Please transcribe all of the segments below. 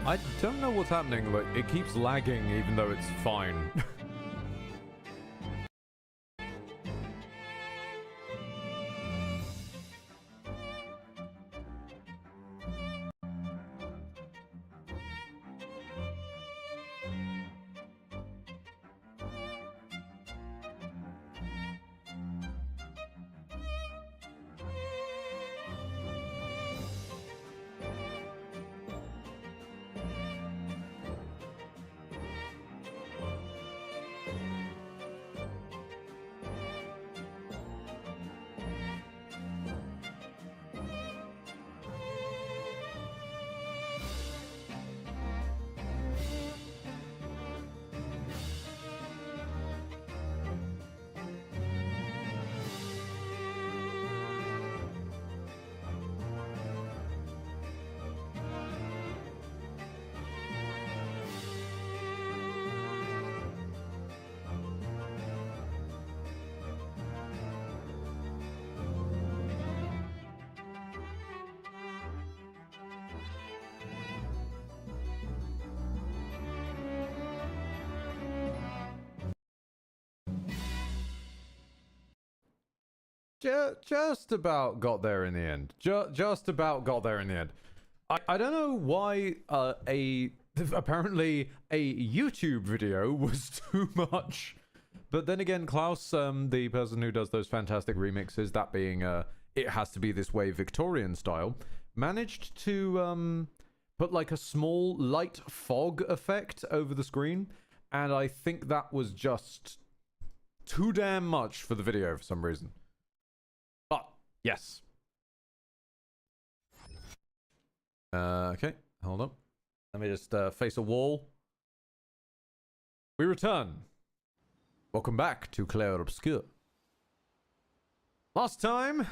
I don't know what's happening, but it keeps lagging even though it's fine. Just about got there in the end. Just about got there in the end. I don't know why apparently a YouTube video was too much. But then again, Klaus, the person who does those fantastic remixes, that being It Has to Be This Way Victorian style, managed to put like a small light fog effect over the screen. And I think that was just too damn much for the video for some reason. But, yes. Okay, hold on. Let me just face a wall. We return. Welcome back to Clair Obscur. Last time...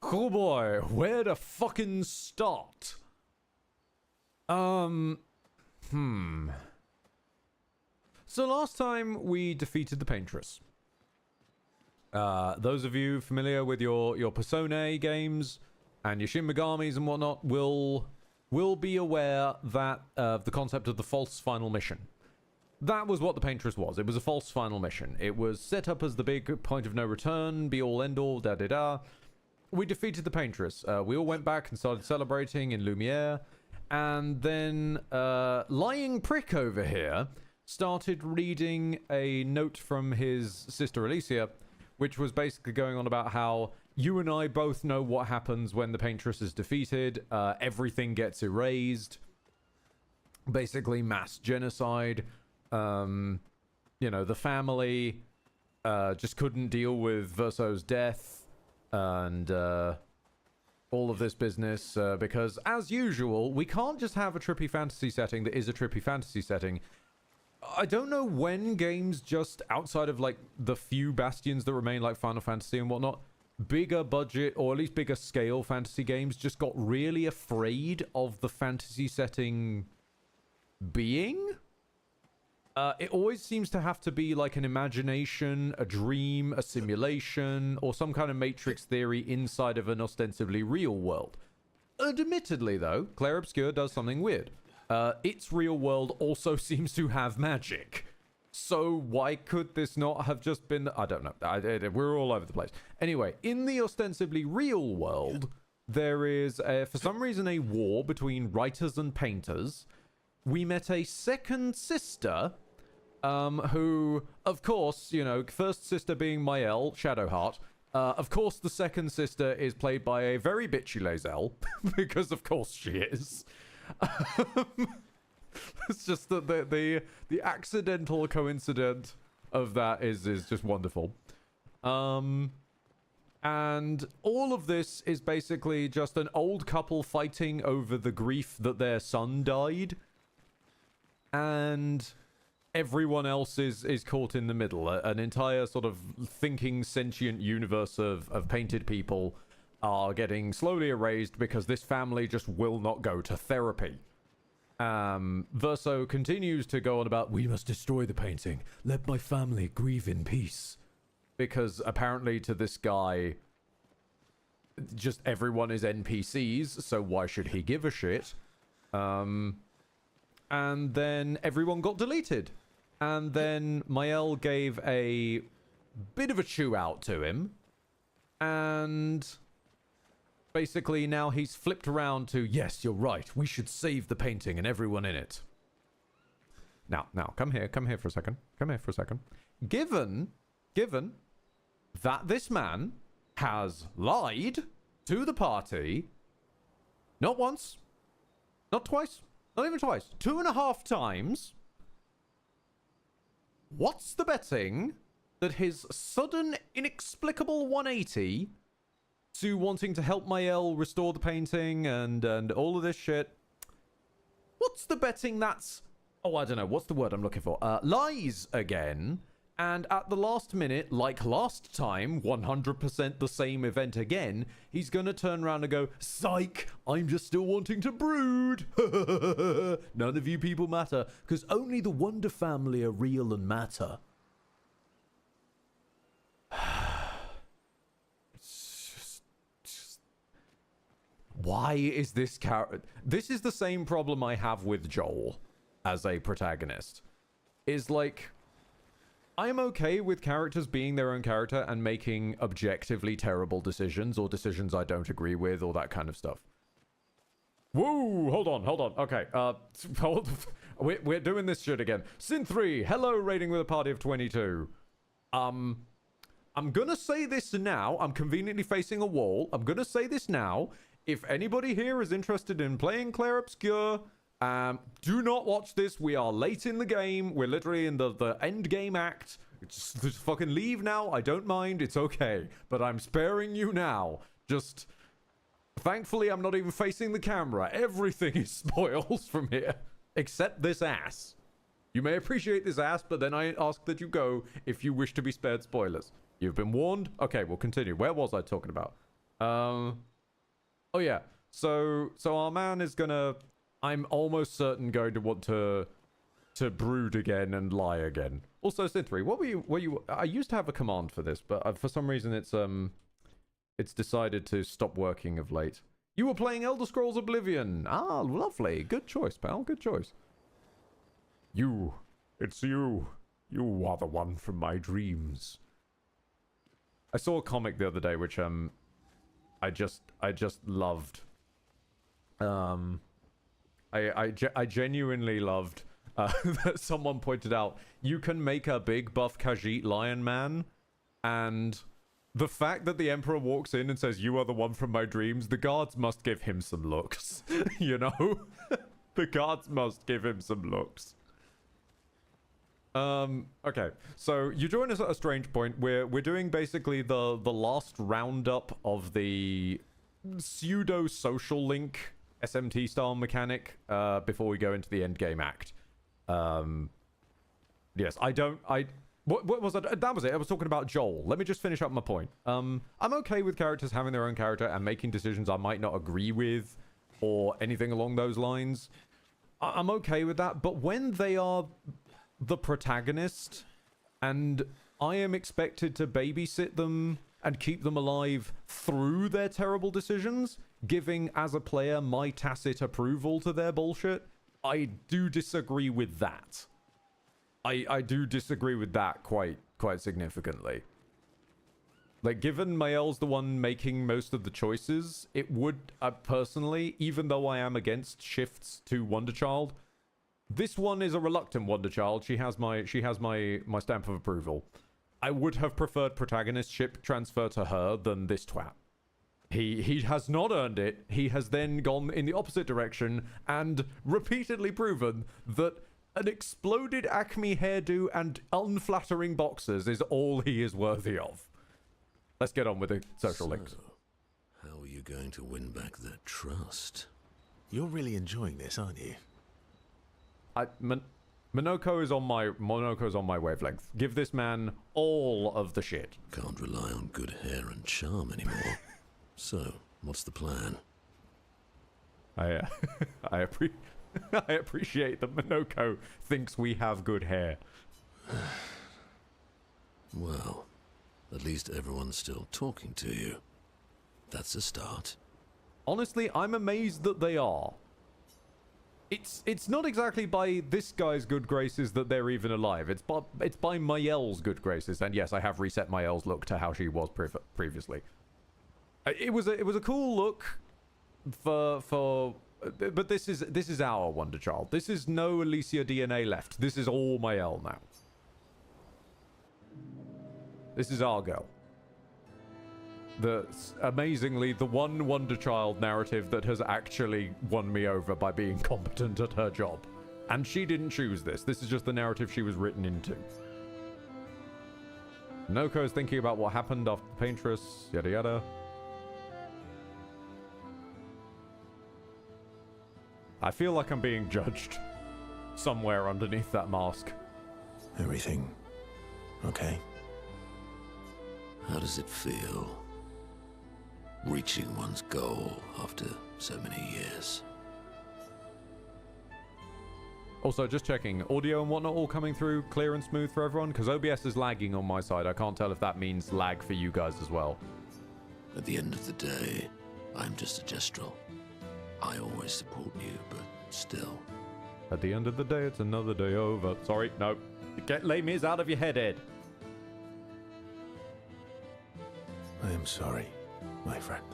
Oh boy, where to fucking start? So last time we defeated the Paintress. Those of you familiar with your Persona games and your Shin Megamis and whatnot will be aware that the concept of the false final mission. That was what the Paintress was. It was a false final mission. It was set up as the big point of no return, be all end all, da da da. We defeated the Paintress. We all went back and started celebrating in Lumiere, and then Lying Prick over here started reading a note from his sister Alicia, which was basically going on about how you and I both know what happens when the Paintress is defeated. Everything gets erased. Basically mass genocide. You know, the family just couldn't deal with Verso's death and all of this business because, as usual, we can't just have a trippy fantasy setting that is a trippy fantasy setting. I don't know when games just outside of like the few bastions that remain like Final Fantasy and whatnot, bigger budget or at least bigger scale fantasy games just got really afraid of the fantasy setting being. It always seems to have to be like an imagination, a dream, a simulation, or some kind of Matrix theory inside of an ostensibly real world. Admittedly though, Clair Obscur does something weird. Its real world also seems to have magic. So why could this not have just been... I don't know. We're all over the place. Anyway, in the ostensibly real world, there is, for some reason, a war between writers and painters. We met a second sister, who, of course, you know, first sister being Mael, Shadowheart. Of course, the second sister is played by a very bitchy Lae'zel, because of course she is. It's just that the accidental coincidence of that is just wonderful. And all of this is basically just an old couple fighting over the grief that their son died. And everyone else is caught in the middle. An entire sort of thinking sentient universe of painted people are getting slowly erased because this family just will not go to therapy. Verso continues to go on about, we must destroy the painting. Let my family grieve in peace. Because apparently to this guy, just everyone is NPCs, so why should he give a shit? And then everyone got deleted. And then Mael gave a bit of a chew out to him. And basically now he's flipped around to, yes, you're right. We should save the painting and everyone in it. Now, come here for a second. Given that this man has lied to the party, not once, not twice, not even twice, 2.5 times, what's the betting that his sudden, inexplicable 180 to wanting to help Mael restore the painting and all of this shit, what's the betting that's, oh, I don't know, what's the word I'm looking for? Lies again, and at the last minute, like last time, 100% the same event again, he's gonna turn around and go, psych, I'm just still wanting to brood. None of you people matter, because only the Wonder family are real and matter. Why is this character... This is the same problem I have with Joel as a protagonist. Is like, I am okay with characters being their own character and making objectively terrible decisions or decisions I don't agree with or that kind of stuff. Whoa, hold on. Okay, we're doing this shit again. Sin 3, hello, rating with a party of 22. I'm gonna say this now. I'm conveniently facing a wall. I'm gonna say this now. If anybody here is interested in playing Clair Obscur, do not watch this. We are late in the game. We're literally in the end game act. Just fucking leave now. I don't mind. It's okay. But I'm sparing you now. Just, thankfully, I'm not even facing the camera. Everything is spoils from here. Except this ass. You may appreciate this ass, but then I ask that you go if you wish to be spared spoilers. You've been warned? Okay, we'll continue. Where was I talking about? Oh yeah, so our man is gonna, I'm almost certain going to want to brood again and lie again. Also, Sin3, what were you, I used to have a command for this, but for some reason it's decided to stop working of late. You were playing Elder Scrolls Oblivion. Ah, lovely. Good choice, pal. Good choice. It's you. You are the one from my dreams. I saw a comic the other day, which, I just loved. I genuinely loved that someone pointed out you can make a big buff Khajiit lion man, and the fact that the Emperor walks in and says, "You are the one from my dreams," the guards must give him some looks. You know, the guards must give him some looks. Okay, so you join us at a strange point where we're doing basically the last roundup of the pseudo social link SMT style mechanic before we go into the end game act. Yes, what was that? That was it. I was talking about Joel. Let me just finish up my point. I'm okay with characters having their own character and making decisions I might not agree with or anything along those lines. I'm okay with that, but when they are the protagonist and I am expected to babysit them and keep them alive through their terrible decisions, giving as a player my tacit approval to their bullshit, I do disagree with that. I do disagree with that quite significantly. Like, given Mael's the one making most of the choices, it would personally, even though I am against shifts to Wonderchild, this one is a reluctant Wonderchild. She has my stamp of approval. I would have preferred protagonist ship transfer to her than this twat. He has not earned it. He has then gone in the opposite direction and repeatedly proven that an exploded Acme hairdo and unflattering boxers is all he is worthy of. Let's get on with the social links. How are you going to win back their trust? You're really enjoying this, aren't you? Monoko is on my wavelength. Give this man all of the shit. Can't rely on good hair and charm anymore. So, what's the plan? I appreciate that Monoko thinks we have good hair. Well, at least everyone's still talking to you. That's a start. Honestly, I'm amazed that they are. It's not exactly by this guy's good graces that they're even alive. It's by Mael's good graces. And yes, I have reset Mael's look to how she was previously. It was a cool look but this is our Wonder Child. This is no Alicia DNA left. This is all Mael now. This is our girl. Amazingly, the one Wonder Child narrative that has actually won me over by being competent at her job. And she didn't choose this. This is just the narrative she was written into. Noko's thinking about what happened after the Paintress, yada yada. I feel like I'm being judged somewhere underneath that mask. Everything okay? How does it feel? Reaching one's goal after so many years. Also, just checking, audio and whatnot all coming through clear and smooth for everyone? Because OBS is lagging on my side. I can't tell if that means lag for you guys as well. At the end of the day, I'm just a gestural. I always support you, but still. At the end of the day, it's another day over. Sorry, no. Get Les Mis out of your head, Ed. I am sorry, my friend.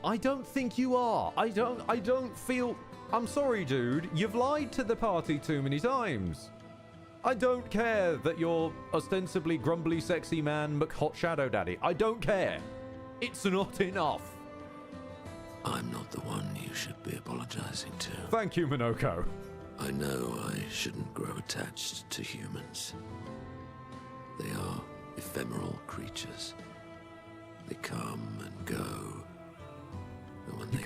I don't think you are. I don't feel... I'm sorry, dude. You've lied to the party too many times. I don't care that you're ostensibly grumbly sexy man McHot Shadow Daddy. I don't care. It's not enough. I'm not the one you should be apologizing to. Thank you, Minoko. I know I shouldn't grow attached to humans. They are ephemeral creatures. They come and go. And when they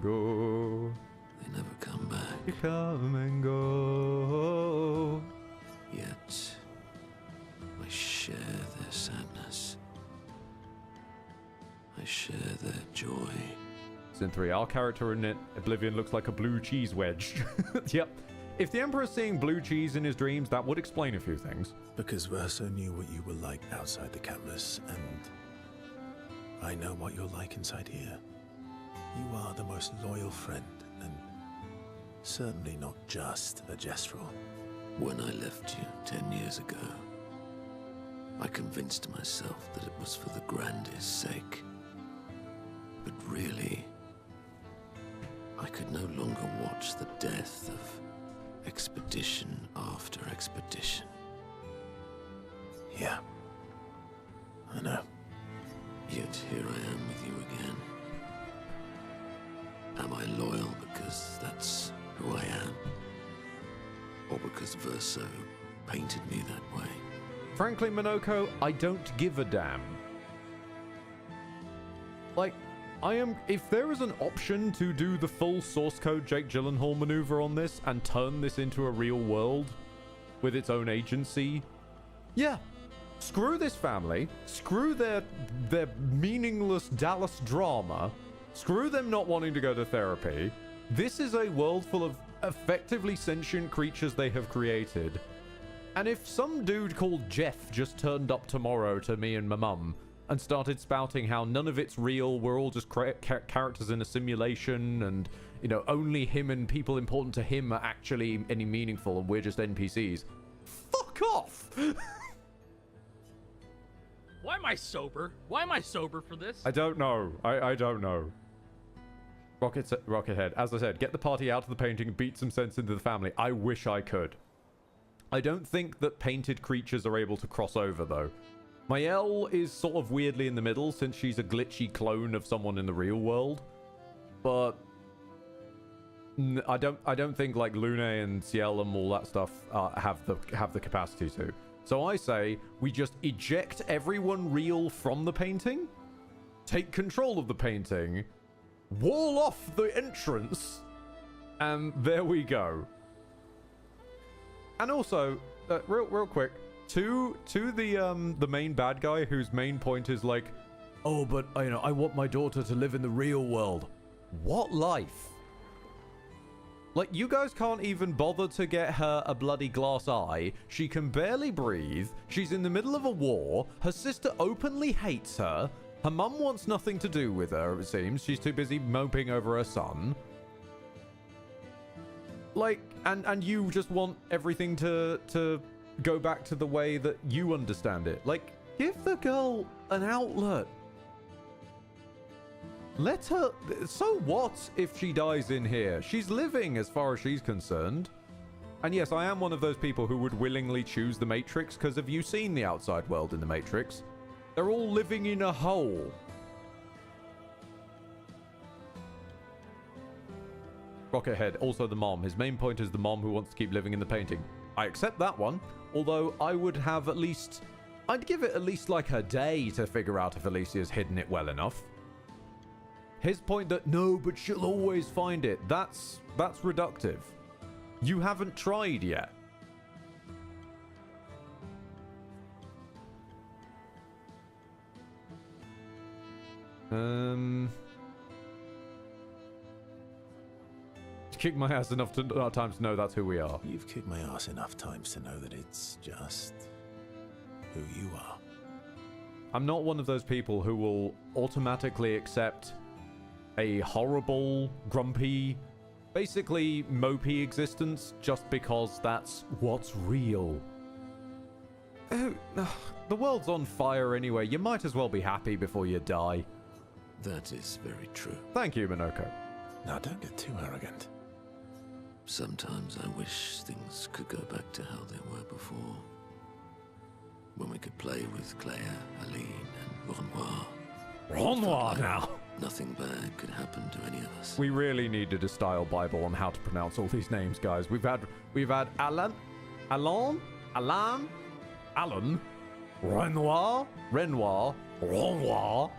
go, they never come back. You come and go. Yet, I share their sadness. I share their joy. Sin 3, our character in Oblivion looks like a blue cheese wedge. Yep. If the Emperor's seeing blue cheese in his dreams, that would explain a few things. Because Verso knew what you were like outside the canvas, and I know what you're like inside here. You are the most loyal friend, and certainly not just a gestural. When I left you 10 years ago, I convinced myself that it was for the grandest sake. But really, I could no longer watch the death of expedition after expedition. Yeah, I know. Yet here I am with you again. Am I loyal because that's who I am? Or because Verso painted me that way? Frankly, Minoko, I don't give a damn. Like, if there is an option to do the full source code Jake Gyllenhaal maneuver on this and turn this into a real world with its own agency, yeah. Screw this family. Screw their meaningless Dallas drama. Screw them not wanting to go to therapy. This is a world full of effectively sentient creatures they have created. And if some dude called Jeff just turned up tomorrow to me and my mum and started spouting how none of it's real, we're all just characters in a simulation, and, you know, only him and people important to him are actually any meaningful and we're just NPCs. Fuck off! Why am I sober? Why am I sober for this? I don't know. I don't know. Rockhead, as I said, get the party out of the painting and beat some sense into the family. I wish I could. I don't think that painted creatures are able to cross over, though. Mael is sort of weirdly in the middle, since she's a glitchy clone of someone in the real world. But I don't think like Lune and Ciel and all that stuff have the capacity to. So I say we just eject everyone real from the painting, take control of the painting, wall off the entrance, and there we go. And also, real quick, to the main bad guy whose main point is like, oh, but you know, I want my daughter to live in the real world. What life? Like, you guys can't even bother to get her a bloody glass eye. She can barely breathe. She's in the middle of a war. Her sister openly hates her. Her mum wants nothing to do with her, it seems. She's too busy moping over her son. Like, and you just want everything to go back to the way that you understand it. Like, give the girl an outlet. Let her... So what if she dies in here? She's living as far as she's concerned. And yes, I am one of those people who would willingly choose the Matrix, because have you seen the outside world in the Matrix? They're all living in a hole. Rockhead, also the mom. His main point is the mom who wants to keep living in the painting. I accept that one, although I would have at least... I'd give it at least like a day to figure out if Alicia's hidden it well enough. His point that, no, but she'll always find it. That's reductive. You haven't tried yet. Kick my ass enough times to know that's who we are. You've kicked my ass enough times to know that it's just who you are. I'm not one of those people who will automatically accept a horrible, grumpy, basically mopey existence just because that's what's real. Oh, the world's on fire anyway. You might as well be happy before you die. That is very true. Thank you, Minoko. Now, don't get too arrogant. Sometimes I wish things could go back to how they were before. When we could play with Clair, Aline, and Renoir. Renoir now! Nothing bad could happen to any of us. We really needed a style Bible on how to pronounce all these names, guys. We've had Alan, Renoir, Renoir.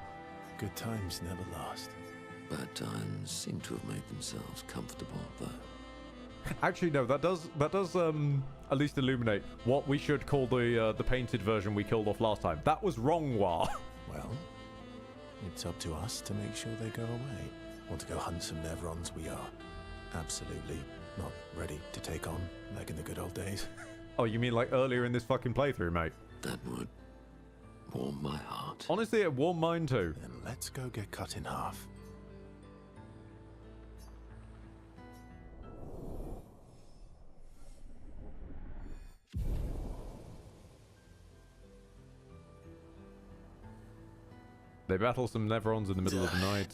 Good times never last. Bad times seem to have made themselves comfortable, though. Actually, no, that does at least illuminate what we should call the painted version we killed off last time. That was Renoir. Well, it's up to us to make sure they go away. Want to go hunt some Nevrons? We are absolutely not ready to take on like in the good old days. Oh, you mean like earlier in this fucking playthrough, mate? That would warm my heart. Honestly, it warmed mine too. Then let's go get cut in half. They battle some Nevrons in the middle of the night.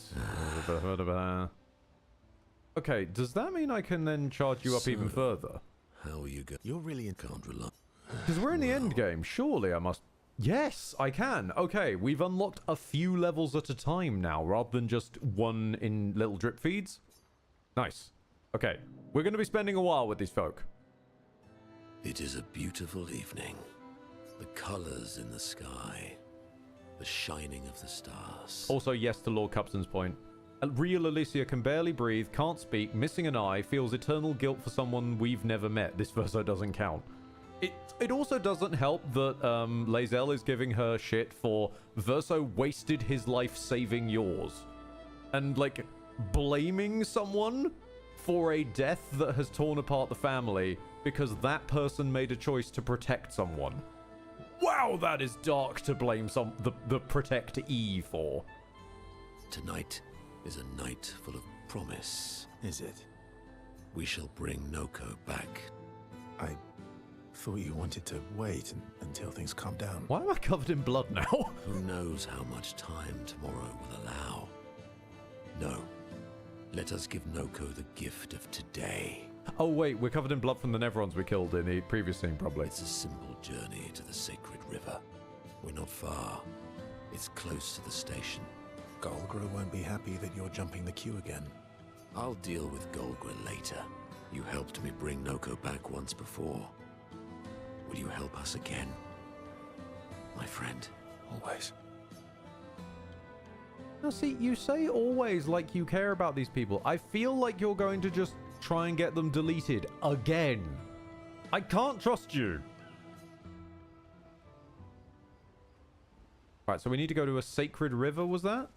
Okay, does that mean I can then charge you up even further? How are you going? You're really in... Can't rely. Because we're in the end game. Surely I must... Yes, I can. Okay, we've unlocked a few levels at a time now, rather than just one in little drip feeds. Nice. Okay, we're going to be spending a while with these folk. It is a beautiful evening. The colors in the sky. The shining of the stars. Also, yes to Lord Cupson's point. Real Alicia can barely breathe, can't speak, missing an eye, feels eternal guilt for someone we've never met. This verso doesn't count. It also doesn't help that Lae'zel is giving her shit for Verso wasted his life saving yours. And, like, blaming someone for a death that has torn apart the family because that person made a choice to protect someone. Wow, that is dark to blame the protectee for. Tonight is a night full of promise. Is it? We shall bring Noko back. I thought you wanted to wait until things calm down. Why am I covered in blood now? Who knows how much time tomorrow will allow? No. Let us give Noko the gift of today. Oh wait, we're covered in blood from the Nevrons we killed in the previous scene, probably. It's a simple journey to the sacred river. We're not far. It's close to the station. Golgra won't be happy that you're jumping the queue again. I'll deal with Golgra later. You helped me bring Noko back once before. Will you help us again? My friend. Always. Now see, you say always like you care about these people. I feel like you're going to just try and get them deleted again. I can't trust you. Right, so we need to go to a sacred river, was that?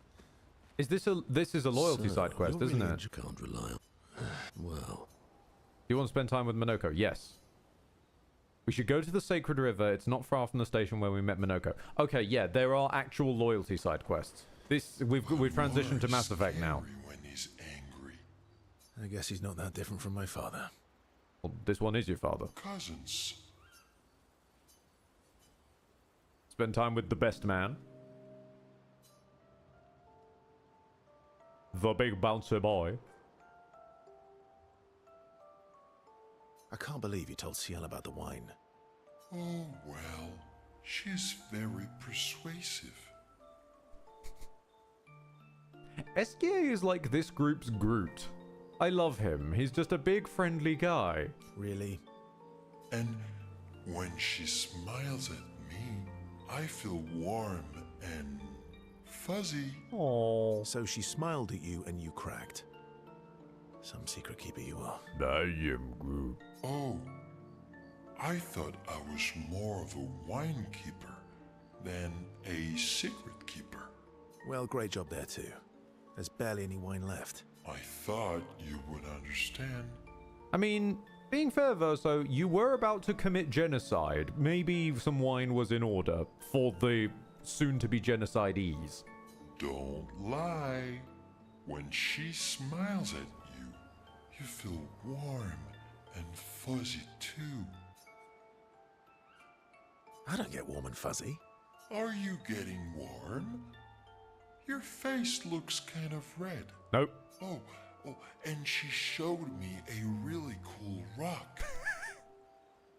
This is a loyalty side quest, isn't really it? Can't rely on. Well. Do you want to spend time with Minoko? Yes. We should go to the sacred river. It's not far from the station where we met Minoko. Okay, yeah, there are actual loyalty side quests. We've transitioned to Mass Effect now. I guess he's not that different from my father. Well, this one is your father. Cousins. Spend time with the best man. The big bouncer boy. I can't believe you told Ciel about the wine. Oh, well, she's very persuasive. Esquier is like this group's Groot. I love him. He's just a big friendly guy. Really? And when she smiles at me, I feel warm and fuzzy. Oh. So she smiled at you and you cracked. Some secret keeper you are. I am Groot. Oh, I thought I was more of a wine keeper than a secret keeper. Well, great job there too. There's barely any wine left. I thought you would understand. I mean, being fair, Verso, you were about to commit genocide. Maybe some wine was in order for the soon-to-be genocidees. Don't lie. When she smiles at you, you feel warm and fuzzy too. I don't get warm and fuzzy. Are you getting warm? Your face looks kind of red. Nope. Oh, and she showed me a really cool rock.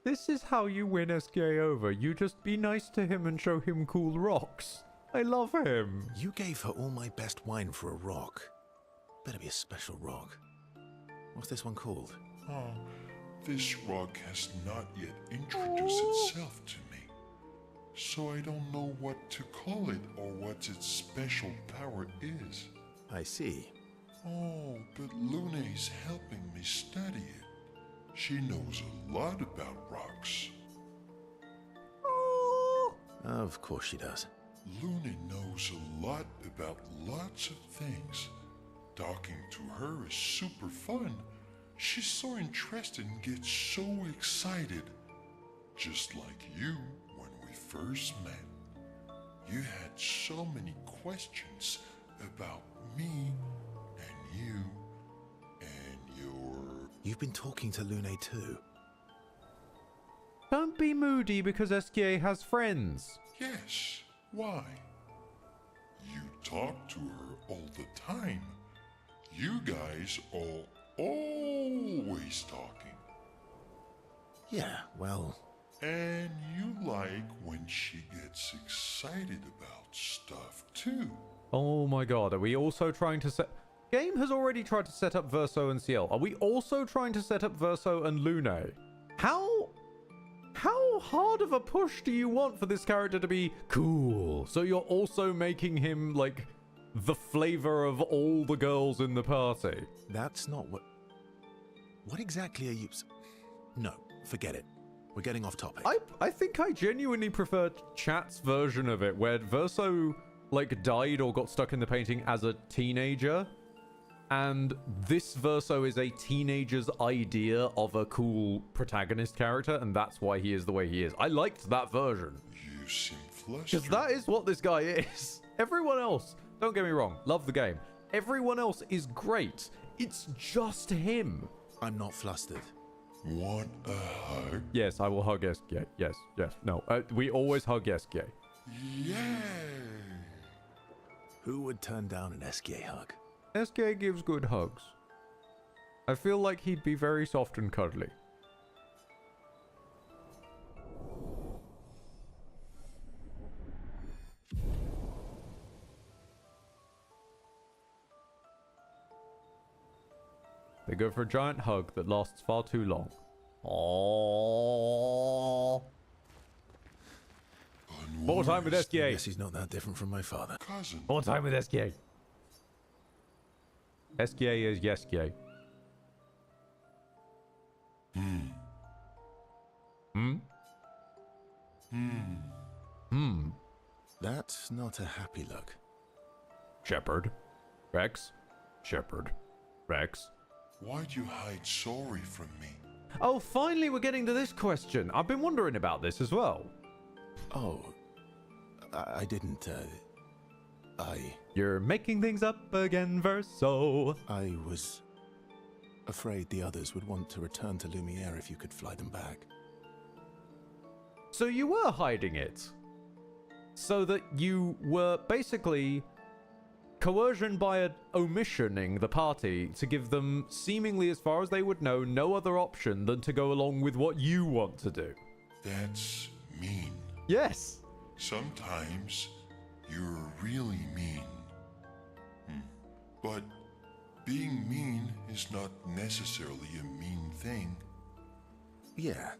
This is how you win Esquier over. You just be nice to him and show him cool rocks. I love him. You gave her all my best wine for a rock. Better be a special rock. What's this one called? Oh, this rock has not yet introduced itself to me, so I don't know what to call it or what its special power is. I see. Oh, but Luna's helping me study it. She knows a lot about rocks. Of course she does. Luna knows a lot about lots of things. Talking to her is super fun. She's so interested and gets so excited. Just like you when we first met. You had so many questions about me and you and your... You've been talking to Lune too. Don't be moody because Esquier has friends. Yes, why? You talk to her all the time. You guys are always talking. Yeah, well... And you like when she gets excited about stuff too. Oh my god, are we also trying to set... Game has already tried to set up Verso and Ciel. Are we also trying to set up Verso and Lune? How hard of a push do you want for this character to be cool? So you're also making him, like, the flavor of all the girls in the party. That's not what... What exactly are you... No, forget it. We're getting off topic. I think I genuinely prefer Chat's version of it, where Verso, like, died or got stuck in the painting as a teenager. And this Verso is a teenager's idea of a cool protagonist character, and that's why he is the way he is. I liked that version. You seem flustered. Because that is what this guy is. Everyone else, don't get me wrong, love the game. Everyone else is great. It's just him. I'm not flustered. Want a hug? Yes, I will hug Esquier. Yes. No, we always hug Esquier. Yay! Who would turn down an Esquier hug? Esquier gives good hugs. I feel like he'd be very soft and cuddly. They go for a giant hug that lasts far too long. Aww. More time with I Esquier. guess he's not that different from my father. Cousin. More time with Esquier. Esquier is Yesquier. That's not a happy look. Shepherd. Rex. Shepherd. Rex. Why'd you hide sorry from me? Oh, finally we're getting to this question. I've been wondering about this as well. Oh, I didn't, You're making things up again, Verso. I afraid the others would want to return to Lumiere if you could fly them back. So you were hiding it? So that you were basically coercion by omissioning the party to give them, seemingly as far as they would know, no other option than to go along with what you want to do. That's mean. Yes. Sometimes you're really mean. But being mean is not necessarily a mean thing. Yeah,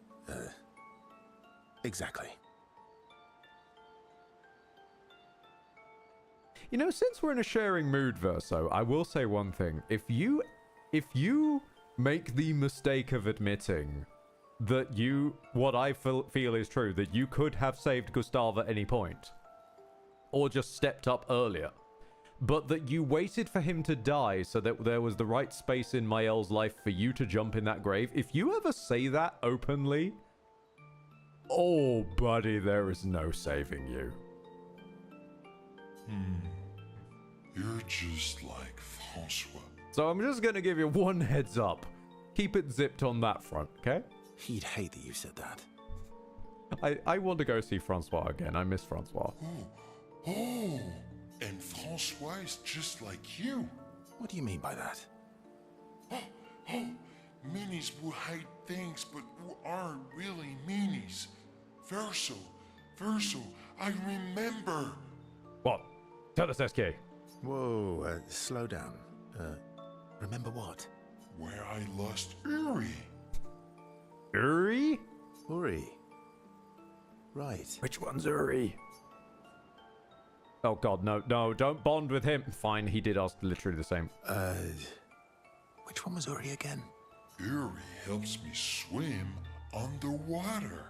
exactly. You know, since we're in a sharing mood, Verso, I will say one thing. If you make the mistake of admitting that what I feel is true, that you could have saved Gustav at any point, or just stepped up earlier, but that you waited for him to die so that there was the right space in Mael's life for you to jump in that grave, if you ever say that openly, oh, buddy, there is no saving you. You're just like Francois. So I'm just going to give you one heads up. Keep it zipped on that front, okay? He'd hate that you said that. I want to go see Francois again. I miss Francois. Oh, and Francois is just like you. What do you mean by that? Oh, meanies who hide things but who aren't really meanies. Verso, I remember. What? Tell us, SK. Whoa, slow down. Remember what? Where I lost Uri. Uri? Uri. Right. Which one's Uri? Oh god, no, don't bond with him. Fine, he did ask literally the same. Which one was Uri again? Uri helps me swim underwater.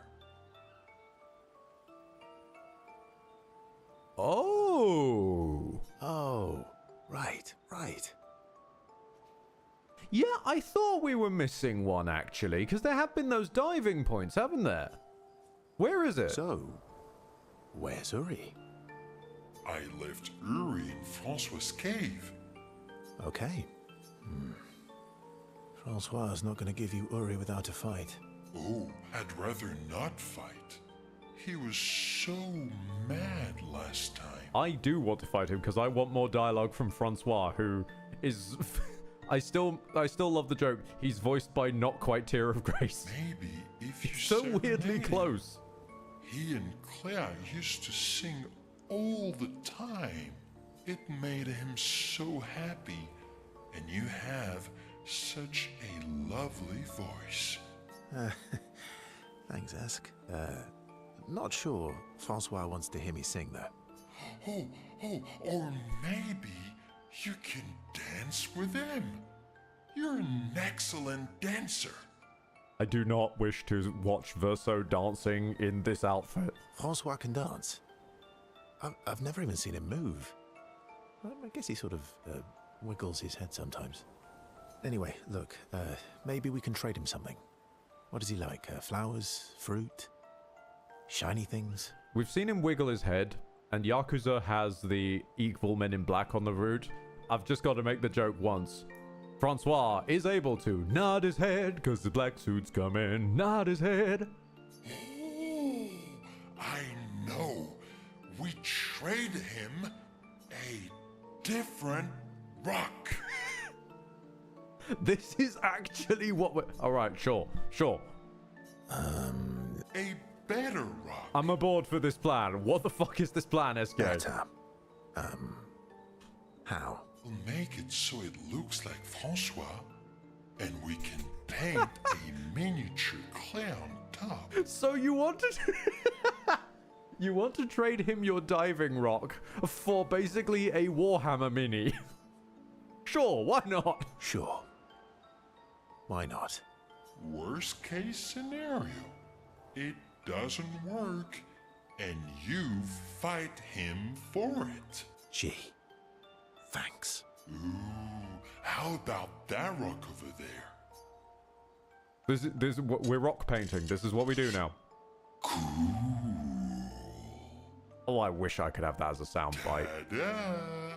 Oh. Oh, right. Yeah, I thought we were missing one, actually, because there have been those diving points, haven't there? Where is it? So, where's Uri? I left Uri in Francois' cave. Okay. Francois is not going to give you Uri without a fight. Oh, I'd rather not fight. He was so mad last time. I do want to fight him because I want more dialogue from Francois, who is... I still love the joke. He's voiced by not quite Tear of Grace. Maybe if you So weirdly serenade him. close. He and Clair used to sing all the time. It made him so happy. And you have such a lovely voice. Thanks, Ask. Not sure Francois wants to hear me sing, though. Or maybe you can dance with him. You're an excellent dancer. I do not wish to watch Verso dancing in this outfit. Francois can dance. I've never even seen him move. I guess he sort of wiggles his head sometimes. Anyway, look, maybe we can trade him something. What does he like? Flowers? Fruit? Shiny things? We've seen him wiggle his head, and Yakuza has the equal Men in Black on the route. I've just got to make the joke once. Francois is able to nod his head because the black suit's coming. Nod his head. Oh, I know. We trade him a different rock. This is actually what we're... Alright, sure. A better rock. I'm aboard for this plan. What the fuck is this plan, SK? Better. How? We'll make it so it looks like Francois, and we can paint a miniature Clair on top. So you want to... you want to trade him your diving rock for basically a Warhammer mini? Sure, why not? Sure. Why not? Worst case scenario, it doesn't work, and you fight him for it. Gee. Thanks. Ooh, how about that rock over there? We're rock painting. This is what we do now. Cool. Oh, I wish I could have that as a soundbite. Ta-da!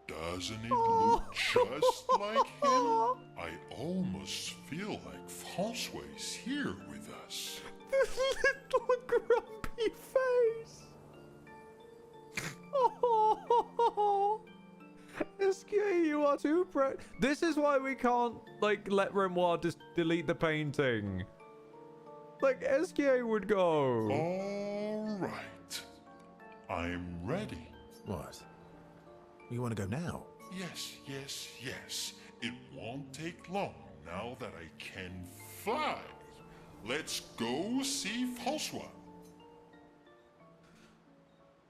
Doesn't it look just like him? I almost feel like Francois is here with us. This little grumpy face. Oh, Esquier, you are too proud. This is why we can't, like, let Renoir just delete the painting. Like, Esquier would go. All right. I'm ready. What? You want to go now? Yes, yes, yes. It won't take long now that I can fly. Let's go see Francois.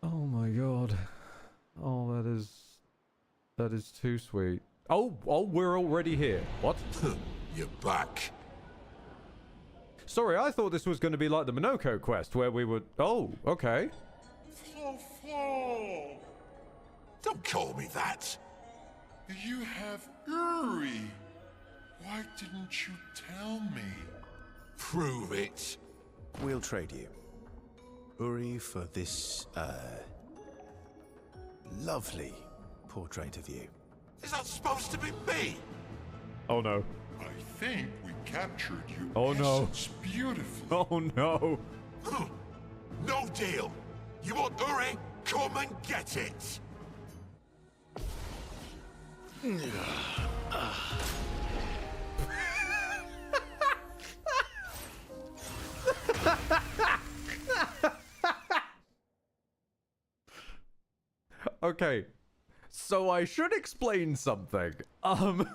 Oh my god. Oh, that is too sweet. Oh, we're already here. What? You're back. Sorry, I thought this was going to be like the Minoko quest where we would... Oh, okay. Francois! Don't call me that. You have Uri. Why didn't you tell me? Prove it. We'll trade you. Uri for this, lovely portrait of you. Is that supposed to be me? Oh no. I think we captured your Oh, no. essence beautifully. Oh no. No deal. You want Uri? Come and get it. Okay. So I should explain something. I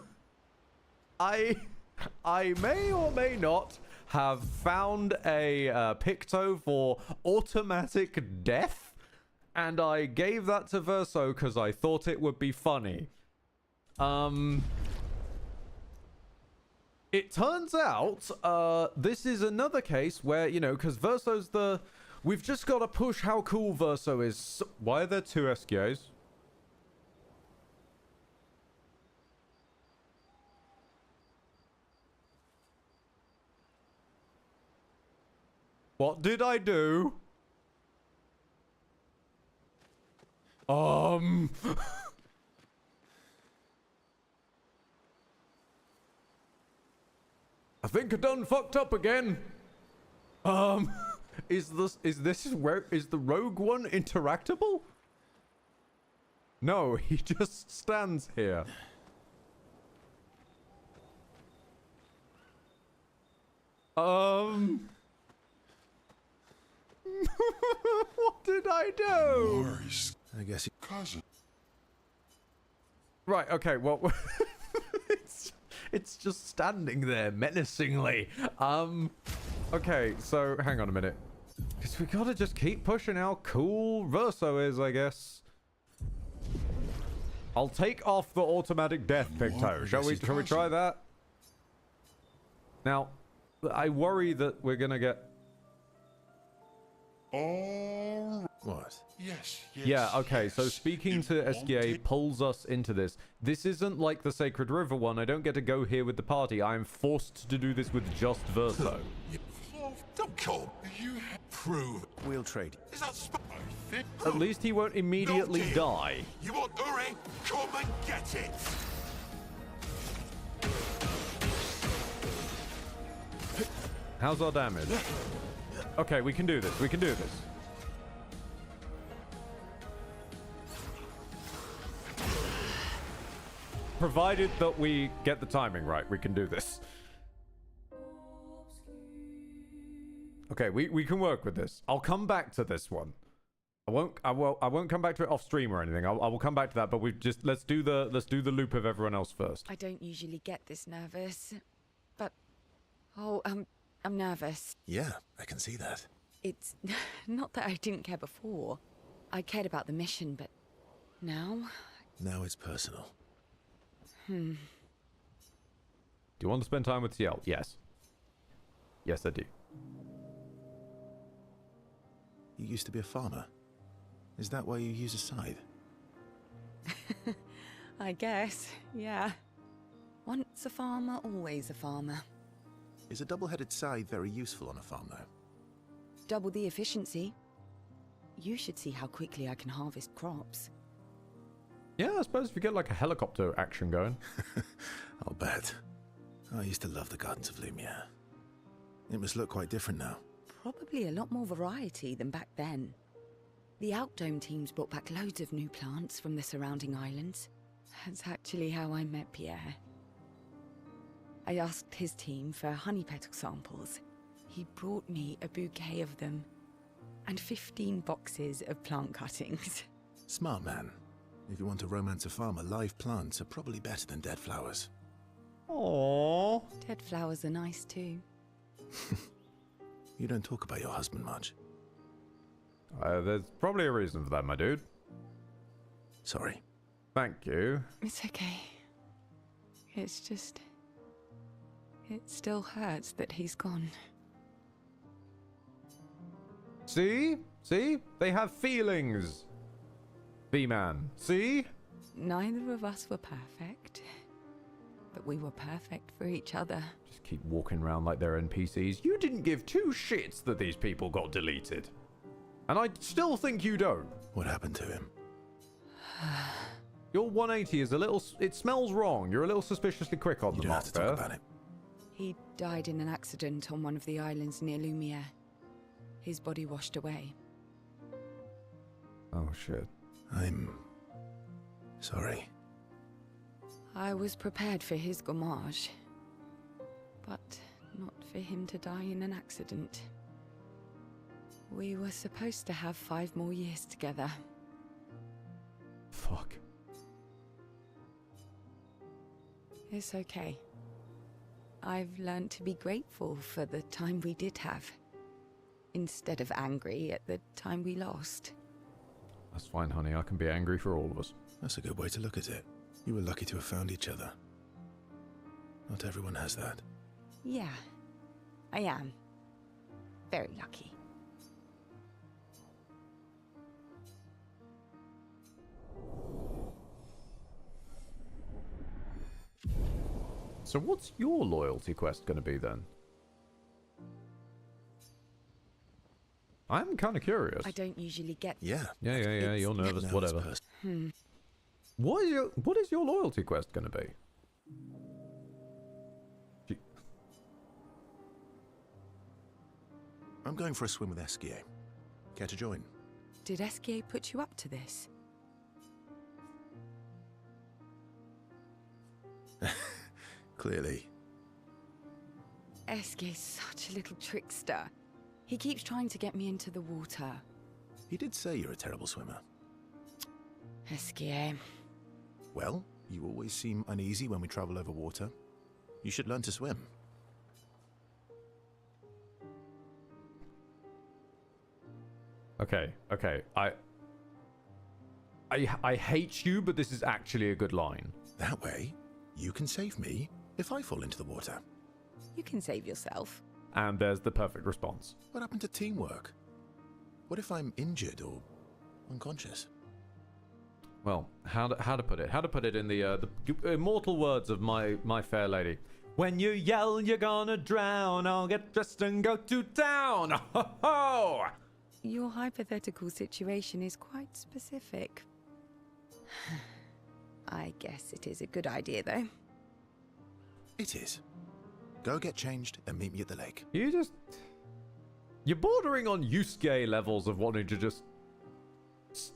may or may not have found a picto for automatic death, and I gave that to Verso because I thought it would be funny. It turns out, this is another case where, you know, because Verso's the... We've just got to push how cool Verso is. Why are there two SQAs? What did I do? I think I done fucked up again. Is the rogue one interactable? No, he just stands here. What did I do? Maurice, I guess you... cousin. Right, okay, well, it's just standing there menacingly. Okay, so hang on a minute. Because we gotta just keep pushing how cool Verso is, I guess. I'll take off the automatic death picto. Shall we try that? Now, I worry that we're gonna get... All right. What? Yes, yes. Yeah, okay, so yes. speaking It to won't SGA take- pulls us into this. This isn't like the Sacred River one. I don't get to go here with the party. I am forced to do this with just Verso. Don't call. You have... Prove. We'll trade you. Is that I think... At least he won't immediately No deal. die. You want Uri? Come and get it. How's our damage? Okay, we can do this. We can do this. Provided that we get the timing right, we can do this. Okay, we can work with this. I'll come back to this one. I won't come back to it off stream or anything. I will come back to that, but let's do the loop of everyone else first. I don't usually get this nervous, but I'm nervous. Yeah, I can see that. It's not that I didn't care before. I cared about the mission, but now... Now it's personal. Do you want to spend time with CL? Yes. Yes, I do. You used to be a farmer. Is that why you use a scythe? I guess, yeah. Once a farmer, always a farmer. Is a double-headed scythe very useful on a farm, though? Double the efficiency. You should see how quickly I can harvest crops. Yeah, I suppose if you get like a helicopter action going. I'll bet. I used to love the Gardens of Lumia. It must look quite different now. Probably a lot more variety than back then. The Outdome teams brought back loads of new plants from the surrounding islands. That's actually how I met Pierre. I asked his team for honey petal samples. He brought me a bouquet of them, and 15 boxes of plant cuttings. Smart man. If you want to romance a farmer, live plants are probably better than dead flowers. Aww. Dead flowers are nice too. You don't talk about your husband much. There's probably a reason for that, my dude. Sorry. Thank you. It's okay. It's just... it still hurts that he's gone. See? See? They have feelings. V-Man. See? Neither of us were perfect, but we were perfect for each other. Just keep walking around like they're NPCs. You didn't give two shits that these people got deleted. And I still think you don't. What happened to him? Your 180 is a little... it smells wrong. You're a little suspiciously quick on You the don't mark have to talk there. about it. He died in an accident on one of the islands near Lumiere. His body washed away. Oh, shit. I'm... sorry. I was prepared for his gommage, but not for him to die in an accident. We were supposed to have 5 more years together. Fuck. It's okay. I've learned to be grateful for the time we did have, instead of angry at the time we lost. That's fine, honey. I can be angry for all of us. That's a good way to look at it. You were lucky to have found each other. Not everyone has that. Yeah, I am. Very lucky. So what's your loyalty quest going to be then? I'm kind of curious. I don't usually get... Yeah. Yeah. It's You're nervous, nervous whatever. person. What is your loyalty quest going to be? I'm going for a swim with Esquier. Care to join? Did Esquier put you up to this? Clearly. Esquier's such a little trickster. He keeps trying to get me into the water. He did say you're a terrible swimmer. Esquier. Well, you always seem uneasy when we travel over water. You should learn to swim. Okay. I hate you, but this is actually a good line. That way, you can save me if I fall into the water. You can save yourself. And there's the perfect response. What happened to teamwork? What if I'm injured or unconscious? Well, how to put it? How to put it in the immortal words of my fair lady? When you yell, you're gonna drown. I'll get dressed and go to town. Ho ho! Your hypothetical situation is quite specific. I guess it is a good idea, though. It is. Go get changed and meet me at the lake. You're bordering on Yusuke levels of wanting to just...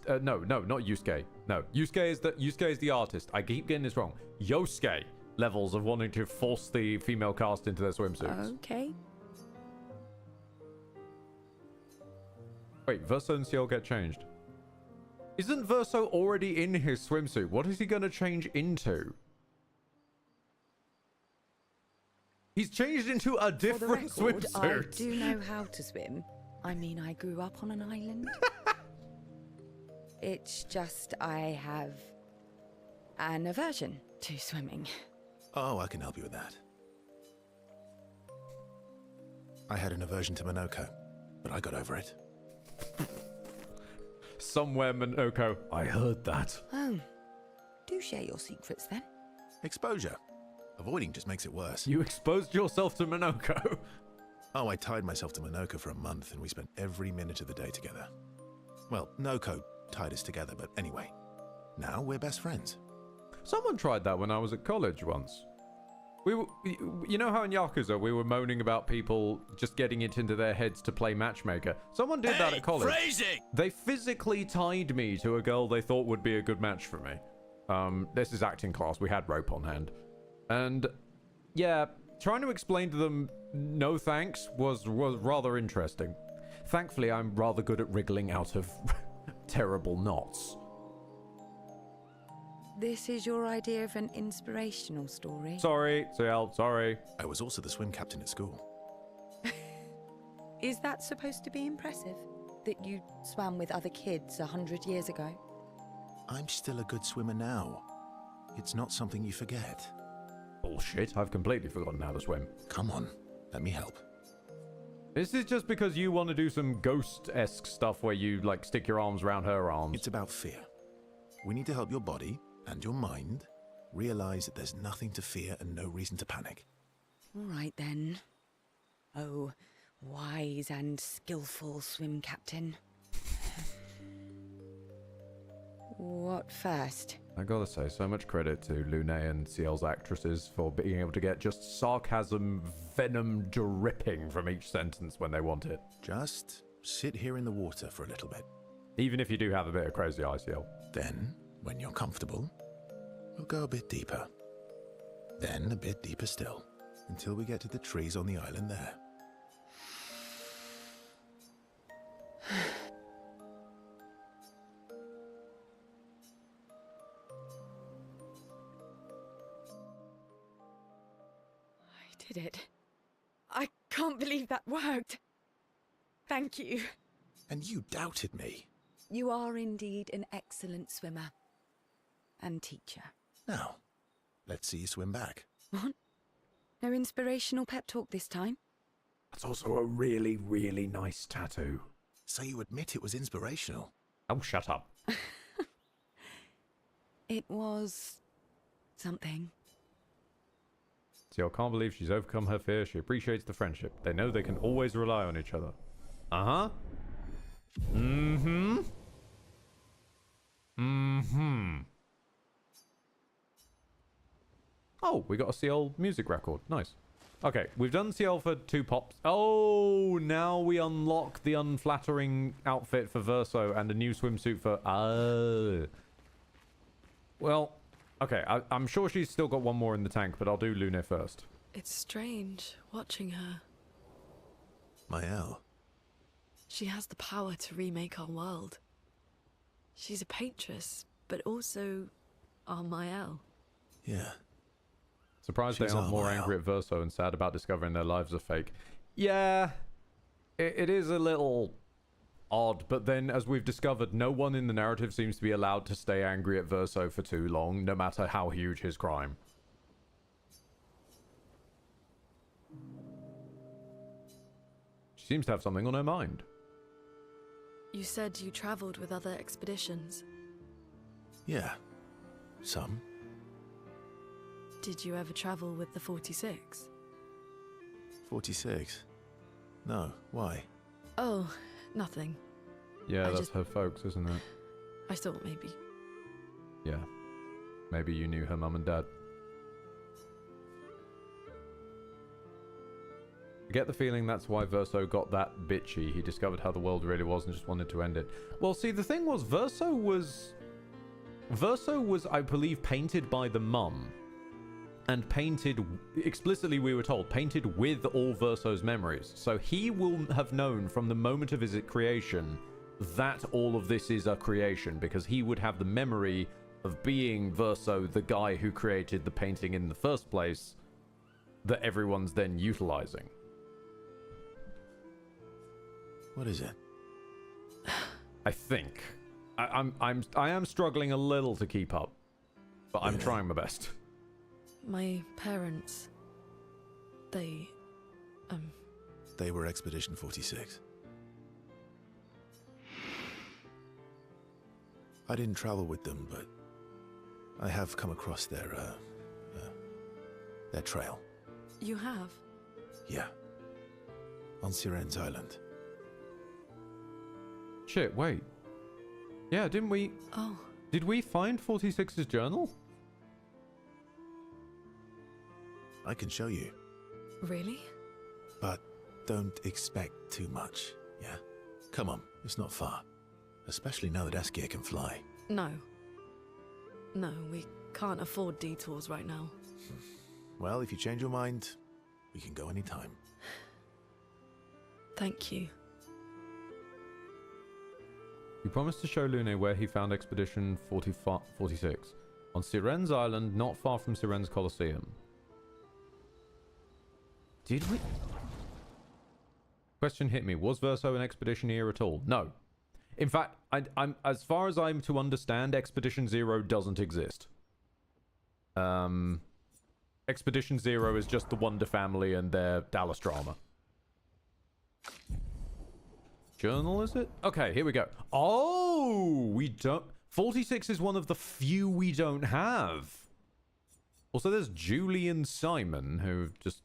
no, not Yusuke. No, Yusuke is the artist. I keep getting this wrong. Yosuke levels of wanting to force the female cast into their swimsuits. Okay. Wait, Verso and Ciel get changed. Isn't Verso already in his swimsuit? What is he going to change into? He's changed into a different For the record, swimsuit. I do know how to swim. I mean, I grew up on an island. It's just I have an aversion to swimming. Oh, I can help you with that. I had an aversion to Minoko, but I got over it. Somewhere, Minoko. I heard that. Oh, do share your secrets then. Exposure. Avoiding just makes it worse. You exposed yourself to Minoko. Oh, I tied myself to Minoko for a month and we spent every minute of the day together. Well, Noko tied us together, but anyway. Now we're best friends. Someone tried that when I was at college once. You know how in Yakuza we were moaning about people just getting it into their heads to play matchmaker? Someone did that at college. Phrasing! They physically tied me to a girl they thought would be a good match for me. This is acting class. We had rope on hand. And yeah, trying to explain to them no thanks was rather interesting. Thankfully, I'm rather good at wriggling out of terrible knots. This is your idea of an inspirational story? Sorry, CL, sorry. I was also the swim captain at school. Is that supposed to be impressive? That you swam with other kids 100 years ago? I'm still a good swimmer now. It's not something you forget. Bullshit, I've completely forgotten how to swim. Come on, let me help. This is just because you want to do some ghost-esque stuff where you, like, stick your arms around her arms. It's about fear. We need to help your body and your mind realize that there's nothing to fear and no reason to panic. All right then. Oh, wise and skillful swim captain. What first? I gotta say, so much credit to Lune and CL's actresses for being able to get just sarcasm, venom dripping from each sentence when they want it. Just sit here in the water for a little bit. Even if you do have a bit of crazy eye, CL. Then, when you're comfortable, we'll go a bit deeper. Then a bit deeper still, until we get to the trees on the island there. I did it. I can't believe that worked. Thank you. And you doubted me. You are indeed an excellent swimmer. And teacher. Now, let's see you swim back. What? No inspirational pep talk this time? That's also a really, really nice tattoo. So you admit it was inspirational? Oh, shut up. It was... something. CL can't believe she's overcome her fear. She appreciates the friendship. They know they can always rely on each other. Uh-huh. Mm-hmm. Mm-hmm. Oh, we got a CL music record. Nice. Okay, we've done CL for 2 pops. Oh, now we unlock the unflattering outfit for Verso and a new swimsuit for... Well, okay, I'm sure she's still got one more in the tank, but I'll do Lune first. It's strange watching her. Mael. She has the power to remake our world. She's a patroness, but also our Mael. Yeah. Surprised She's they aren't more Mael. angry at Verso and sad about discovering their lives are fake. Yeah, it is a little odd, but then as we've discovered, no one in the narrative seems to be allowed to stay angry at Verso for too long, no matter how huge his crime. She seems to have something on her mind. You said you travelled with other expeditions. Yeah. Some. Did you ever travel with the 46? 46. No, why? Oh, nothing. Yeah, I that's just- her folks, isn't it? I thought maybe. Yeah. Maybe you knew her mum and dad. I get the feeling that's why Verso got that bitchy. He discovered how the world really was and just wanted to end it. Well, see, the thing was, Verso was, I believe, painted by the mum. And painted, explicitly we were told, painted with all Verso's memories. So he will have known from the moment of his creation that all of this is a creation, because he would have the memory of being Verso, the guy who created the painting in the first place, that everyone's then utilizing. What is it? I think. I am struggling a little to keep up, but I'm trying my best. My parents... They were Expedition 46. I didn't travel with them, but I have come across their trail. You have? Yeah. On Siren's Island. Shit, wait. Yeah, didn't we... Oh, Did we find 46's journal? I can show you, Really? but don't expect too much, yeah? Come on, it's not far. Especially now that Obscur can fly. No. No, we can't afford detours right now. Well, if you change your mind, we can go anytime. Thank you. He promised to show Lune where he found Expedition 46. On Siren's Island, not far from Siren's Colosseum. Did we? Question hit me. Was Verso an Expedition here at all? No. In fact, I'm as far as I'm to understand, Expedition 0 doesn't exist. Expedition 0 is just the Wonder Family and their Dallas drama. Journal, is it? Okay, here we go. Oh, we don't... 46 is one of the few we don't have. Also, there's Julie and Simon, who just...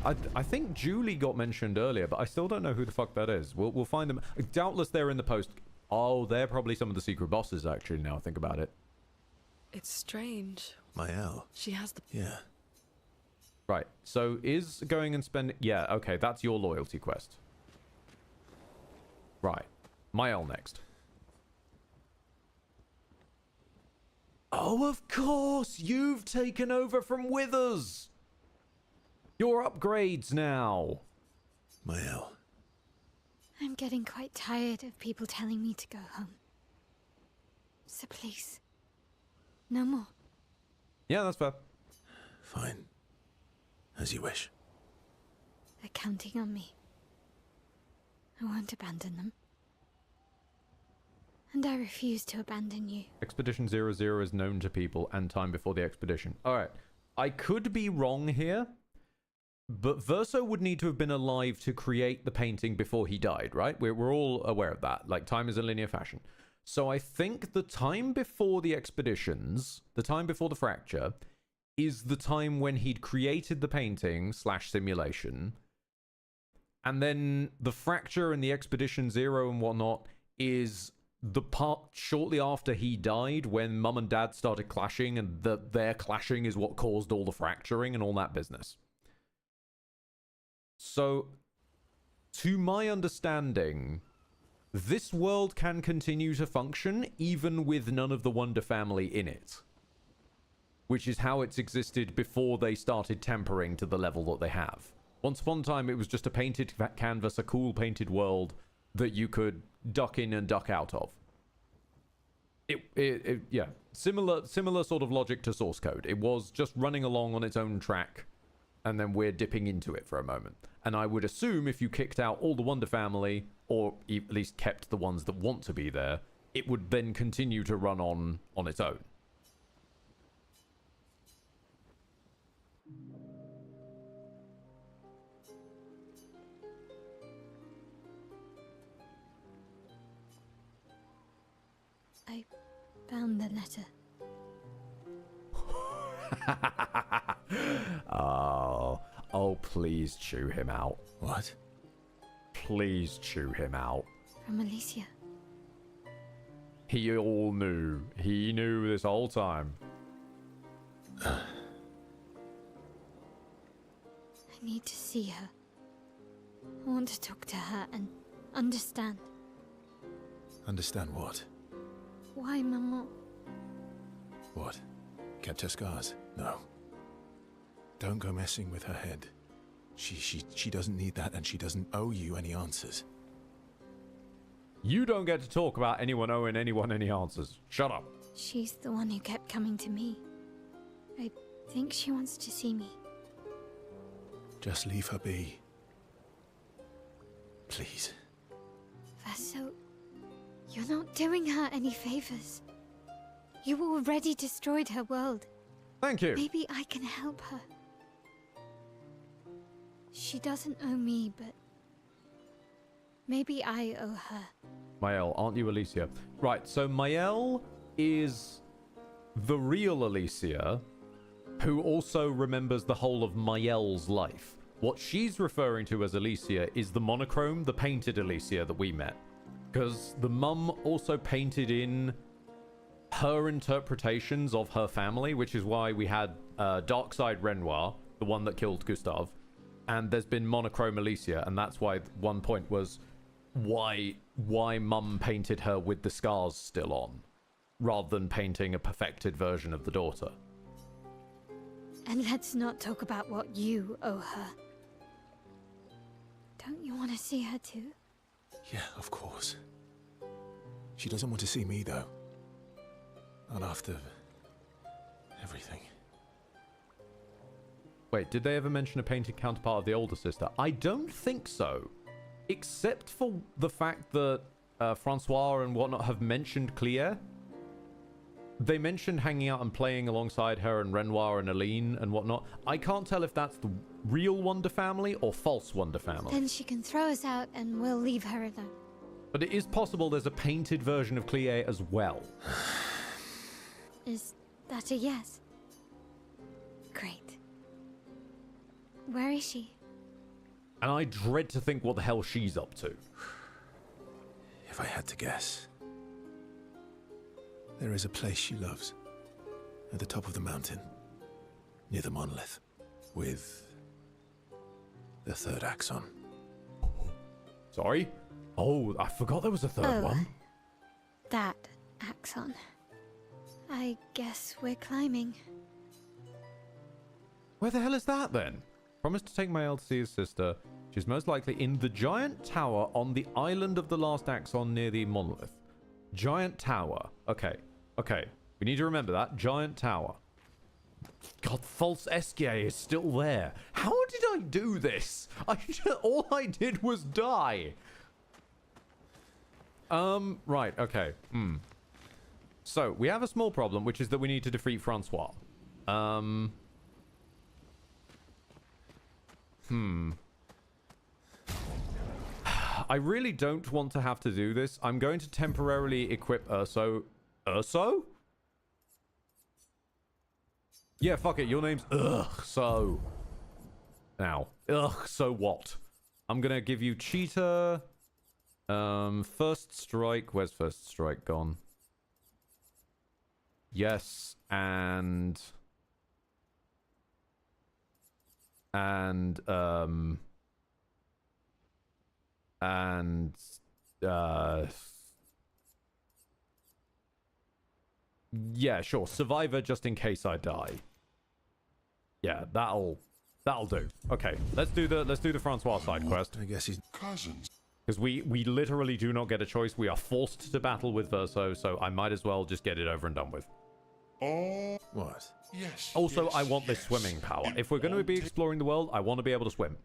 I think Julie got mentioned earlier, but I still don't know who the fuck that is. We'll find them. Doubtless they're in the post. Oh, they're probably some of the secret bosses, actually, now I think about it. It's strange. Mael. She has the... Yeah. Right, so is going and spending... Yeah, okay, that's your loyalty quest. Right. Mael next. Oh, of course! You've taken over from Withers! Your upgrades now! Mael. I'm getting quite tired of people telling me to go home. So please, no more. Yeah, that's fair. Fine. As you wish. They're counting on me. I won't abandon them. And I refuse to abandon you. Expedition 00 is known to people and time before the expedition. Alright, I could be wrong here, but Verso would need to have been alive to create the painting before he died, right? We're all aware of that. Like, time is a linear fashion. So I think the time before the expeditions, the time before the fracture, is the time when he'd created the painting / simulation. And then the fracture and the Expedition 0 and whatnot is the part shortly after he died, when Mum and Dad started clashing, and their clashing is what caused all the fracturing and all that business. So, to my understanding, this world can continue to function even with none of the Wonder Family in it. Which is how it's existed before they started tampering to the level that they have. Once upon a time, it was just a painted canvas, a cool painted world that you could duck in and duck out of. Yeah, similar sort of logic to source code. It was just running along on its own track, and then we're dipping into it for a moment. And I would assume if you kicked out all the Wonder Family, or at least kept the ones that want to be there, it would then continue to run on its own. I found the letter. Oh, please chew him out. What? Please chew him out. From Alicia. He all knew. He knew this whole time. I need to see her. I want to talk to her and understand. Understand what? Why Maman? What? Kept her scars? No. Don't go messing with her head. She doesn't need that, and she doesn't owe you any answers. You don't get to talk about anyone owing anyone any answers. Shut up. She's the one who kept coming to me. I think she wants to see me. Just leave her be. Please. Vaso, you're not doing her any favors. You already destroyed her world. Thank you. Maybe I can help her. She doesn't owe me, but maybe I owe her. Mael, aren't you Alicia? Right, so Mael is the real Alicia, who also remembers the whole of Mael's life. What she's referring to as Alicia is the monochrome, the painted Alicia that we met. Because the mum also painted in her interpretations of her family, which is why we had Darkside Renoir, the one that killed Gustav, and there's been Monochrome Alicia, and that's why one point was why mum painted her with the scars still on, rather than painting a perfected version of the daughter. And let's not talk about what you owe her. Don't you want to see her too? Yeah, of course. She doesn't want to see me, though. Not after everything. Wait, did they ever mention a painted counterpart of the older sister? I don't think so. Except for the fact that Francois and whatnot have mentioned Clair. They mentioned hanging out and playing alongside her and Renoir and Aline and whatnot. I can't tell if that's the real Wonder family or false Wonder family. Then she can throw us out and we'll leave her alone. But it is possible there's a painted version of Clair as well. Is that a yes? Great. Where is she? And I dread to think what the hell she's up to. If I had to guess, there is a place she loves. At the top of the mountain. Near the monolith. With the third axon. Sorry? Oh, I forgot there was a third one. That axon. I guess we're climbing. Where the hell is that then? Promised to take my elder to see his sister. She's most likely in the giant tower on the island of the last axon near the monolith. Giant tower. Okay. Okay. We need to remember that. Giant tower. God, false Esquier is still there. How did I do this? All I did was die. Right. Okay. So, we have a small problem, which is that we need to defeat Francois. I really don't want to have to do this. I'm going to temporarily equip Urso. Urso? Yeah, fuck it. Your name's so. Now. So what? I'm gonna give you Cheetah. First Strike. Where's First Strike gone? Yes, and yeah, sure. Survivor just in case I die. Yeah, that'll do. Okay, let's do the Francois side quest. I guess he's Cousins. Because we literally do not get a choice. We are forced to battle with Verso, so I might as well just get it over and done with. Oh, what? yes. Also, yes, I want this yes. swimming power. It If we're going to won't be take- exploring the world, I want to be able to swim.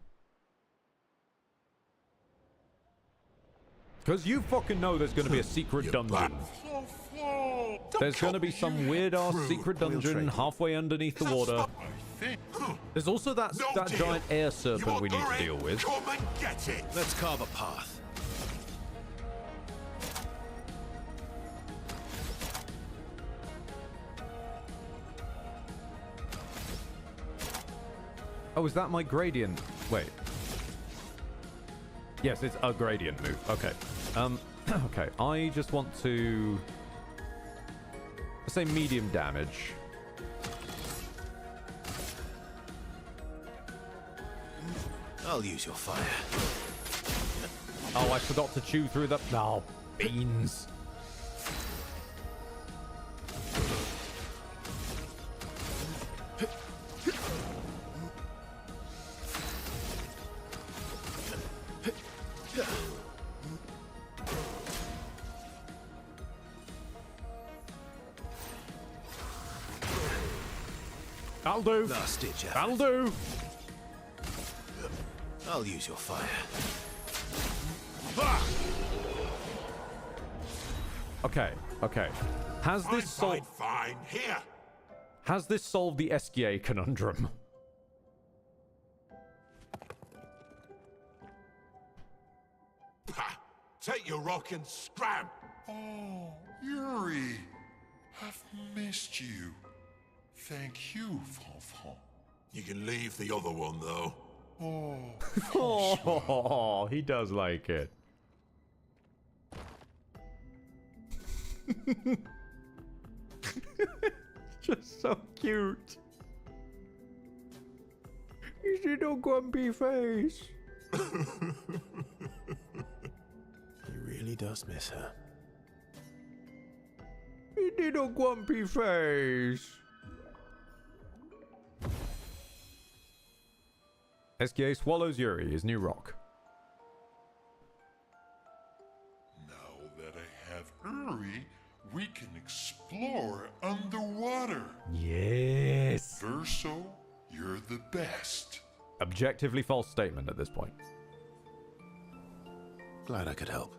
Because you fucking know there's going to be a secret dungeon. There's going to be some weird-ass secret dungeon halfway underneath the water. I think. There's also that giant air serpent we need to deal with. Come and get it! Let's carve a path. Oh, is that my gradient? Wait. Yes, it's a gradient move. Okay. Okay. I just want to say medium damage. I'll use your fire. Oh, I forgot to chew through the... Oh, beans. That'll do. Last ditch effort. That'll do. I'll use your fire. Okay, okay. Has this solved... Fine, here! Has this solved the Esquier conundrum? Ha! Take your rock and scram! Oh, Yuri. I've missed you. Thank you, Fanfan. You can leave the other one, though. Oh, Oh, he does like it. Just so cute. His little grumpy face. He really does miss her. His little grumpy face. SKA swallows Yuri, his new rock. Now that I have Uri, we can explore underwater. Yes. Verso, you're the best. Objectively false statement at this point. Glad I could help.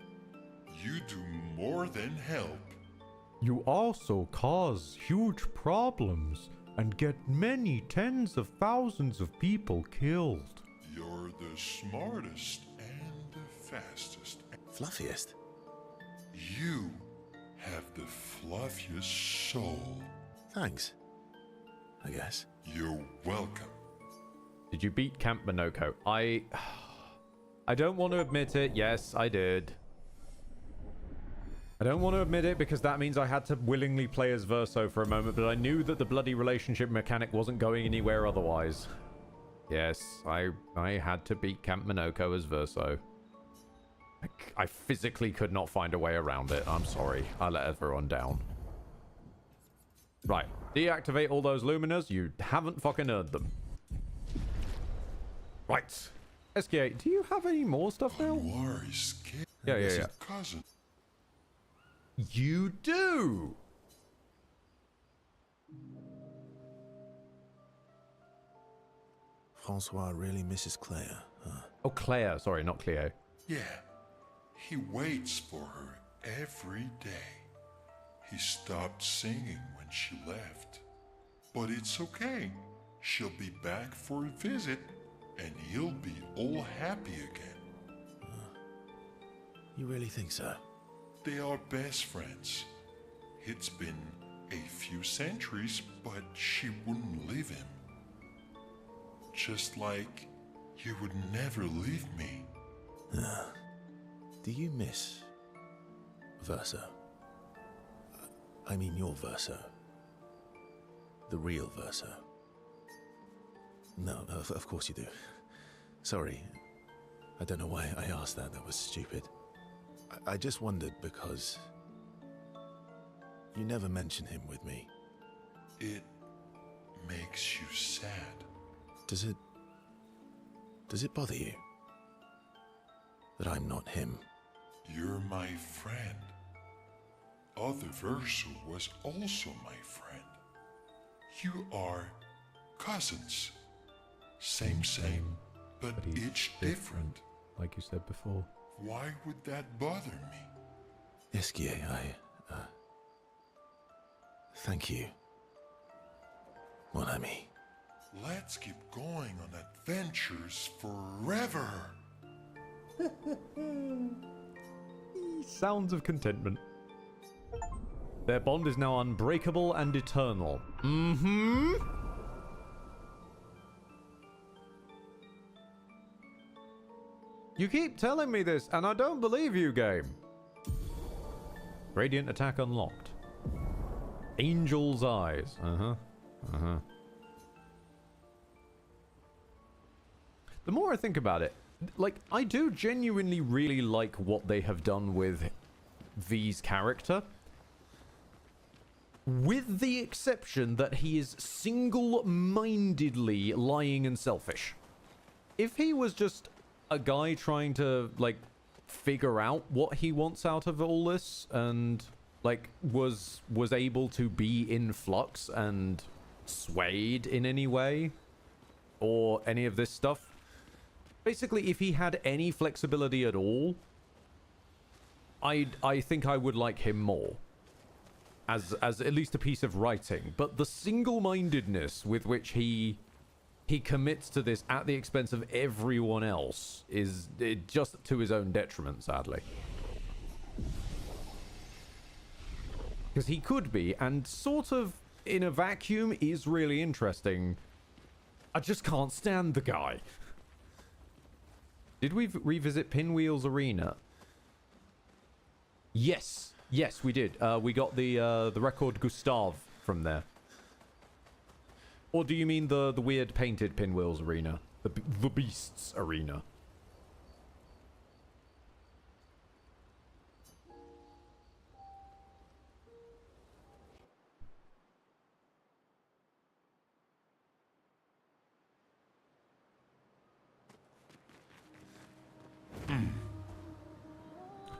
You do more than help. You also cause huge problems and get many tens of thousands of people killed. You're the smartest and the fastest. Fluffiest. You have the fluffiest soul. Thanks. I guess. You're welcome. Did you beat Camp Minoko? I don't want to admit it. Yes, I did. I don't want to admit it because that means I had to willingly play as Verso for a moment, but I knew that the bloody relationship mechanic wasn't going anywhere otherwise. Yes, I had to beat Camp Minoko as Verso. I physically could not find a way around it. I'm sorry. I let everyone down. Right. Deactivate all those Luminas. You haven't fucking earned them. Right. SKA, do you have any more stuff now? Noir is scared. Yeah. Cousin. You do! Francois really misses Claire, huh? Oh, Claire. Sorry, not Cleo. Yeah. He waits for her every day. He stopped singing when she left. But it's okay. She'll be back for a visit, and he'll be all happy again. You really think so? They are best friends. It's been a few centuries, but she wouldn't leave him. Just like you would never leave me. Do you miss Verso? I mean your Verso. The real Verso. No, of course you do. Sorry. I don't know why I asked that. That was stupid. I just wondered because you never mention him with me. It makes you sad. Does it bother you that I'm not him? You're my friend. Other Verso was also my friend. You are cousins. Same, but each different. Like you said before. Why would that bother me? SKA, thank you, mon ami. Let's keep going on adventures forever. Sounds of contentment. Their bond is now unbreakable and eternal. Mm-hmm. You keep telling me this, and I don't believe you, game. Radiant attack unlocked. Angel's eyes. The more I think about it, like, I do genuinely really like what they have done with V's character. With the exception that he is single-mindedly lying and selfish. If he was just a guy trying to, like, figure out what he wants out of all this and, like, was able to be in flux and swayed in any way or any of this stuff. Basically, if he had any flexibility at all, I think I would like him more. As at least a piece of writing. But the single-mindedness with which he commits to this at the expense of everyone else is just to his own detriment, sadly. Because he could be, and sort of in a vacuum is really interesting. I just can't stand the guy. Did we revisit Pinwheel's Arena? Yes. Yes, we did. We got the record Gustav from there. Or do you mean the weird painted Pinwheels arena? The Beasts arena?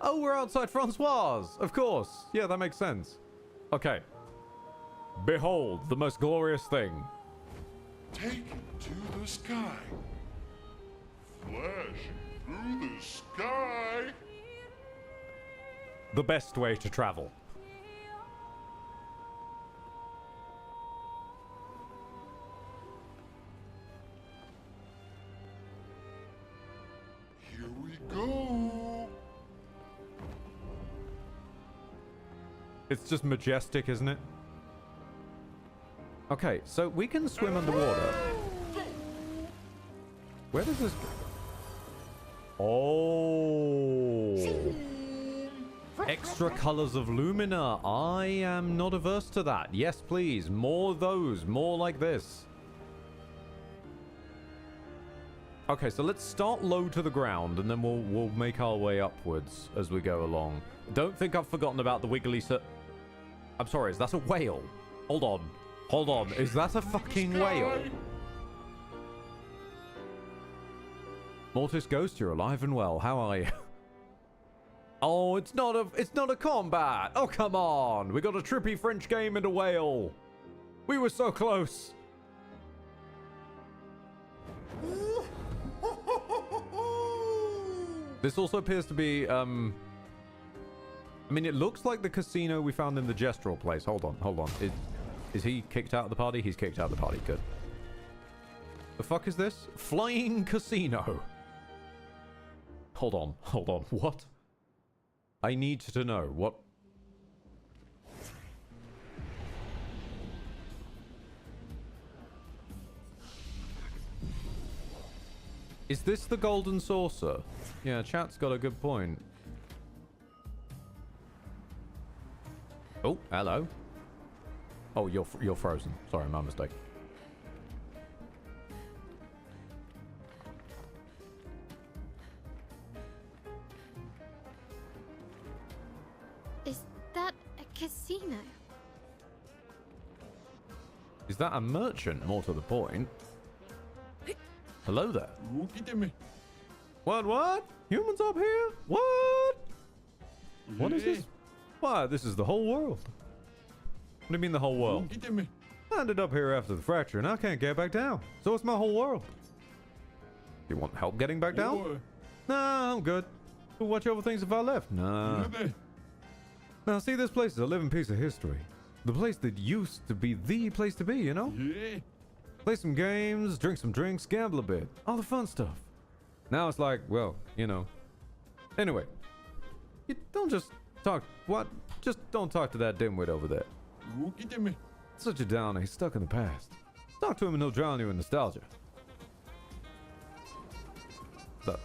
Oh, we're outside Francois! Of course! Yeah, that makes sense. Okay. Behold, the most glorious thing. Take it to the sky. Flashing through the sky. The best way to travel. Here we go. It's just majestic, isn't it? Okay, so we can swim underwater. Where does this go? Oh. Extra colors of Lumina. I am not averse to that. Yes, please. More of those. More like this. Okay, so let's start low to the ground, and then we'll make our way upwards as we go along. Don't think I've forgotten about the wiggly I'm sorry, is that a whale? Hold on. Hold on. Is that a fucking whale? Mortis Ghost, you're alive and well. How are you? Oh, it's not a combat. Oh, come on. We got a trippy French game and a whale. We were so close. This also appears to be, I mean, it looks like the casino we found in the Gestural place. Hold on, hold on. Is he kicked out of the party? He's kicked out of the party. Good. The fuck is this? Flying casino. Hold on, hold on. What? I need to know. What? Is this the golden saucer? Yeah, chat's got a good point. Oh, hello. Oh, you're frozen. Sorry, my mistake. Is that a casino? Is that a merchant? More to the point. Hello there. What? Humans up here? What? What is this? Why, this is the whole world. What do you mean the whole world? I ended up here after the fracture and I can't get back down. So it's my whole world. You want help getting back down? Nah, I'm good. Who'll watch over things if I left? Nah. Now see, this place is a living piece of history. The place that used to be the place to be, you know? Yeah. Play some games, drink some drinks, gamble a bit. All the fun stuff. Now it's like, well, you know. Anyway. You don't just talk. What? Just don't talk to that dimwit over there. Such a downer. He's stuck in the past. Talk to him and he'll drown you in nostalgia.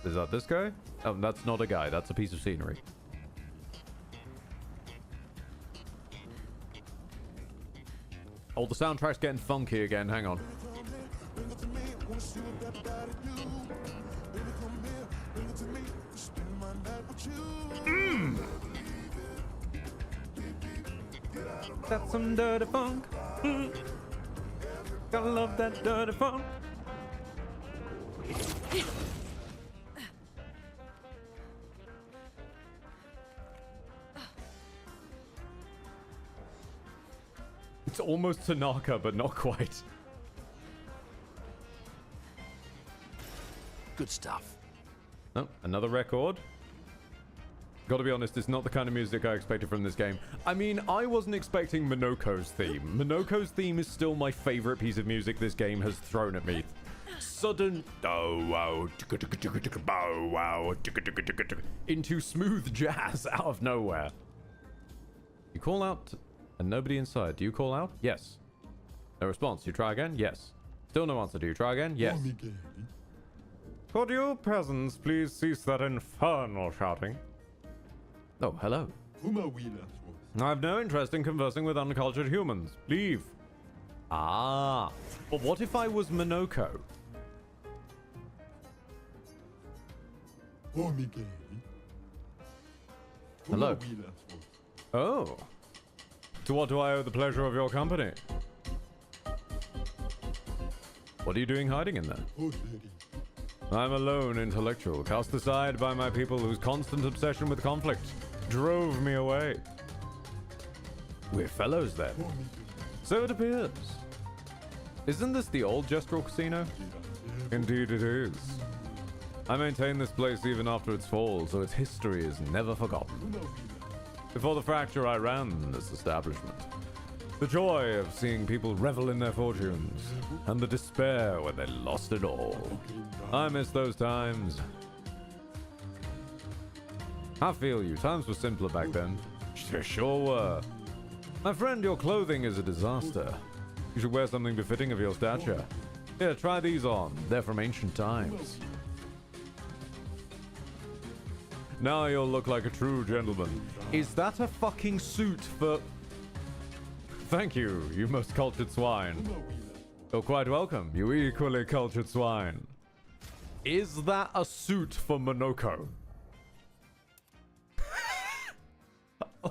Is that this guy? Oh, that's not a guy. That's a piece of scenery. Oh, the soundtrack's getting funky again. Hang on. That's some dirty funk. Gotta love that dirty funk. It's almost Tanaka, but not quite. Good stuff. Oh, another record. Gotta be honest, it's not the kind of music I expected from this game. I mean, I wasn't expecting Minoko's theme. Minoko's theme is still my favorite piece of music this game has thrown at me. Sudden into smooth jazz out of nowhere. You call out and nobody inside. Do you call out? Yes. No response. You try again? Yes. Still no answer. Do you try again? Yes. Could you peasants please cease that infernal shouting? Oh, hello. I have no interest in conversing with uncultured humans. Leave. Ah. But what if I was Minoko? Hello. Oh. To what do I owe the pleasure of your company? What are you doing hiding in there? I'm a lone intellectual, cast aside by my people whose constant obsession with conflict drove me away. We're fellows then. So it appears. Isn't this the old Gestrel Casino? Indeed it is. I maintain this place even after its fall, so its history is never forgotten. Before the fracture, I ran this establishment. The joy of seeing people revel in their fortunes, and the despair when they lost it all. I miss those times. I feel you. Times were simpler back then. Sure were. My friend, your clothing is a disaster. You should wear something befitting of your stature. Here, try these on. They're from ancient times. Now you'll look like a true gentleman. Is that a fucking suit for... Thank you, you most cultured swine. You're quite welcome, you equally cultured swine. Is that a suit for Minoko?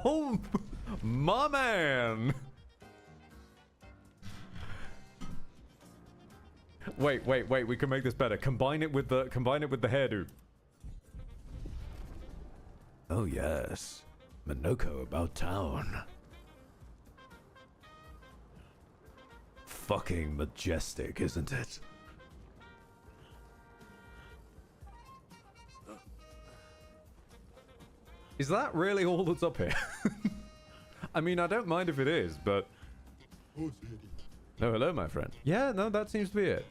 Oh, my man! Wait, we can make this better. Combine it with the hairdo. Oh yes, Minoko about town. Fucking majestic, isn't it? Is that really all that's up here? I mean, I don't mind if it is, but... Oh, hello, my friend. Yeah, no, that seems to be it.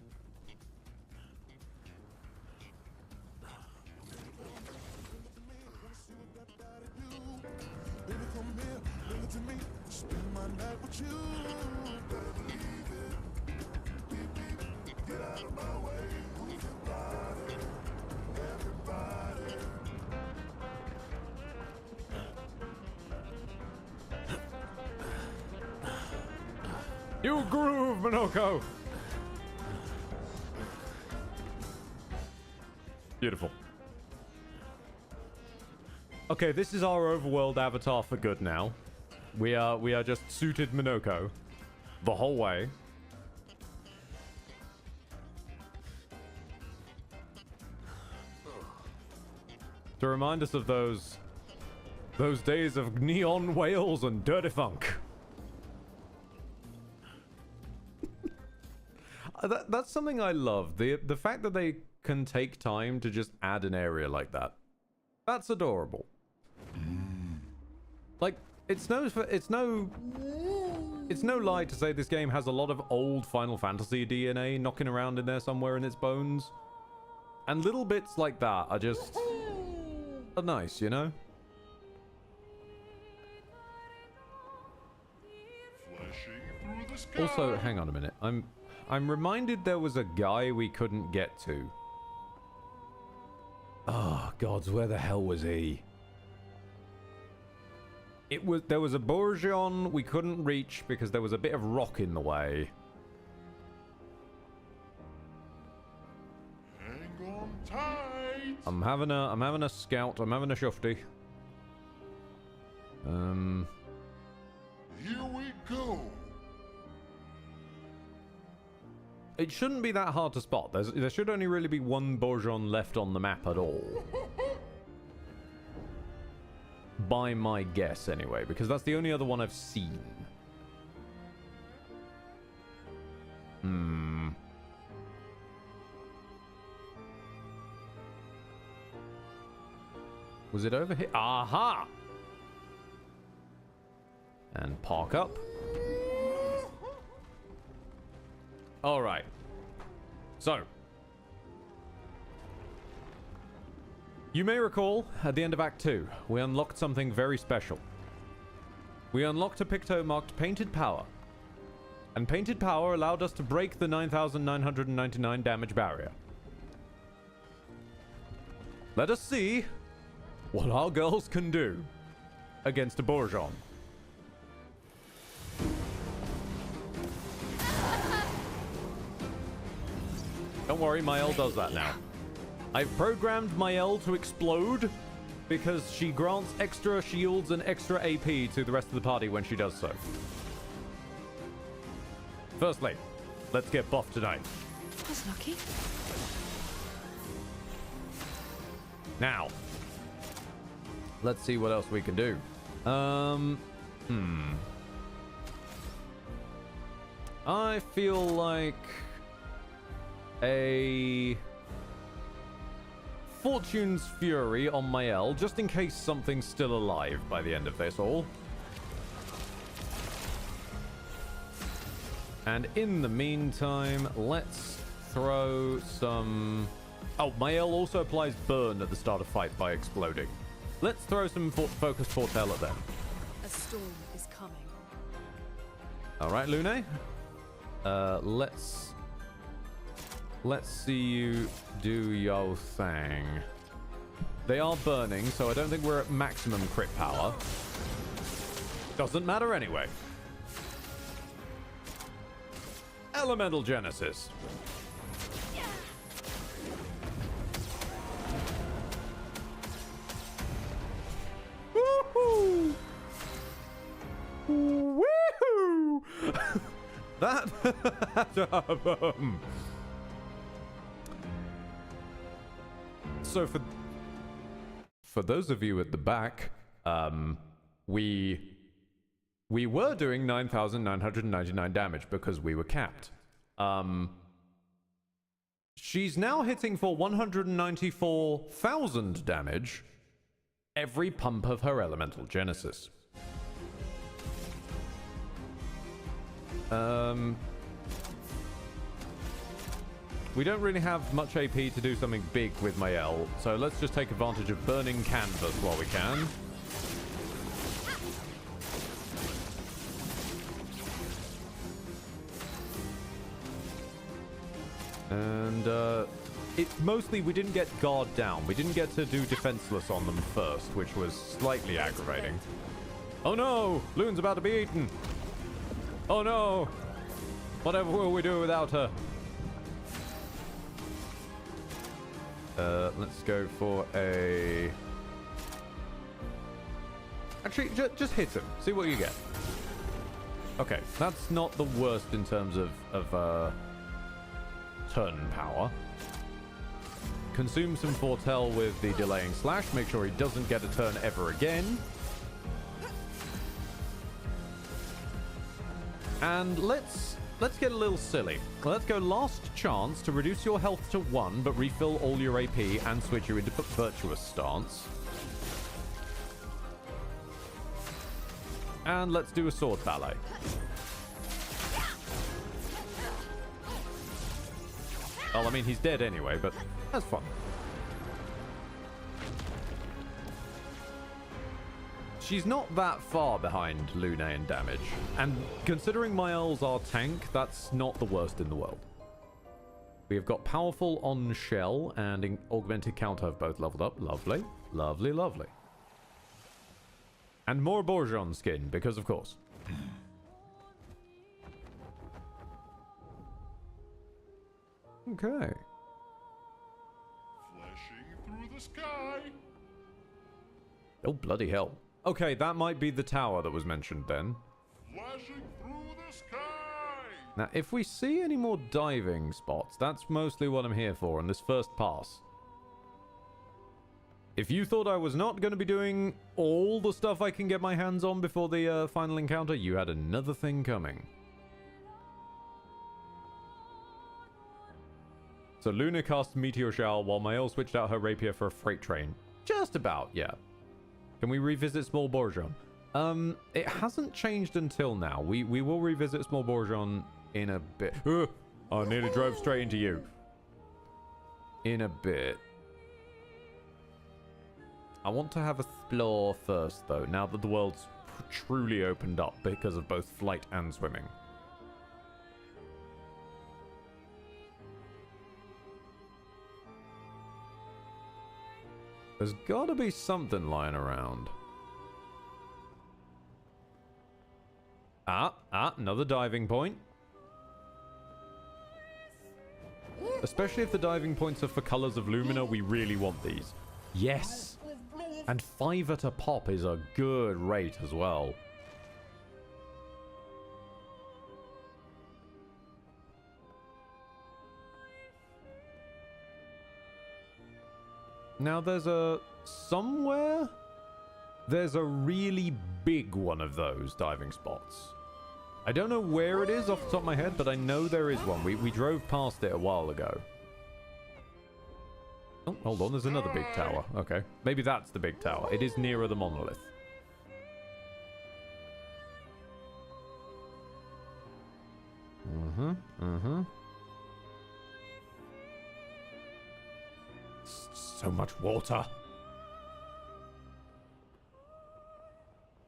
You groove, Minoko! Beautiful. Okay, this is our overworld avatar for good now. We are just suited Minoko the whole way. To remind us of those days of neon whales and dirty funk. That's something I love. The fact that they can take time to just add an area like that. That's adorable. Like, it's no lie to say this game has a lot of old Final Fantasy DNA knocking around in there somewhere in its bones. And little bits like that are just are nice, you know? Also, hang on a minute. I'm reminded there was a guy we couldn't get to. Oh, gods, where the hell was he? There was a bourgeon we couldn't reach because there was a bit of rock in the way. Hang on tight. I'm having a scout. I'm having a shufty. Here we go. It shouldn't be that hard to spot. There should only really be one bourgeon left on the map at all. By my guess, anyway, because that's the only other one I've seen. Was it over here? Aha! And park up. Alright. So. You may recall, at the end of Act 2, we unlocked something very special. We unlocked a picto marked Painted Power. And Painted Power allowed us to break the 9,999 damage barrier. Let us see what our girls can do. against a Bourgeon. Don't worry, my L does that now. I've programmed my L to explode because she grants extra shields and extra AP to the rest of the party when she does so. Firstly, let's get buffed tonight. That's lucky. Now, let's see what else we can do. I feel like a Fortune's Fury on my L, just in case something's still alive by the end of this all. And in the meantime, let's throw some... Oh, my L also applies burn at the start of fight by exploding. Let's throw some focused foretell at them. A storm is coming. All right, Lune. Let's see you do your thing. They are burning, so I don't think we're at maximum crit power. Doesn't matter anyway. Elemental Genesis. Woohoo! Woohoo! That so for those of you at the back, we were doing 9,999 damage because we were capped. She's now hitting for 194,000 damage every pump of her Elemental Genesis. We don't really have much AP to do something big with my L, so let's just take advantage of burning canvas while we can. And it's mostly we didn't get guard down. We didn't get to do defenseless on them first, which was slightly aggravating. Oh no! Loon's about to be eaten! Oh no! Whatever will we do without her? Let's go for a... Actually, just hit him. See what you get. Okay, that's not the worst in terms of turn power. Consume some foretell with the delaying slash. Make sure he doesn't get a turn ever again. And let's get a little silly. Let's go last chance to reduce your health to 1, but refill all your AP and switch you into virtuous stance. And let's do a sword ballet. Well, I mean, he's dead anyway, but that's fun. She's not that far behind Lune in damage. And considering my L's are tank, that's not the worst in the world. We have got powerful on shell and augmented counter have both leveled up. Lovely. Lovely, lovely. And more Bourgeon skin, because of course. Okay. Flashing through the sky. Oh, bloody hell. Okay, that might be the tower that was mentioned then. Flashing through the sky. Now, if we see any more diving spots, that's mostly what I'm here for in this first pass. If you thought I was not going to be doing all the stuff I can get my hands on before the final encounter, you had another thing coming. So Luna cast Meteor Shower while Mael switched out her rapier for a freight train. Just about, yeah. Can we revisit Small Bourgeon? It hasn't changed until now. We will revisit Small Bourgeon in a bit. I nearly drove straight into you. In a bit. I want to have a explore first, though, now that the world's truly opened up because of both flight and swimming. There's gotta be something lying around. Another diving point. Especially if the diving points are for colors of Lumina, we really want these. Yes! And 5 at a pop is a good rate as well. Now there's there's a really big one of those diving spots. I don't know where it is off the top of my head, but I know there is one. We drove past it a while ago. Oh, hold on, there's another big tower. Okay, maybe that's the big tower. It is nearer the monolith. So much water.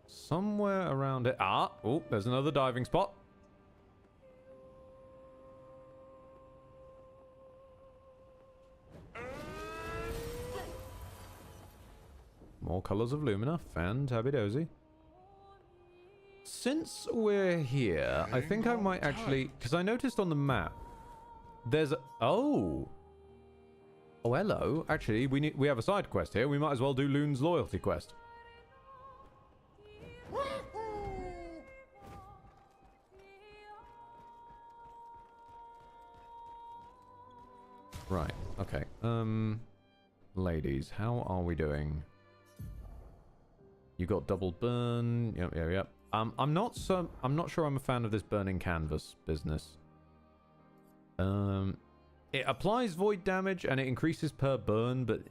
Somewhere around it. Oh, there's another diving spot. More colors of Lumina. Fantabby-dozy. Since we're here, I think I might actually... Because I noticed on the map, there's... Oh, hello. Actually, we have a side quest here. We might as well do Loon's loyalty quest. Right, okay. Ladies, how are we doing? You got double burn. Yep. I'm not sure I'm a fan of this burning canvas business. It applies void damage and it increases per burn, but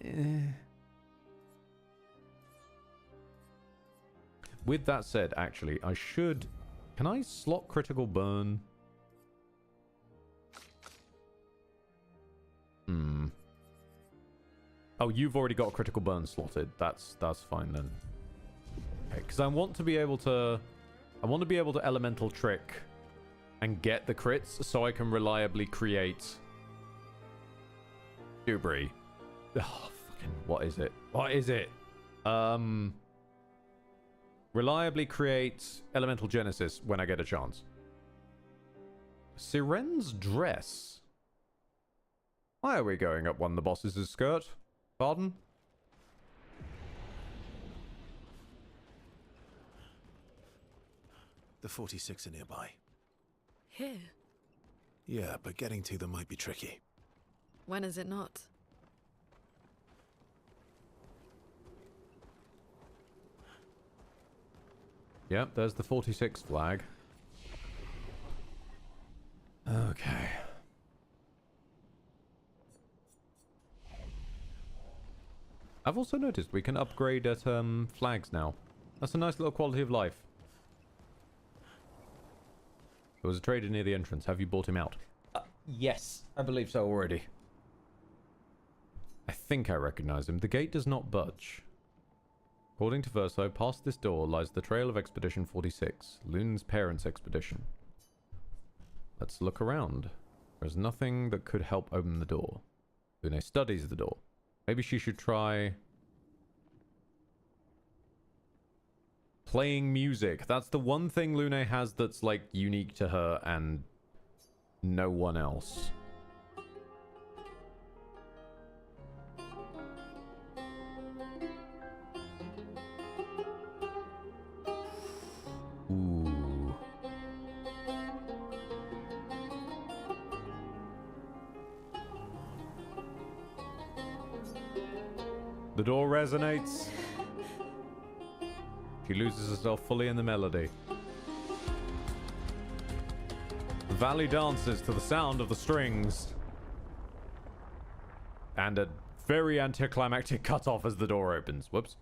With that said, actually, I should... Can I slot critical burn? Oh, you've already got critical burn slotted. That's fine then. Okay, because I want to be able to elemental trick and get the crits so I can reliably create debris. Oh, fucking what is it? What is it? Reliably create elemental genesis when I get a chance. Siren's dress. Why are we going up one of the bosses' skirt? Pardon? The 46 are nearby. Here? Yeah, but getting to them might be tricky. When is it not? Yep, there's the 46 flag. Okay. I've also noticed we can upgrade at flags now. That's a nice little quality of life. There was a trader near the entrance. Have you bought him out? Yes, I believe so already. I think I recognize him. The gate does not budge. According to Verso, past this door lies the trail of Expedition 46, Loon's parents' expedition. Let's look around. There's nothing that could help open the door. Lune studies the door. Maybe she should try... playing music. That's the one thing Lune has that's, like, unique to her and no one else. Ooh. The door resonates. She loses herself fully in the melody. The valley dances to the sound of the strings. And a very anticlimactic cutoff as the door opens. Whoops.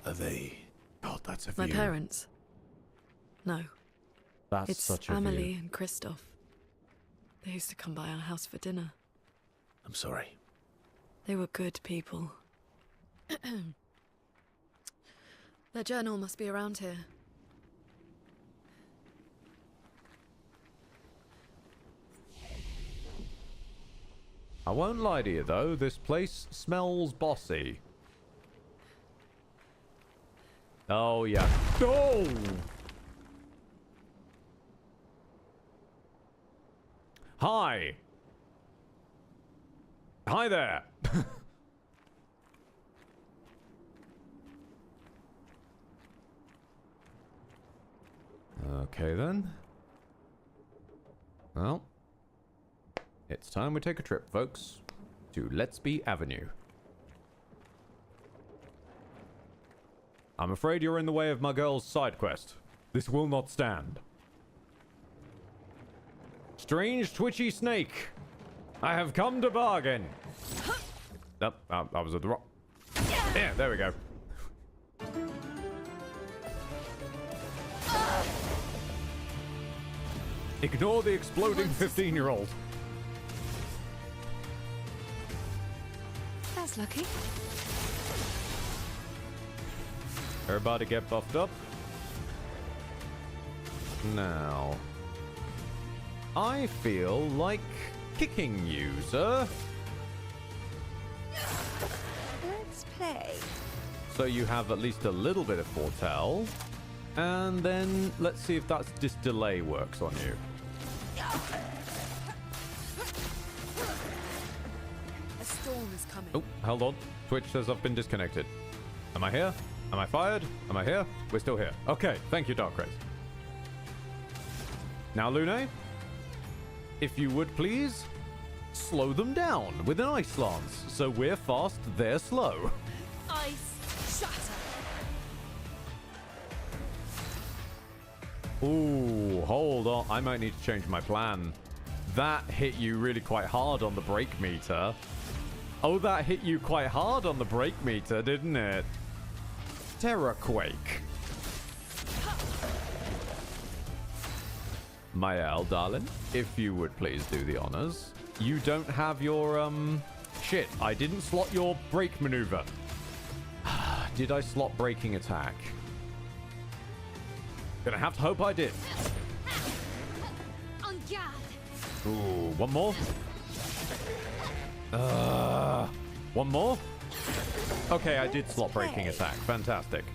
Are they... God, that's a view. My parents? No. That's It's such a Amelie view. and Christoph. They used to come by our house for dinner. I'm sorry. They were good people. Their journal must be around here. I won't lie to you, though. This place smells bossy. Oh, yeah. No! Hi. Hi there. Okay, then. Well, it's time we take a trip, folks, to Let's Be Avenue. I'm afraid you're in the way of my girl's side quest. This will not stand. Strange twitchy snake, I have come to bargain. Nope, I was at the wrong. Yeah, there we go. Ignore the exploding 15-year-old. That's lucky. Everybody get buffed up. Now, I feel like kicking you, sir. Let's play. So you have at least a little bit of foretell. And then let's see if that delay works on you. A storm is coming. Oh, hold on. Twitch says I've been disconnected. Am I here? Am I fired? Am I here? We're still here. Okay, thank you, Dark Rays. Now, Lune, if you would please, slow them down with an ice lance. So we're fast, they're slow. Ice shatter. Ooh, hold on. I might need to change my plan. That hit you really quite hard on the brake meter. Oh, that hit you quite hard on the brake meter, didn't it? Terraquake. Mael, darling, if you would please do the honors. You don't have your, shit, I didn't slot your brake maneuver. Did I slot braking attack? Gonna have to hope I did. On guard. Ooh, one more? One more? Okay, I did slot braking attack. Fantastic.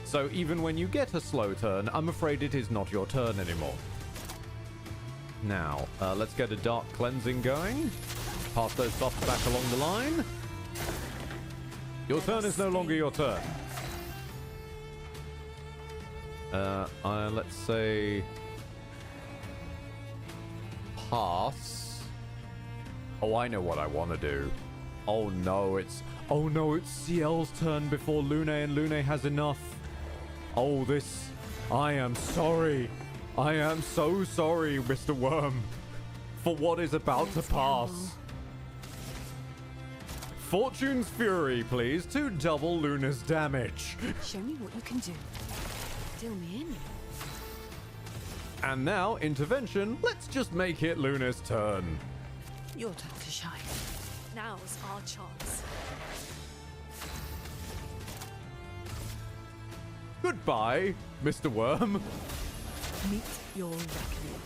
So even when you get a slow turn, I'm afraid it is not your turn anymore. Now, let's get a dark cleansing going. Pass those buffs back along the line. Your turn is no longer your turn. Let's say pass. Oh, I know what I want to do. Oh no, it's CL's turn before Lune, and Lune has enough. Oh, this. I am sorry. I am so sorry, Mr. Worm, for what is about to pass. Fortune's Fury, please, to double Luna's damage. Show me what you can do. Deal me in. And now, intervention. Let's just make it Luna's turn. Your time to shine. Now's our chance. Goodbye, Mr. Worm. Meet your reckoning.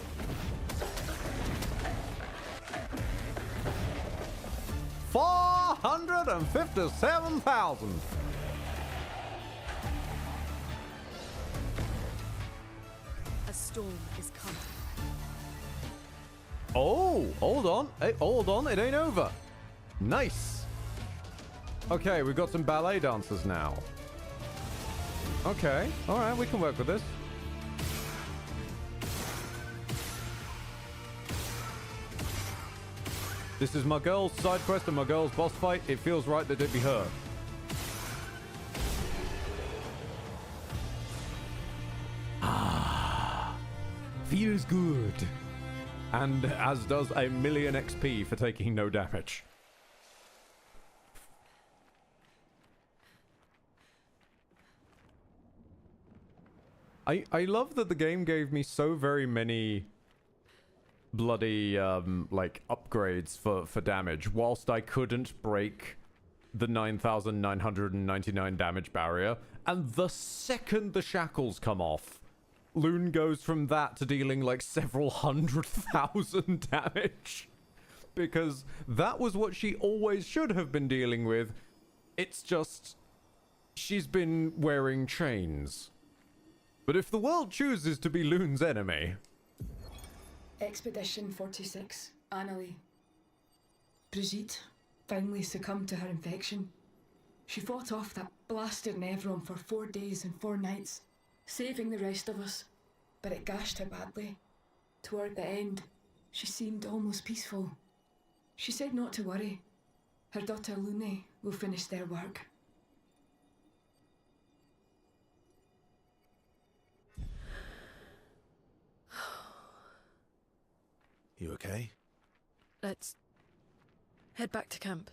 $457,000. A storm is coming. Oh, hold on. Hey, hold on. It ain't over. Nice. Okay, we've got some ballet dancers now. Okay. All right, we can work with this. This is my girl's side quest and my girl's boss fight. It feels right that it be her. Ah, feels good. And as does a million XP for taking no damage. I love that the game gave me so very many bloody like upgrades for damage, whilst I couldn't break the 9,999 damage barrier. And the second the shackles come off, Lune goes from that to dealing like several 100,000 damage. Because that was what she always should have been dealing with. It's just she's been wearing chains. But if the world chooses to be Loon's enemy... Expedition 46, Annalie. Brigitte finally succumbed to her infection. She fought off that blasted Nevron for 4 days and 4 nights, saving the rest of us, but it gashed her badly. Toward the end, she seemed almost peaceful. She said not to worry. Her daughter Lune will finish their work. You okay? Let's head back to camp.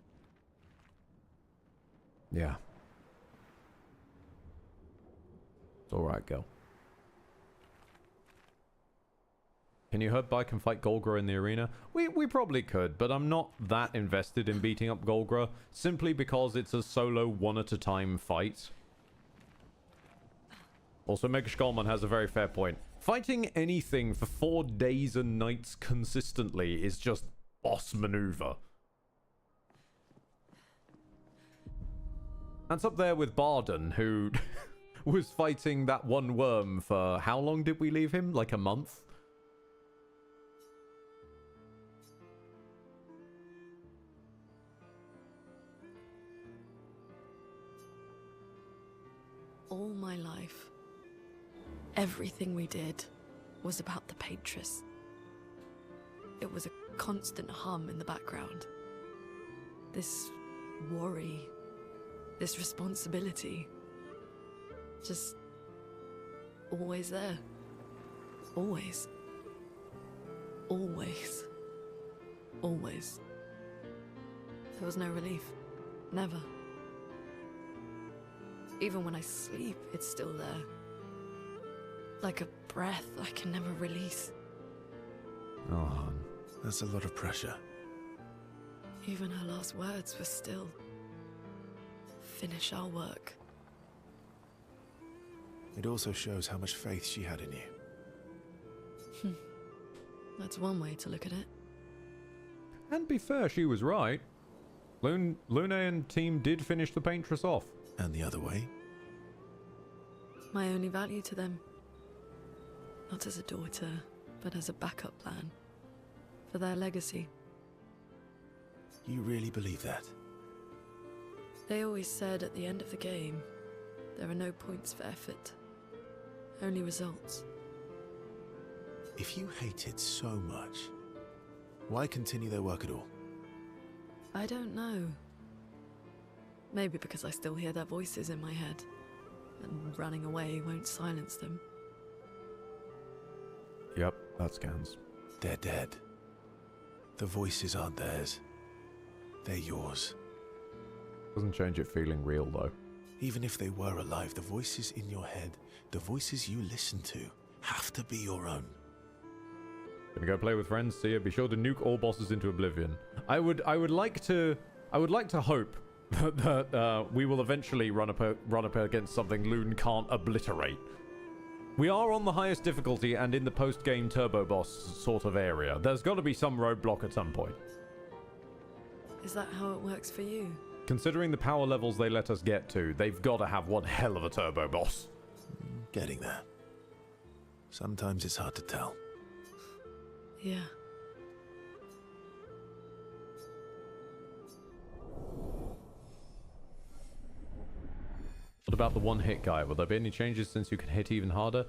Yeah. It's alright, girl. Can you herd bike and fight Golgra in the arena? We probably could, but I'm not that invested in beating up Golgra, simply because it's a solo one-at-a-time fight. Also, Mega Skullman has a very fair point. Fighting anything for 4 days and nights consistently is just boss maneuver. That's up there with Barden, who was fighting that one worm for... How long did we leave him? Like a month? All my life, everything we did was about the Patris. It was a constant hum in the background. This worry, this responsibility, just always there. Always. Always. Always. There was no relief. Never. Even when I sleep, it's still there. Like a breath I can never release. Oh, That's a lot of pressure. Even her last words were still, finish our work. It also shows how much faith she had in you. That's one way to look at it. and be fair, she was right. Lune and team did finish the Paintress off. And the other way? My only value to them. Not as a daughter, but as a backup plan. For their legacy. You really believe that? They always said at the end of the game, there are no points for effort. Only results. If you hated so much, why continue their work at all? I don't know. Maybe because I still hear their voices in my head, and running away won't silence them. Yep, that scans. They're dead. The voices aren't theirs. They're yours. Doesn't change it feeling real, though. Even if they were alive, the voices in your head, the voices you listen to, have to be your own. Gonna go play with friends. See ya. Be sure to nuke all bosses into oblivion. I would like to hope that we will eventually run up against something Lune can't obliterate. We are on the highest difficulty and in the post-game turbo boss sort of area. There's got to be some roadblock at some point. Is that how it works for you? Considering the power levels they let us get to, they've got to have one hell of a turbo boss. Getting there. Sometimes it's hard to tell. Yeah. What about the one-hit guy? Will there be any changes since you can hit even harder?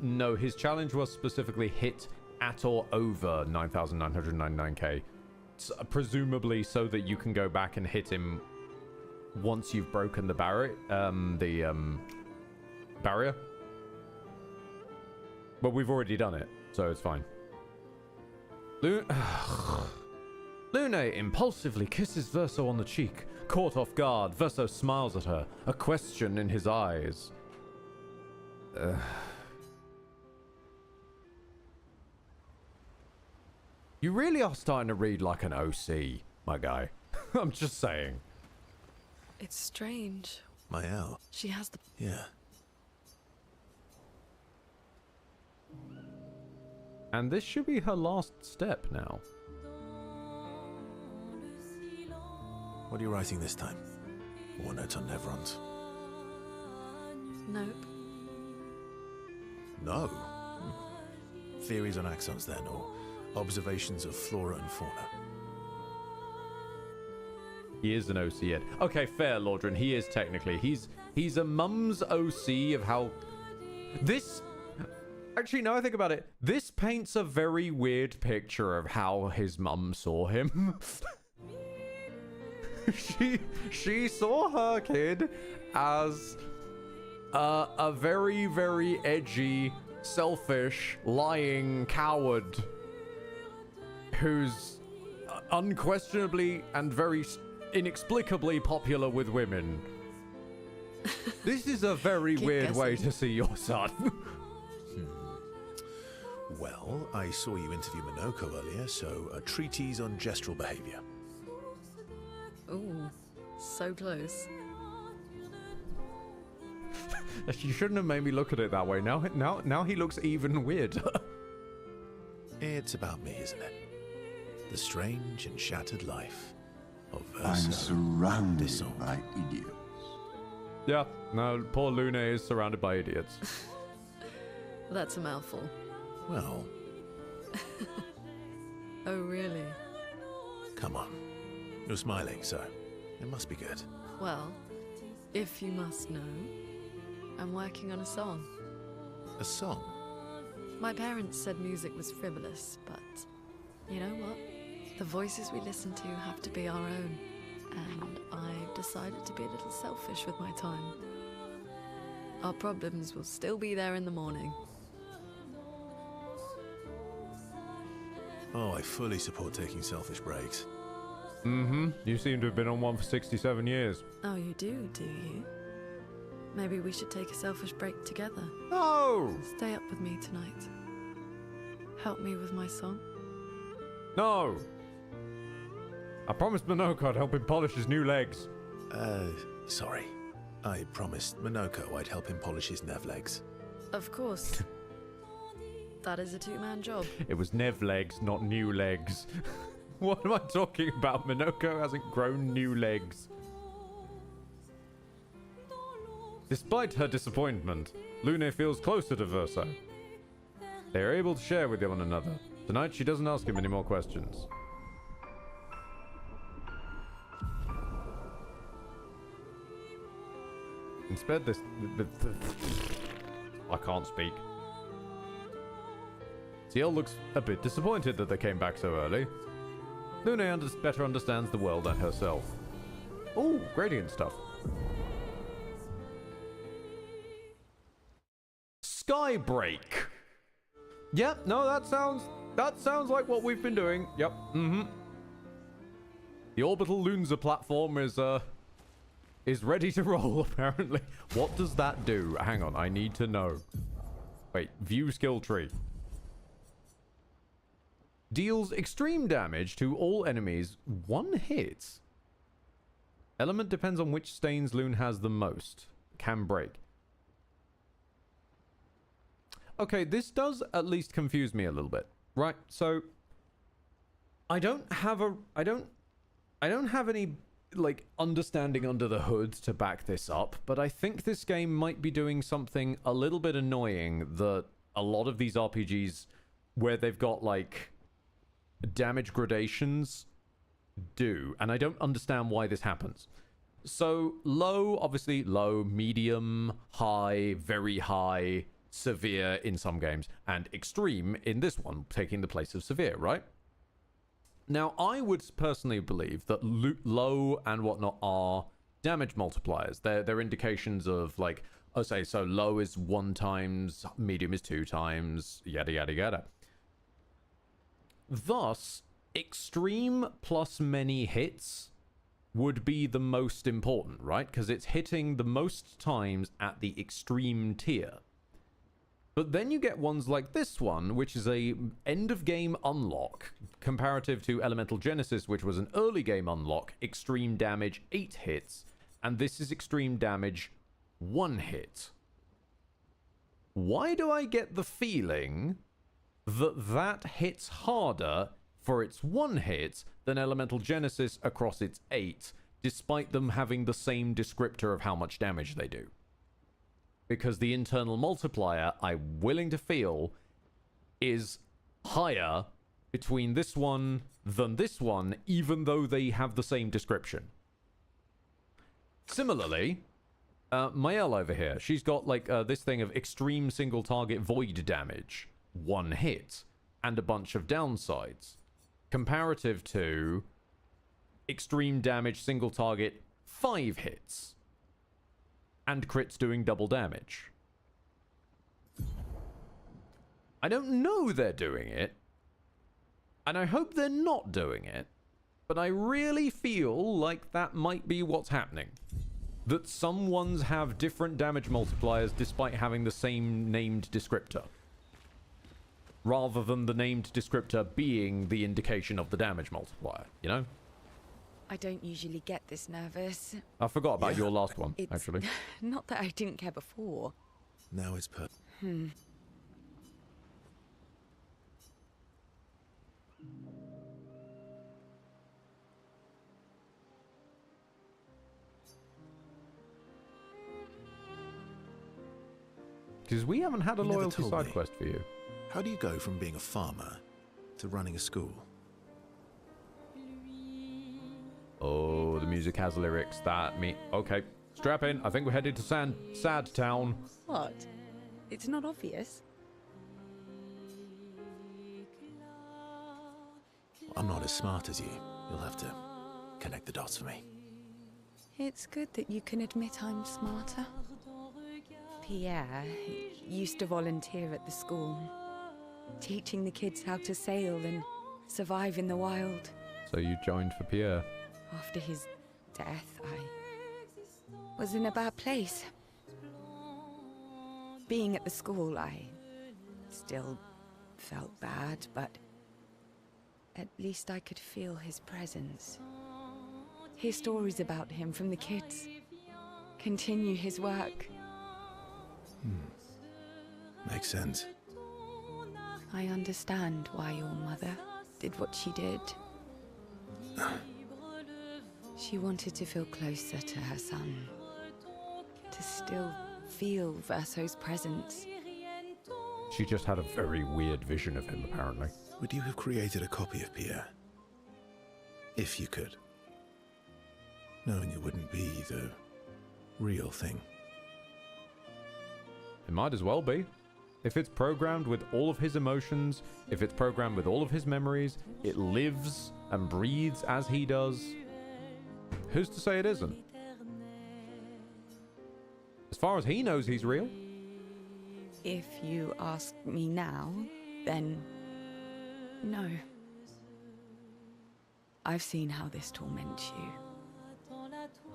No, his challenge was specifically hit at or over 9,999k. Presumably so that you can go back and hit him once you've broken the barrier. Barrier. But we've already done it, so it's fine. Lune impulsively kisses Verso on the cheek. Caught off guard, Verso smiles at her, a question in his eyes. You really are starting to read like an OC, my guy. I'm just saying. It's strange. Mael. She has the... Yeah. And this should be her last step now. What are you writing this time? More notes on Nevrons. Nope. No? Theories on axons then, or observations of flora and fauna? He is an OC yet. Okay, fair, Lordran. He is technically. He's a mum's OC of how... This... Actually, now I think about it, this paints a very weird picture of how his mum saw him. She saw her kid as a very, very edgy, selfish, lying coward who's unquestionably and very inexplicably popular with women. This is a very weird way to see your son. Well, I saw you interview Minoko earlier, so a treatise on gestural behavior. Ooh, so close. You shouldn't have made me look at it that way. Now he looks even weirder. It's about me, isn't it? The strange and shattered life of I'm Ursa surrounded Descent. by idiots. Yeah, no, poor Luna is surrounded by idiots. That's a mouthful. Well, Oh, really? come on. You're smiling, so it must be good. Well, if you must know, I'm working on a song. A song? My parents said music was frivolous, but you know what? The voices we listen to have to be our own, and I've decided to be a little selfish with my time. Our problems will still be there in the morning. Oh, I fully support taking selfish breaks. Mm-hmm. You seem to have been on one for 67 years. Oh, you do you? Maybe we should take a selfish break together. No! Stay up with me tonight. Help me with my song. No! I promised Minoko I'd help him polish his new legs. Sorry. I promised Minoko I'd help him polish his Nev legs. Of course. That is a two-man job. It was Nev legs, not new legs. What am I talking about? Minoko hasn't grown new legs. Despite her disappointment, Lune feels closer to Verso. They are able to share with one another. Tonight she doesn't ask him any more questions. Instead, I can't speak. Ciel looks a bit disappointed that they came back so early. Lune better understands the world and herself. Ooh, gradient stuff. Skybreak. Yep, no, that sounds like what we've been doing. Yep, The orbital Lunza platform is ready to roll, apparently. What does that do? Hang on, I need to know. Wait, view skill tree. Deals extreme damage to all enemies. One hit. Element depends on which stains Lune has the most. Can break. Okay, this does at least confuse me a little bit. Right, so I don't have any like understanding under the hood to back this up, but I think this game might be doing something a little bit annoying that a lot of these RPGs where they've got like damage gradations do, and I don't understand why this happens. So low, obviously low, medium, high, very high, severe in some games, and extreme in this one, taking the place of severe, right? Now, I would personally believe that low and whatnot are damage multipliers. They're indications of like, oh, say, so low is 1 times, medium is 2 times, yada, yada, yada. Thus, extreme plus many hits would be the most important, right? Because it's hitting the most times at the extreme tier. But then you get ones like this one, which is a end of game unlock, comparative to Elemental Genesis, which was an early game unlock, extreme damage 8 hits, and this is extreme damage 1 hit. Why do I get the feeling that hits harder for its 1 hit than Elemental Genesis across its 8, despite them having the same descriptor of how much damage they do? because the internal multiplier, I'm willing to feel, is higher between this one than this one, even though they have the same description. Similarly, Mael over here, she's got like this thing of extreme single target void damage, 1 hit, and a bunch of downsides, comparative to extreme damage single target 5 hits, and crits doing double damage. I don't know they're doing it, and I hope they're not doing it, but I really feel like that might be what's happening. That some ones have different damage multipliers despite having the same named descriptor, rather than the named descriptor being the indication of the damage multiplier, you know? I don't usually get this nervous. I forgot about your last one, actually. Not that I didn't care before. Now it's per... Because we haven't had a You never loyalty told side me. quest for you. How do you go from being a farmer to running a school? Oh, the music has lyrics. Okay, strap in. I think we're headed to Sad Town. What? It's not obvious. I'm not as smart as you. You'll have to connect the dots for me. It's good that you can admit I'm smarter. Pierre used to volunteer at the school, teaching the kids how to sail and survive in the wild. So you joined for Pierre. After his death, I was in a bad place. Being at the school, I still felt bad, but at least I could feel his presence. Hear stories about him from the kids. Continue his work. Makes sense. I understand why your mother did what she did. She wanted to feel closer to her son. To still feel Verso's presence. She just had a very weird vision of him, apparently. Would you have created a copy of Pierre? If you could. Knowing it wouldn't be the real thing. It might as well be. If it's programmed with all of his emotions, if it's programmed with all of his memories, it lives and breathes as he does. Who's to say it isn't? As far as he knows, he's real. If you ask me now, then no. I've seen how this torments you.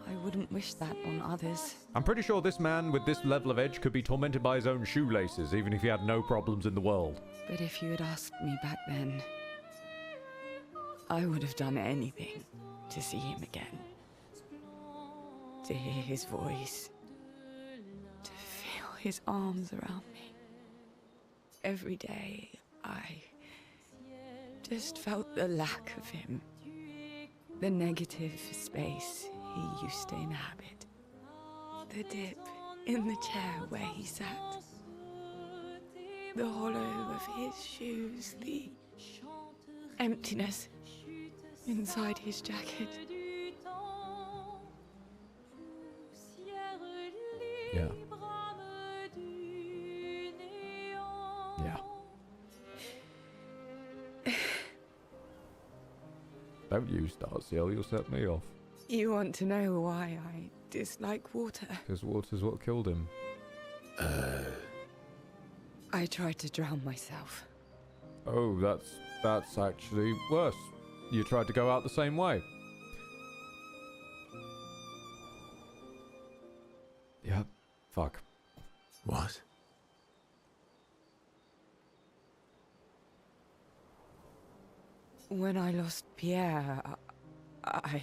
I wouldn't wish that on others. I'm pretty sure this man with this level of edge could be tormented by his own shoelaces, even if he had no problems in the world. But if you had asked me back then, I would have done anything to see him again. To hear his voice. To feel his arms around me. Every day, I just felt the lack of him. The negative space he used to inhabit. The dip in the chair where he sat. The hollow of his shoes. The emptiness inside his jacket. Yeah. Yeah. Don't you start, Seal. You'll set me off. You want to know why I dislike water? Because water's what killed him. I tried to drown myself. Oh, that's actually worse. You tried to go out the same way. Yeah. Fuck. What? When I lost Pierre, I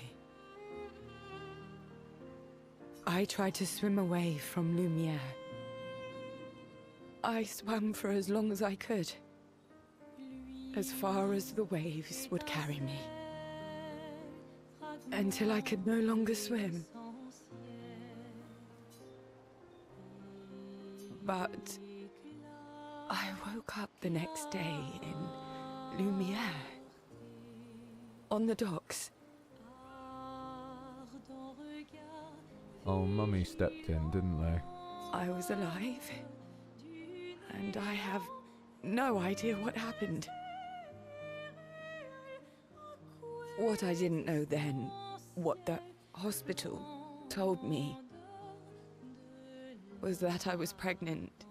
tried to swim away from Lumiere. I swam for as long as I could. As far as the waves would carry me. Until I could no longer swim. But I woke up the next day in Lumiere. On the docks. Oh, Mummy stepped in, didn't they? I was alive. And I have no idea what happened. What I didn't know then, what the hospital told me, was that I was pregnant.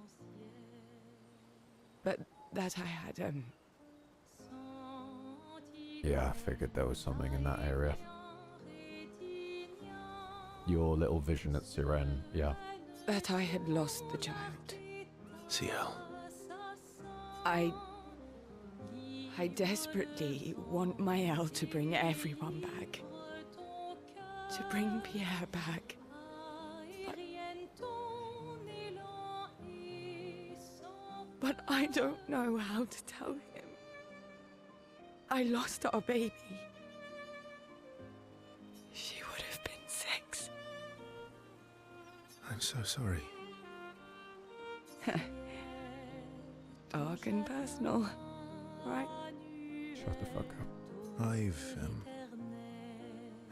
But that I had, Yeah, I figured there was something in that area. Your little vision at Siren, yeah. that I had lost the child. CL. I desperately want Maëlle to bring everyone back. To bring Pierre back. But I don't know how to tell him. I lost our baby. She would have been 6. I'm so sorry. Dark and personal, right? Shut the fuck up. I've,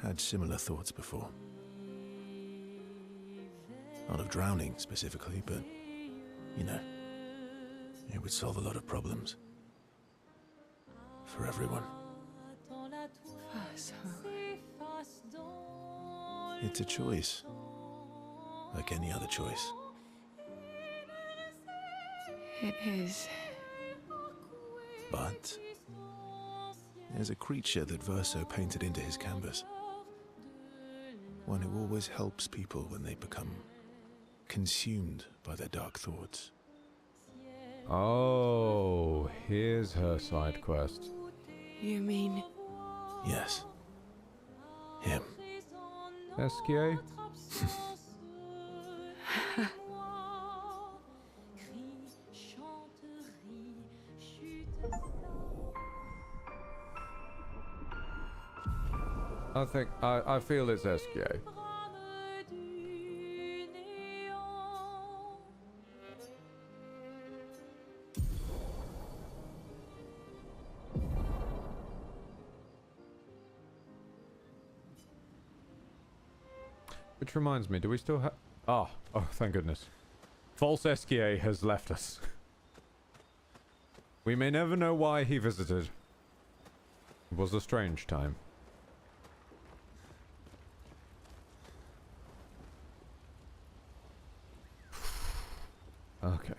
had similar thoughts before. Not of drowning specifically, but, you know, it would solve a lot of problems. For everyone. So, It's a choice. Like any other choice. it is. But there's a creature that Verso painted into his canvas. One who always helps people when they become consumed by their dark thoughts. Oh, here's her side quest. You mean... Yes. Him. SQA? I feel it's SQA. Which reminds me, do we still have... Oh, thank goodness. False SQA has left us. We may never know why he visited. It was a strange time. Okay.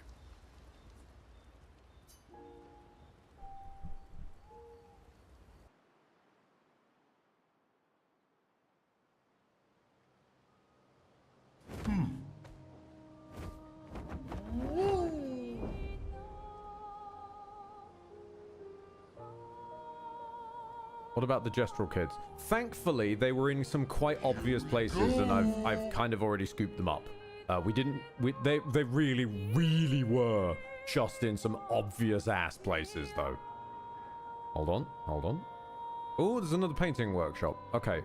What about the Gestural kids? Thankfully, they were in some quite obvious places, and I've kind of already scooped them up. They really, really were just in some obvious ass places, though. Hold on. Oh, there's another painting workshop. Okay.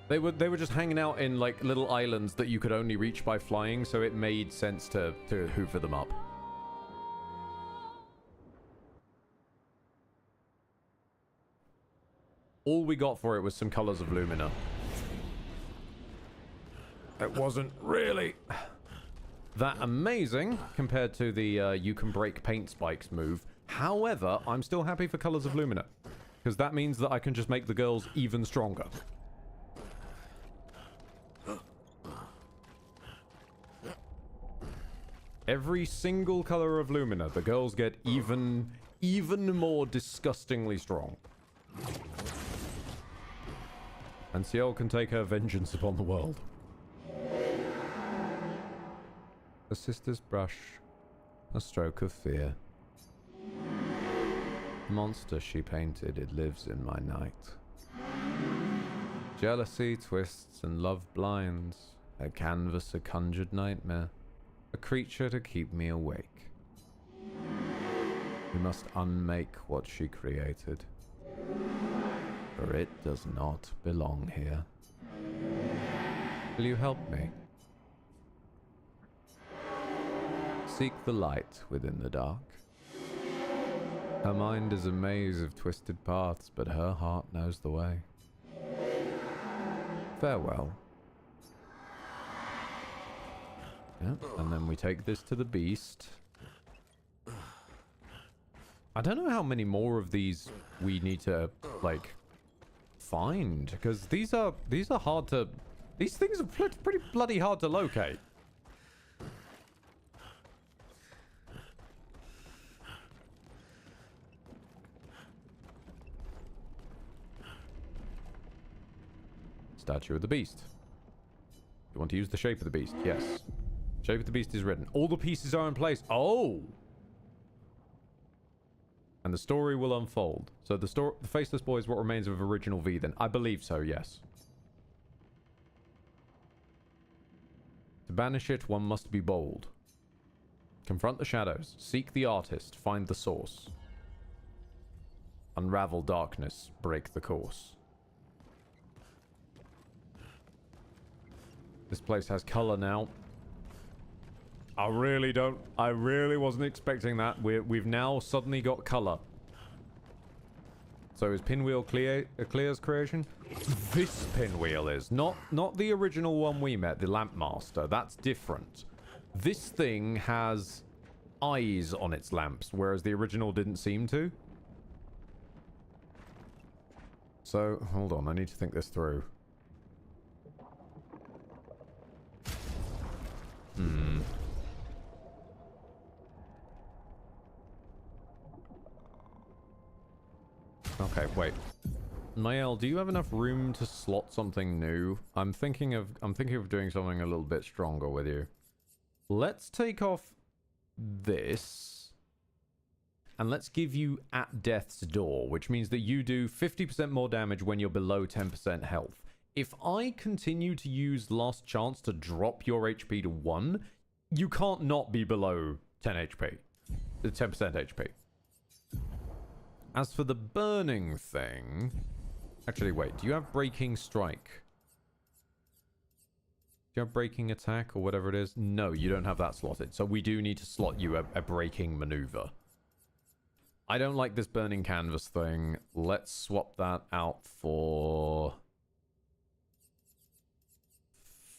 They were just hanging out in like little islands that you could only reach by flying, so it made sense to hoover them up. All we got for it was some colors of Lumina. It wasn't really that amazing compared to the you can break paint spikes move. However, I'm still happy for colors of Lumina, because that means that I can just make the girls even stronger. Every single color of Lumina, the girls get even more disgustingly strong. And Ciel can take her vengeance upon the world. A sister's brush, a stroke of fear. The monster she painted, it lives in my night. Jealousy twists and love blinds, a canvas a conjured nightmare, a creature to keep me awake. We must unmake what she created, for it does not belong here. Will you help me? seek the light within the dark. Her mind is a maze of twisted paths, but her heart knows the way. Farewell. Yeah, and then we take this to the beast. I don't know how many more of these we need to, like, find, because these are hard to... These things are pretty bloody hard to locate. Statue of the Beast. You want to use the shape of the beast? Yes. Shape of the beast is written. All the pieces are in place. Oh! And the story will unfold. So the Faceless Boy is what remains of original V then. I believe so, yes. To banish it, one must be bold. Confront the shadows. Seek the artist. Find the source. Unravel darkness. Break the course. This place has color now. I really wasn't expecting that. We've now suddenly got color. So is Pinwheel Clair's creation? This Pinwheel is. Not the original one we met, the Lampmaster. That's different. This thing has eyes on its lamps, whereas the original didn't seem to. So, hold on. I need to think this through. Okay, wait. Mael, do you have enough room to slot something new? I'm thinking of doing something a little bit stronger with you. Let's take off this. And let's give you At Death's Door, which means that you do 50% more damage when you're below 10% health. If I continue to use Last Chance to drop your HP to 1, you can't not be below 10 HP. 10% HP. As for the burning thing... Actually, wait. Do you have Breaking Strike? Do you have Breaking Attack or whatever it is? No, you don't have that slotted. So we do need to slot you a Breaking Maneuver. I don't like this Burning Canvas thing. Let's swap that out for...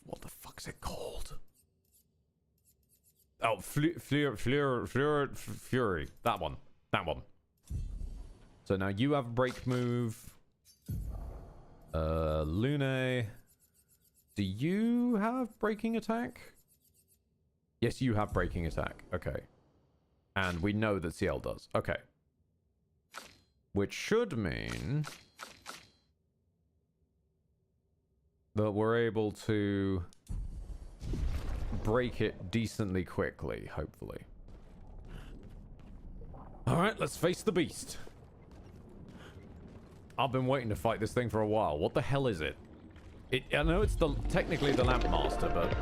What the fuck's it called? Oh, Fury. That one. That one. So now you have Break Move. Lune. Do you have Breaking Attack? Yes, you have Breaking Attack. Okay. And we know that CL does. Okay. Which should mean... that we're able to break it decently quickly, hopefully. Alright, let's face the beast. I've been waiting to fight this thing for a while. What the hell is it? I know it's technically the Lampmaster, but...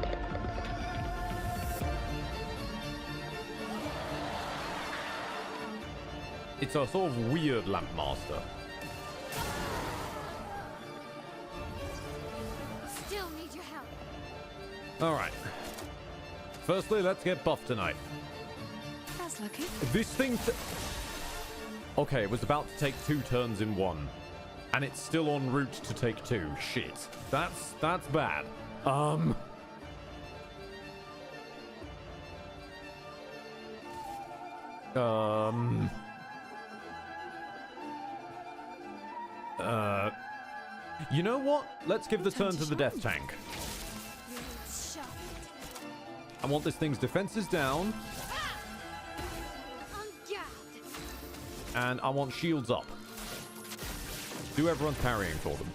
it's a sort of weird Lampmaster. Still need your help. Alright. Firstly, let's get buffed tonight. That's lucky. This thing... okay, it was about to take 2 turns in 1. And it's still en route to take 2. Shit. That's bad. You know what? Let's give the turn to the death tank. I want this thing's defenses down. And I want shields up. Do everyone's parrying for them.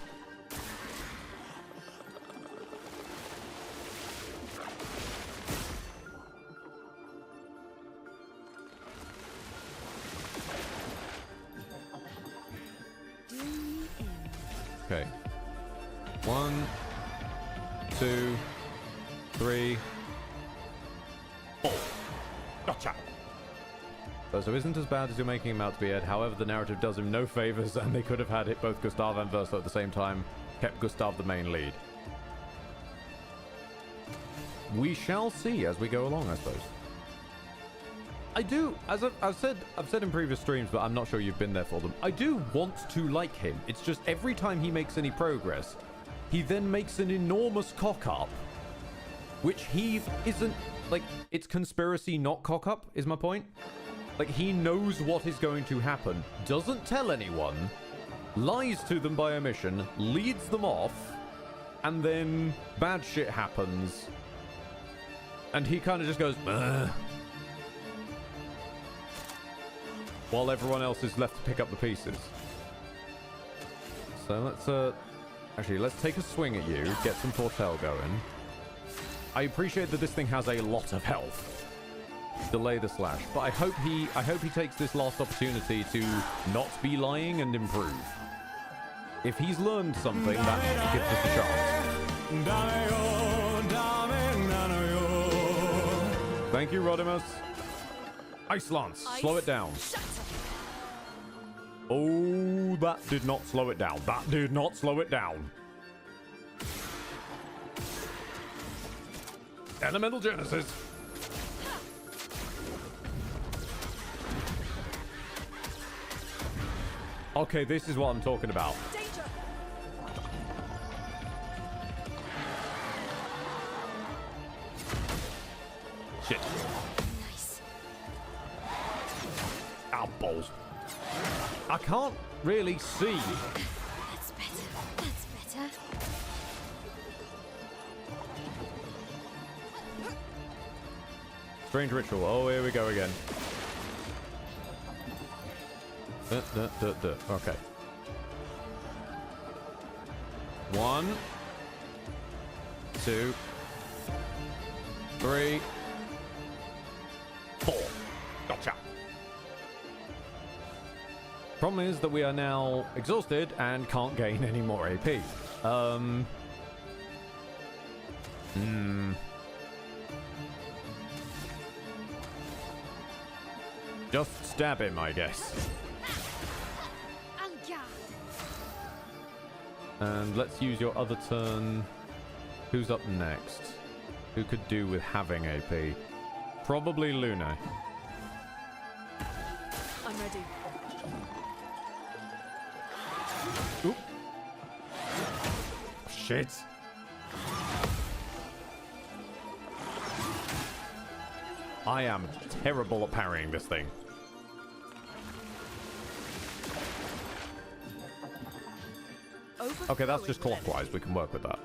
Okay. 1, 2, 3, 4. Gotcha. So isn't as bad as you're making him out to be, Ed. However, the narrative does him no favors, and they could have had it both Gustav and Verso at the same time, kept Gustav the main lead. We shall see as we go along, I suppose. I do, as I've said in previous streams, but I'm not sure you've been there for them. I do want to like him. It's just every time he makes any progress, he then makes an enormous cock up, which he isn't, like, it's conspiracy, not cock up, is my point. Like, he knows what is going to happen, doesn't tell anyone, lies to them by omission, leads them off, and then bad shit happens. And he kind of just goes, ugh. While everyone else is left to pick up the pieces. So let's, actually, let's take a swing at you, get some foretell going. I appreciate that this thing has a lot of health. Delay the slash. But I hope he takes this last opportunity to not be lying and improve. If he's learned something, that gives us a chance. Thank you, Rodimus. Ice Lance, slow it down. Oh, that did not slow it down. That did not slow it down. Elemental Genesis. Okay, this is what I'm talking about. Danger. Shit. Nice. Ow, balls. I can't really see. That's better. That's better. Strange ritual. Oh, here we go again. Okay. 1, 2, 3, 4. Gotcha. Problem is that we are now exhausted and can't gain any more AP. Just stab him, I guess. And let's use your other turn. Who's up next? Who could do with having AP? Probably Luna. I'm ready. Oop. Shit. I am terrible at parrying this thing. Okay, that's just clockwise. We can work with that.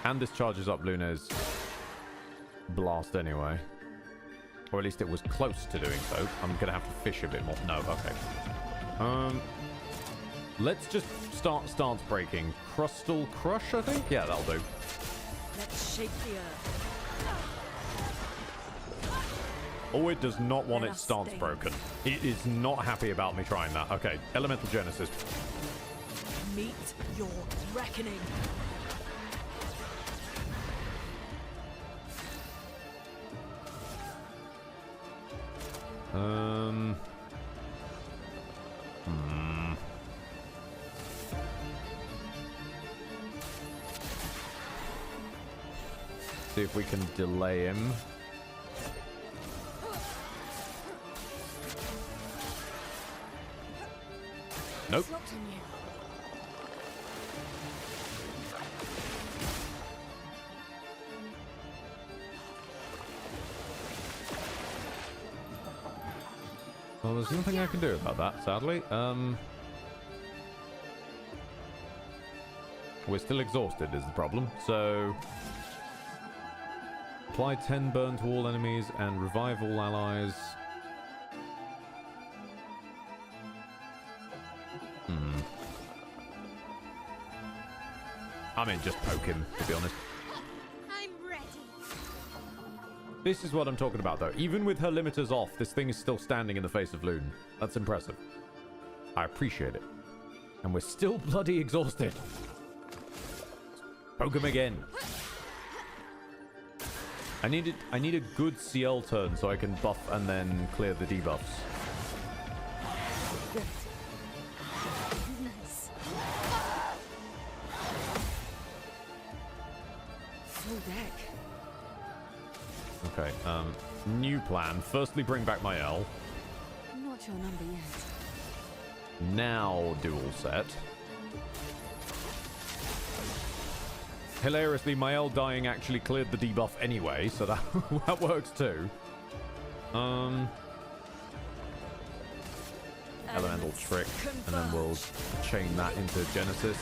And this charges up Luna's blast anyway. Or at least it was close to doing so. I'm going to have to fish a bit more. No, okay. Let's just start stance breaking. Crustal Crush, I think? Yeah, that'll do. Let's shake the earth. Oh, it does not want its stance broken. It is not happy about me trying that. Okay, Elemental Genesis. Meet your reckoning. See if we can delay him. Nope. Well, there's nothing I can do about that, sadly. We're still exhausted is the problem, so... Apply 10 burn to all enemies and revive all allies. I mean, just poke him, to be honest. I'm ready. This is what I'm talking about, though. Even with her limiters off, this thing is still standing in the face of Loon. That's impressive. I appreciate it. And we're still bloody exhausted. Poke him again. I need a good CL turn so I can buff and then clear the debuffs. Nice. Full deck. Okay, new plan. Firstly, bring back my L. Not your number yet. Now dual set. Hilariously, my L dying actually cleared the debuff anyway, so that, that works too. Elemental trick, and then we'll chain that into Genesis.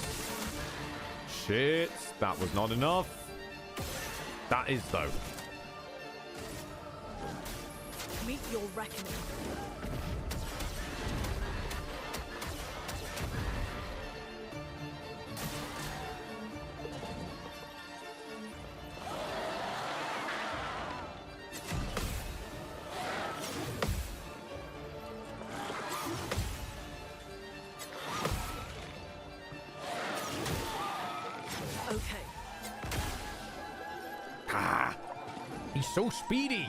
Shit, that was not enough. That is though. Meet your reckoning. So speedy.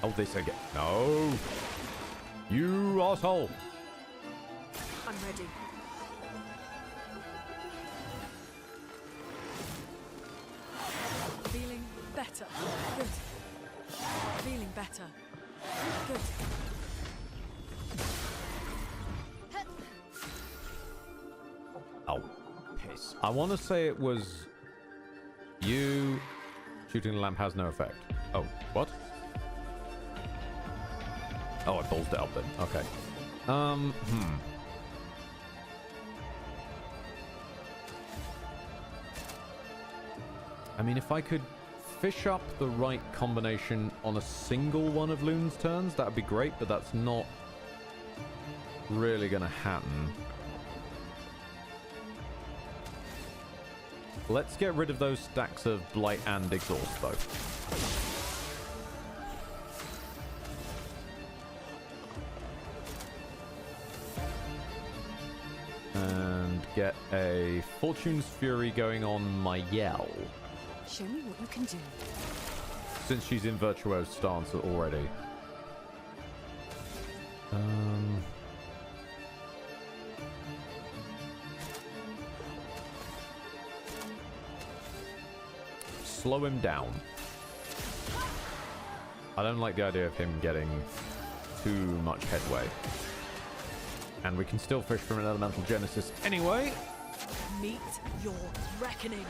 Oh, this again. No. You asshole. I'm ready. Feeling better. Good. Feeling better. Good. Oh, piss. I want to say it was you. Shooting the lamp has no effect. Oh, what? Oh, I ballsed it up then. Okay. I mean, if I could fish up the right combination on a single one of Loon's turns, that would be great, but that's not really going to happen. Let's get rid of those stacks of Blight and Exhaust, though. And get a Fortune's Fury going on my Yell. Show me what you can do. Since she's in Virtuoso stance already. Slow him down. I don't like the idea of him getting too much headway. And we can still fish from an Elemental Genesis anyway. Meet your reckoning.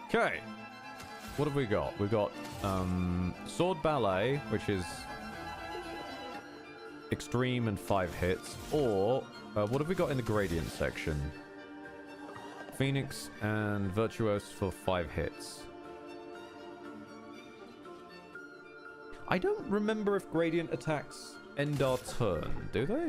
Okay. What have we got? We've got Sword Ballet, which is extreme and 5 hits, or what have we got in the gradient section? Phoenix and Virtuose for 5 hits. I don't remember if gradient attacks end our turn, do they?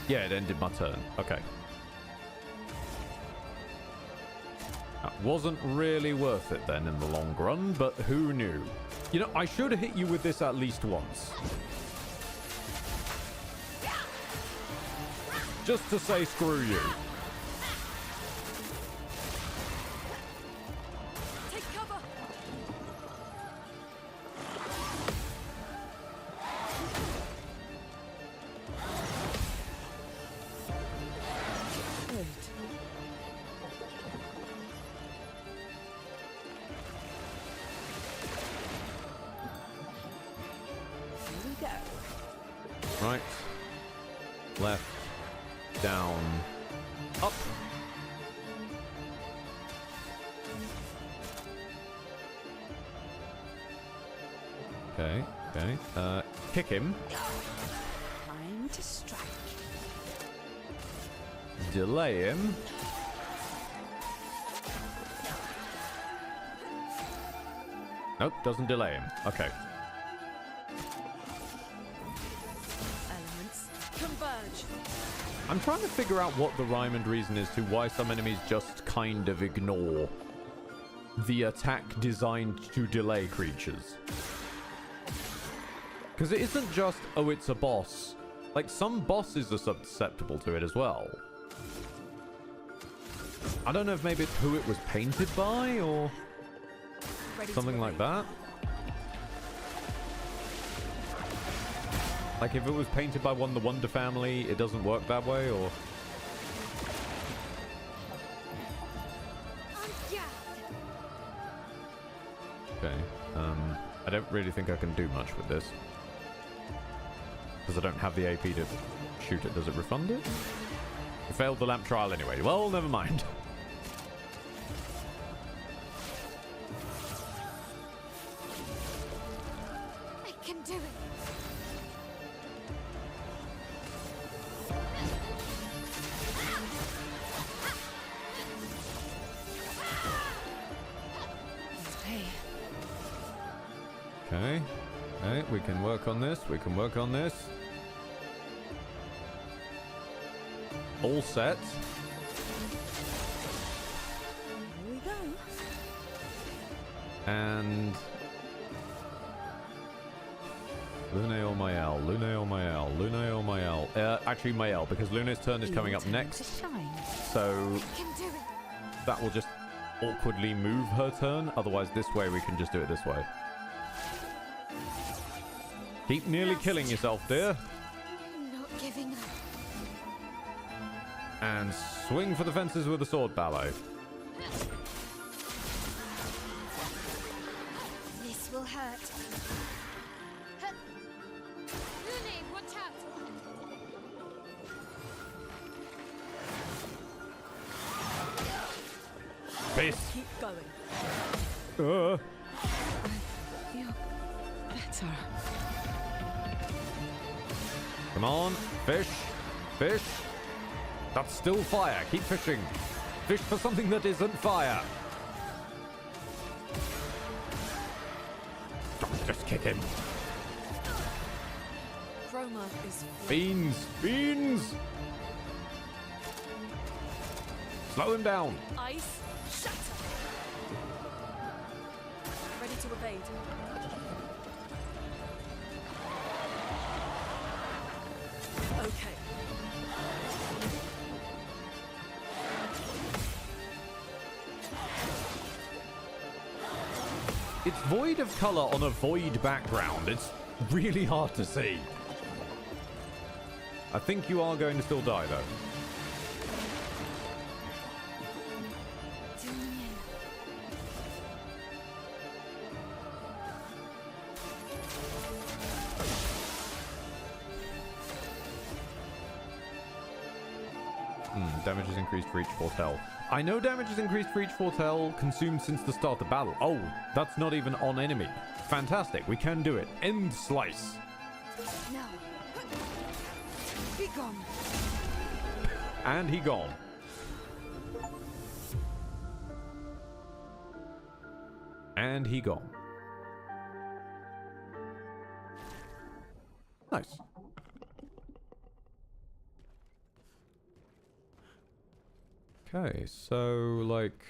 Yeah, it ended my turn. Okay. That wasn't really worth it then in the long run, but who knew? You know, I should have hit you with this at least once. Just to say screw you. Take cover. Right. Left. Down. Up. Okay. Okay. Kick him. Time to strike. Delay him. Nope, doesn't delay him. Okay. Elements converge. I'm trying to figure out what the rhyme and reason is to why some enemies just kind of ignore the attack designed to delay creatures. Because it isn't just, oh, it's a boss. Like, some bosses are susceptible to it as well. I don't know if maybe it's who it was painted by, or something like that. Like, if it was painted by the Wonder family, it doesn't work that way, or... Okay, I don't really think I can do much with this. Because I don't have the AP to shoot it. Does it refund it? We failed the lamp trial anyway. Well, never mind. I can do it. Okay. Okay, we can work on this. We can work on this. All set. Here we go. And... Lune or Mael? Lune or Mael? Lune or Mael? Actually Mael, because Lune's turn is coming up next. So that will just awkwardly move her turn. Otherwise, this way we can just do it this way. Keep nearly killing yourself, dear. Not giving up. And swing for the fences with a sword ballet. This will hurt. Lune, watch out! Peace. Keep going. You're better. Come on, fish, fish. That's still fire. Keep fishing. Fish for something that isn't fire. Just kick him. Chroma is Beans, beans. Slow him down. ice shatter. Ready to evade. Okay. It's void of color on a void background. It's really hard to see. I think you are going to still die, though. Damage is increased for each foretell. I know damage is increased for each foretell consumed since the start of battle. Oh, that's not even on enemy. Fantastic. We can do it. End slice. Now. Be gone. And he gone. And he gone. Nice. Okay, so, like...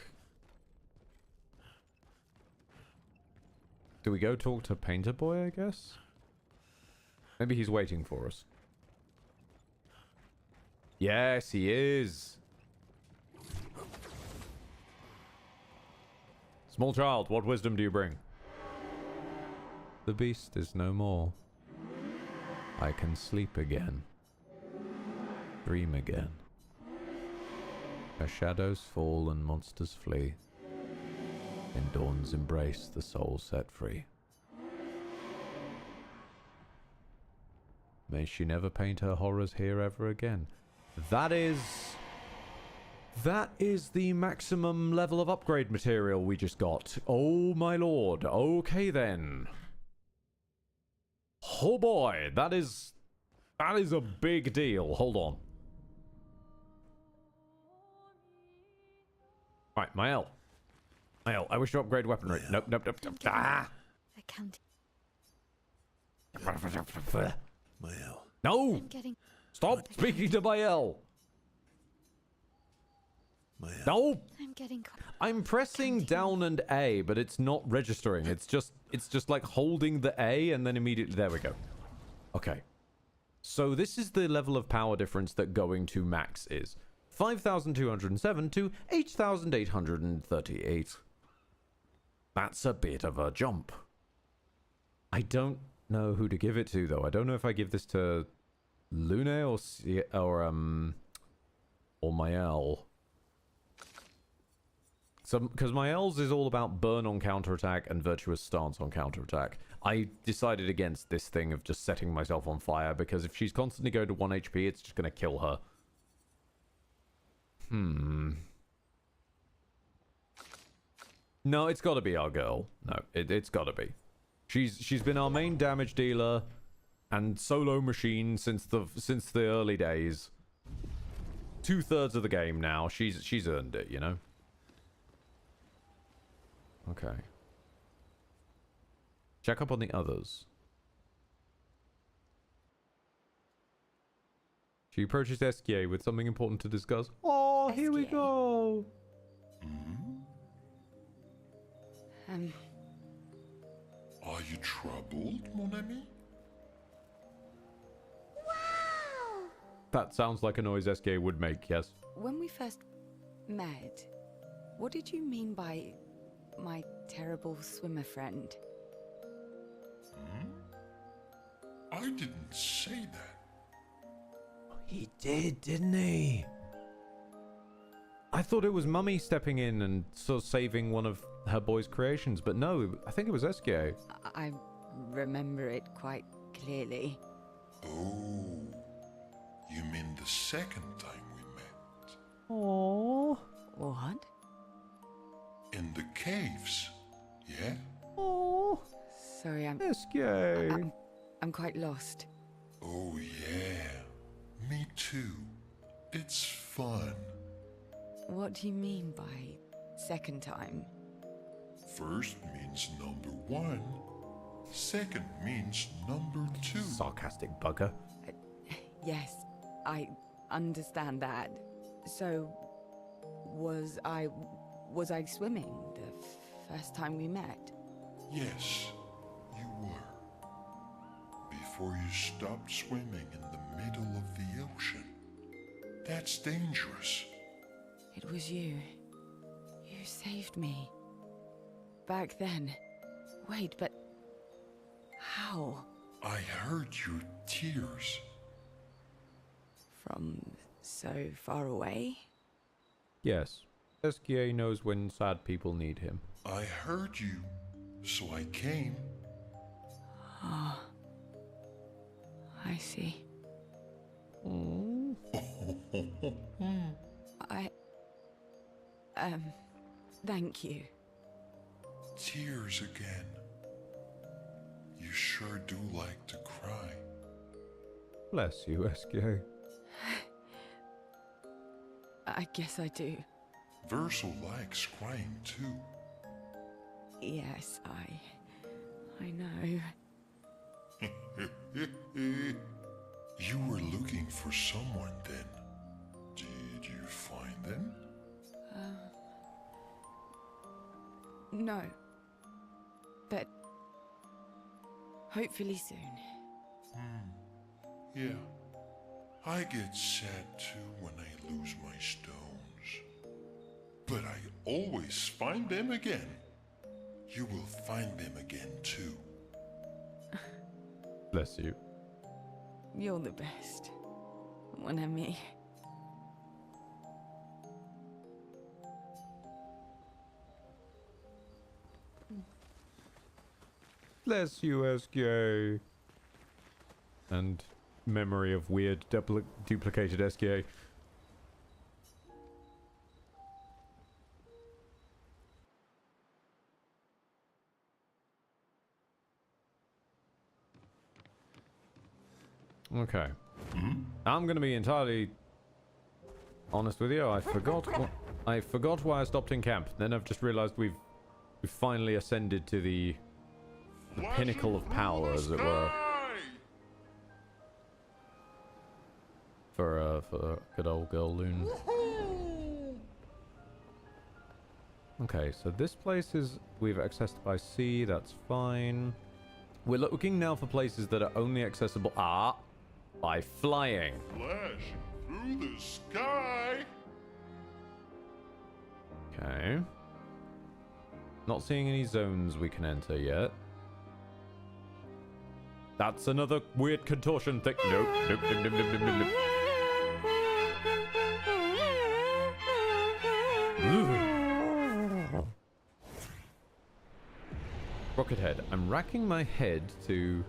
Do we go talk to Painter Boy, I guess? Maybe he's waiting for us. Yes, he is. Small child, what wisdom do you bring? The beast is no more. I can sleep again. Dream again. As shadows fall and monsters flee, in dawn's embrace the soul set free. May she never paint her horrors here ever again. That is the maximum level of upgrade material we just got. Oh my lord. Okay then. Oh boy, that is a big deal. Hold on. Right, Mael. Mael, I wish to upgrade weaponry. Yeah. Nope. Ah! I can't. Mael. No! I'm getting. Stop speaking to Mael! Mael. No! I'm getting. I'm pressing down and A, but it's not registering. It's just like holding the A and then immediately... There we go. Okay. So this is the level of power difference that going to max is. 5,207 to 8,838. That's a bit of a jump. I don't know who to give it to, though. I don't know if I give this to Lune or Mael. Because Mael's is all about burn on counterattack and virtuous stance on counterattack. I decided against this thing of just setting myself on fire, because if she's constantly going to 1 HP, it's just going to kill her. No, it's got to be our girl. No, it's got to be. She's been our main damage dealer and solo machine since the early days. 2/3 of the game now. She's earned it, you know. Okay. Check up on the others. She approaches SKA with something important to discuss. Oh, here we go. Are you troubled, mon ami? That sounds like a noise SKA would make, yes. When we first met, what did you mean by my terrible swimmer friend? I didn't say that. He did, didn't he? I thought it was Mummy stepping in and sort of saving one of her boy's creations, but no, I think it was SKA. I remember it quite clearly. Oh, you mean the second time we met? Aww. What? In the caves, yeah? Aww. Sorry, SKA. I'm quite lost. Oh yeah, me too. It's fun. What do you mean by second time? First means number 1. Second means number 2. Sarcastic bugger. Yes, I understand that. So, was I swimming the first time we met? Yes, you were. Before you stopped swimming in the middle of the ocean. That's dangerous. It was you. You saved me. Back then. Wait, but how? I heard your tears. From so far away? Yes. SKA knows when sad people need him. I heard you, so I came. Ah. I see. Thank you. Tears again. You sure do like to cry. Bless you, SKA. I guess I do. Verso likes crying too. Yes, I know. You were looking for someone then. Did you find them? No. But hopefully soon. Yeah. I get sad too when I lose my stones. But I always find them again. You will find them again too. Bless you. You're the best. Mon ami. Bless you, SKA. And memory of weird duplicated SKA. Okay. I'm going to be entirely honest with you. I forgot why I stopped in camp. Then I've just realized we've finally ascended to the pinnacle of power, as it were. For good old girl Loon. Okay, so this place is we've accessed by sea. That's fine. We're looking now for places that are only accessible by flying. Flash through the sky. Okay. Not seeing any zones we can enter yet. That's another weird contortion thing. Nope, nope, nope, nope, nope, nope, nope. Rocket Head. I'm racking my head to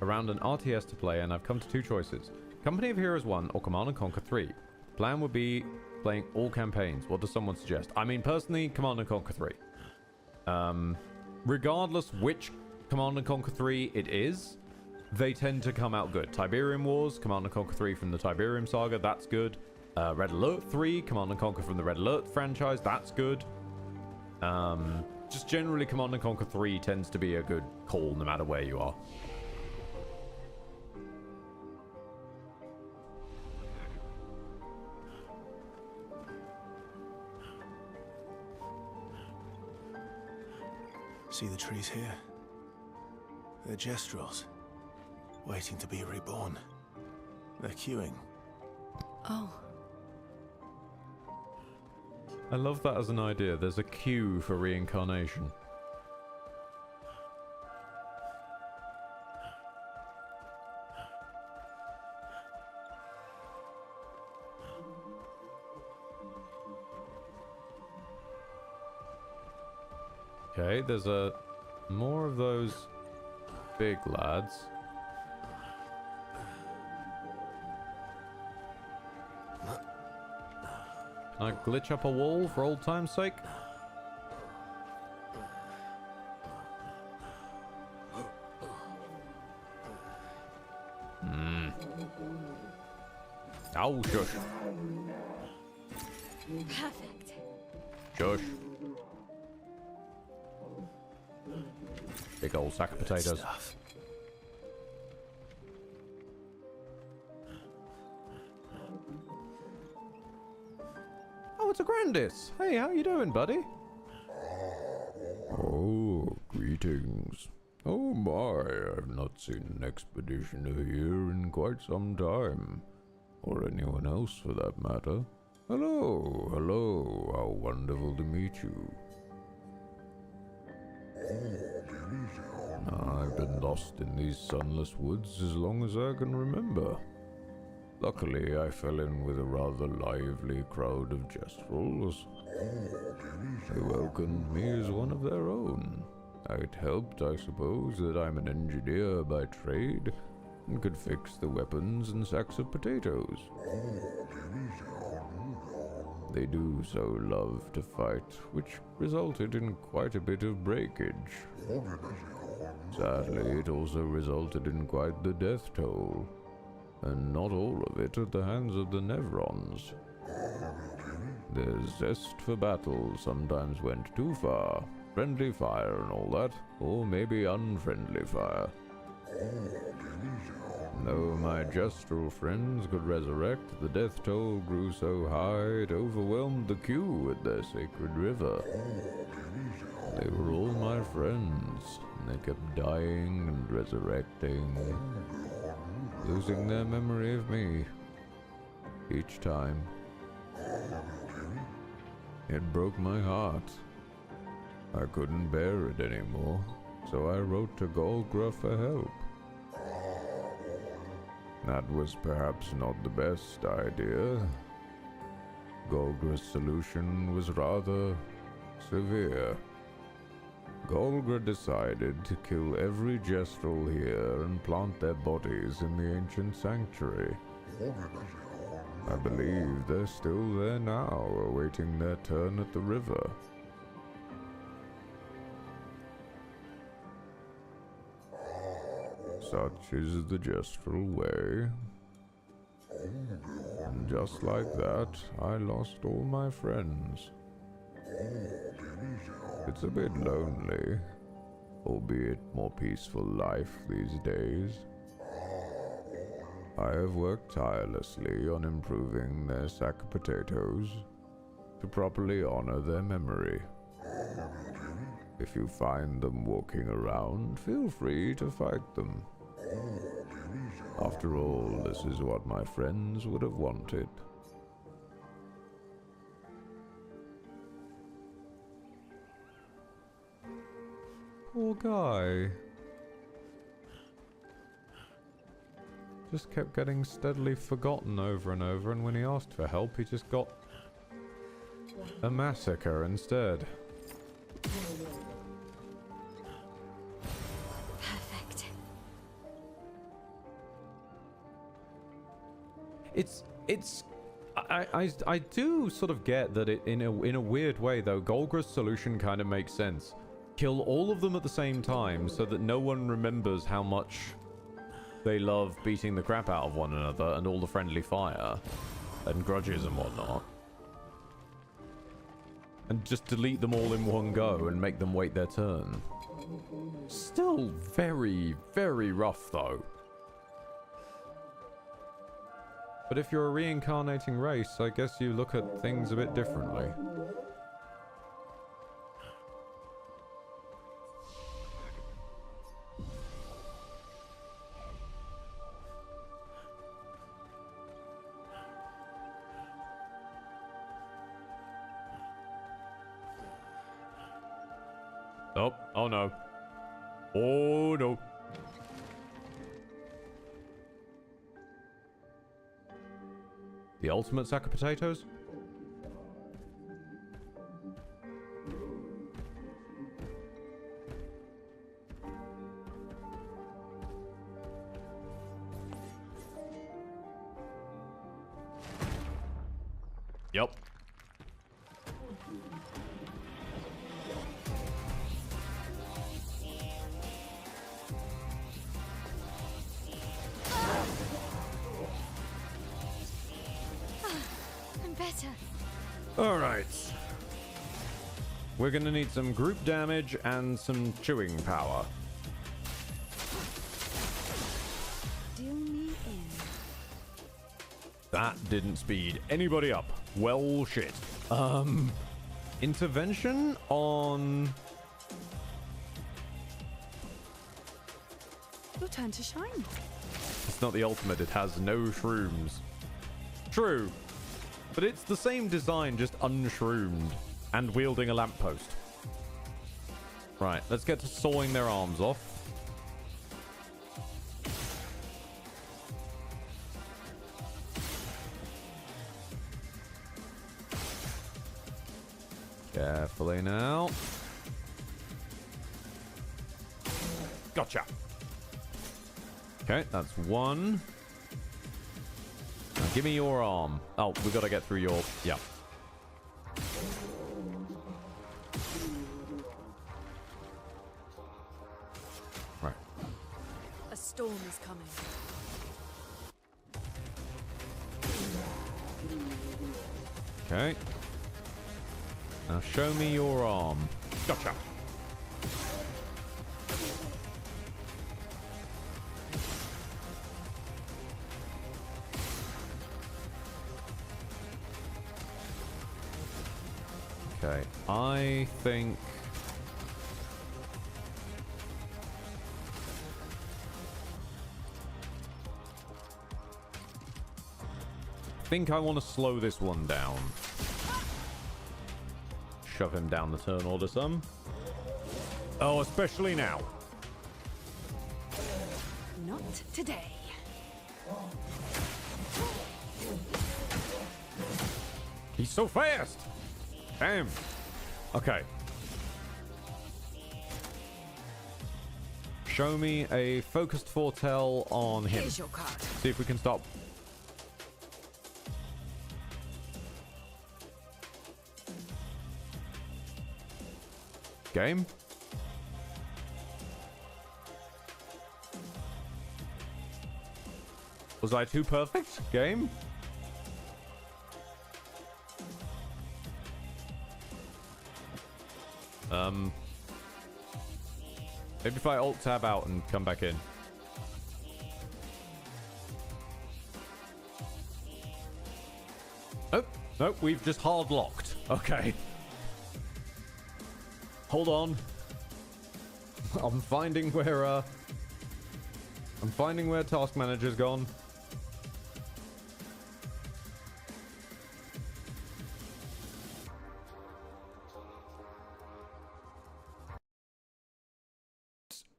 around an RTS to play, and I've come to two choices. Company of Heroes 1 or Command & Conquer 3. Plan would be playing all campaigns. What does someone suggest? I mean, personally, Command & Conquer 3. Regardless which Command & Conquer 3 it is, they tend to come out good. Tiberium Wars, Command & Conquer 3 from the Tiberium Saga, that's good. Red Alert 3, Command & Conquer from the Red Alert franchise, that's good. Just generally, Command & Conquer 3 tends to be a good call no matter where you are. See the trees here? They're Jestrels, waiting to be reborn. They're queuing. Oh. I love that as an idea. There's a queue for reincarnation. Okay, there's more of those big lads. Can I glitch up a wall for old time's sake? Oh, shush. Perfect. Shush. Big old sack of potatoes. Stuff. Oh, it's a Grandis. Hey, how you doing, buddy? Oh, greetings. Oh my, I've not seen an expeditioner here in quite some time. Or anyone else for that matter. Hello, hello, how wonderful to meet you. I've been lost in these sunless woods as long as I can remember. Luckily, I fell in with a rather lively crowd of Jestrels. They welcomed me as one of their own. It helped, I suppose, that I'm an engineer by trade and could fix the weapons and sacks of potatoes. They do so love to fight, which resulted in quite a bit of breakage. Sadly, it also resulted in quite the death toll, and not all of it at the hands of the Nevrons. Their zest for battle sometimes went too far. Friendly fire and all that, or maybe unfriendly fire. Though my Jestrel friends could resurrect, the death toll grew so high it overwhelmed the queue at their sacred river. They were all my friends, and they kept dying and resurrecting, losing their memory of me each time. It broke my heart. I couldn't bear it anymore, so I wrote to Golgra for help. That was perhaps not the best idea. Golgra's solution was rather severe. Golgra decided to kill every Jestrel here and plant their bodies in the ancient sanctuary. I believe they're still there now, awaiting their turn at the river. Such is the Jestrel way. And just like that, I lost all my friends. It's a bit lonely, albeit more peaceful life these days. I have worked tirelessly on improving their sack of potatoes to properly honor their memory. If you find them walking around, feel free to fight them. After all, this is what my friends would have wanted. Poor guy. just kept getting steadily forgotten over and over, and when he asked for help, he just got a massacre instead. Perfect. I do sort of get that it in a weird way though. Golgra's solution kind of makes sense. Kill all of them at the same time so that no one remembers how much they love beating the crap out of one another and all the friendly fire and grudges and whatnot. And just delete them all in one go and make them wait their turn. Still very, very rough though. But if you're a reincarnating race, I guess you look at things a bit differently. Oh no. Oh no. The ultimate sack of potatoes? Yep. Alright. We're gonna need some group damage and some chewing power. Do me in. That didn't speed anybody up. Well, shit. Intervention on... Your turn to shine. It's not the ultimate, it has no shrooms. True. But it's the same design, just unshroomed. And wielding a lamppost. Right, let's get to sawing their arms off. Carefully now. Gotcha. Okay, that's one. Now give me your arm. Oh, we gotta get through your... Yeah. Right. A storm is coming. Okay. Now show me your arm. Gotcha. Okay, I think... I want to slow this one down. Shove him down the turn order some. Oh, especially now. Not today. He's so fast! Damn. Okay. Show me a focused foretell on him. Here's your card. See if we can stop. Game. Was I too perfect? Game. Maybe if I alt tab out and come back in. Oh, no, we've just hard locked. Okay. Hold on. I'm finding where Task Manager's gone.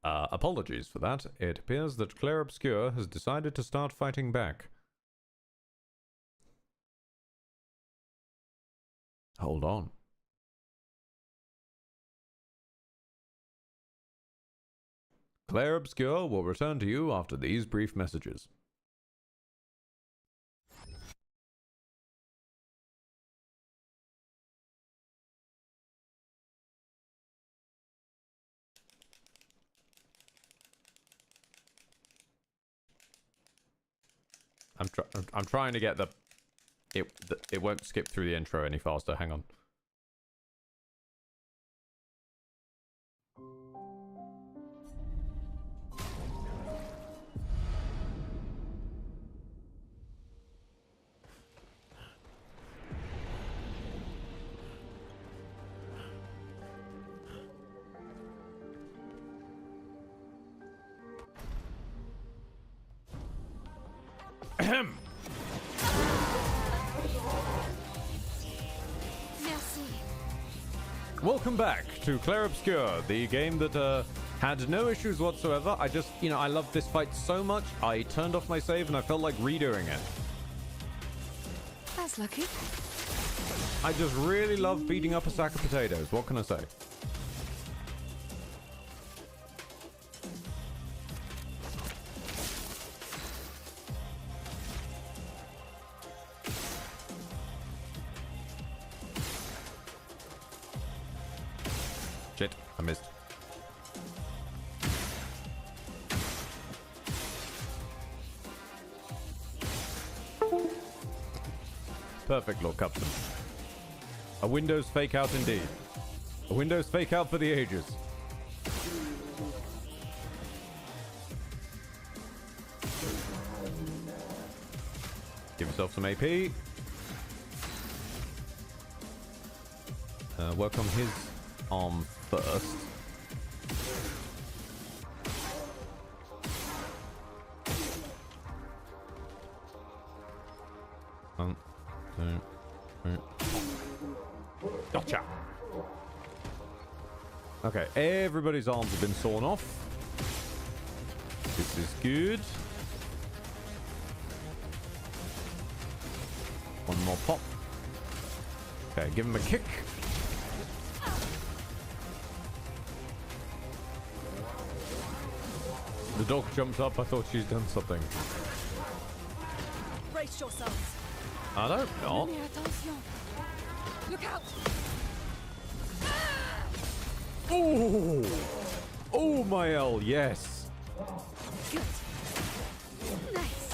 Apologies for that. It appears that Clair Obscur has decided to start fighting back. Hold on. Clair Obscur will return to you after these brief messages. I'm trying to get it won't skip through the intro any faster. Hang on. Ahem. Merci. Welcome back to Clair Obscur, the game that had no issues whatsoever. I just, I loved this fight so much, I turned off my save and I felt like redoing it. That's lucky. I just really love beating up a sack of potatoes. What can I say? Shit, I missed. Perfect, Lord Cupton. A Windows fake out indeed. A Windows fake out for the ages. Give yourself some AP. Work on his arm first. Gotcha. Okay, everybody's arms have been sawn off. This is good. One more pop. Okay, give him a kick. The dog jumped up. I thought she's done something. Brace yourselves. I don't know. Look out! Oh! Oh, my L, yes. Good. Nice.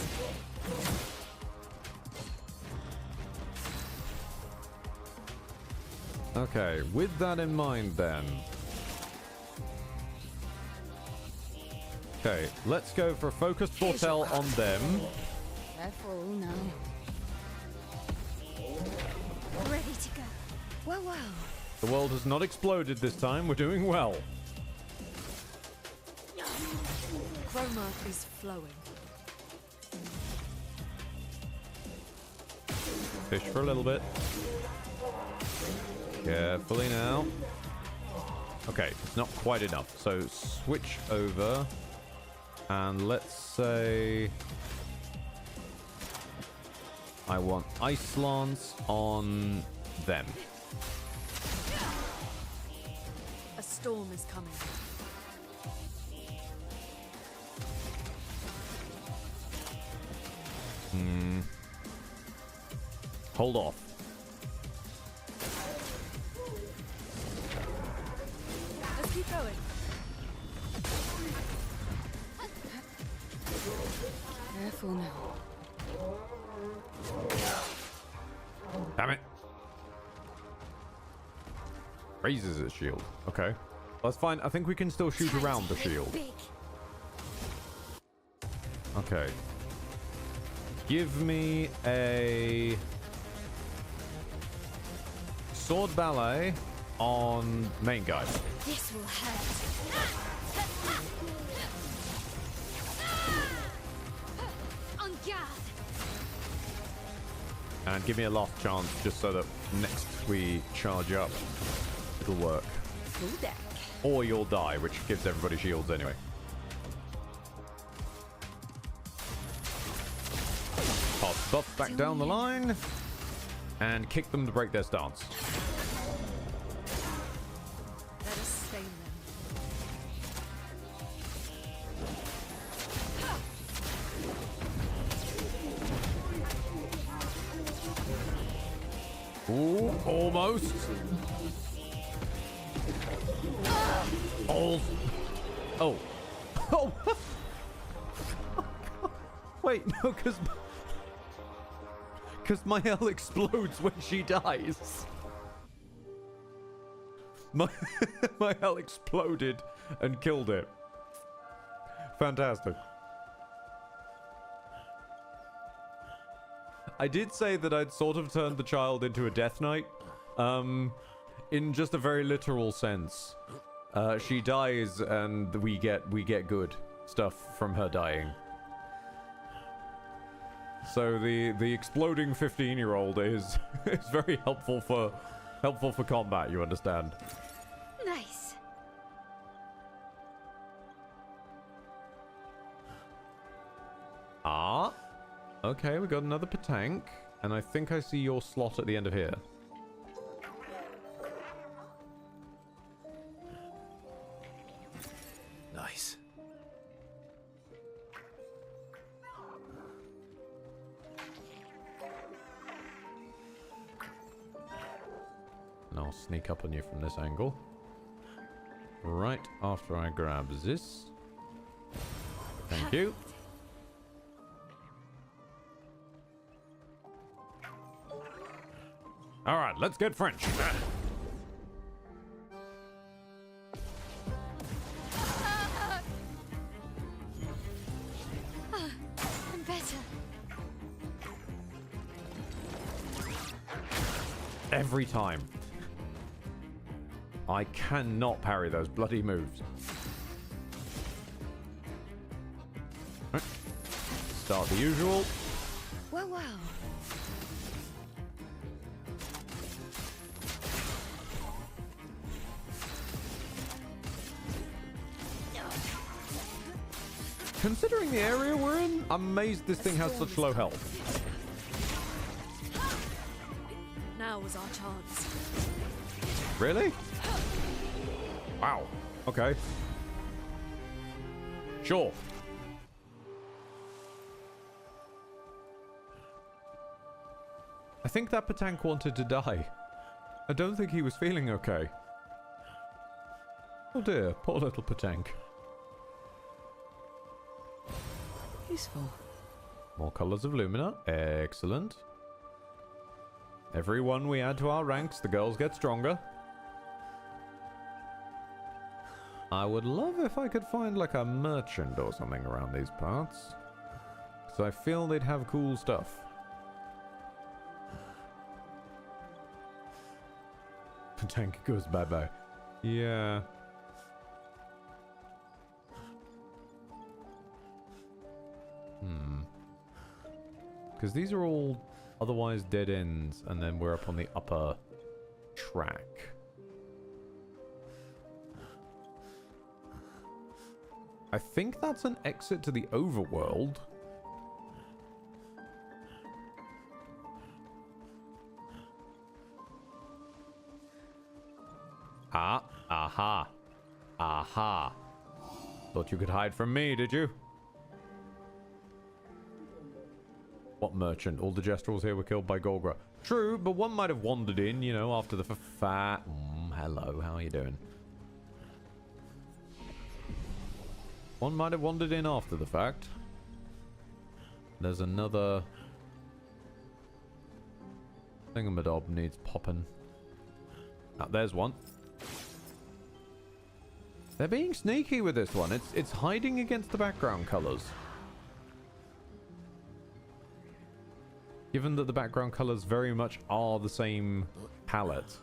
Okay, with that in mind then. Okay, let's go for a focused foretell on them. Careful now. Ready to go. Well, well. The world has not exploded this time. We're doing well. Chroma is flowing. Fish for a little bit. Carefully now. Okay, it's not quite enough. So switch over. And let's say I want Ice Lance on them. A storm is coming. Hold off. Let's keep going. Careful now. Damn it. Raises its shield. Okay. That's fine. I think we can still shoot around the shield. Big. Okay. Give me a sword ballet on main guy. This will hurt. On guard. And give me a last chance just so that next we charge up, it'll work. Full deck. or you'll die, which gives everybody shields anyway. Pass buff back down the line, and kick them to break their stance. Let us stain them. Ooh, almost. Oh. Oh. Oh. Wait, no, because my hell explodes when she dies. My hell exploded and killed it. Fantastic. I did say that I'd sort of turned the child into a Death Knight, in just a very literal sense. She dies, and we get good stuff from her dying. So the exploding 15-year-old is very helpful for combat. You understand? Nice. Ah. Okay, we got another Patank, and I think I see your slot at the end of here. Nice. And I'll sneak up on you from this angle. Right after I grab this. Thank you. All right, let's get French. I'm better. Every time. I cannot parry those bloody moves. Right. Start the usual. Well, well. Considering the area we're in, I'm amazed this thing has such low health. Now was our chance. Really? Wow. Okay. Sure. I think that Patank wanted to die. I don't think he was feeling okay. Oh dear, poor little Patank. Useful. More colors of Lumina. Excellent. Every one we add to our ranks, the girls get stronger. I would love if I could find like a merchant or something around these parts. Because I feel they'd have cool stuff. Tank goes bye-bye. Yeah. Because these are all otherwise dead ends, and then we're up on the upper track. I think that's an exit to the overworld. Ah, aha. Aha. Thought you could hide from me, did you? What merchant? All the Jestrels here were killed by Gorgra. True, but one might have wandered in, you know, after the fat... hello, how are you doing? One might have wandered in after the fact. There's another... thingamadob needs popping. Ah, there's one. They're being sneaky with this one. It's hiding against the background colors. Given that the background colors very much are the same palette.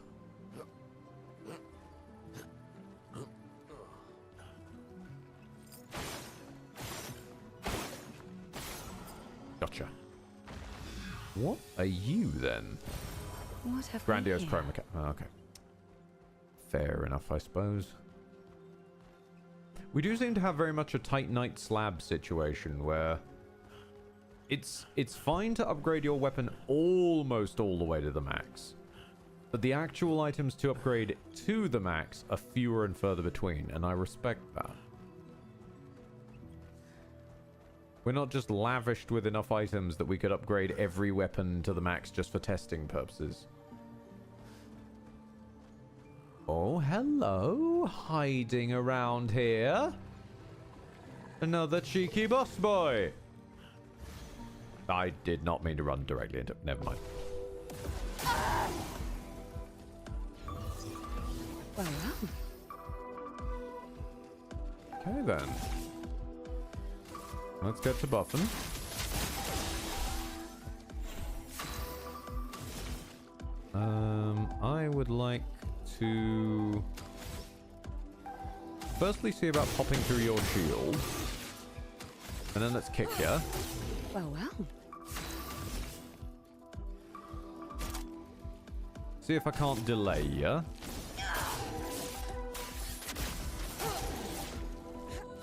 Gotcha. What are you then? What have Grandiose we here? chroma. Oh, okay. Fair enough, I suppose. We do seem to have very much a Titanite slab situation where it's fine to upgrade your weapon almost all the way to the max, but the actual items to upgrade to the max are fewer and further between, and I respect that. We're not just lavished with enough items that we could upgrade every weapon to the max just for testing purposes. Oh, hello. Hiding around here. Another cheeky boss boy. I did not mean to run directly into... Never mind. Well. Okay, then. Let's get to buffing. I would like to firstly see about popping through your shield, and then let's kick ya. Well. See if I can't delay ya.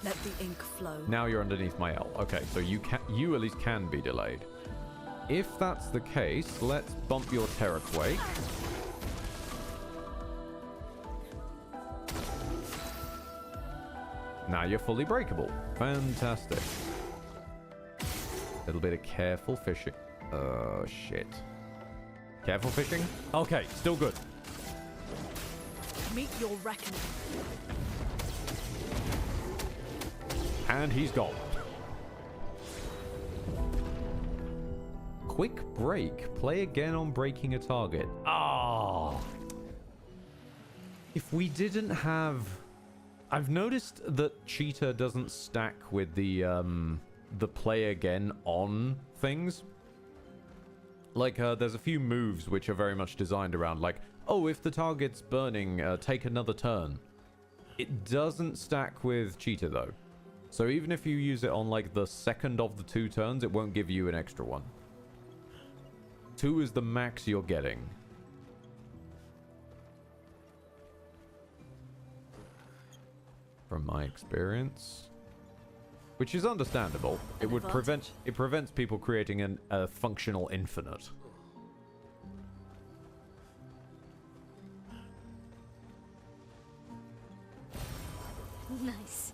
Let the ink flow. Now you're underneath my L. Okay, so you at least can be delayed. If that's the case, let's bump your Terraquake. Now you're fully breakable. Fantastic. A little bit of careful fishing. Oh, shit. Careful fishing? Okay, still good. Meet your reckoning. And he's gone. Quick break. Play again on breaking a target. Ah. If we didn't have... I've noticed that Cheetah doesn't stack with the play again on things. Like, there's a few moves which are very much designed around, like, oh, if the target's burning, take another turn. It doesn't stack with Cheetah, though. So even if you use it on, like, the second of the 2 turns, it won't give you an extra one. 2 is the max you're getting. From my experience. Which is understandable. It prevents people creating a functional infinite. Nice.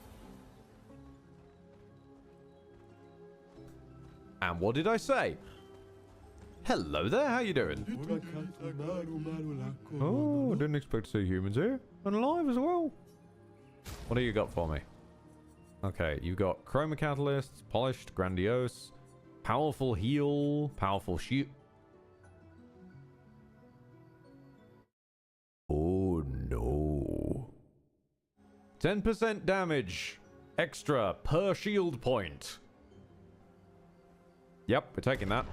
And what did I say? Hello there, how you doing? Oh, I didn't expect to see humans here. And alive as well. What do you got for me? Okay, you got Chroma Catalysts, Polished, Grandiose, Powerful Heal, Powerful Shoot. Oh no. 10% damage extra per shield point. Yep, we're taking that.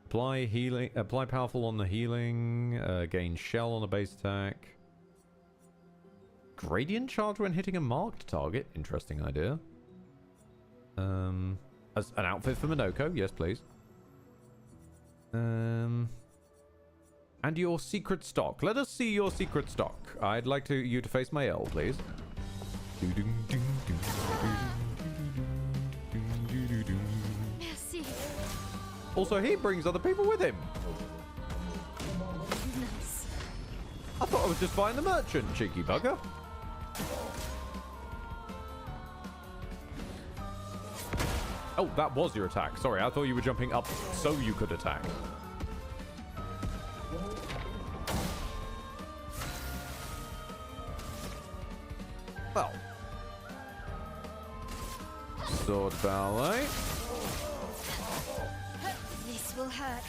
Apply healing. Apply powerful on the healing. Gain shell on a base attack. Gradient charge when hitting a marked target. Interesting idea. As an outfit for Minoko. Yes, please. And your secret stock. Let us see your secret stock. I'd like you to face my L, please. Merci. Also, he brings other people with him. Nice. I thought I was just buying the merchant, cheeky bugger. Oh, that was your attack. Sorry, I thought you were jumping up so you could attack. Well. Sword ballet. This will hurt.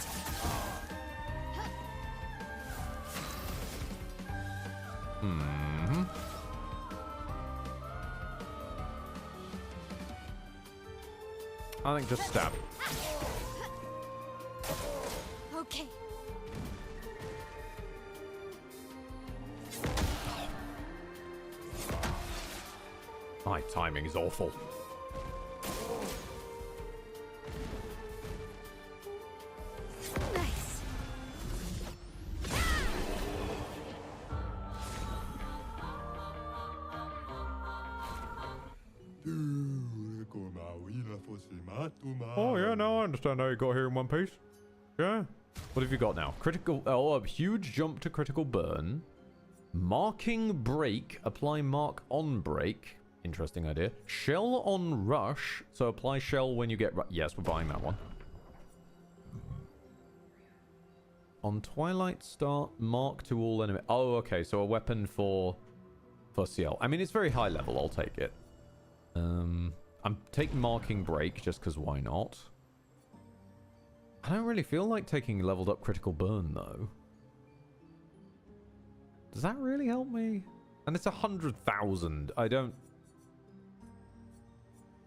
Hmm. I think just stab. Okay. My timing is awful. Nice. Oh, yeah, no, I understand how you got here in one piece. Yeah. What have you got now? Critical... Oh, a huge jump to critical burn. Marking break. Apply mark on break. Interesting idea. Shell on rush. So apply shell when you get... Yes, we're buying that one. On Twilight Start, mark to all enemy... Oh, okay. So a weapon for CL. I mean, it's very high level. I'll take it. I'm taking marking break just because why not? I don't really feel like taking leveled up critical burn, though. Does that really help me? And it's 100,000. I don't...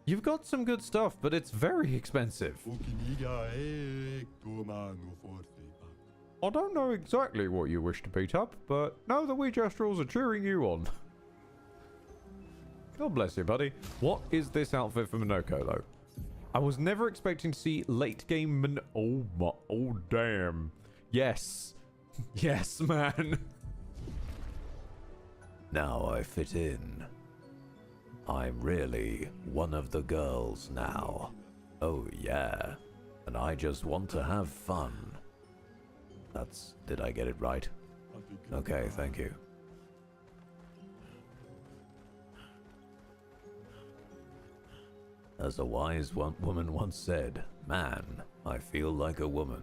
You've got some good stuff, but it's very expensive. I don't know exactly what you wish to beat up, but know that we Jestrels are cheering you on. God bless you, buddy. What is this outfit for Minoko, though? I was never expecting to see late game oh, damn. Yes. Yes, man. Now I fit in. I'm really one of the girls now. Oh, yeah. And I just want to have fun. Did I get it right? Okay, thank you. As a wise woman once said, man, I feel like a woman.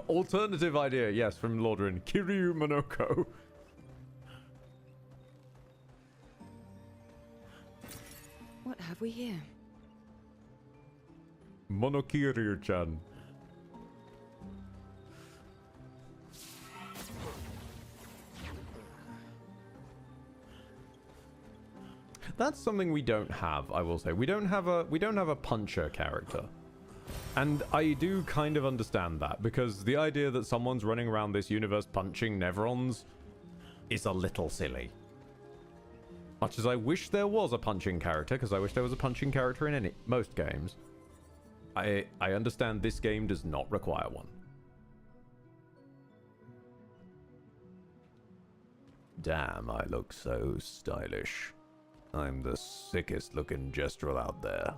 Alternative idea, yes, from Lordrin. Kiryu Minoko. What have we here? Monokiryu-chan. That's something we don't have, I will say. We don't have a puncher character. And I do kind of understand that, because the idea that someone's running around this universe punching Nevrons is a little silly. Much as I wish there was a punching character, because I wish there was a punching character in most games, I understand this game does not require one. Damn, I look so stylish. I'm the sickest looking Jestrel out there.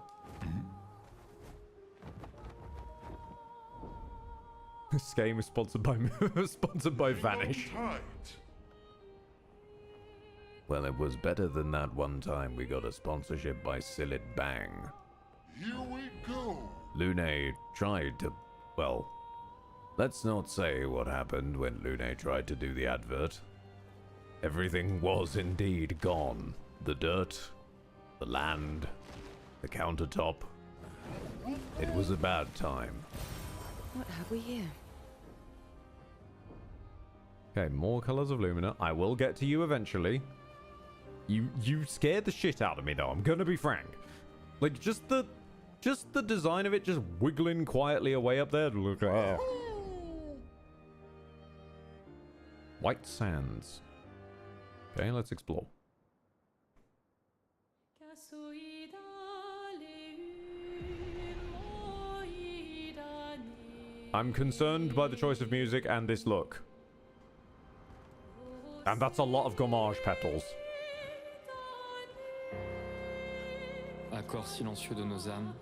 This game is sponsored by Vanish. Well, it was better than that one time we got a sponsorship by Sillet Bang. Here we go. Lune tried to... Well, let's not say what happened when Lune tried to do the advert. Everything was indeed gone. The dirt, the land, the countertop. It was a bad time. What have we here? Okay, more colors of Lumina. I will get to you eventually. You scared the shit out of me, though. I'm gonna be frank. Like, just the design of it just wiggling quietly away up there. Look at White Sands. Okay, let's explore. I'm concerned by the choice of music and this look. And that's a lot of gommage petals. Accord silencieux de nos âmes.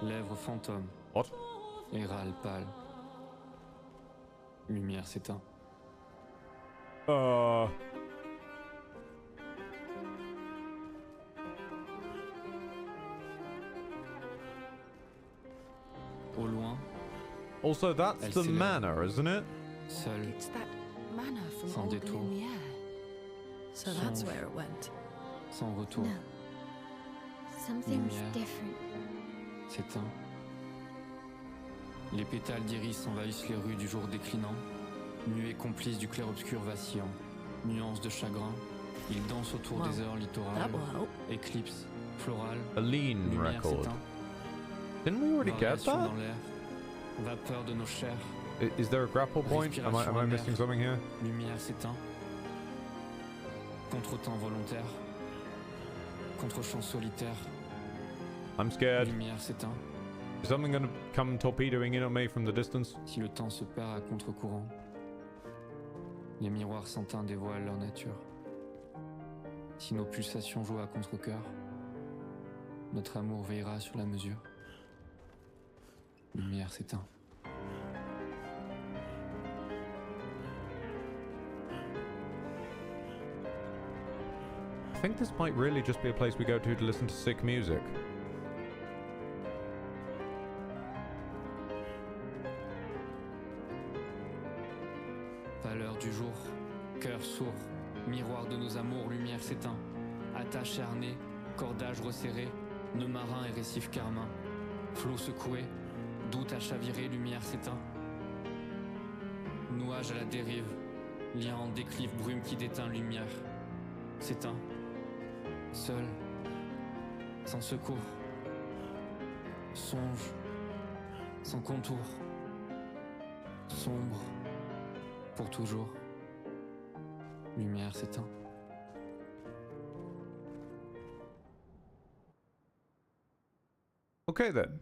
Lèvres fantômes. What? Et râle pâle. Lumière s'éteint. Au loin. Also, that's the manor, isn't it? Seul. It's that manor from Sans Old détour. Lumiere. So that's where it went. Sans retour. No. Something's Lumière. different. S'éteint. Les pétales d'iris envahissent les rues du jour déclinant. Nuée complice du clair-obscur vacillant. Nuances de chagrin. Ils dansent autour des heures littorales. That will help. Éclipse. Florale. A lean Lumière record. s'éteint. Didn't we already get Variation that? dans l'air. Vapeur de nos chairs. Is there a grapple point? Am I missing something here? Lumière s'éteint. Contretemps volontaire. Contre-champ solitaire. I'm scared. Lumière s'éteint. Is something gonna come torpedoing in on me from the distance? Si le temps se perd à contre-courant, les miroirs sans teint dévoilent leur nature. Si nos pulsations jouent à contre-cœur, notre amour veillera sur la mesure. Lumière s'éteint. I think this might really just be a place we go to listen to sick music. Pâleur du jour, cœur sourd, miroir de nos amours, lumière s'éteint. Attache et harnais, cordage resserré, nœud marin et récif carmin. Flot secoué, doute à chavirer, lumière s'éteint. Nuage à la dérive, lien en déclive, brume qui déteint, lumière s'éteint. Seul, sans secours, songe, sans contour, sombre, pour toujours, lumière s'éteint. Okay then.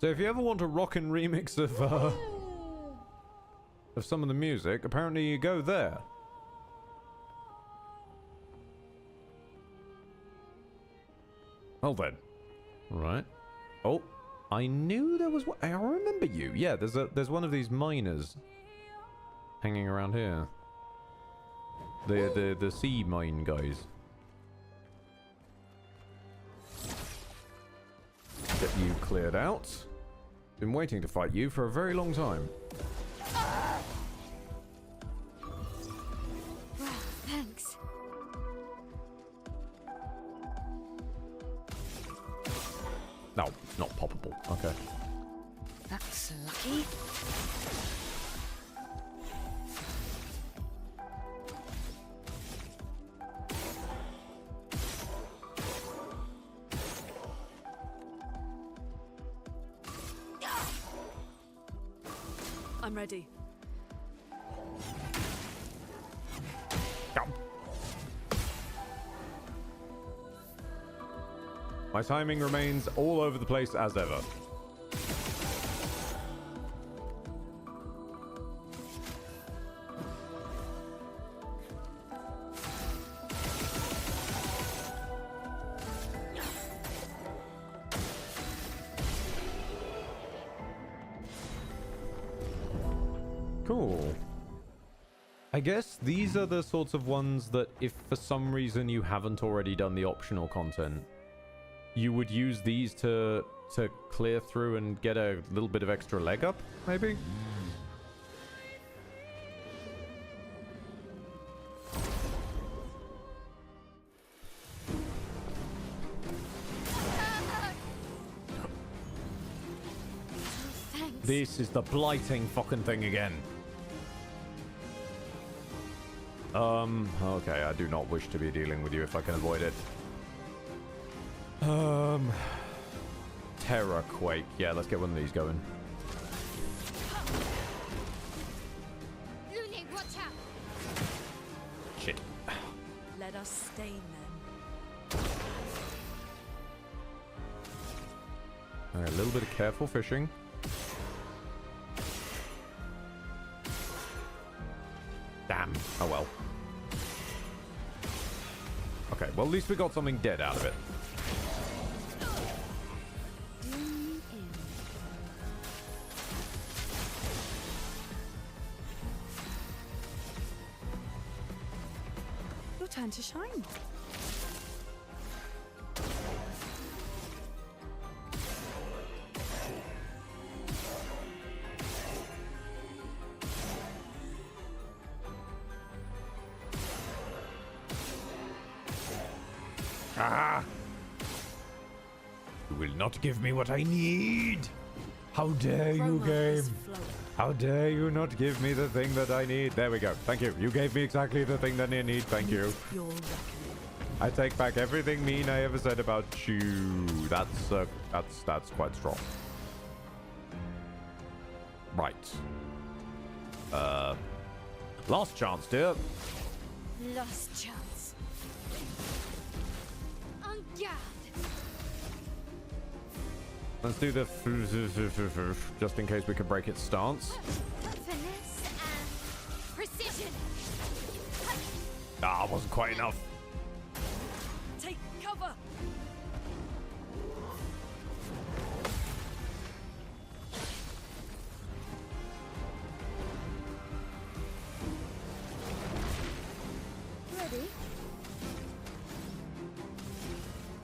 So if you ever want a rockin' remix of some of the music, apparently you go there. Well then. Right. Oh, I knew there was one. I remember you. Yeah, there's one of these miners hanging around here. The sea mine guys. Get you cleared out. Been waiting to fight you for a very long time. Wow, thanks. No, not poppable. Okay. That's lucky. I'm ready. Come. My timing remains all over the place as ever. Cool. I guess these are the sorts of ones that if for some reason you haven't already done the optional content, you would use these to clear through and get a little bit of extra leg up, maybe? Thanks. This is the blighting fucking thing again. Okay, I do not wish to be dealing with you if I can avoid it. Terror Quake. Yeah, let's get one of these going. Lune, watch out! Shit. Let us stain them. Alright, a little bit of careful fishing. Damn. Oh well. Okay, well at least we got something dead out of it. Your turn to shine. Ah! You will not give me what I need! How dare you, game! How dare you not give me the thing that I need? There we go. Thank you. You gave me exactly the thing that I need. Thank you. I take back everything mean I ever said about you. That's quite strong. Right. Last chance, dear. Last chance. En garde! Let's do the just in case we can break its stance. Finesse Ah, wasn't quite enough. Take cover. Ready?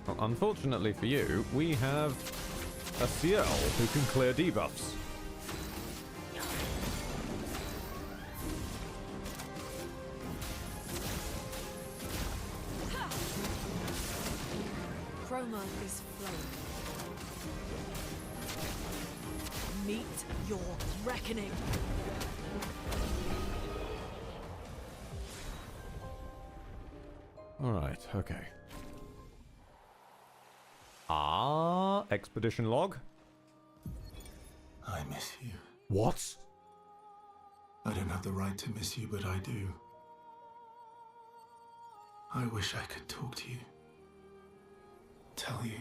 Well, unfortunately for you, we have a CL who can clear debuffs. Chroma is flowing. Meet your reckoning. Alright, okay. Expedition log. I miss you. What? I don't have the right to miss you, but I do. I wish I could talk to you. Tell you.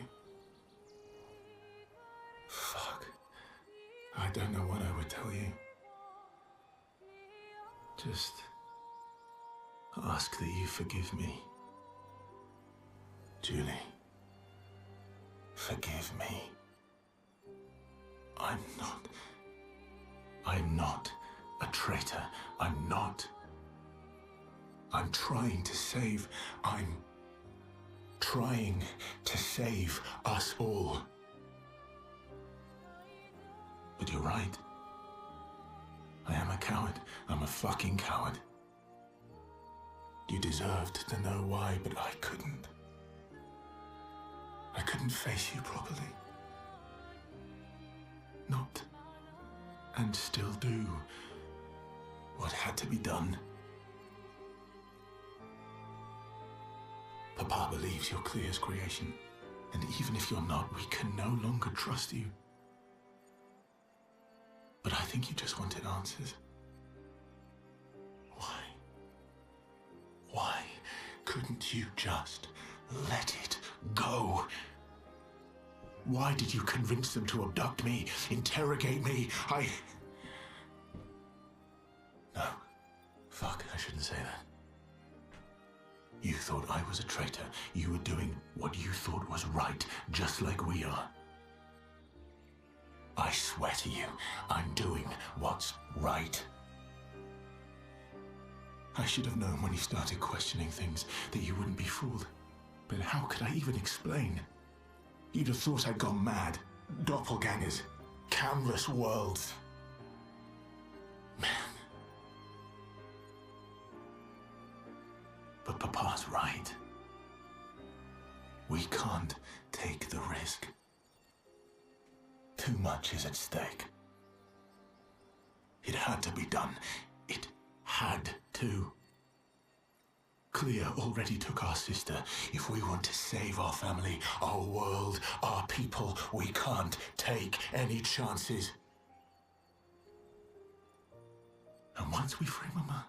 Fuck. I don't know what I would tell you. Just ask that you forgive me. Julie. Forgive me. I'm not a traitor. I'm not. I'm trying to save. I'm trying to save us all. But you're right. I am a coward. I'm a fucking coward. You deserved to know why, but I couldn't. I couldn't face you properly. Not, and still do, what had to be done. Papa believes you're Clair's creation, and even if you're not, we can no longer trust you. But I think you just wanted answers. Why? Why couldn't you just let it go? Why did you convince them to abduct me, interrogate me? No. Fuck, I shouldn't say that. You thought I was a traitor. You were doing what you thought was right, just like we are. I swear to you, I'm doing what's right. I should have known when you started questioning things that you wouldn't be fooled. But how could I even explain? You'd have thought I'd gone mad. Doppelgangers. Canvas worlds. Man. But Papa's right. We can't take the risk. Too much is at stake. It had to be done. It had to. Clair already took our sister. If we want to save our family, our world, our people, we can't take any chances. And once we free Mama,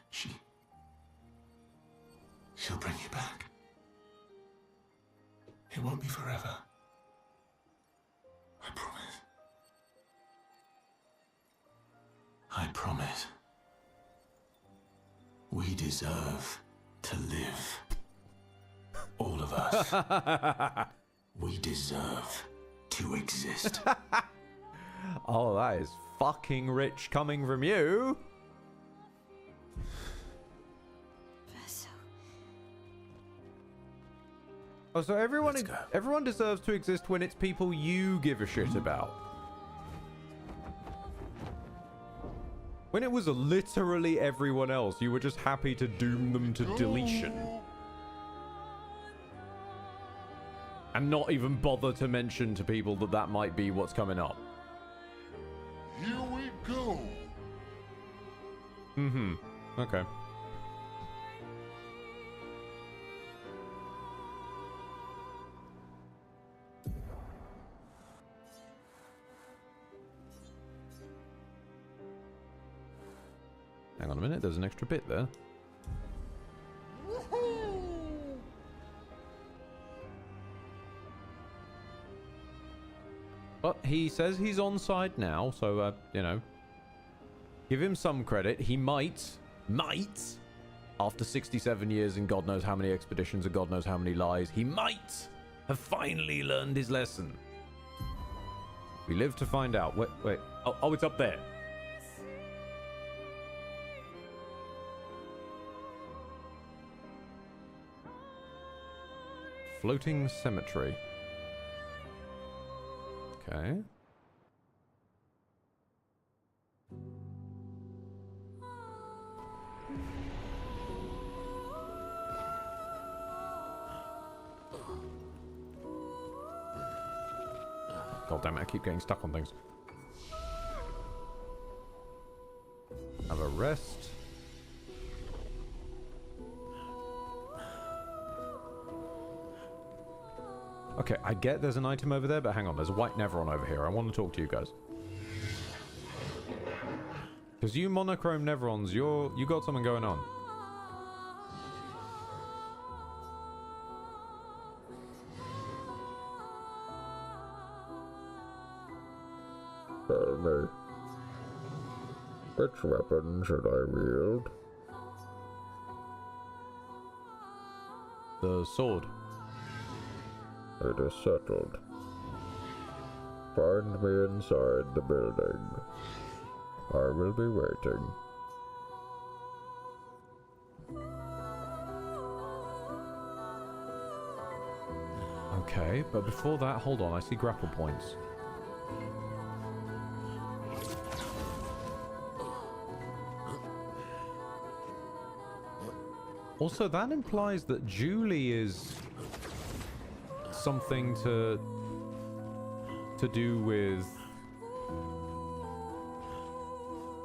she'll bring you back. It won't be forever. I promise. I promise. We deserve to live. All of us. We deserve to exist. Oh, that is fucking rich coming from you. Oh, so everyone deserves to exist when it's people you give a shit about. When it was literally everyone else, you were just happy to doom them to deletion. And not even bother to mention to people that that might be what's coming up. Here we go. Mm-hmm. Okay. Hang on a minute, there's an extra bit there. But he says he's on side now, so, you know. Give him some credit. He might might, after 67 years and God knows how many expeditions and God knows how many lies, he might have finally learned his lesson. We live to find out. Wait. Oh, it's up there. Floating cemetery. Okay. God damn it, I keep getting stuck on things. Have a rest. Okay, I get there's an item over there, but hang on, there's a white Neveron over here. I want to talk to you guys. Because you monochrome Neverons, you got something going on. Tell me, which weapon should I wield? The sword. It is settled. Find me inside the building. I will be waiting. Okay, but before that, hold on, I see grapple points. Also, that implies that Julie is something to do with,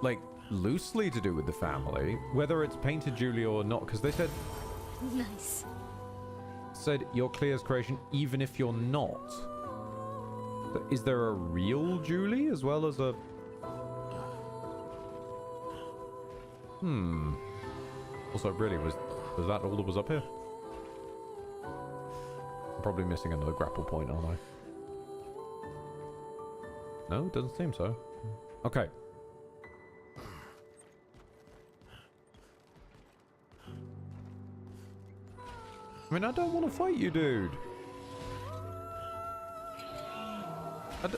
like, loosely to do with the family, whether it's painted Julie or not, because they said Nice. you're Clair's creation even if you're not. But is there a real Julie as well as a also really was that all that was up here? I'm probably missing another grapple point, aren't I? No, it doesn't seem so. Okay. I mean, I don't want to fight you, dude.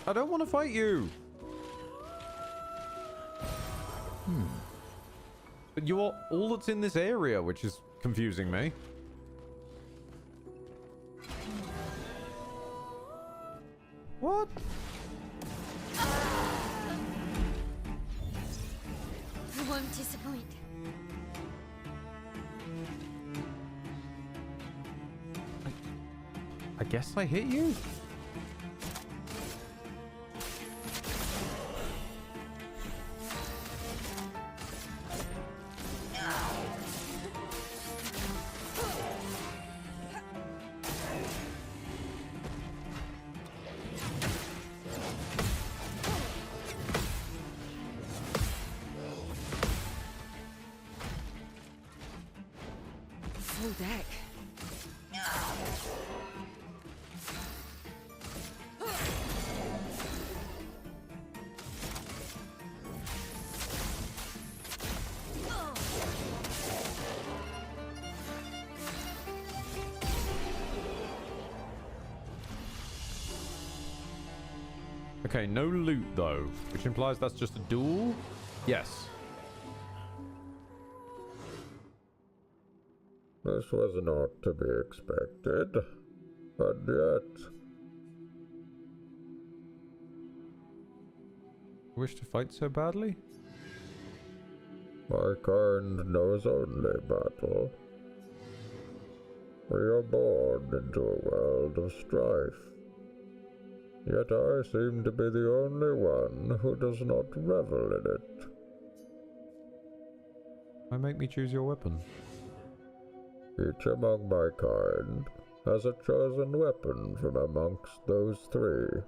I don't want to fight you. But you're all that's in this area, which is confusing me. What? I won't disappoint. I guess I hit you? Full deck. Okay, no loot though, which implies that's just a duel? Yes. This was not to be expected, but yet... Wish to fight so badly? My kind knows only battle. We are born into a world of strife. Yet I seem to be the only one who does not revel in it. Why make me choose your weapon? Each among my kind has a chosen weapon from amongst those three.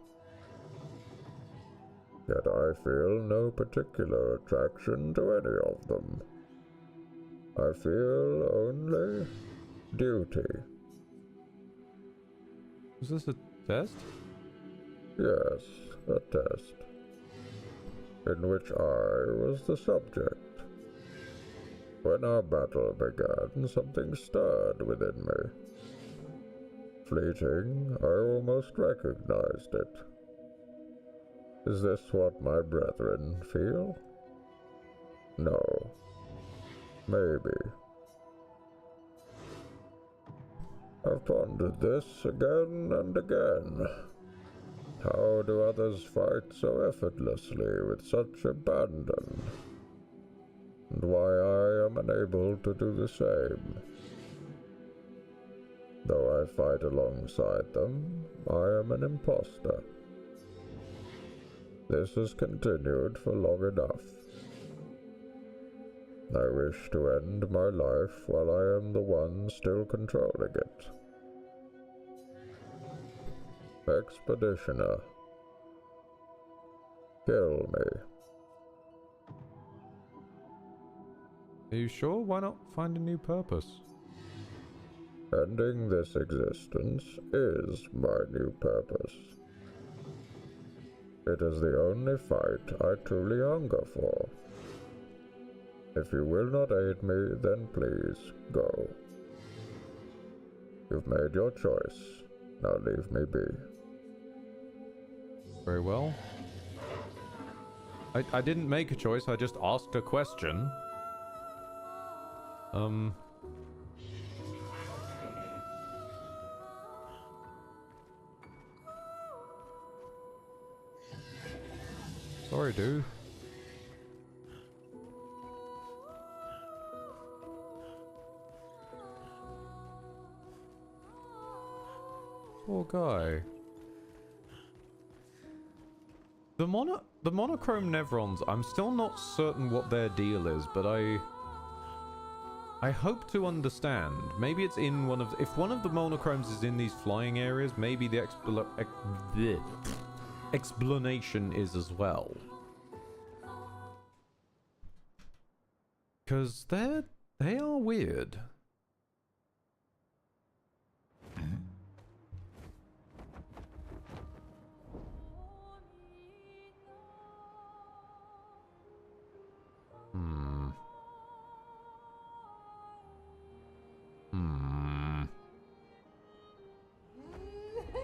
Yet I feel no particular attraction to any of them. I feel only duty. Was this a test? Yes, a test, in which I was the subject. When our battle began, something stirred within me. Fleeting, I almost recognized it. Is this what my brethren feel? No. Maybe. I've pondered this again and again. How do others fight so effortlessly with such abandon? And why I am unable to do the same. Though I fight alongside them, I am an imposter. This has continued for long enough. I wish to end my life while I am the one still controlling it. Expeditioner, kill me. Are you sure? Why not find a new purpose? Ending this existence is my new purpose. It is the only fight I truly hunger for. If you will not aid me, then please go. You've made your choice. Now leave me be. Very well. I didn't make a choice, I just asked a question. Sorry, dude. Poor guy. The monochrome Nevrons, I'm still not certain what their deal is, but I hope to understand. Maybe it's in one of... If one of the monochromes is in these flying areas, maybe the explanation is as well. Because they are weird.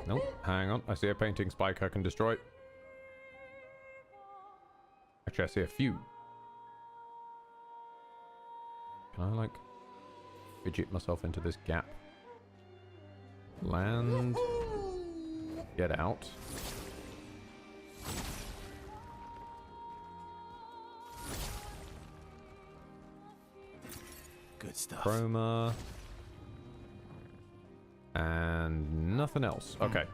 Nope, hang on. I see a painting spike I can destroy. Actually, I see a few. Can I, like, fidget myself into this gap? Land. Get out. Good stuff. Chroma. And nothing else. Okay.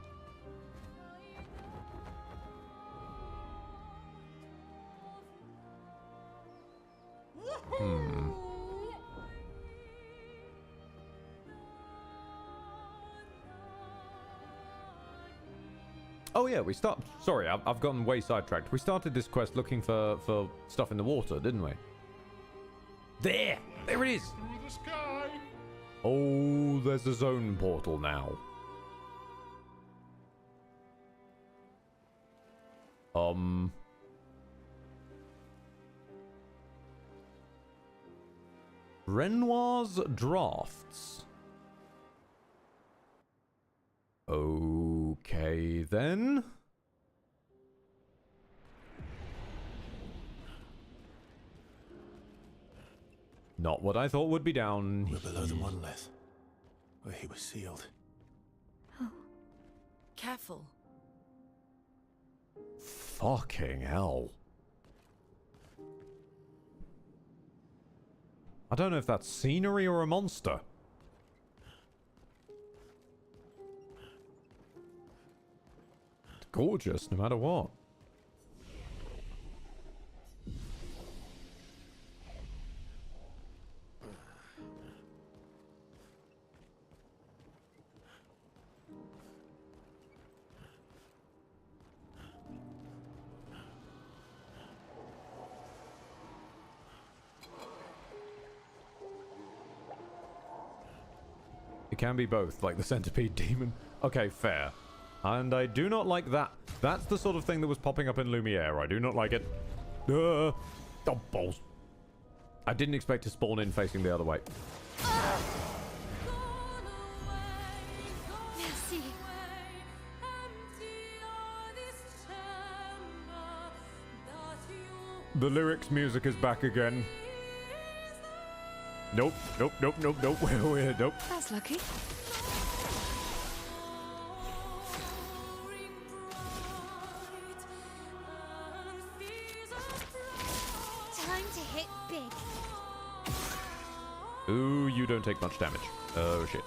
Oh yeah, we start. Sorry, I've gotten way sidetracked. We started this quest looking for stuff in the water, didn't we? There it is. Through the sky. Oh, there's a zone portal now. Renoir's drafts. Okay, then. Not what I thought would be down. We're below the monolith, where he was sealed. Oh. Careful. Fucking hell. I don't know if that's scenery or a monster. It's gorgeous, no matter what. It can be both, like the centipede demon. Okay, fair. And I do not like that. That's the sort of thing that was popping up in Lumiere. I do not like it. Oh, balls. I didn't expect to spawn in facing the other way. Merci. The lyrics music is back again. Nope, nope, nope, nope, nope. Nope. That's lucky. Time to hit big. Ooh, you don't take much damage. Oh shit.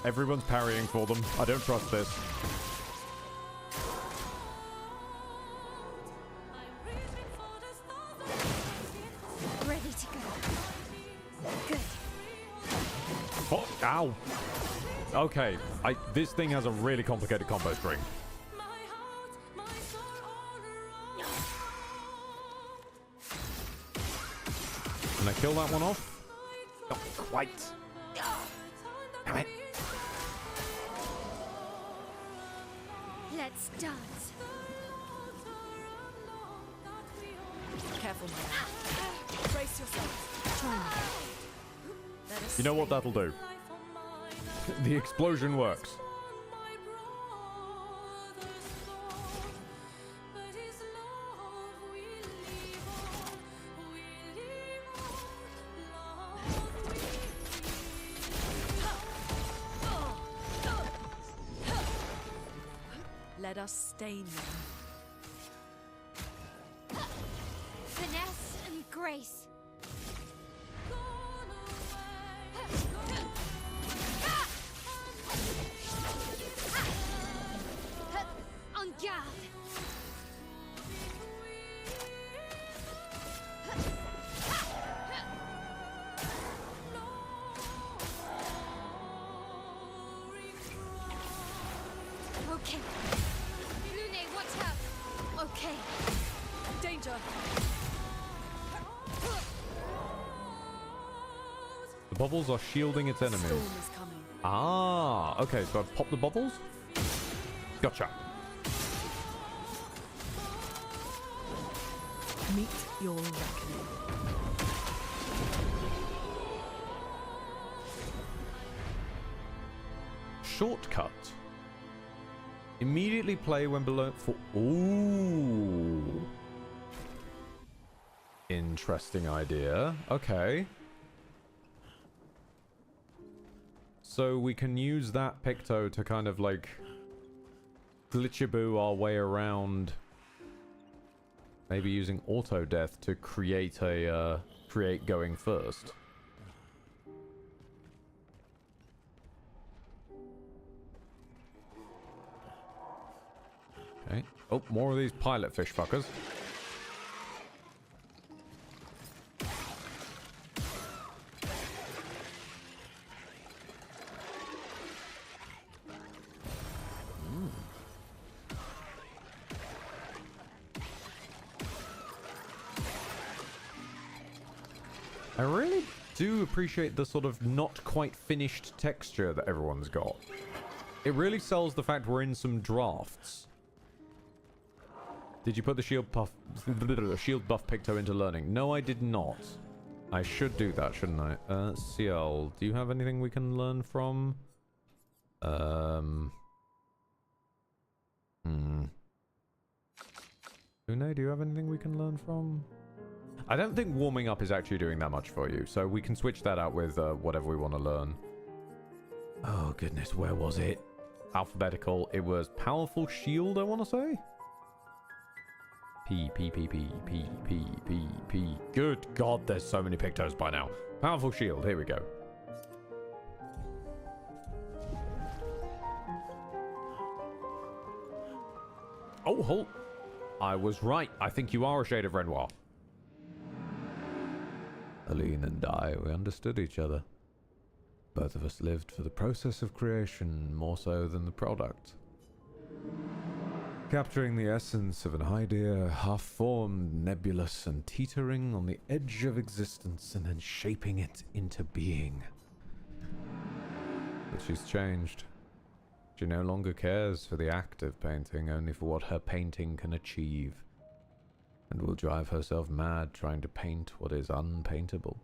Everyone's parrying for them. I don't trust this. Ready to go. Good. Oh, ow. Okay, this thing has a really complicated combo string. Can I kill that one off? Not quite. Damn it. Let's dance. Careful, man. Brace yourself. Try me. You know what that'll do? The explosion works. Let us stain them. Finesse and grace. En garde. Okay. Lune, watch out. Okay. Danger! The bubbles are shielding its enemies. Storm is coming. Ah, okay, so I pop the bubbles? Gotcha. Meet your reckoning. Shortcut. Immediately play when below for... Ooh. Interesting idea. Okay. So we can use that Picto to kind of like glitchaboo our way around. Maybe using auto death to create a create going first. Okay. Oh, more of these pilot fish fuckers. I really do appreciate the sort of not quite finished texture that everyone's got. It really sells the fact we're in some drafts. Did you put the shield buff Picto into learning? No, I did not. I should do that, shouldn't I? CL, do you have anything we can learn from? Une, do you have anything we can learn from? I don't think warming up is actually doing that much for you, so we can switch that out with whatever we want to learn. Oh goodness, where was it? Alphabetical. It was powerful shield, I want to say? P. Good God, there's so many Pictos by now. Powerful shield, here we go. Oh, halt. I was right. I think you are a shade of Renoir. Aline and I, we understood each other. Both of us lived for the process of creation more so than the product. Capturing the essence of an idea, half-formed, nebulous, and teetering on the edge of existence, and then shaping it into being. The She's changed. She no longer cares for the act of painting, only for what her painting can achieve, and will drive herself mad trying to paint what is unpaintable.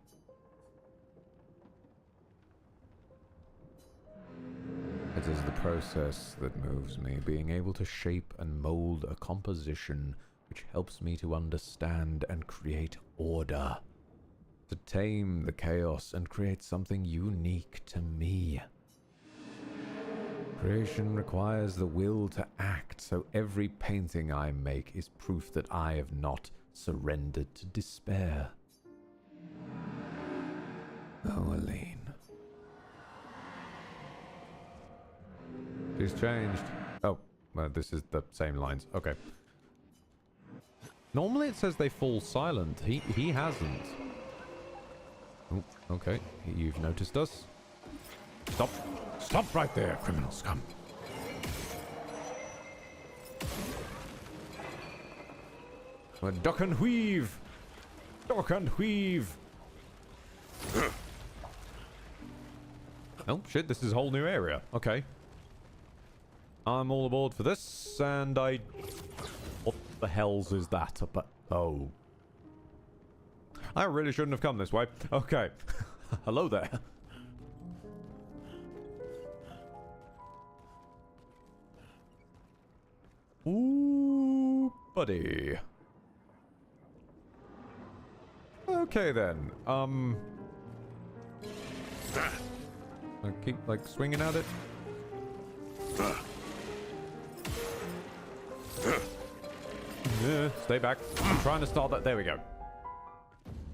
It is the process that moves me, being able to shape and mold a composition which helps me to understand and create order, to tame the chaos and create something unique to me. Creation requires the will to act, so every painting I make is proof that I have not surrendered to despair. Oh, Aline. She's changed. Oh, well, this is the same lines. Okay. Normally it says they fall silent. He hasn't. Oh, okay. You've noticed us. Stop. Stop right there, criminal scum. Duck and weave. Duck and weave. Oh, shit. This is a whole new area. Okay. I'm all aboard for this, and I... What the hells is that? Oh. I really shouldn't have come this way. Okay. Hello there. Ooh, buddy. Okay then. I keep like swinging at it. Stay back. I'm trying to start that. There we go.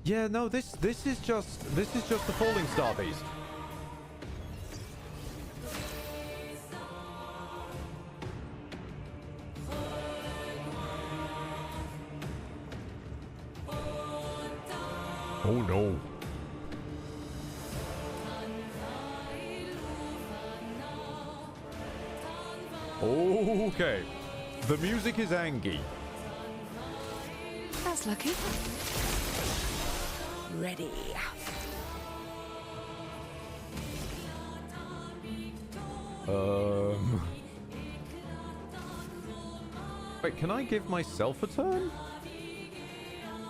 Yeah, no, this is just the falling star beast. Oh no. Okay. The music is angry. That's lucky. Ready. Wait, can I give myself a turn?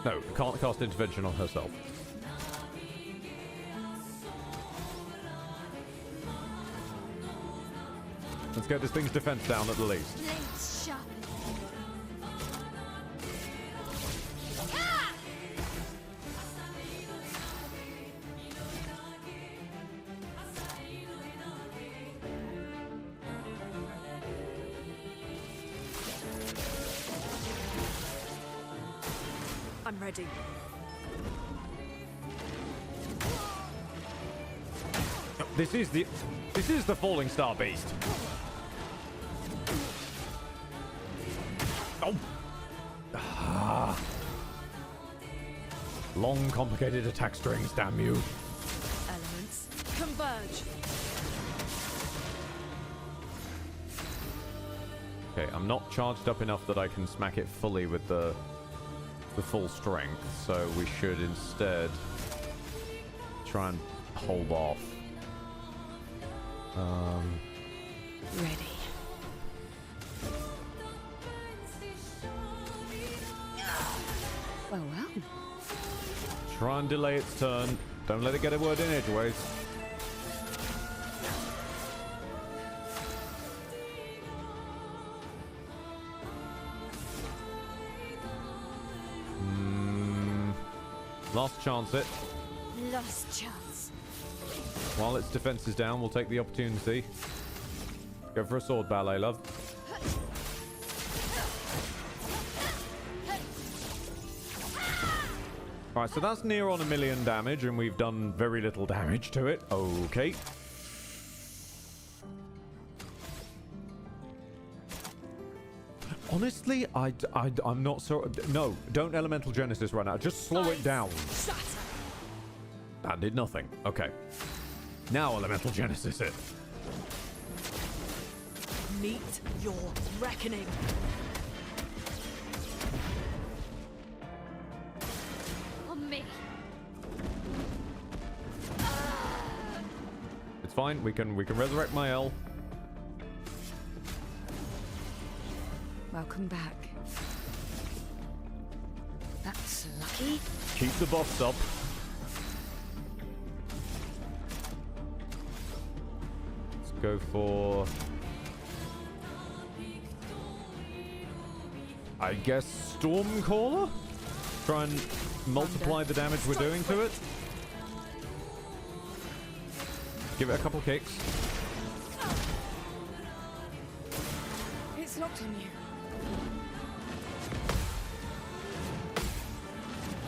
No, can't cast intervention on herself. Let's get this thing's defense down at the least. Blades sharp. I'm ready. This is the falling star beast. Oh. Ah. Long, complicated attack strings, damn you. Elements converge. Okay, I'm not charged up enough that I can smack it fully with the full strength, so we should instead try and hold off. Ready. Well. Try and delay its turn. Don't let it get a word in edgeways. Last chance it. Last chance. While its defense is down, we'll take the opportunity. Go for a sword ballet, love. Alright, so that's near on 1 million damage, and we've done very little damage to it. Okay. Honestly, I'm not so... No, don't Elemental Genesis right now. Just slow it down. That did nothing. Okay. Now Elemental Genesis it. Meet your reckoning. On me. It's fine. We can resurrect Mael. Welcome back. That's lucky. Keep the buffs up. Let's go for... I guess Stormcaller? Try and multiply the damage we're doing to it. Give it a couple kicks. It's locked on you.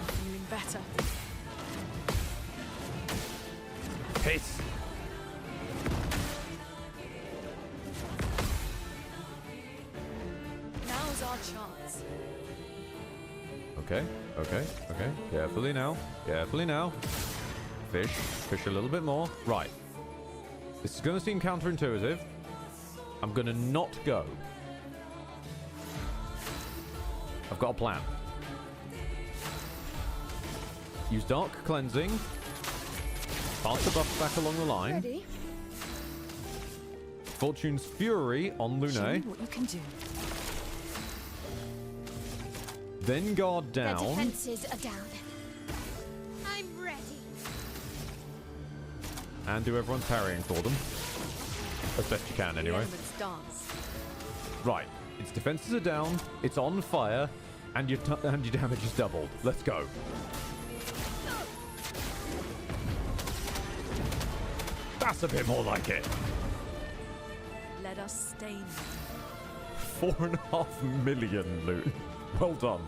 Feeling better. Hit! Now's our chance. Okay. Carefully now. Fish a little bit more. Right. This is going to seem counterintuitive. I'm going to not go. I've got a plan. Use Dark Cleansing. Pass the buff back along the line. Ready? Fortune's Fury on Show me Lune. what you can do. Then guard Their down. defenses are down. I'm ready. And do everyone's parrying for them. As best you can, The anyway. elements dance. Right. Its defenses are down. It's on fire. And your damage is doubled. Let's go. That's a bit more like it. Let us stain. 4.5 million loot. Well done.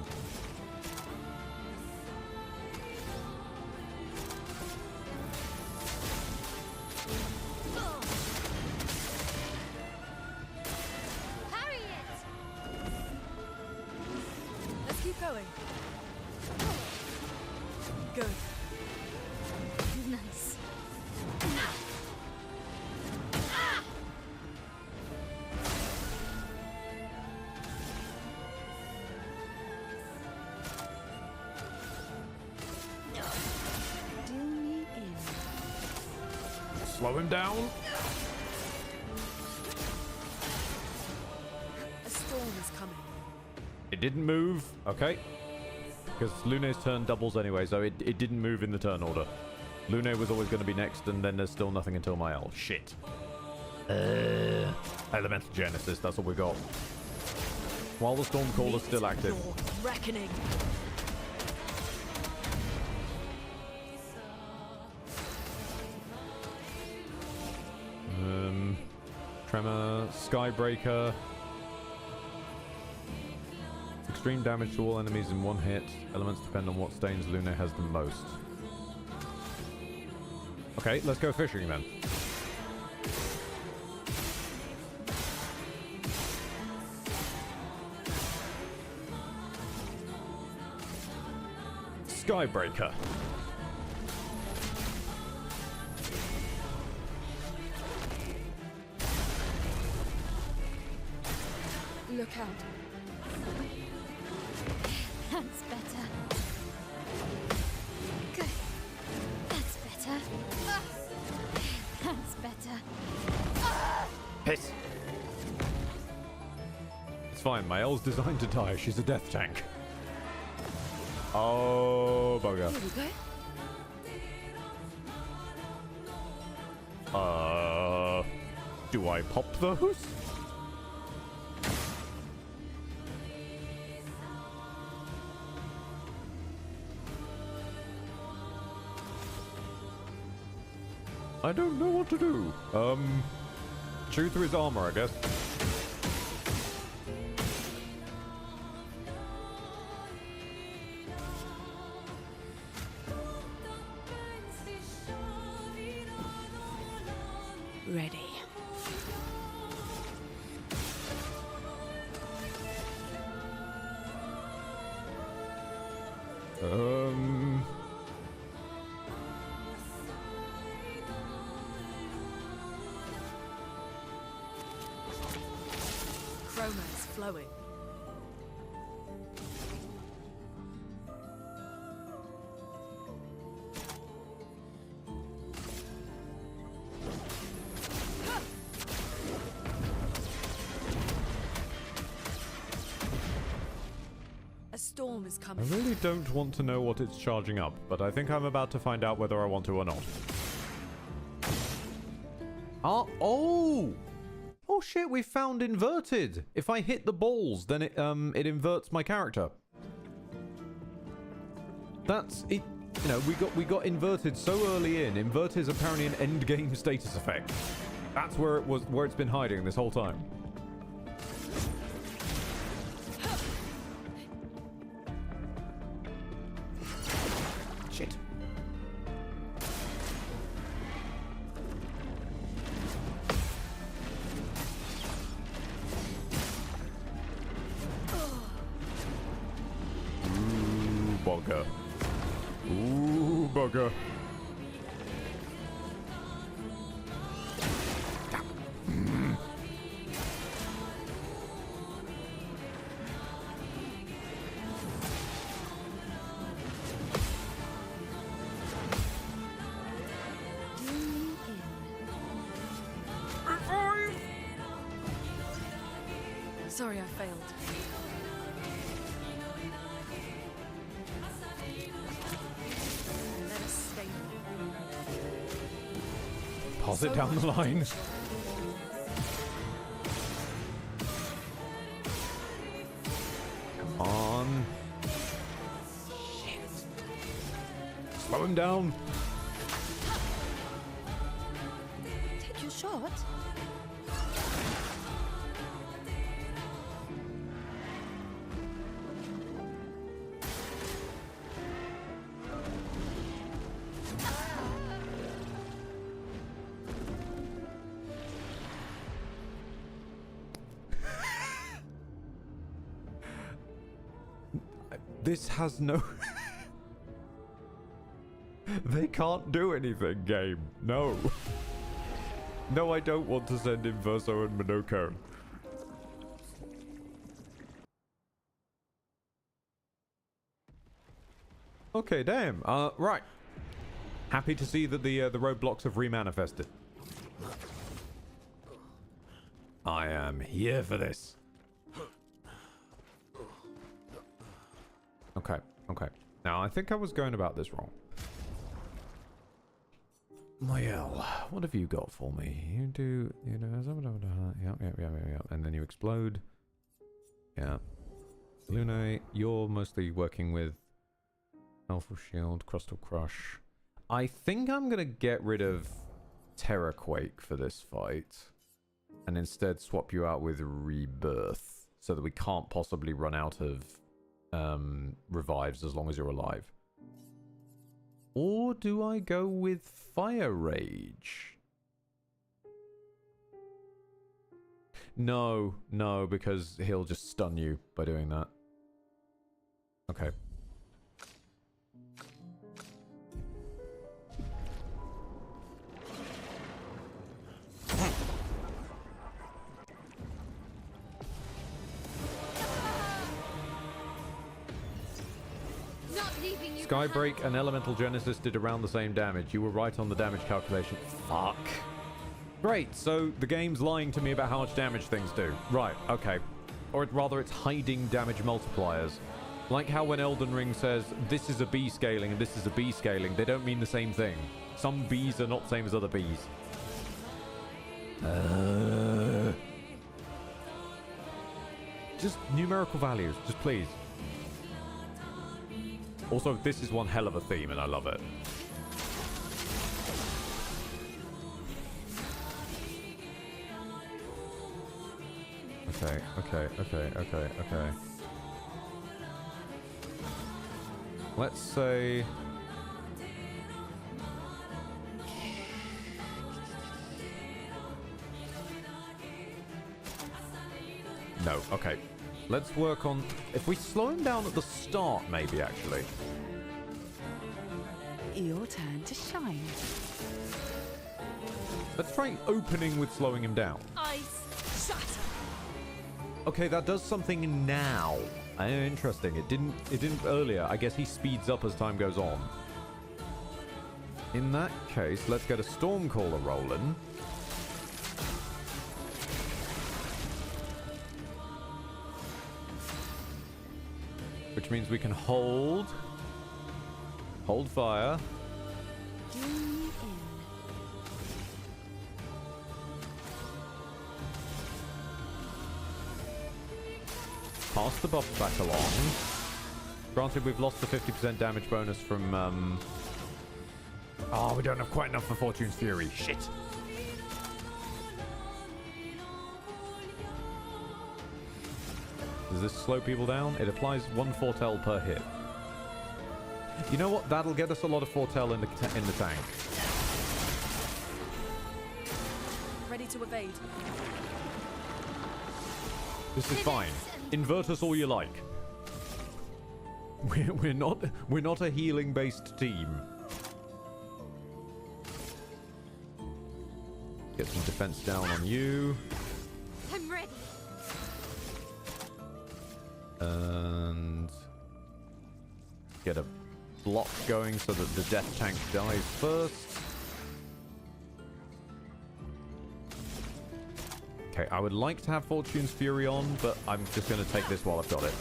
Parry it! Let's keep going. Good. Nice. Do me in. Slow him down. A storm is coming. It didn't move. Okay. Because Lune's turn doubles anyway, so it didn't move in the turn order. Lune was always going to be next, and then there's still nothing until Mael. Shit. Elemental Genesis, that's all we got. While the Stormcaller's still active. Your reckoning. Tremor, Skybreaker. Extreme damage to all enemies in one hit. Elements depend on what stains Lune has the most. Okay, let's go fishing then. Skybreaker. Look out. That's better. Good. That's better. That's better. Piss. It's fine, Mael's designed to die. She's a death tank. Oh, bugger. Here we go. Do I pop those? I don't know what to do. Shoot through his armor, I guess. Ready. Chroma's flowing. storm is I coming. really don't want to know what it's charging up, but I think I'm about to find out whether I want to or not. Oh! Oh shit, we found inverted! If I hit the balls, then it inverts my character. That's it. You know, we got inverted so early in. Invert is apparently an end game status effect. That's where it's been hiding this whole time. Shit. Ooh, bugger. Ooh, bugger. Sorry, I failed. Let us stay. Pass it down the line. Come on. Shit. Slow him down. Take your shot. This has no... They can't do anything, game. No. No, I don't want to send in Verso and Minoko. Okay, damn. Right. Happy to see that the roadblocks have remanifested. I am here for this. Okay, okay. Now, I think I was going about this wrong. Moyel, what have you got for me? You do, you know, yeah, and then you explode. Yeah. Lune, you're mostly working with Alpha Shield, Crustal Crush. I think I'm gonna get rid of Terraquake for this fight, and instead swap you out with Rebirth, so that we can't possibly run out of revives as long as you're alive. Or do I go with Fire Rage? No, no, because he'll just stun you by doing that. Okay. Skybreak and Elemental Genesis did around the same damage. You were right on the damage calculation. Fuck. Great, so the game's lying to me about how much damage things do. Right, okay. Or rather, it's hiding damage multipliers. Like how when Elden Ring says, this is a B scaling and this is a B scaling, they don't mean the same thing. Some Bs are not the same as other Bs. Just numerical values, just please. Also, this is one hell of a theme, and I love it. Okay. Let's say... No, okay. Let's work on... If we slow him down at the start, maybe, actually. Your turn to shine. Let's try opening with slowing him down. Ice shatter. Okay, that does something now. Interesting. It didn't earlier. I guess he speeds up as time goes on. In that case, let's get a Stormcaller rolling. which means we can hold fire. Pass the buff back along. Granted, we've lost the 50% damage bonus from, Oh, we don't have quite enough for Fortune's Fury. Shit. Does this slow people down? It applies 1 foretell per hit. You know what? That'll get us a lot of foretell in the tank. Ready to evade. This is fine. Invert us all you like. We're not a healing based team. Get some defense down on you. I'm ready. And get a block going so that the death tank dies first. Okay, I would like to have Fortune's Fury on, but I'm just going to take this while I've got it.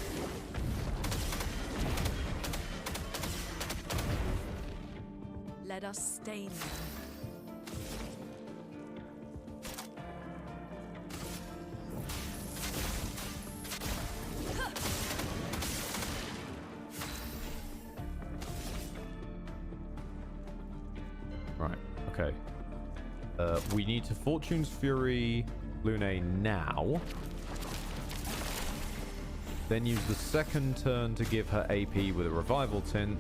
Let us stain them. Right, okay. We need to Fortune's Fury Lune now. Then use the second turn to give her AP with a Revival Tint.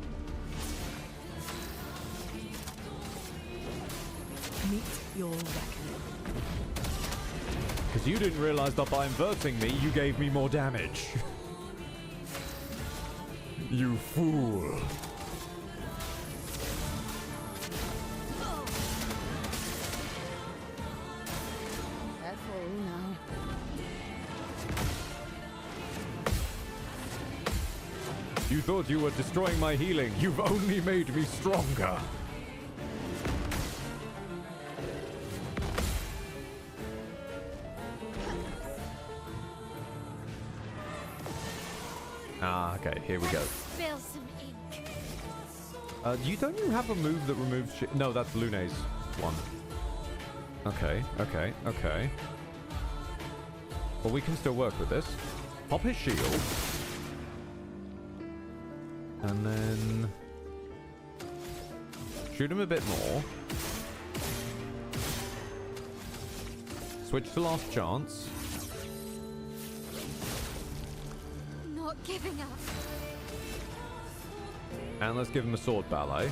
Meet your reckoning. Because you didn't realize that by inverting me, you gave me more damage. You fool. Careful now. You thought you were destroying my healing. You've only made me stronger. Ah, okay, here we go. Spill some ink. Don't you have a move that removes shit? No, that's Lune's one. Okay. Well, we can still work with this. Pop his shield. And then shoot him a bit more. Switch to last chance. Not giving up. And let's give him a sword ballet.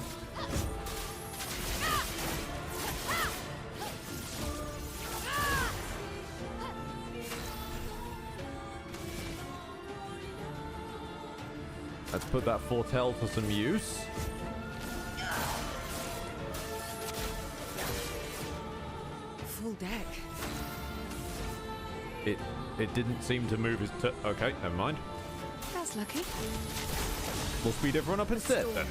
Let's put that foretell to some use. Full deck. It didn't seem to move his okay, never mind. That's lucky. We'll speed everyone up instead then.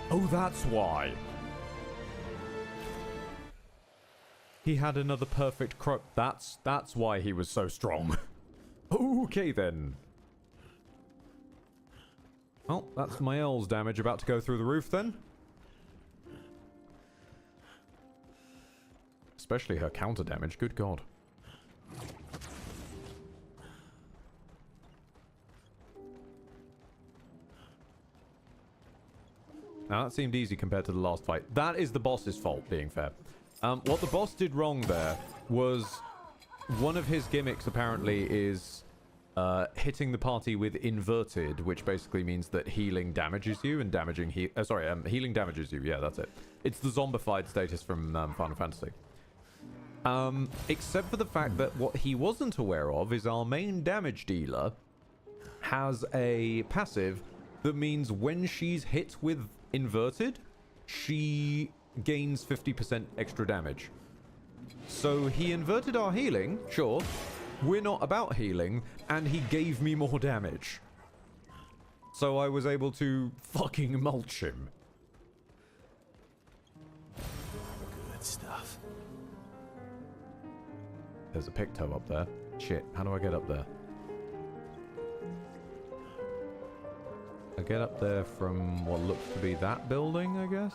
Oh, that's why. He had another perfect crop. That's why he was so strong. Okay then. Well, that's Mael's damage about to go through the roof then. Especially her counter damage, good god. Now that seemed easy compared to the last fight. That is the boss's fault, being fair. What the boss did wrong there was one of his gimmicks apparently is hitting the party with inverted, which basically means that healing damages you and healing damages you. Yeah, that's it. It's the zombified status from Final Fantasy. Except for the fact that what he wasn't aware of is our main damage dealer has a passive that means when she's hit with inverted, she gains 50% extra damage. So he inverted our healing, sure. We're not about healing, and he gave me more damage. so I was able to fucking mulch him. Good stuff. There's a picto up there. Shit, how do I get up there? I get up there from what looks to be that building, I guess?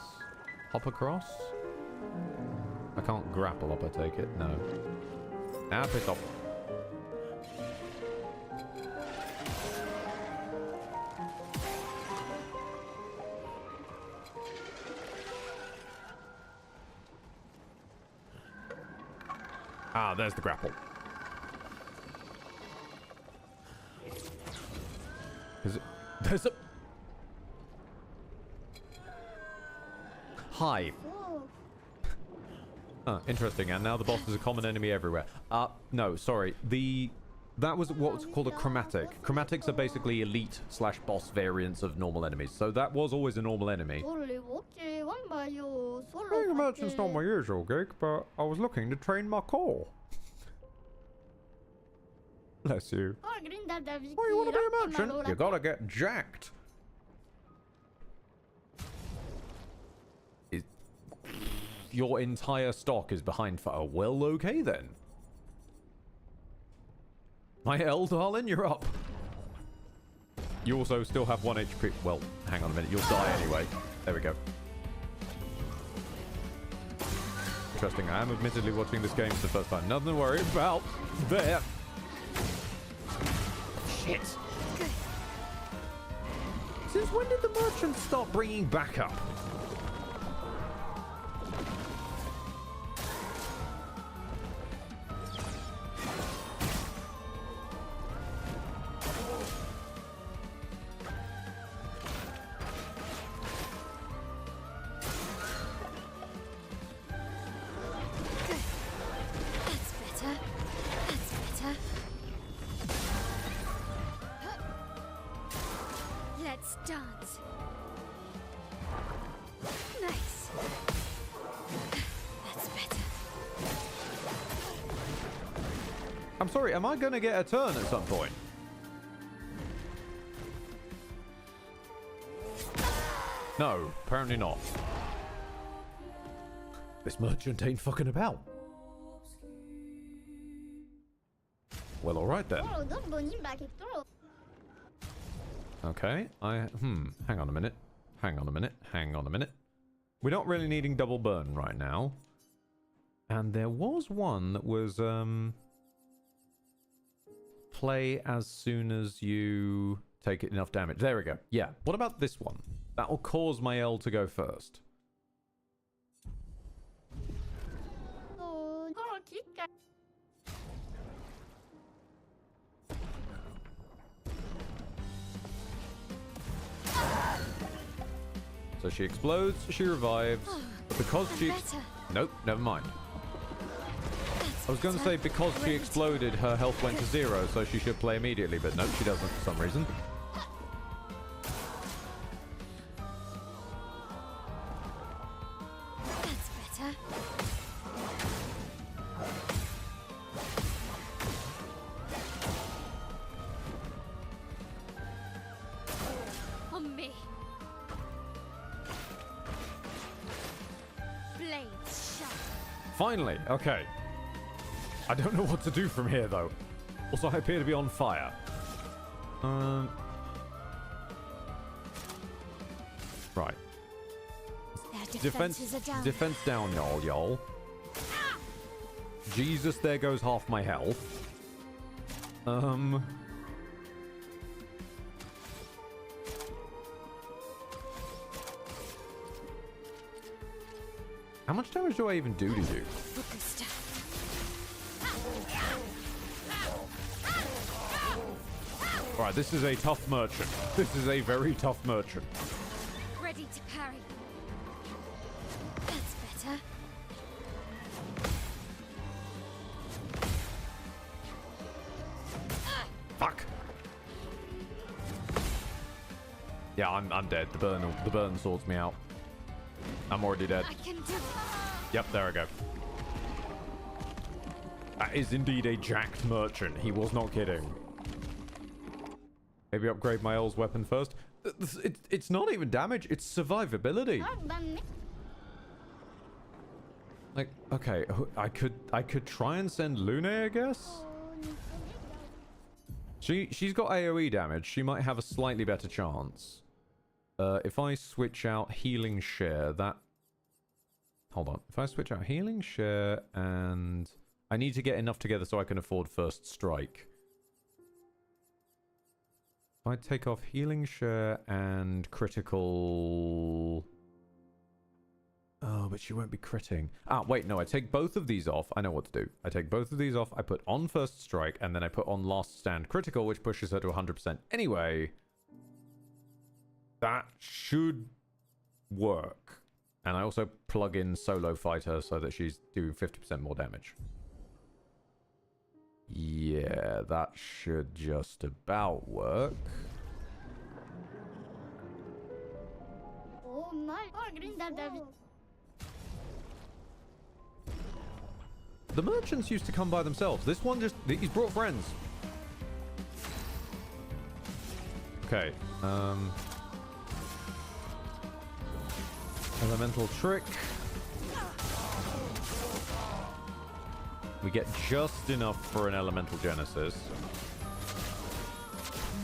Hop across? I can't grapple up, I take it. No. Now piss off. Ah, there's the grapple. Is it? There's a... Hi. Interesting. And now the boss is a common enemy everywhere. No, sorry. That was what's called a chromatic. Chromatics are basically elite / boss variants of normal enemies. So that was always a normal enemy. Being a merchant's not my usual gig, but I was looking to train my core. Bless you. Oh, you want to be a merchant? You gotta get jacked. Your entire stock is behind fire. Well, okay then. My L, darling, you're up. You also still have 1 HP. Well, hang on a minute. You'll die anyway. There we go. Interesting. I am admittedly watching this game for the first time. Nothing to worry about. There. Shit. Since when did the merchants start bringing backup? Sorry, am I going to get a turn at some point? No, apparently not. This merchant ain't fucking about. Well, alright then. Okay, hang on a minute. Hang on a minute. Hang on a minute. We're not really needing double burn right now. And there was one that was, play as soon as you take enough damage. There we go. Yeah. What about this one? That will cause my L to go first. So she explodes, she revives, but because she... Nope, never mind. I was going to say because she exploded, her health went to 0, so she should play immediately, but nope, she doesn't for some reason. That's better. On me. Blades sharp. Finally, okay. I don't know what to do from here, though. Also, I appear to be on fire. Right. Defense down, y'all. Jesus, there goes half my health. How much damage do I even do to you? Alright, this is a tough merchant. This is a very tough merchant. Ready to parry. That's better. Fuck. Yeah, I'm dead. The burn sorts me out. I'm already dead. I can do it. Yep, there I go. That is indeed a jacked merchant. He was not kidding. Maybe upgrade my L's weapon first. It's not even damage, it's survivability. Like, okay, I could try and send Lune, I guess? She's got AoE damage. She might have a slightly better chance. If I switch out healing share, that... Hold on. If I switch out healing share and... I need to get enough together so I can afford first strike. If I take off healing share and critical... Oh, but she won't be critting. Ah, wait, no, I take both of these off. I know what to do. I take both of these off, I put on first strike, and then I put on last stand critical, which pushes her to 100% anyway. That should work. And I also plug in solo fighter so that she's doing 50% more damage. Yeah, that should just about work. The merchants used to come by themselves. This one just... He's brought friends. Okay. Elemental trick. We get just enough for an elemental genesis.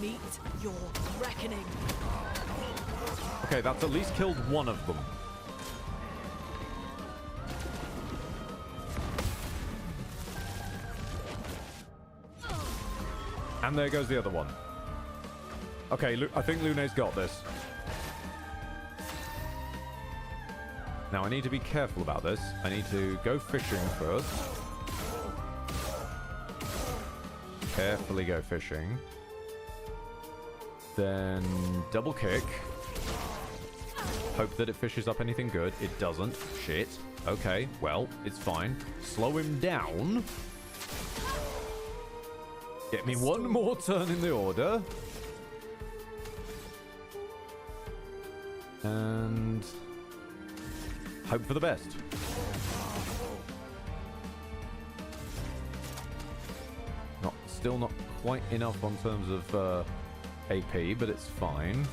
Meet your reckoning. Okay, that's at least killed one of them. And there goes the other one. Okay, I think Lune's got this. Now, I need to be careful about this. I need to go fishing first. Carefully go fishing. Then double kick. Hope that it fishes up anything good. It doesn't. Shit. Okay, well, it's fine. Slow him down. Get me one more turn in the order. And hope for the best. Still not quite enough on terms of AP, but it's fine.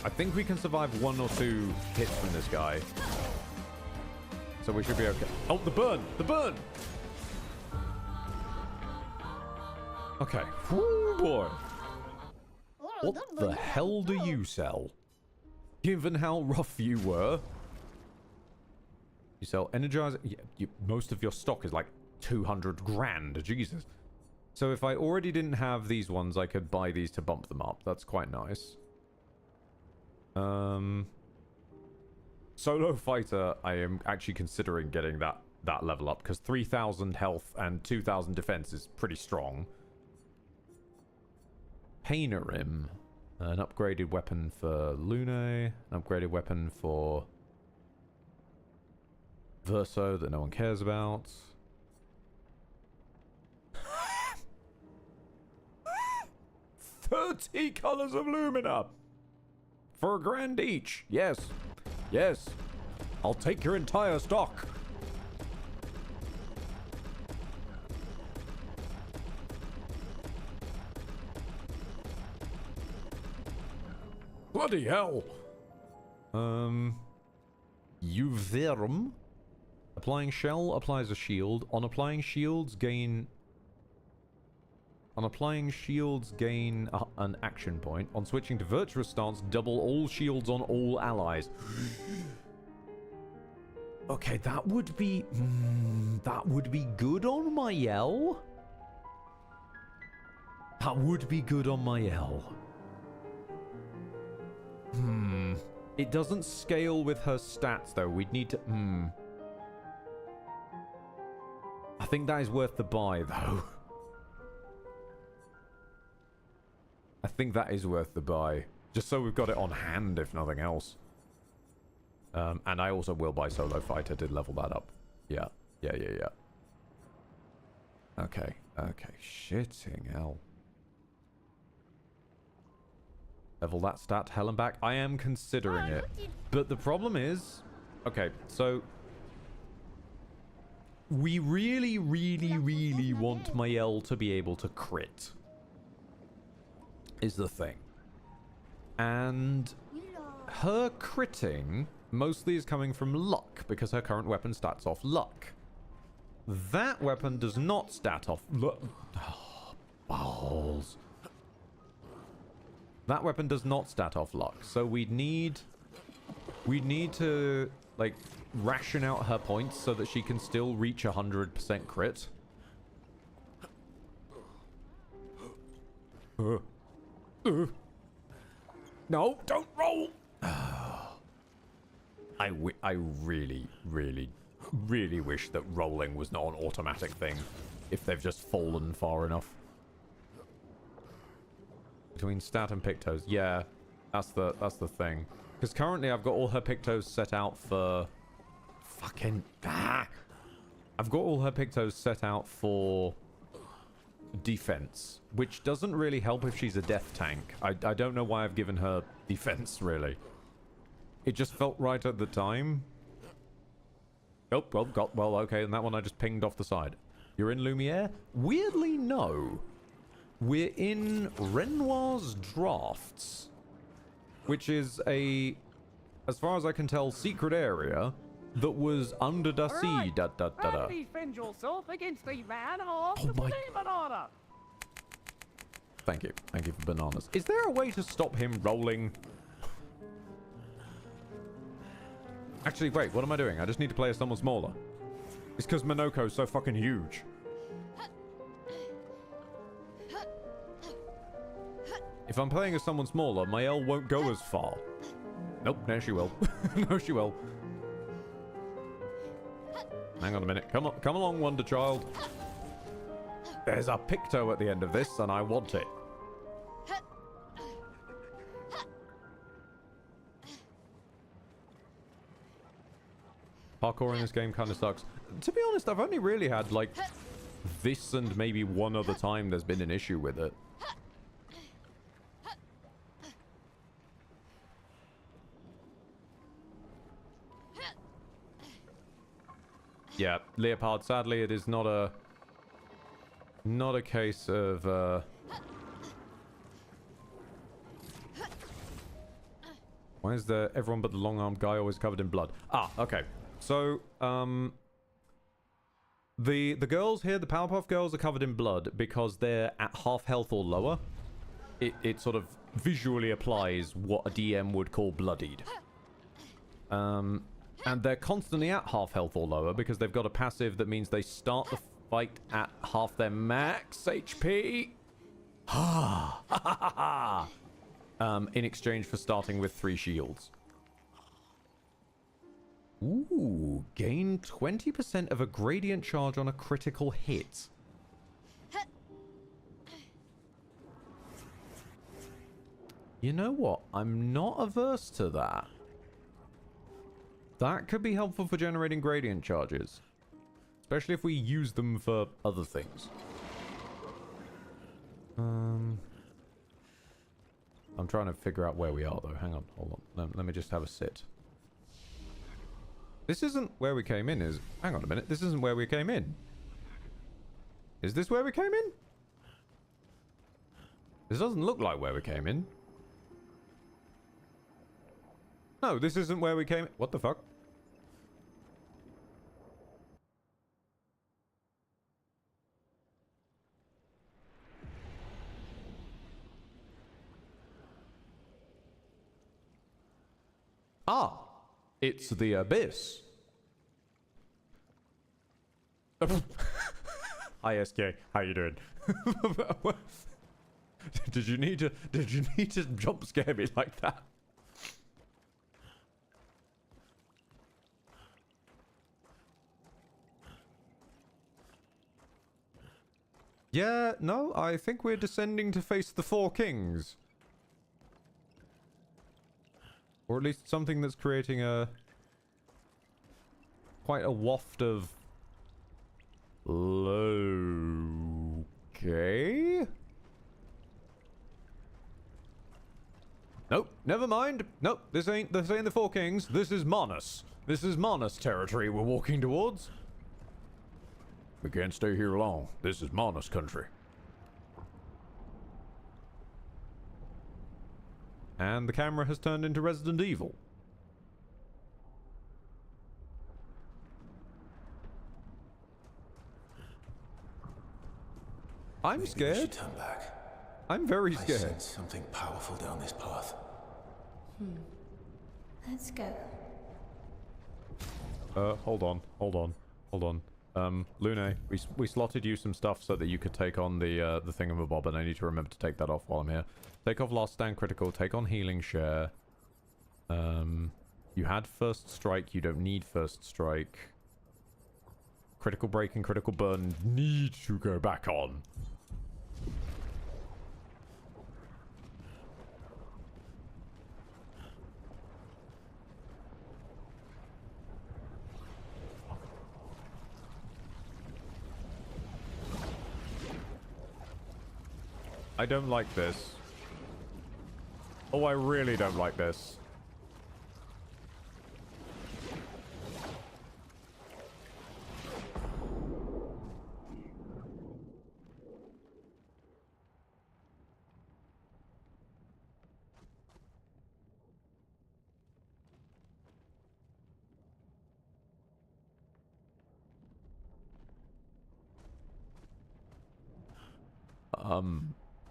I think we can survive one or two hits from this guy. So we should be okay. Oh, the burn! The burn! Okay. Woo, boy. What the hell do you sell? Given how rough you were. You sell energizer. Yeah, most of your stock is like 200 grand. Jesus. So if I already didn't have these ones, I could buy these to bump them up. That's quite nice. Solo fighter, I am actually considering getting that level up, because 3,000 health and 2,000 defense is pretty strong. Painerim. An upgraded weapon for Lune. An upgraded weapon for Verso that no one cares about. 30 colors of Lumina! For $1,000 each. Yes. Yes. I'll take your entire stock. Bloody hell. Uvirm. Applying shell applies a shield. On applying shields, gain an action point. On switching to virtuous stance, double all shields on all allies. Okay, that would be good on my L. That would be good on my L. It doesn't scale with her stats though. We'd need to I think that is worth the buy though. I think that is worth the buy. Just so we've got it on hand, if nothing else. And I also will buy Solo Fighter to level that up. Yeah. Okay. Shitting hell. Level that stat, hell and back. I am considering it. But the problem is... Okay, so... We really want Mael to be able to crit. Is the thing. And her critting mostly is coming from luck, because her current weapon stats off luck. That weapon does not stat off luck. Oh, balls. That weapon does not stat off luck, so we'd need to, like, ration out her points so that she can still reach 100% crit. No, don't roll! I really, really, really wish that rolling was not an automatic thing if they've just fallen far enough. Between stat and pictos, yeah, that's the thing. Because currently I've got all her pictos set out for fucking I've got all her pictos set out for defense, which doesn't really help if she's a death tank. I don't know why I've given her defense, really. It just felt right at the time. Oh, well, okay, and that one I just pinged off the side. You're in Lumiere? Weirdly, no. We're in Renoir's Drafts, which is a, as far as I can tell, secret area that was under the sea. Defend yourself against the man of the banana. Thank you for bananas. Is there a way to stop him rolling? Actually, wait, what am I doing? I just need to play as someone smaller. It's because Monoko's so fucking huge. If I'm playing as someone smaller, my L won't go as far. Nope, there she will. No, she will. Hang on a minute. Come along, Wonder Child. There's a picto at the end of this, and I want it. Parkour in this game kind of sucks. To be honest, I've only really had, like, this and maybe one other time there's been an issue with it. Yeah, Leopard, sadly, it is not a case of, why is everyone but the long-armed guy always covered in blood? Ah, okay. So, the girls here, the Powerpuff Girls, are covered in blood because they're at half health or lower. It sort of visually applies what a DM would call bloodied. And they're constantly at half health or lower because they've got a passive that means they start the fight at half their max HP. In exchange for starting with 3 shields. Ooh, gain 20% of a gradient charge on a critical hit. You know what? I'm not averse to that. That could be helpful for generating gradient charges. Especially if we use them for other things. I'm trying to figure out where we are, though. Hang on, hold on. Let me just have a sit. This isn't where we came in, is... Hang on a minute. This isn't where we came in. Is this where we came in? This doesn't look like where we came in. No, this isn't where we came... What the fuck? Ah, it's the Abyss. Hi, SK. How you doing? Did you need to jump scare me like that? Yeah, no, I think we're descending to face the 4 kings. Or at least something that's creating quite a waft of... Okay. Nope, never mind. Nope, this ain't the 4 kings. This is Manus. This is Manus territory we're walking towards. We can't stay here long. This is Manus country. And the camera has turned into Resident Evil. I'm scared. We should turn back. I'm very I scared. sense something powerful down this path. Let's go. Hold on. Lune, we slotted you some stuff so that you could take on the thingamabob, and I need to remember to take that off while I'm here. Take off Last Stand Critical, take on Healing Share. You had First Strike, you don't need First Strike. Critical Break and Critical Burn need to go back on. I don't like this. Oh, I really don't like this.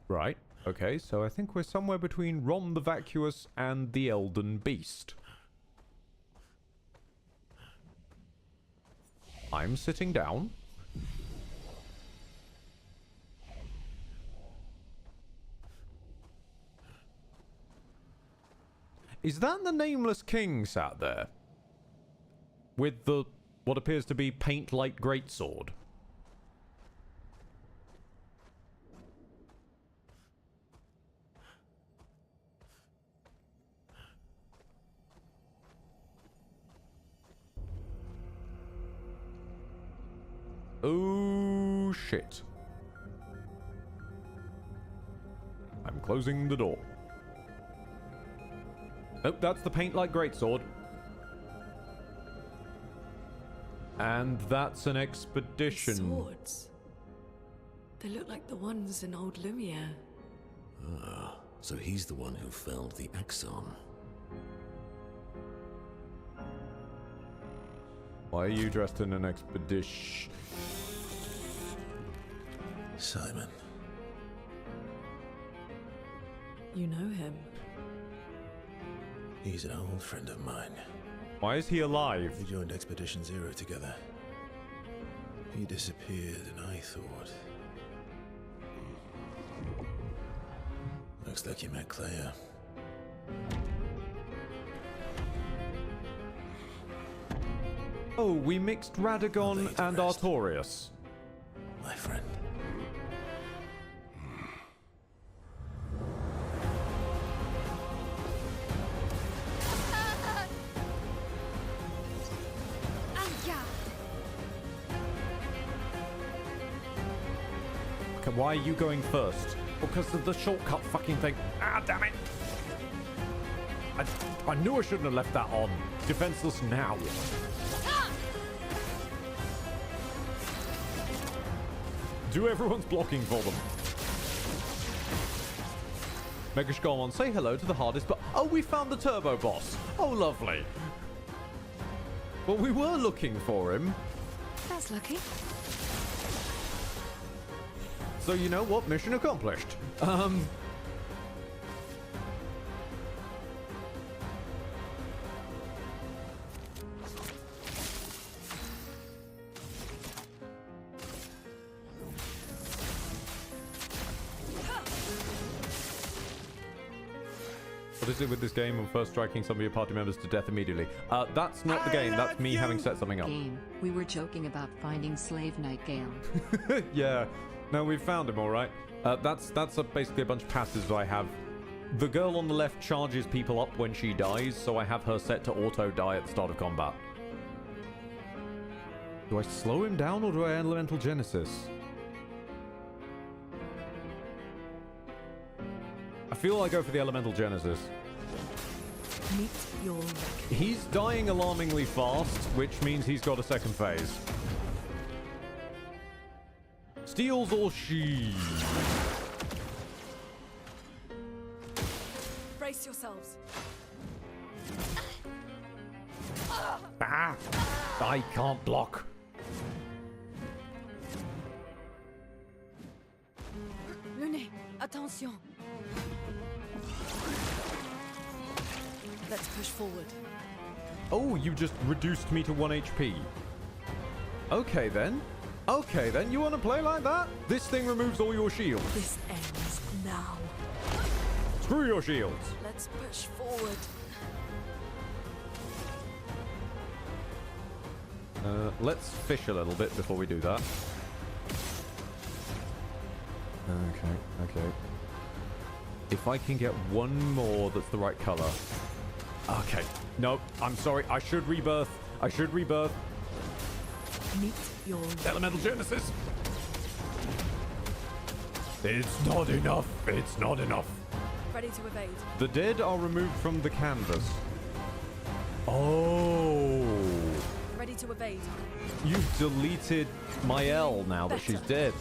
Right. Okay, so I think we're somewhere between Rom the Vacuous and the Elden Beast. I'm sitting down. Is that the Nameless King sat there? With the, what appears to be paint-light greatsword? Oh, shit. I'm closing the door. Nope, that's the paint-like greatsword. And that's an expedition. Swords. They look like the ones in old Lumiere. Ah, so he's the one who felled the Axon. Why are you dressed in an expedition? Simon. You know him. He's an old friend of mine. Why is he alive? We joined Expedition Zero together. He disappeared and I thought... Looks like you met Clair. Oh, we mixed Radagon and Artorias. My friend. Okay, why are you going first? Because of the shortcut fucking thing. Ah, damn it! I knew I shouldn't have left that on. Defenseless now. Do everyone's blocking for them. Megashgolmon, say hello to the hardest, but oh, we found the turbo boss. Oh, lovely. Well, we were looking for him. That's lucky. So you know what? Mission accomplished. What is it with this game of first striking some of your party members to death immediately? That's not the game. That's me having set something up. Game. We were joking about finding Slave Nightgale. Yeah. No, we've found him, all right. That's basically a bunch of passives I have. The girl on the left charges people up when she dies, so I have her set to auto die at the start of combat. Do I slow him down or do I Elemental Genesis? I feel I go for the Elemental Genesis. Meet your reckoning. He's dying alarmingly fast, which means he's got a second phase. Steals or she? Brace yourselves. Ah! I can't block. Lune, attention. Let's push forward. Oh, you just reduced me to 1 HP. Okay then. Okay then, you want to play like that? This thing removes all your shields. This ends now. Screw your shields. Let's push forward. Let's fish a little bit before we do that. Okay. If I can get one more that's the right color. Okay. Nope, I'm sorry. I should rebirth. Meet your Elemental Genesis. It's not enough. ready to evade. The dead are removed from the canvas. Oh. Ready to evade. You've deleted my L now that she's dead.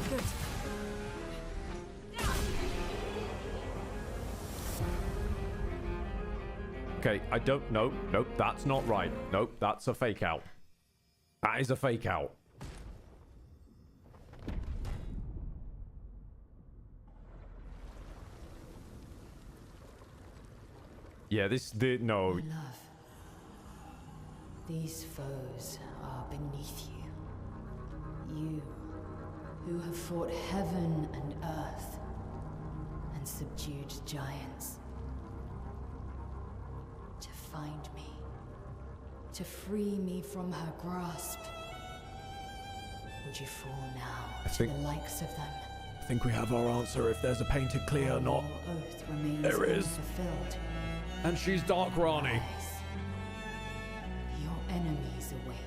Good. Okay, I don't know. Nope, that's not right. Nope, that's a fake out. That is a fake out. Yeah, no. My love, these foes are beneath you. You, who have fought heaven and earth, and subdued giants. To find me, to free me from her grasp. Would you fall now to the likes of them? I think we have our answer if there's a painted Clair or not. Your oath remains There is. unfulfilled. And she's Dark Rani. Rise. Your enemies await.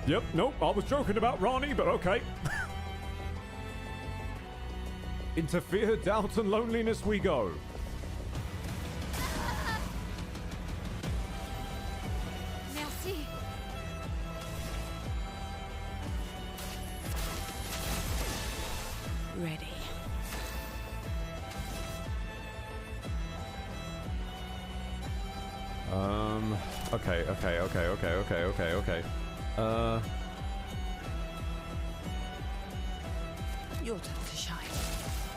Yep, nope, I was joking about Rani, but okay. Into fear, doubt, and loneliness we go. Merci. Ready. Okay. Your turn to shine.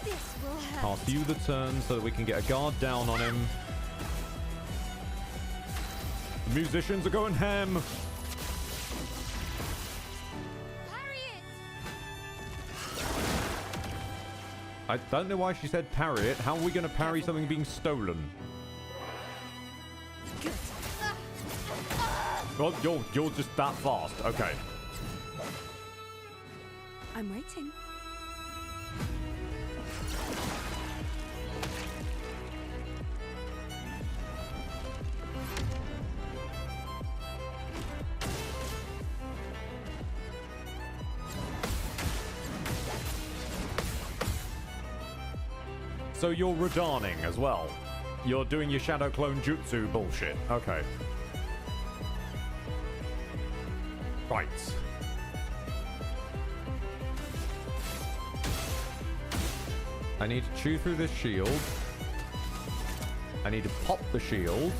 This will hurt. Pass you the turn so that we can get a guard down on him. The musicians are going ham. Parry it. I don't know why she said parry it. How are we going to parry something being stolen? Well, you're just that fast. Okay. I'm waiting. So you're Radaning as well. You're doing your Shadow Clone Jutsu bullshit. Okay. Right. I need to chew through this shield. I need to pop the shield.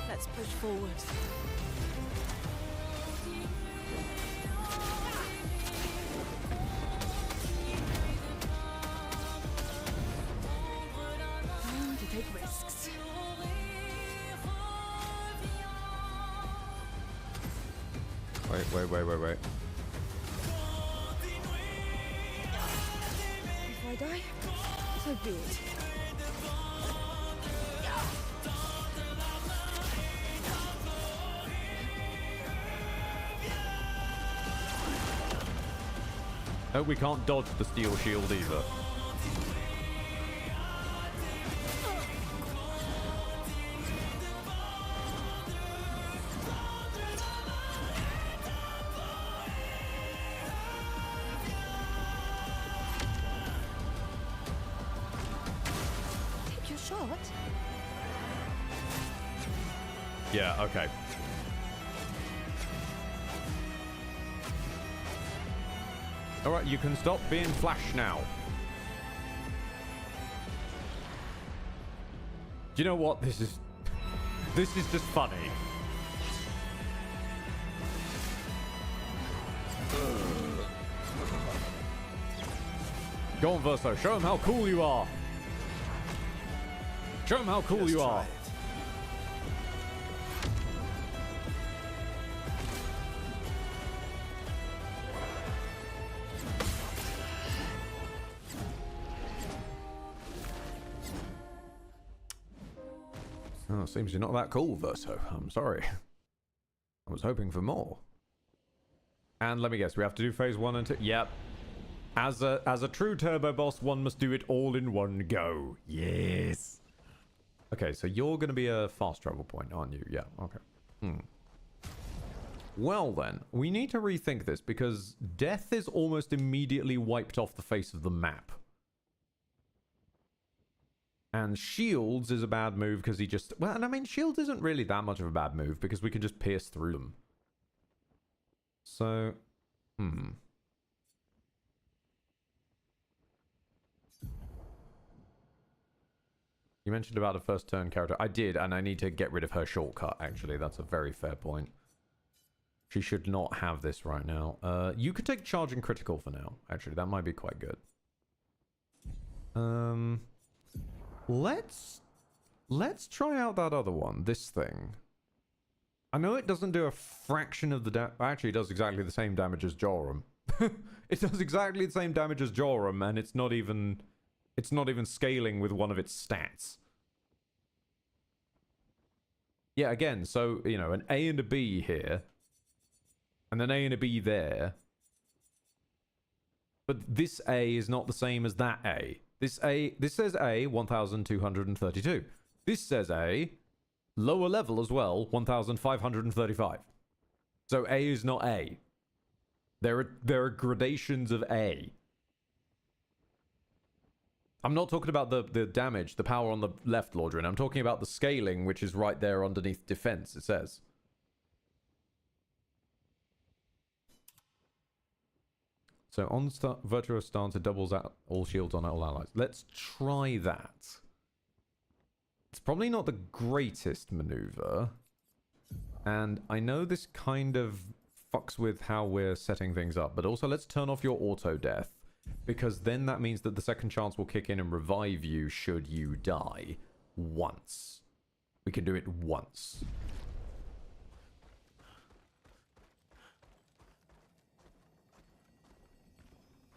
Let's push forward. Time to take risks. Wait. If I die, so be it. Oh, we can't dodge the steel shield either. short. Yeah, okay. Alright, you can stop being Flash now. Do you know what? This is just funny. Go on, Verso. Show him how cool you are. Show him how cool you are. Oh, seems you're not that cool, Verso. I'm sorry. I was hoping for more. And let me guess, we have to do phase 1 and 2. Yep. As a true turbo boss, one must do it all in one go. Yes. Okay, so you're going to be a fast travel point, aren't you? Yeah, okay. Well then, we need to rethink this because death is almost immediately wiped off the face of the map. And shields is a bad move because he just... Well, and I mean, shields isn't really that much of a bad move because we can just pierce through them. So, You mentioned about a first turn character. I did, and I need to get rid of her shortcut, actually. That's a very fair point. She should not have this right now. You could take charge and critical for now. Actually, that might be quite good. Let's try out that other one. This thing. I know it doesn't do a fraction of the damage. Actually, it does exactly the same damage as Joram. It does exactly the same damage as Joram, and it's not even scaling with one of its stats. Yeah, again, so, you know, an A and a B here. And an A and a B there. But this A is not the same as that A. This says A, 1,232. This says A, lower level as well, 1,535. So A is not A. There are gradations of A. I'm not talking about the damage, the power on the left, Lordrin. I'm talking about the scaling, which is right there underneath defense, it says. So on Virtuous Stance, it doubles out all shields on all allies. Let's try that. It's probably not the greatest maneuver. And I know this kind of fucks with how we're setting things up. But also, let's turn off your auto-death. Because then that means that the second chance will kick in and revive you should you die. Once. We can do it once.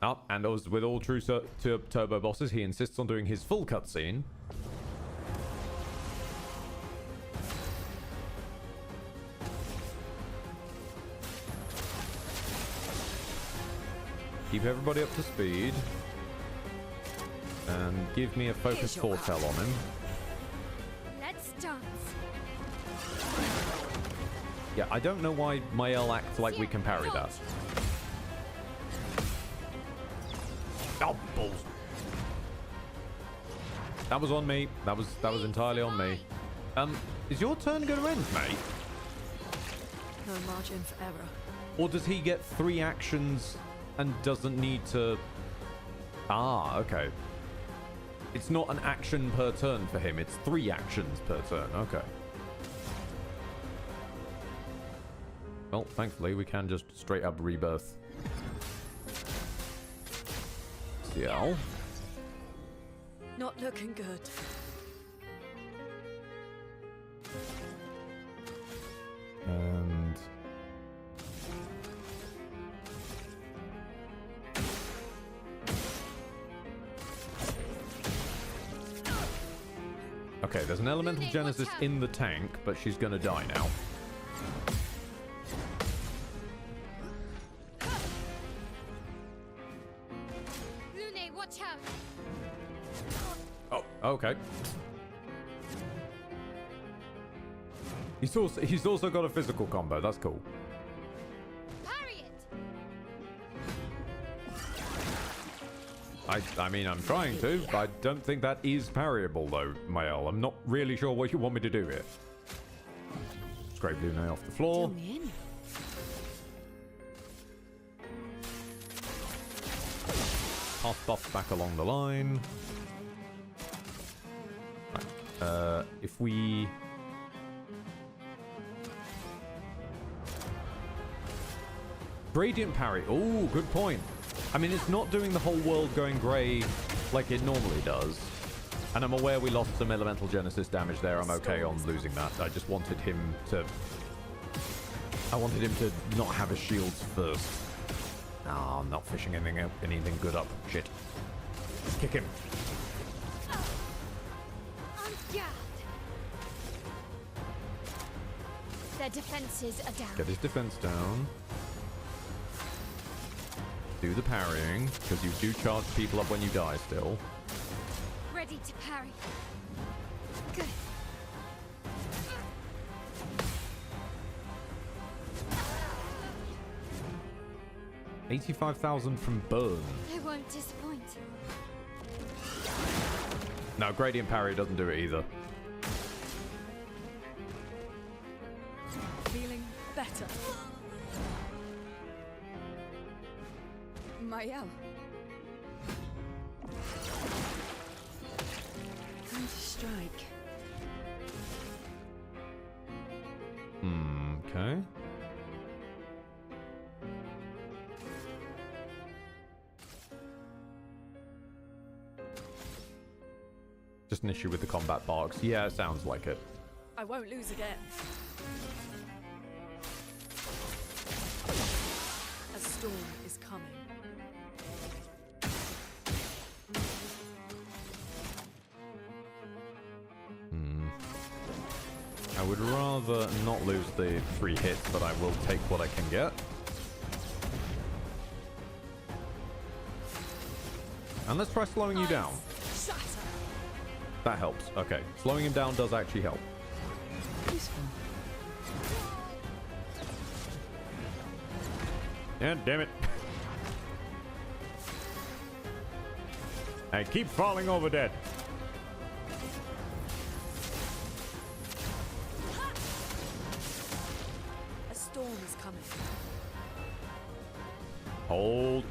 Oh, and as with all true turbo bosses, he insists on doing his full cutscene. Keep everybody up to speed. And give me a focus foretell on him. Let's dance. Yeah, I don't know why Mael acts like we can parry that. Oh, balls. That was on me. That was entirely on me. Is your turn going to end, mate? No margin for error. Or does he get 3 actions and doesn't need to... Ah, okay. It's not an action per turn for him. It's 3 actions per turn. Okay. Well, thankfully, we can just straight up rebirth. CL. Not looking good. And... okay, there's an Elemental Genesis in the tank, but she's gonna die now. Oh, okay. He's also got a physical combo. That's cool. I mean, I'm trying to. I don't think that is parryable, though, Mael. I'm not really sure what you want me to do here. Scrape Lune off the floor. Pass buffs back along the line. Right. If we... Gradient parry. Oh, good point. I mean, it's not doing the whole world going grey like it normally does. And I'm aware we lost some elemental genesis damage there. I'm okay on losing that. I just wanted him to... I wanted him to not have his shields first. Ah, I'm not fishing anything good up. Shit. Kick him. Their defenses are down. Get his defense down. Do the parrying, because you do charge people up when you die still. Ready to parry. Good. 85,000 from burn. They won't disappoint. No, gradient parry doesn't do it either. Feeling better. Mael. Time to strike. Okay. Just an issue with the combat box. Yeah, it sounds like it. I won't lose again. A storm is coming. I would rather not lose the 3 hits, but I will take what I can get. And let's try slowing you down. That helps. Okay. Slowing him down does actually help. Useful. Yeah, damn it. I keep falling over dead. A storm is coming. Hold.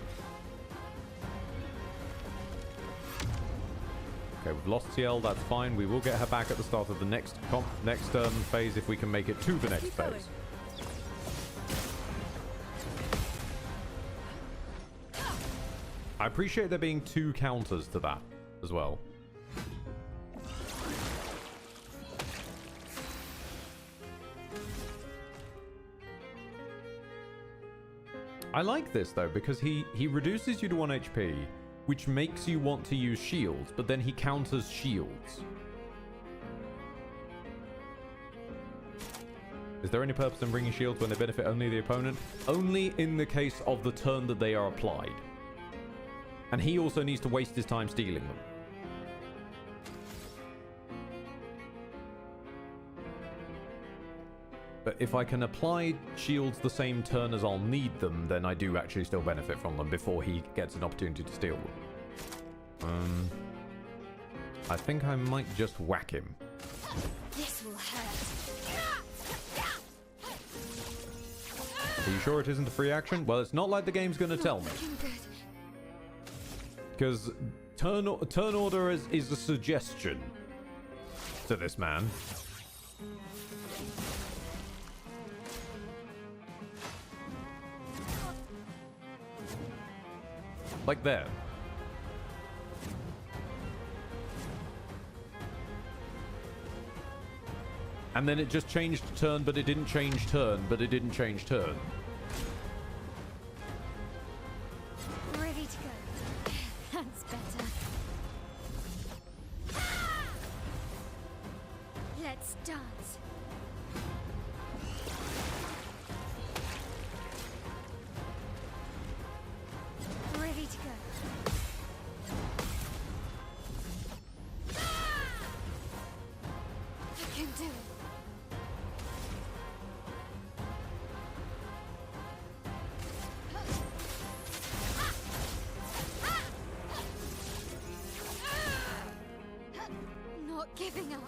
Okay, we've lost CL, that's fine. We will get her back at the start of the next phase if we can make it to the next phase. I appreciate there being 2 counters to that as well. I like this though, because he reduces you to 1 HP, which makes you want to use shields, but then he counters shields. Is there any purpose in bringing shields when they benefit only the opponent? Only in the case of the turn that they are applied. And he also needs to waste his time stealing them. But if I can apply shields the same turn as I'll need them, then I do actually still benefit from them before he gets an opportunity to steal them. I think I might just whack him. This will hurt. Are you sure it isn't a free action? Well, it's not like the game's going to tell me. Because turn order is a suggestion to this man. Like there. And then it just changed turn, but it didn't change turn, but it didn't change turn. Ready to go. That's better. Let's dance. Ready to go. I can do it. giving up.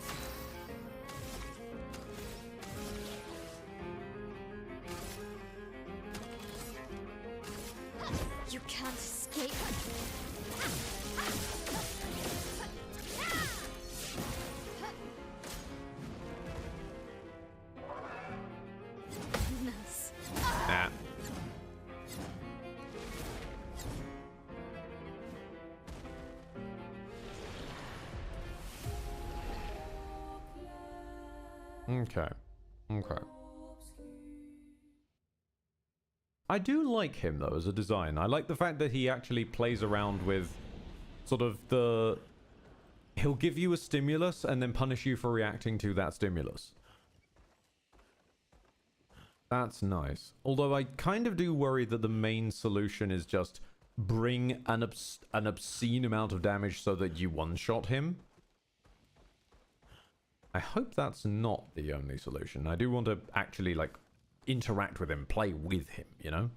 You can't escape. Nice. Nah. Okay. Okay. I do like him though as a design. I like the fact that he actually plays around with sort of the... He'll give you a stimulus and then punish you for reacting to that stimulus. That's nice. Although I kind of do worry that the main solution is just bring an obscene amount of damage so that you one-shot him. I hope that's not the only solution. I do want to actually, like, interact with him, play with him, you know?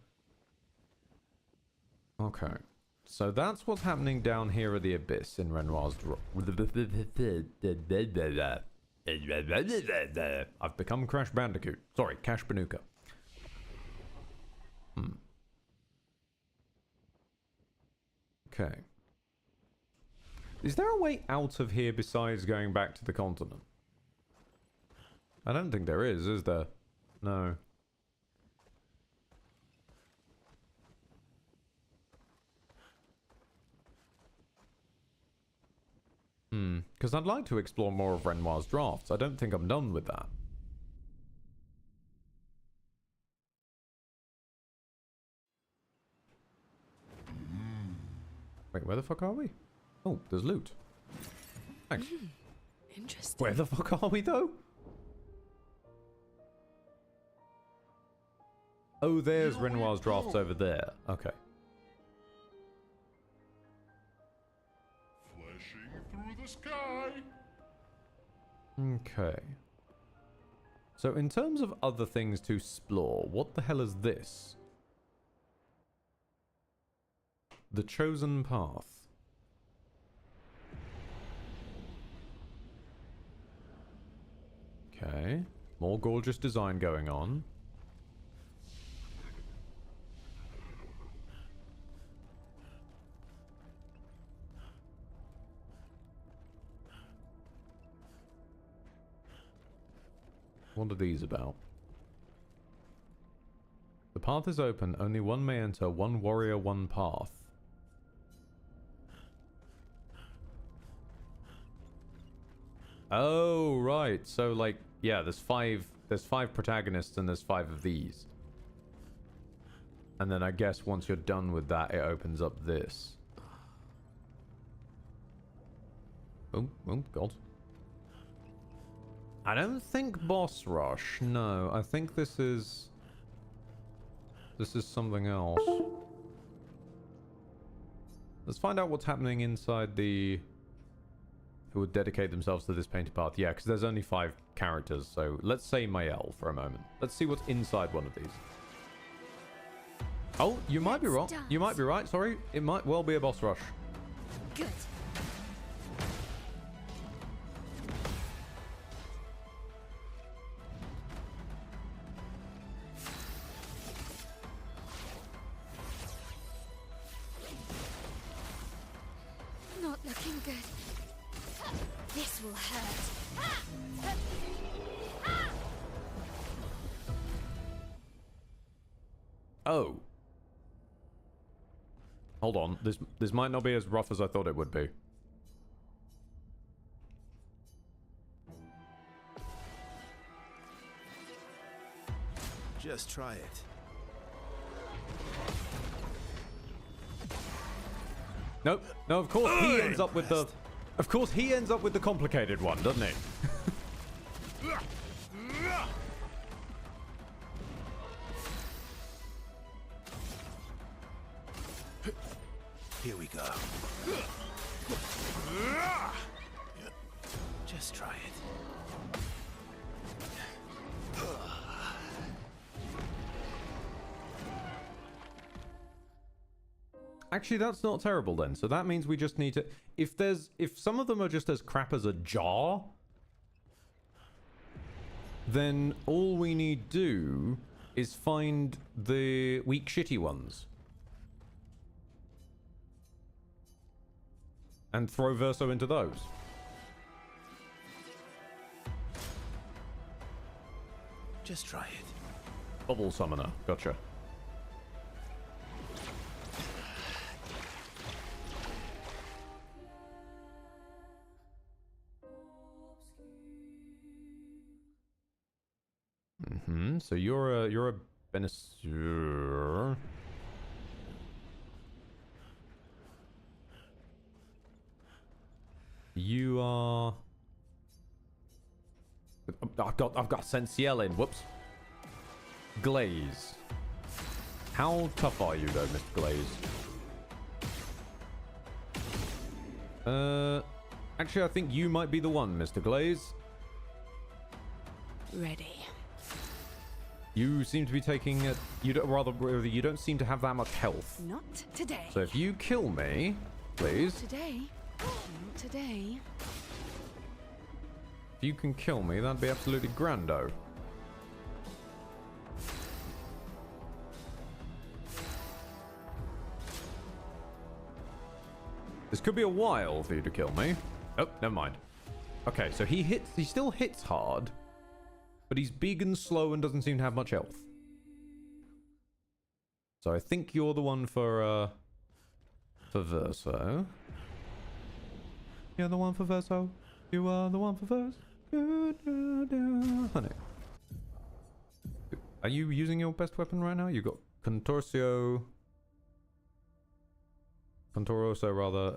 Okay. So that's what's happening down here at the Abyss in Renoir's drop. I've become Crash Bandicoot. Sorry, Cash Banuka. Okay. Is there a way out of here besides going back to the continent? I don't think there is there? No. Because I'd like to explore more of Renoir's drafts. I don't think I'm done with that. Wait, where the fuck are we? Oh, there's loot. Thanks. Interesting. Where the fuck are we, though? Oh, there's Renoir's drafts over there. Okay. Through the sky. Okay. So in terms of other things to explore, what the hell is this? The Chosen Path. Okay. More gorgeous design going on. What are these about? The path is open. Only one may enter. One warrior, one path. Oh, right. So, like, yeah, there's five protagonists and there's 5 of these. And then I guess once you're done with that, it opens up this. Oh, God. I don't think boss rush. No, I think this is something else. Let's find out what's happening inside the... Who would dedicate themselves to this painted path. Yeah, because there's only 5 characters, so let's say Mael for a moment. Let's see what's inside one of these. Oh, you might be wrong. You might be right, sorry. It might well be a boss rush. Good. Not looking good. This will hurt. Oh. Hold on. This might not be as rough as I thought it would be. Just try it. Nope. No, of course he ends up with the... Of course he ends up with the complicated one, doesn't he? Here we go. Just try it. Actually, that's not terrible then. So that means we just need to... If some of them are just as crap as a jar, then all we need to do is find the weak, shitty ones. And throw Verso into those. Just try it. Bubble Summoner. Gotcha. So you're a Benisur. You are... I've got Sensiel in. Whoops. Glaze. How tough are you though, Mr. Glaze? Actually, I think you might be the one, Mr. Glaze. Ready. You seem to be taking it. You don't seem to have that much health. Not today. So if you kill me, please. Today. Not today. If you can kill me, that'd be absolutely grando. This could be a while for you to kill me. Oh, never mind. Okay, so he still hits hard, but he's big and slow and doesn't seem to have much health. So I think you're the one for Verso. You're the one for Verso. You are the one for Verso. Honey. Are you using your best weapon right now? You got Contorcio. Contoroso, rather.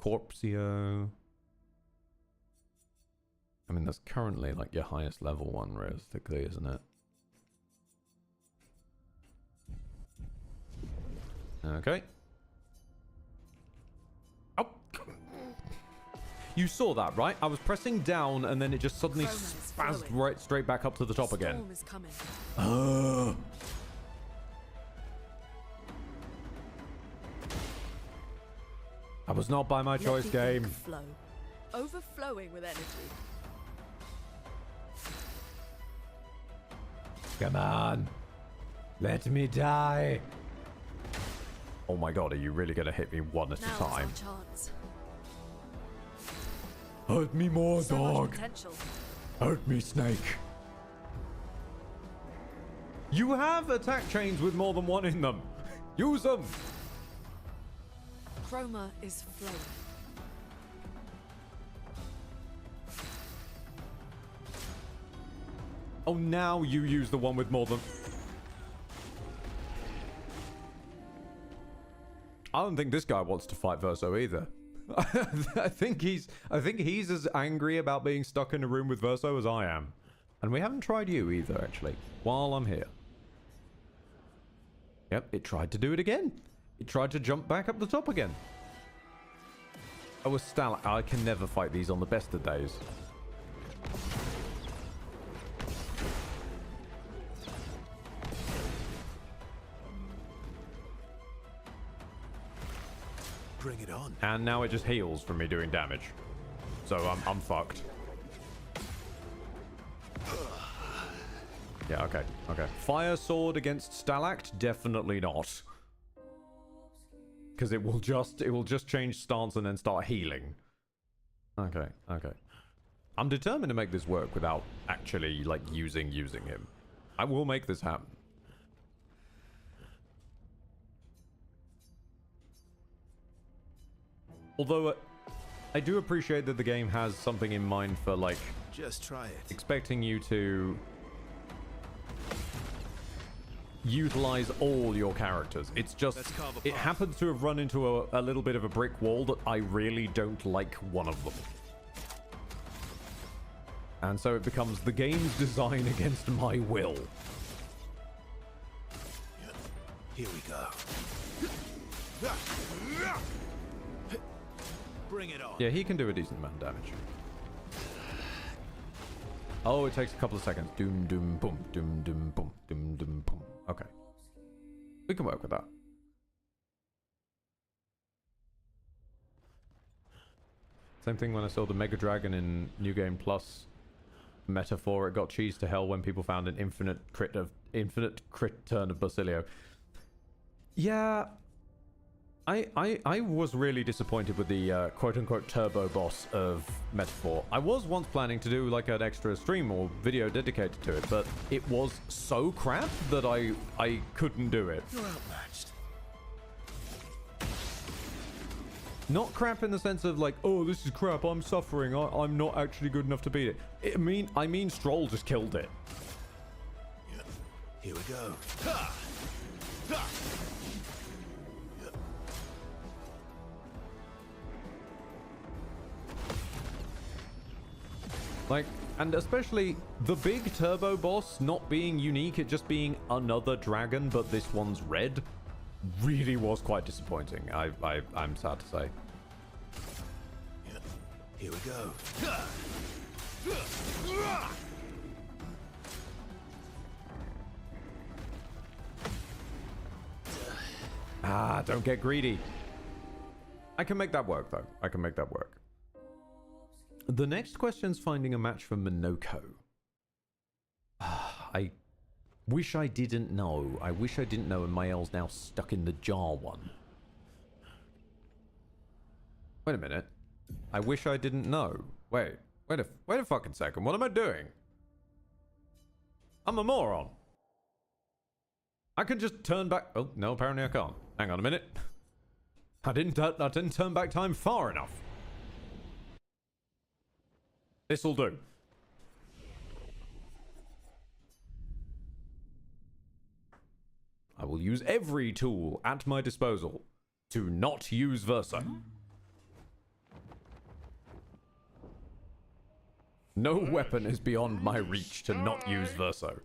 Corpsio. I mean, that's currently like your highest level one, realistically, isn't it? Okay. Oh! You saw that, right? I was pressing down and then it just suddenly spazzed right straight back up to the top again. Storm is coming. I was not by my choice, game. Flow. Overflowing with energy. Come on. Let me die. Oh my god, are you really going to hit me one at a time? Hurt me more, dog. Hurt me, snake. You have attack chains with more than one in them. Use them. Chroma is flowing. Oh, now you use the one with more than... I don't think this guy wants to fight Verso either. I think he's as angry about being stuck in a room with Verso as I am. And we haven't tried you either, actually, while I'm here. Yep, it tried to do it again. It tried to jump back up the top again. Oh, a Stal... I can never fight these on the best of days. Bring it on. And now it just heals from me doing damage. So I'm fucked. Yeah, okay, okay. Fire sword against Stalact? Definitely not. Because it will just change stance and then start healing. Okay, okay. I'm determined to make this work without actually, like, using him. I will make this happen. Although, I do appreciate that the game has something in mind for, like... Just try it. Expecting you to... utilize all your characters. It's just... It happens to have run into a little bit of a brick wall that I really don't like one of them. And so it becomes the game's design against my will. Here we go. Bring it on. Yeah, he can do a decent amount of damage. Oh, it takes a couple of seconds. Doom, doom, boom. Doom, doom, boom. Doom, doom, boom. Okay. We can work with that. Same thing when I saw the Mega Dragon in New Game Plus metaphor. It got cheesed to hell when people found an infinite crit turn of Basilio. Yeah, I was really disappointed with the quote-unquote turbo boss of Metaphor. I was once planning to do like an extra stream or video dedicated to it, but it was so crap that I couldn't do it. You're outmatched. Not crap in the sense of like, oh, this is crap, I'm suffering, I'm not actually good enough to beat it. I mean Stroll just killed it. Yeah. Here we go. Like, and especially the big turbo boss not being unique, it just being another dragon, but this one's red, really was quite disappointing. I'm sad to say. Yeah. Here we go. Ah, don't get greedy. I can make that work, though. I can make that work. The next question's finding a match for Minoko. I wish I didn't know. I wish I didn't know, and Mael's now stuck in the jar one. Wait a minute. I wish I didn't know. Wait a fucking second. What am I doing? I'm a moron. I can just turn back. Oh, no, apparently I can't. Hang on a minute. I didn't turn back time far enough. This'll do. I will use every tool at my disposal to not use Verso. No weapon is beyond my reach to not use Verso.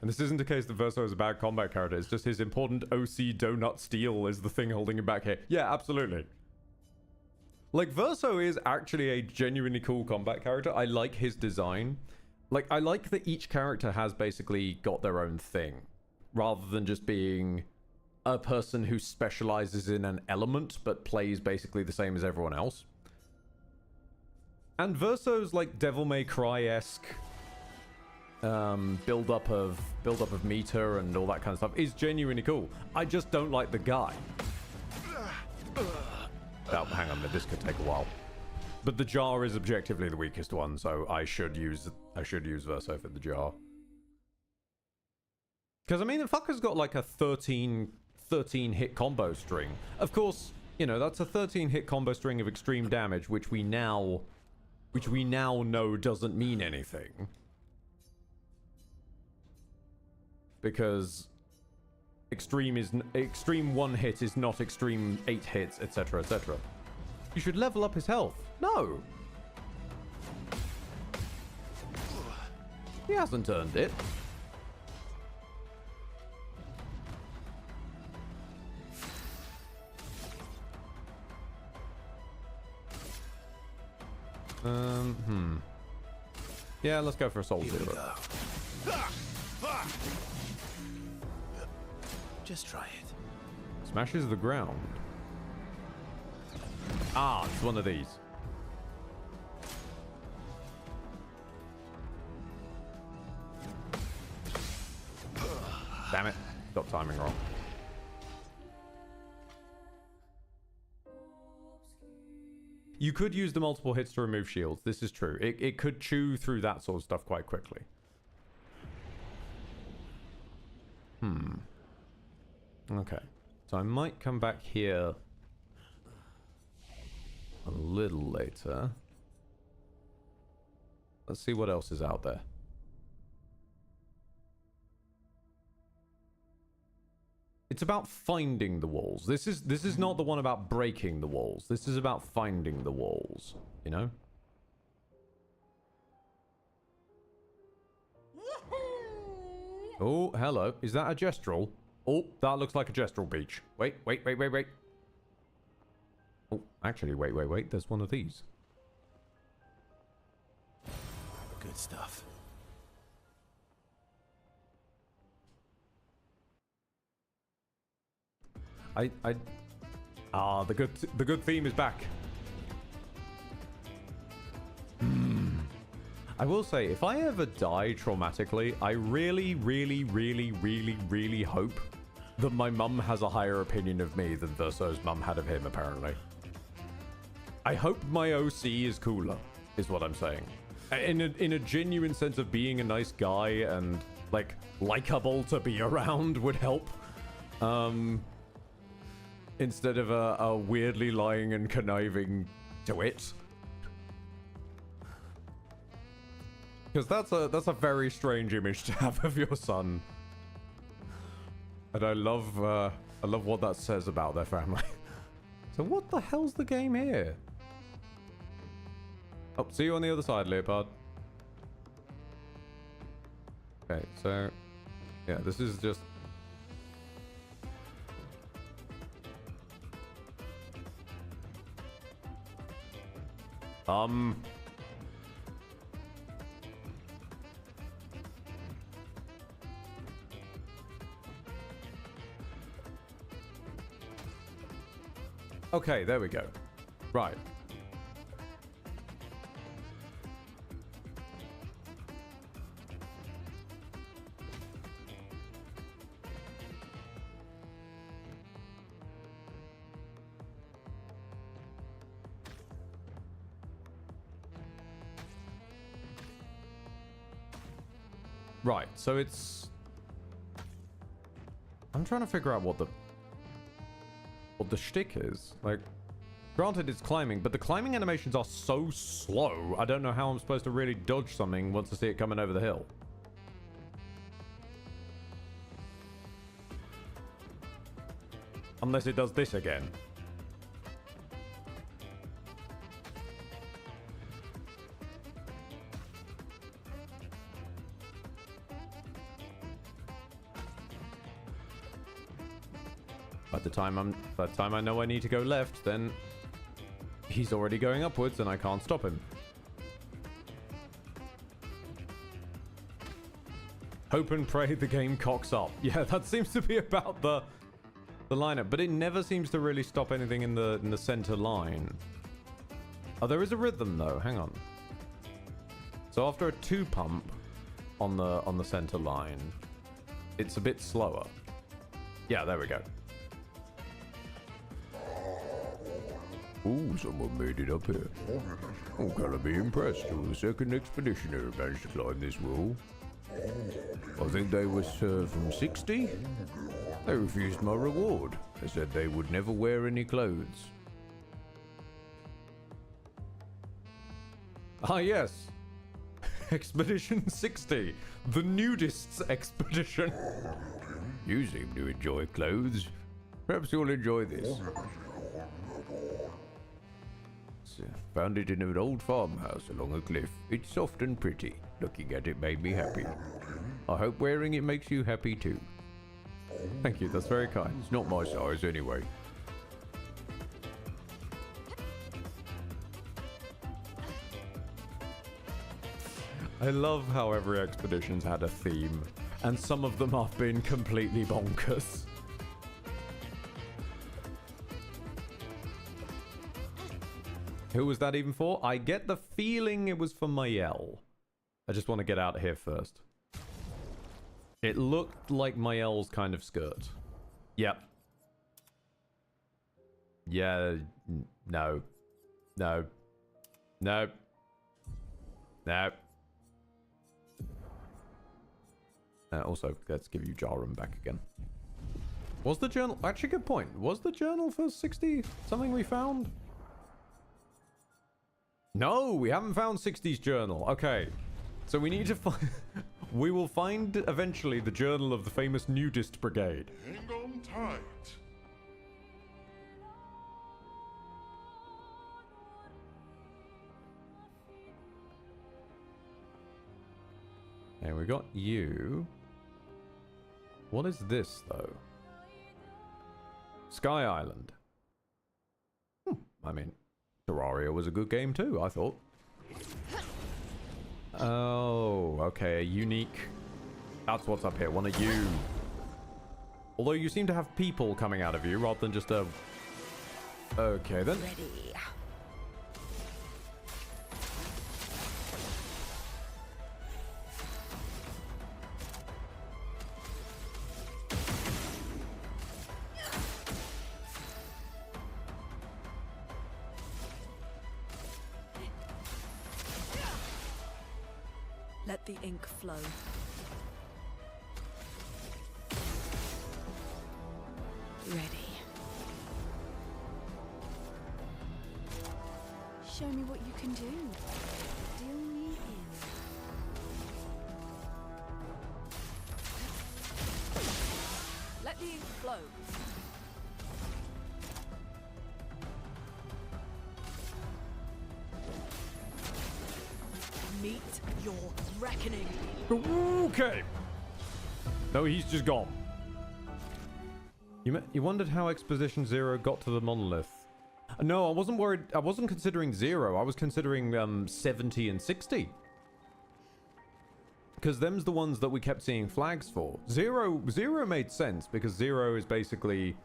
And this isn't a case that Verso is a bad combat character, it's just his important OC donut steal is the thing holding him back here. Yeah, absolutely. Like, Verso is actually a genuinely cool combat character. I like his design. Like, I like that each character has basically got their own thing, rather than just being a person who specializes in an element, but plays basically the same as everyone else. And Verso's, like, Devil May Cry-esque build up of meter and all that kind of stuff is genuinely cool. I just don't like the guy. Oh, hang on, this could take a while. But the jar is objectively the weakest one, so I should use Verso for the jar. Because I mean, the fucker's got like a 13 hit combo string. Of course, you know, that's a 13 hit combo string of extreme damage, which we now know doesn't mean anything. Because extreme 1 hit is not extreme 8 hits, etc, etc. You should level up his health. No! He hasn't earned it. Yeah, let's go for a Soul Zero. Just try it. Smashes the ground. Ah, it's one of these. Damn it. Got timing wrong. You could use the multiple hits to remove shields. This is true. It could chew through that sort of stuff quite quickly. Okay. So I might come back here a little later. Let's see what else is out there. It's about finding the walls. This is not the one about breaking the walls. This is about finding the walls, you know? Oh, hello. Is that a gestural? Oh, that looks like a gestural beach. Wait. Oh, actually, wait. There's one of these. Good stuff. The good theme is back. I will say, if I ever die traumatically, I really, really, really, really, really hope that my mum has a higher opinion of me than Verso's mum had of him, apparently. I hope my OC is cooler, is what I'm saying. In a genuine sense of being a nice guy and, like, likable to be around would help. Instead of a weirdly lying and conniving twit. Because that's a very strange image to have of your son. And I love what that says about their family. So what the hell's the game here? Oh, see you on the other side, Leopard. Okay, so yeah, this is just okay, there we go. Right. Right, so it's... I'm trying to figure out what the shtick is. Like, granted it's climbing, but the climbing animations are so slow, I don't know how I'm supposed to really dodge something once I see it coming over the hill. Unless it does this again. By the time I know I need to go left, then he's already going upwards and I can't stop him. Hope and pray the game cocks up. Yeah, that seems to be about the lineup, but it never seems to really stop anything in the center line. Oh, there is a rhythm though. Hang on. So after a 2 pump on the center line, it's a bit slower. Yeah, there we go. Ooh, someone made it up here. I'm gonna be impressed who the second expeditioner managed to climb this wall. I think they was from 60. They refused my reward. They said they would never wear any clothes. Ah, yes. Expedition 60. The nudists expedition. You seem to enjoy clothes. Perhaps you'll enjoy this. Found it in an old farmhouse along a cliff. It's soft and pretty. Looking at it made me happy. I hope wearing it makes you happy too. Thank you, that's very kind. It's not my size anyway. I love how every expedition's had a theme, and some of them have been completely bonkers. Who was that even for? I get the feeling it was for Mael. I just want to get out of here first. It looked like Mael's kind of skirt. Yep. Yeah. No. No. No. No. Also, let's give you Jarum back again. Was the journal... Actually, good point. Was the journal for 60 something we found? No, we haven't found 60's journal. Okay. So we need to find... we will find eventually the journal of the famous nudist brigade. Hang on tight. Okay, we got you. What is this, though? Sky Island. I mean, Terraria was a good game too, I thought. Oh, okay, a unique... That's what's up here, one of you. Although you seem to have people coming out of you rather than just a... Okay, then. Ready. Let the ink flow. Ready. Show me what you can do. Deal me in. Let the ink flow. Meet your reckoning. Okay. No, he's just gone. You wondered how Exposition 0 got to the monolith. No, I wasn't worried. I wasn't considering 0. I was considering 70 and 60. Because them's the ones that we kept seeing flags for. 0 made sense because 0 is basically...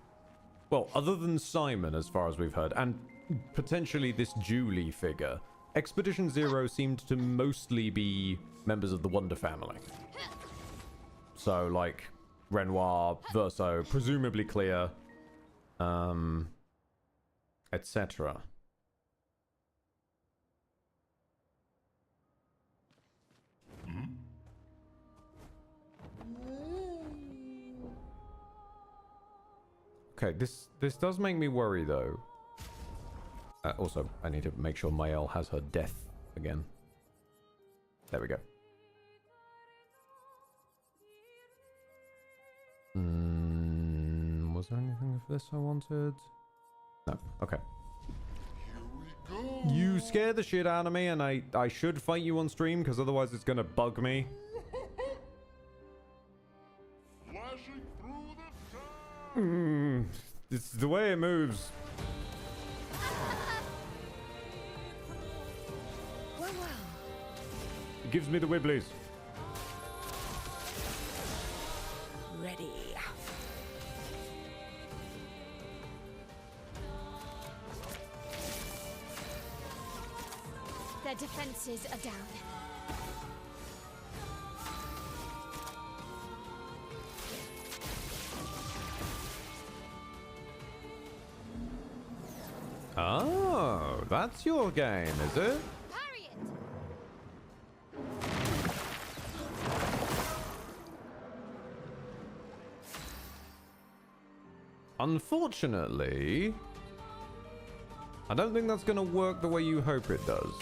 Well, other than Simon, as far as we've heard, and potentially this Julie figure, Expedition 0 seemed to mostly be members of the Wonder family. So, like, Renoir, Verso, presumably Clair, etc. Okay, this does make me worry, though. Also, I need to make sure Mael has her death again. There we go. Was there anything of this I wanted? No. Okay. You scare the shit out of me, and I should fight you on stream, because otherwise it's gonna bug me. It's the way it moves. Well. It gives me the wibblies. Ready. Their defenses are down. Oh, that's your game, is it? Parry it! Unfortunately, I don't think that's going to work the way you hope it does.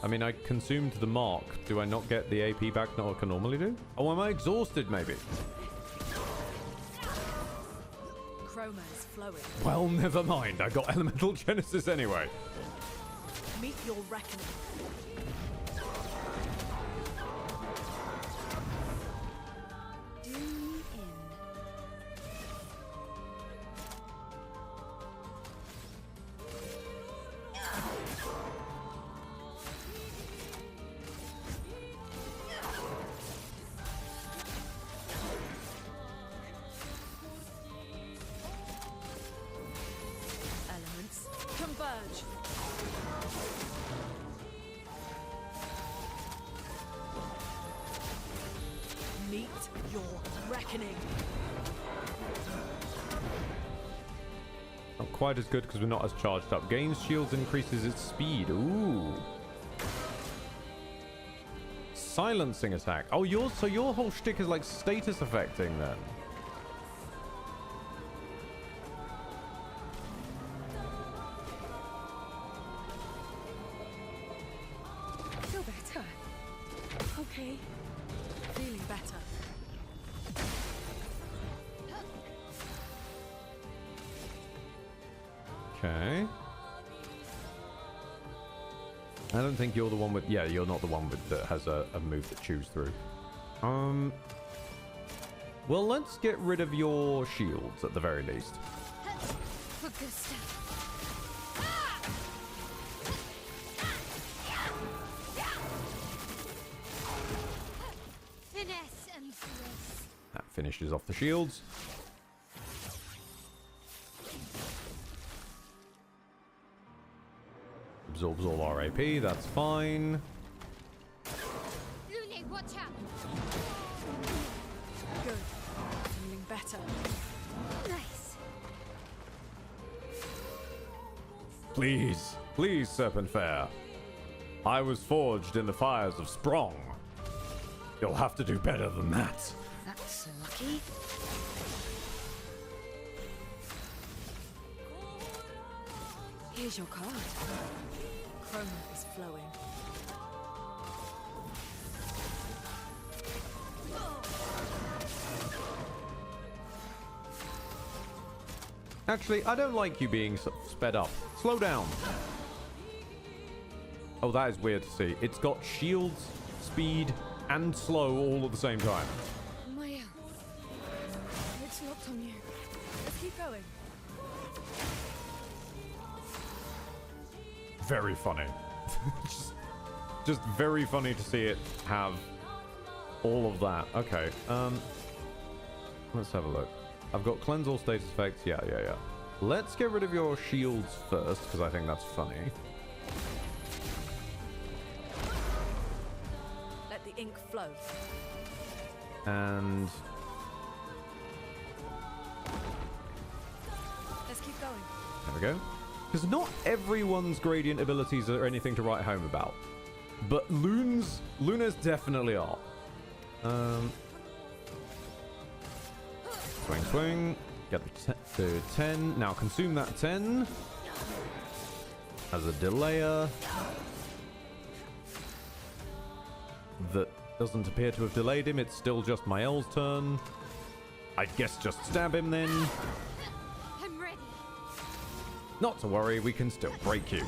I mean, I consumed the mark. Do I not get the AP back like I can normally do? Oh, am I exhausted, maybe? Chroma is flowing. Well, never mind. I got Elemental Genesis anyway. Meet your reckoning. Do me in. Elements converge. Meet your reckoning. Not quite as good because we're not as charged up. Gains shields, increases its speed. Ooh. Silencing attack. Oh, so your whole shtick is like status affecting then. Feel better. Okay. Feeling better. Okay. I don't think you're the one with... Yeah, you're not the one with that has a move that chews through. Well, let's get rid of your shields at the very least. Augusta. finishes off the shields. Absorbs all our AP, that's fine. Lune, watch out! Good. Feeling better. Nice. Please, please, Serpent Fair. I was forged in the fires of Sprong. You'll have to do better than that. That's lucky. Here's your card. Chroma is flowing. Actually, I don't like you being sped up. Slow down. Oh, that is weird to see. It's got shields, speed, and slow all at the same time. Maya. It's locked on you. Let's keep going. Very funny. just very funny to see it have all of that. Okay, let's have a look. I've got cleanse all status effects. Yeah. Let's get rid of your shields first, because I think that's funny. Let the ink flow. And Let's keep going. there we go. Because not everyone's gradient abilities are anything to write home about. But Luna's definitely are. Swing. Get to 10. Now consume that 10. As a delayer. That doesn't appear to have delayed him. It's still just Mael's turn. I guess just stab him then. I'm ready. Not to worry, we can still break you.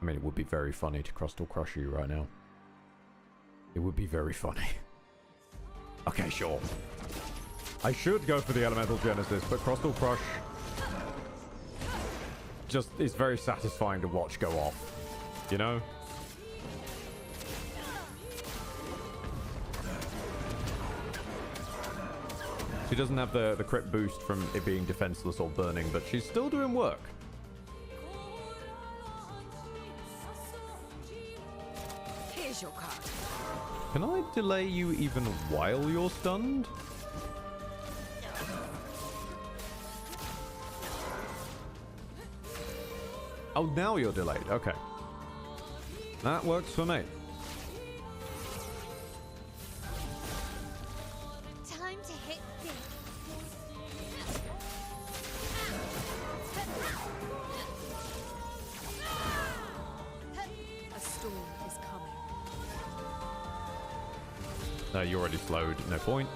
I mean, it would be very funny to Crustal Crush you right now. It would be very funny. Okay, sure. I should go for the Elemental Genesis, but Crustal Crush just is very satisfying to watch go off. You know? She doesn't have the crit boost from it being defenseless or burning, but she's still doing work. Here's your card. Can I delay you even while you're stunned? Oh, now you're delayed. Okay. That works for me. Time to hit big. A storm is coming. No, you're already slowed. No point.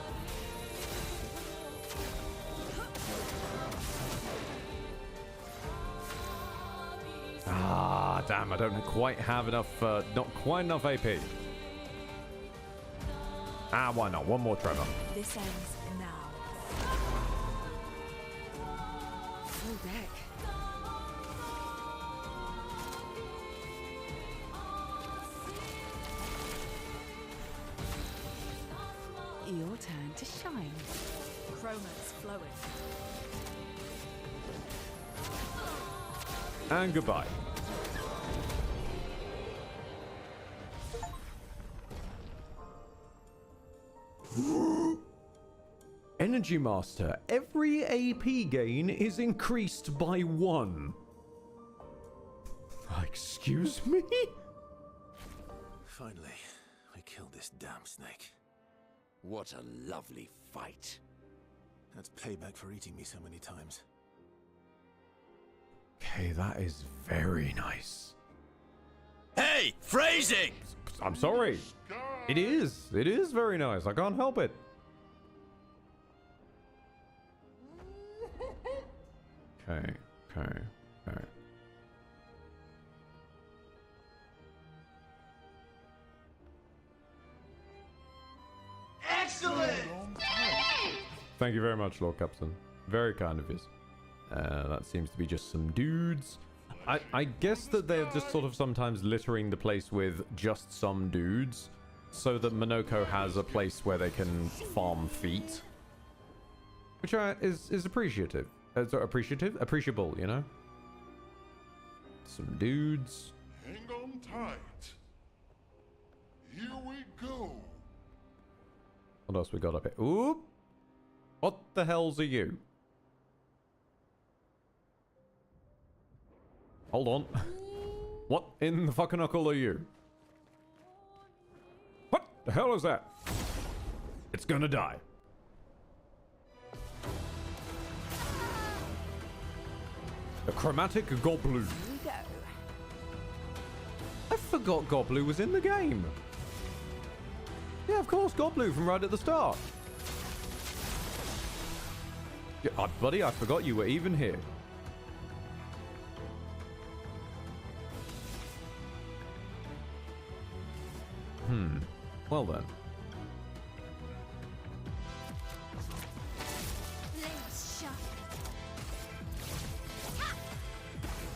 Ah, damn, I don't quite have enough, not quite enough AP. Ah, why not? One more tremor. This ends now. Full deck. Your turn to shine. Chroma's flowing. And goodbye. Energy Master. Every AP gain is increased by 1. Excuse me? Finally, we killed this damn snake. What a lovely fight. That's payback for eating me so many times. Okay, that is very nice. Hey, phrasing! I'm sorry. It is very nice. I can't help it. Okay. Excellent! Thank you very much, Lord Captain. Very kind of you. That seems to be just some dudes. I guess that they're just sort of sometimes littering the place with just some dudes, so that Monoko has a place where they can farm feet. Which is appreciative. Appreciable, you know? Some dudes. Hang on tight. Here we go. What else we got up here? Oop! What the hells are you? Hold on. What in the fucking knuckle are you? What the hell is that? It's gonna die. A chromatic Goblu. I forgot Goblu was in the game. Yeah, of course, Goblu from right at the start. Yeah, buddy, I forgot you were even here. Well then.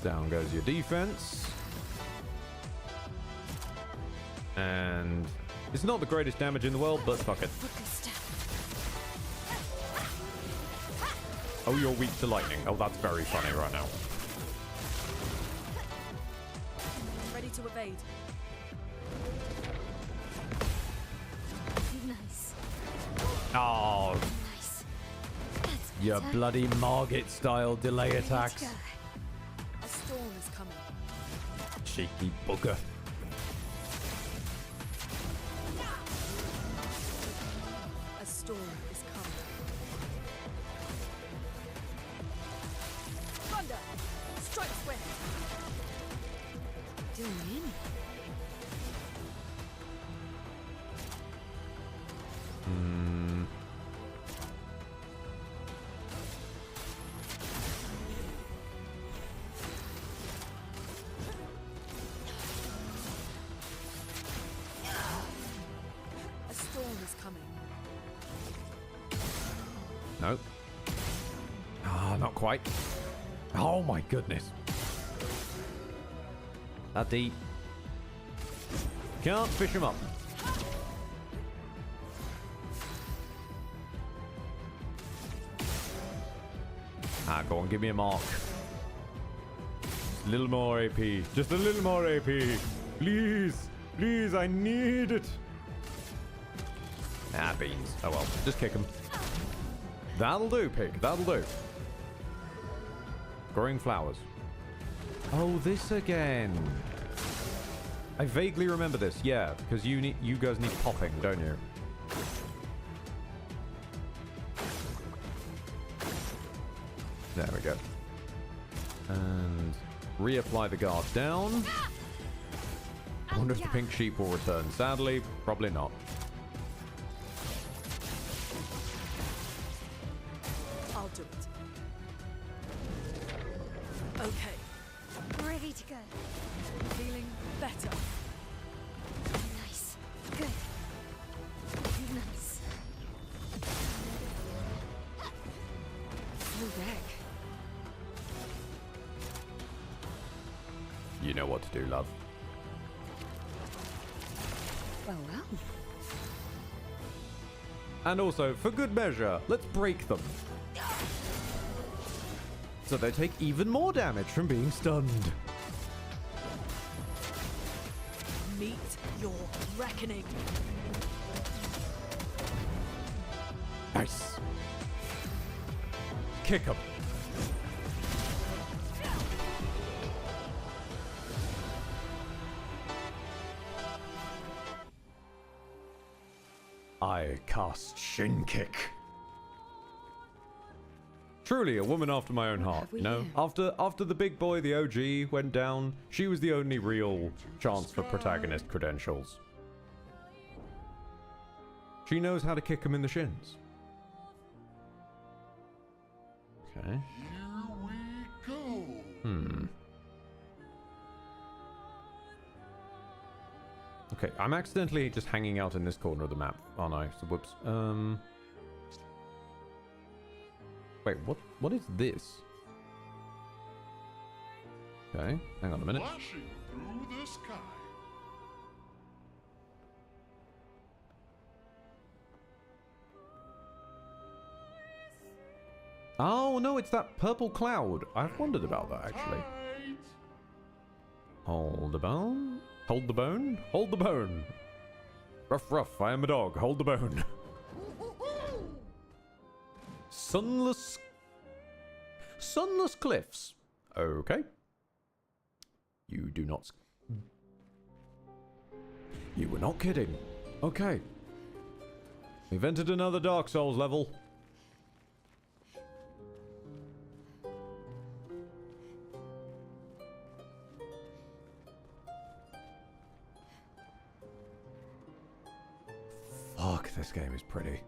Down goes your defense. And it's not the greatest damage in the world, but fuck it. Oh, you're weak to lightning. Oh, that's very funny right now. Ready to evade. Nice. Oh. Nice. Your bloody Margit style delay attacks. A storm is coming. Cheeky bugger. A storm is coming. Thunder! Strike swift! Doing in. A storm is coming. Nope. Ah, not quite. Oh my goodness. That deep. Can't fish him up. Ah, go on, give me a mark. A little more AP. Just a little more AP. Please. Please, I need it. Ah, beans. Oh well, just kick him. That'll do, pig. That'll do. Growing flowers. Oh, this again. I vaguely remember this. Yeah, because you guys need popping, don't you? There we go. And reapply the guard down. I wonder if the pink sheep will return. Sadly, probably not. I'll do it. Okay. Ready to go. Feeling better. Nice. Good. Nice. Full deck. You know what to do, love. Well. And also, for good measure, let's break them. So they take even more damage from being stunned. Meet your reckoning. Nice. Kick him. I cast Shin Kick. Truly a woman after my own heart, you know? After the big boy, the OG, went down, she was the only real chance for protagonist credentials. She knows how to kick him in the shins. Okay. Here we go. Okay, I'm accidentally just hanging out in this corner of the map, aren't I? So whoops. Wait, what is this? Okay, hang on a minute. Flashing through the sky. Oh, no, it's that purple cloud. I've wondered about that, actually. Hold the bone. Hold the bone. Hold the bone. Ruff, ruff, I am a dog. Hold the bone. Sunless cliffs. Okay. You do not... You were not kidding. Okay. We've entered another Dark Souls level. Fuck, this game is pretty.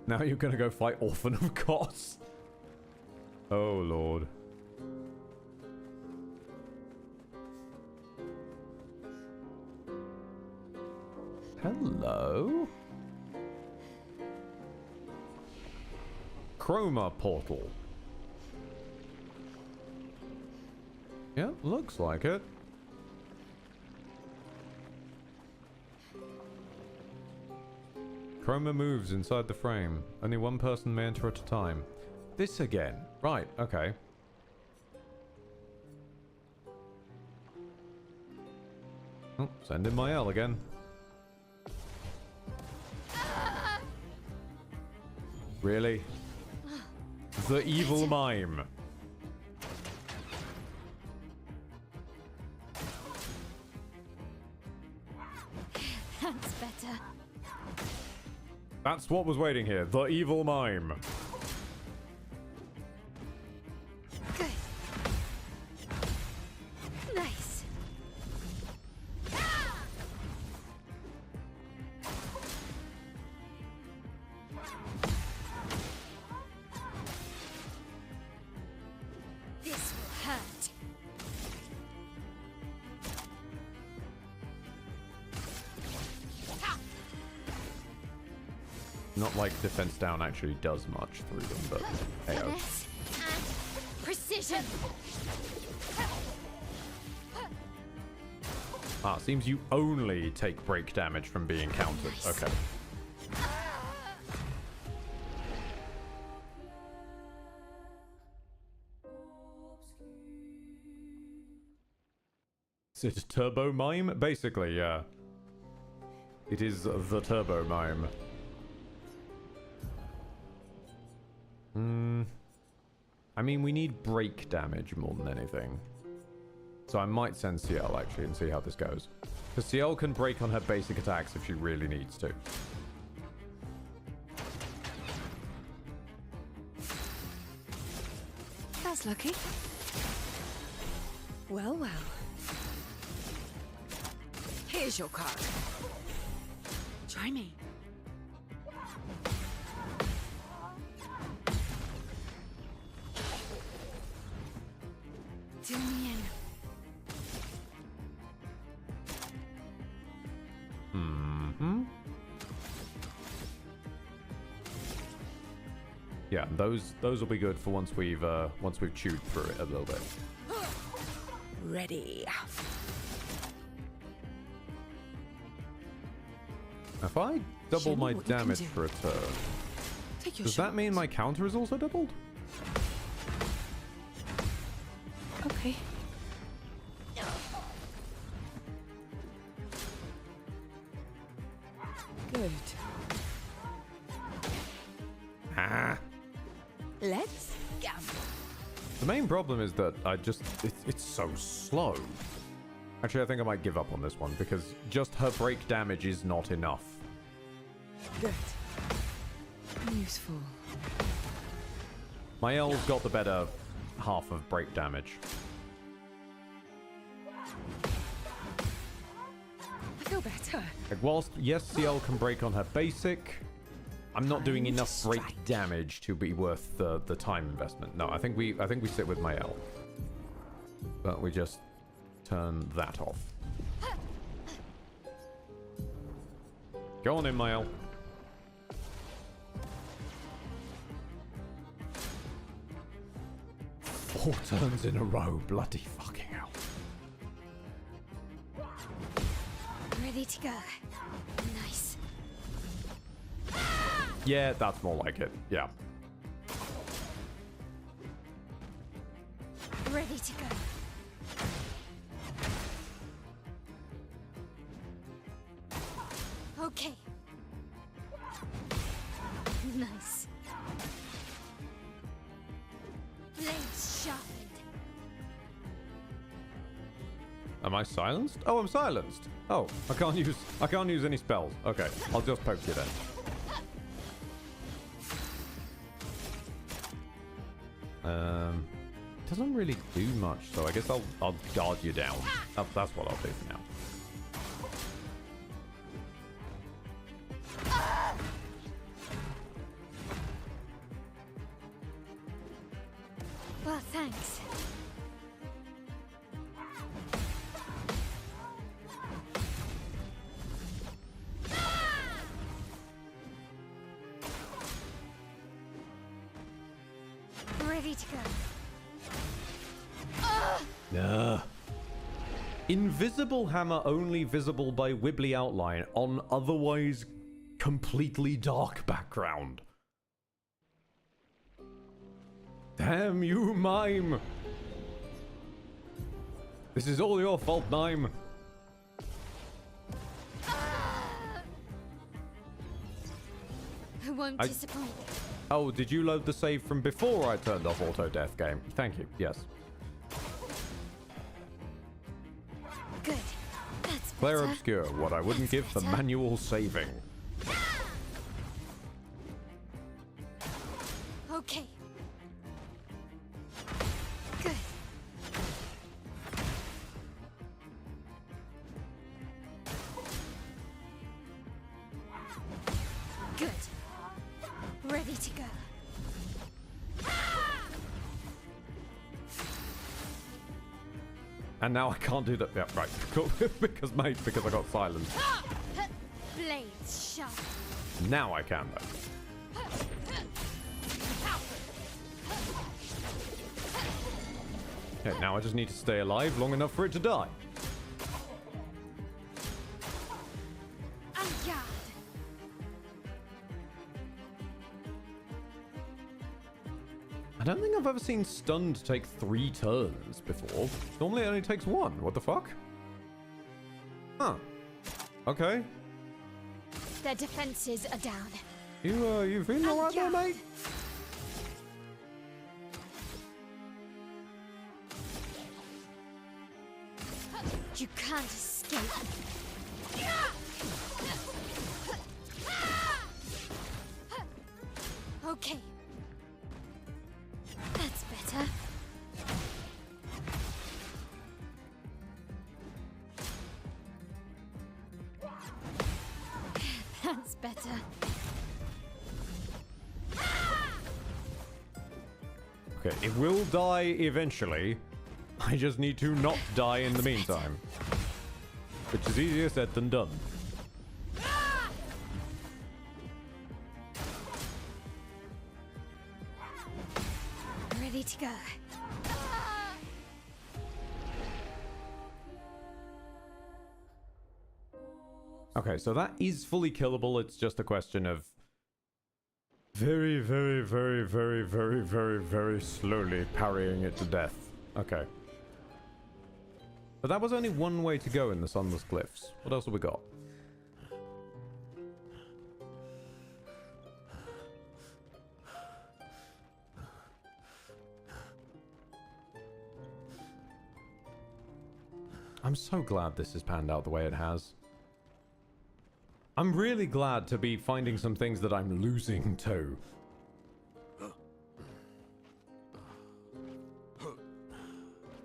Now you're gonna go fight Orphan of Kos. Oh, Lord. Hello? Chroma portal. Yeah, looks like it. Chroma moves inside the frame. Only one person may enter at a time. This again. Right, okay. Oh, send in my L again. Really? The evil mime. That's better. That's what was waiting here. The evil mime. Good. Nice. This will hurt. Not like defense down actually does much through them, but hey. Finesse and precision. Ah, seems you only take break damage from being countered. Okay. Is it Turbo Mime? Basically, yeah. It is the Turbo Mime. I mean, we need break damage more than anything. So I might send CL, actually, and see how this goes. Because CL can break on her basic attacks if she really needs to. That's lucky. Well, well. Here's your card. Try me. Do me in. Yeah, those will be good for once we've chewed through it a little bit. Ready. If I double my what you can damage do. for a turn, Take your does that mean my counter is also doubled? Okay. Good. Ah. Let's gamble. The main problem is that it's so slow. Actually, I think I might give up on this one because just her break damage is not enough. Good. Useful. My L's got the better half of break damage. I feel better. Like, whilst, yes, CL can break on her basic, I'm not doing enough break damage to be worth the time investment. No, I think we sit with my L. But we just turn that off. Go on in, my L. 4 turns in a row. Bloody fucking hell. Ready to go. Nice. Yeah, that's more like it. Yeah. Ready to go. Okay. Nice. Blades sharpened. Am I silenced? Oh, I'm silenced. Oh, I can't use any spells. Okay, I'll just poke you then. Doesn't really do much, so I guess I'll guard you down. That's what I'll do for now. Well, thanks. Ready to go. Invisible hammer only visible by wibbly outline on otherwise completely dark background. Damn you, Mime! This is all your fault, Mime. I won't disappoint. Oh, did you load the save from before I turned off auto death game? Thank you. Yes. Good. That's Clair better. Obscur, what I wouldn't give for manual saving. Okay. Good. Good. Ready to go. And now I can't do that. Yeah, right. Cool. because I got silenced. Blades sharp. Now I can, though. Okay, now I just need to stay alive long enough for it to die. En garde. I don't think I've ever seen stunned take 3 turns before. Normally it only takes 1. What the fuck? Huh. Okay. Their defenses are down. You feeling alright there, mate? You can't escape. Okay. That's better. That's better. Okay, it will die eventually. I just need to not die in the meantime. Which is easier said than done. Ready to go. Okay, so that is fully killable. It's just a question of very, very, very, very, very, very, very slowly parrying it to death. Okay. But that was only one way to go in the Sunless Glyphs. What else have we got? I'm so glad this has panned out the way it has. I'm really glad to be finding some things that I'm losing to.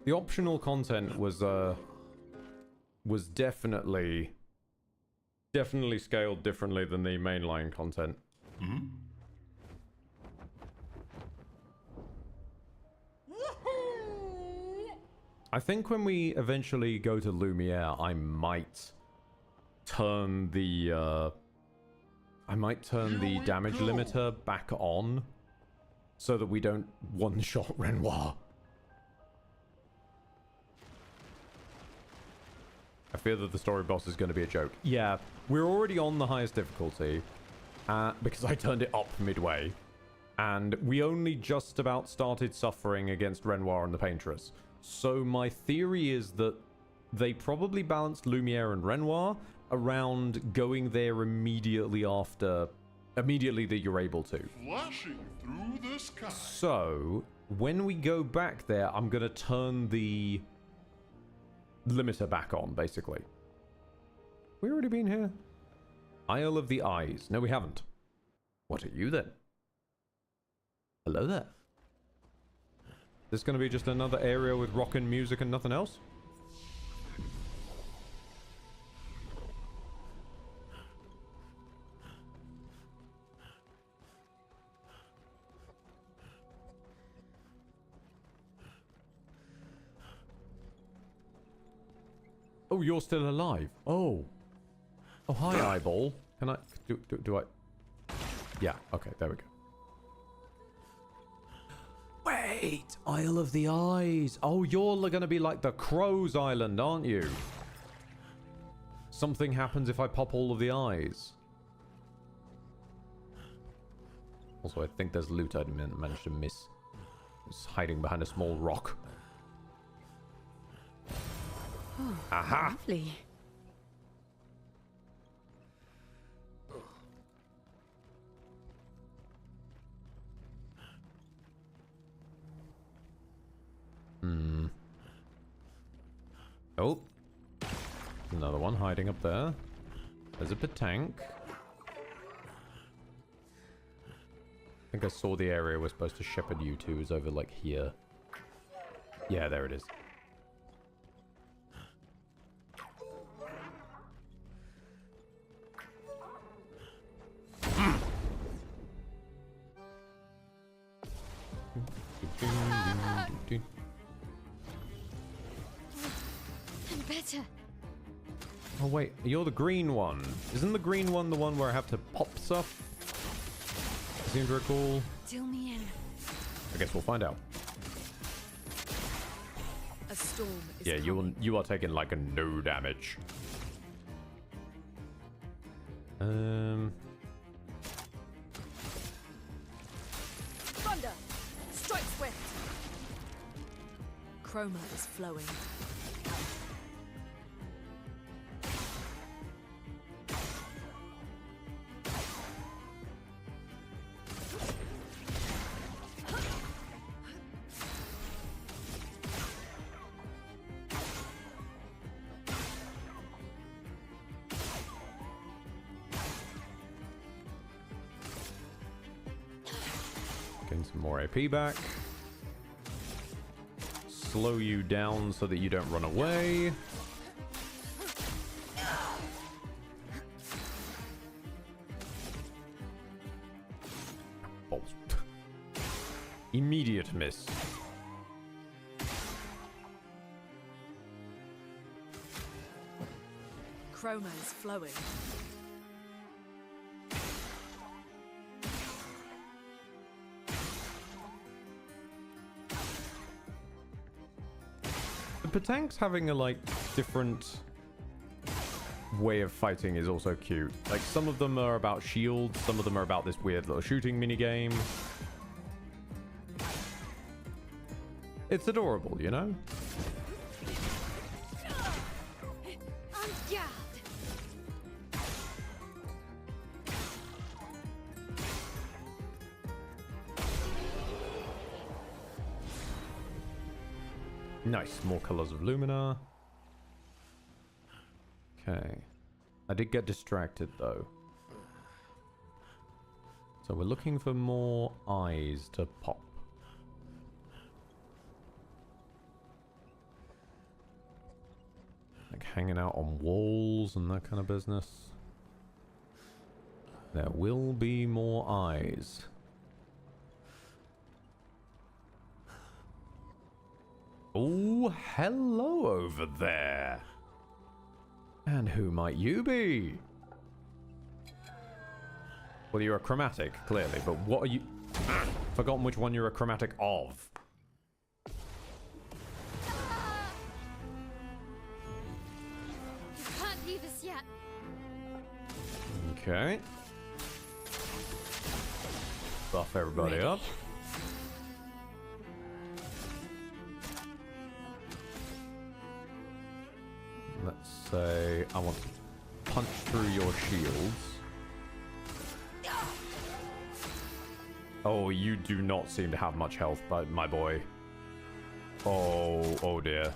The optional content was definitely scaled differently than the mainline content. Hmm? I think when we eventually go to Lumiere, I might turn the damage limiter back on so that we don't one-shot Renoir. fear that the story boss is going to be a joke. Yeah, we're already on the highest difficulty because I turned it up midway. And we only just about started suffering against Renoir and the Paintress. So my theory is that they probably balanced Lumiere and Renoir around going there immediately that you're able to. Flashing through the sky. So when we go back there, I'm going to turn the limiter back on, basically. We already been here? Isle of the Eyes. No, we haven't. What are you then? Hello there. This going to be just another area with rockin' music and nothing else? Oh, you're still alive. Oh. Oh, hi, eyeball. Can I... Do I... Yeah, okay, there we go. Wait! Isle of the Eyes. Oh, you're going to be like the Crow's Island, aren't you? Something happens if I pop all of the eyes. Also, I think there's loot I managed to miss. It's hiding behind a small rock. Oh, aha! Lovely. Oh. Another one hiding up there. There's a Petank. I think I saw the area we're supposed to shepherd you to is over like here. Yeah, there it is. I'm better. Oh wait, you're the green one. Isn't the green one the one where I have to pop stuff? I seem to recall. Deal me in. I guess we'll find out. A storm is Yeah, coming. you are taking like a no damage. Thunder! Strike swift! Chroma is flowing. Getting some more AP back. Slow you down so that you don't run away. Balls. Immediate miss. Chroma is flowing. The Petank's having a like different way of fighting is also cute. Like some of them are about shields, some of them are about this weird little shooting minigame. It's adorable, you know? Nice, more colors of Lumina. Okay. I did get distracted though. So we're looking for more eyes to pop. Like hanging out on walls and that kind of business. There will be more eyes. Oh, hello over there. And who might you be? Well, you're a chromatic, clearly, but what are you... Forgotten which one you're a chromatic of. leave us yet. Okay. Buff everybody up. Let's say I want to punch through your shields. Oh, you do not seem to have much health, but my boy. Oh dear.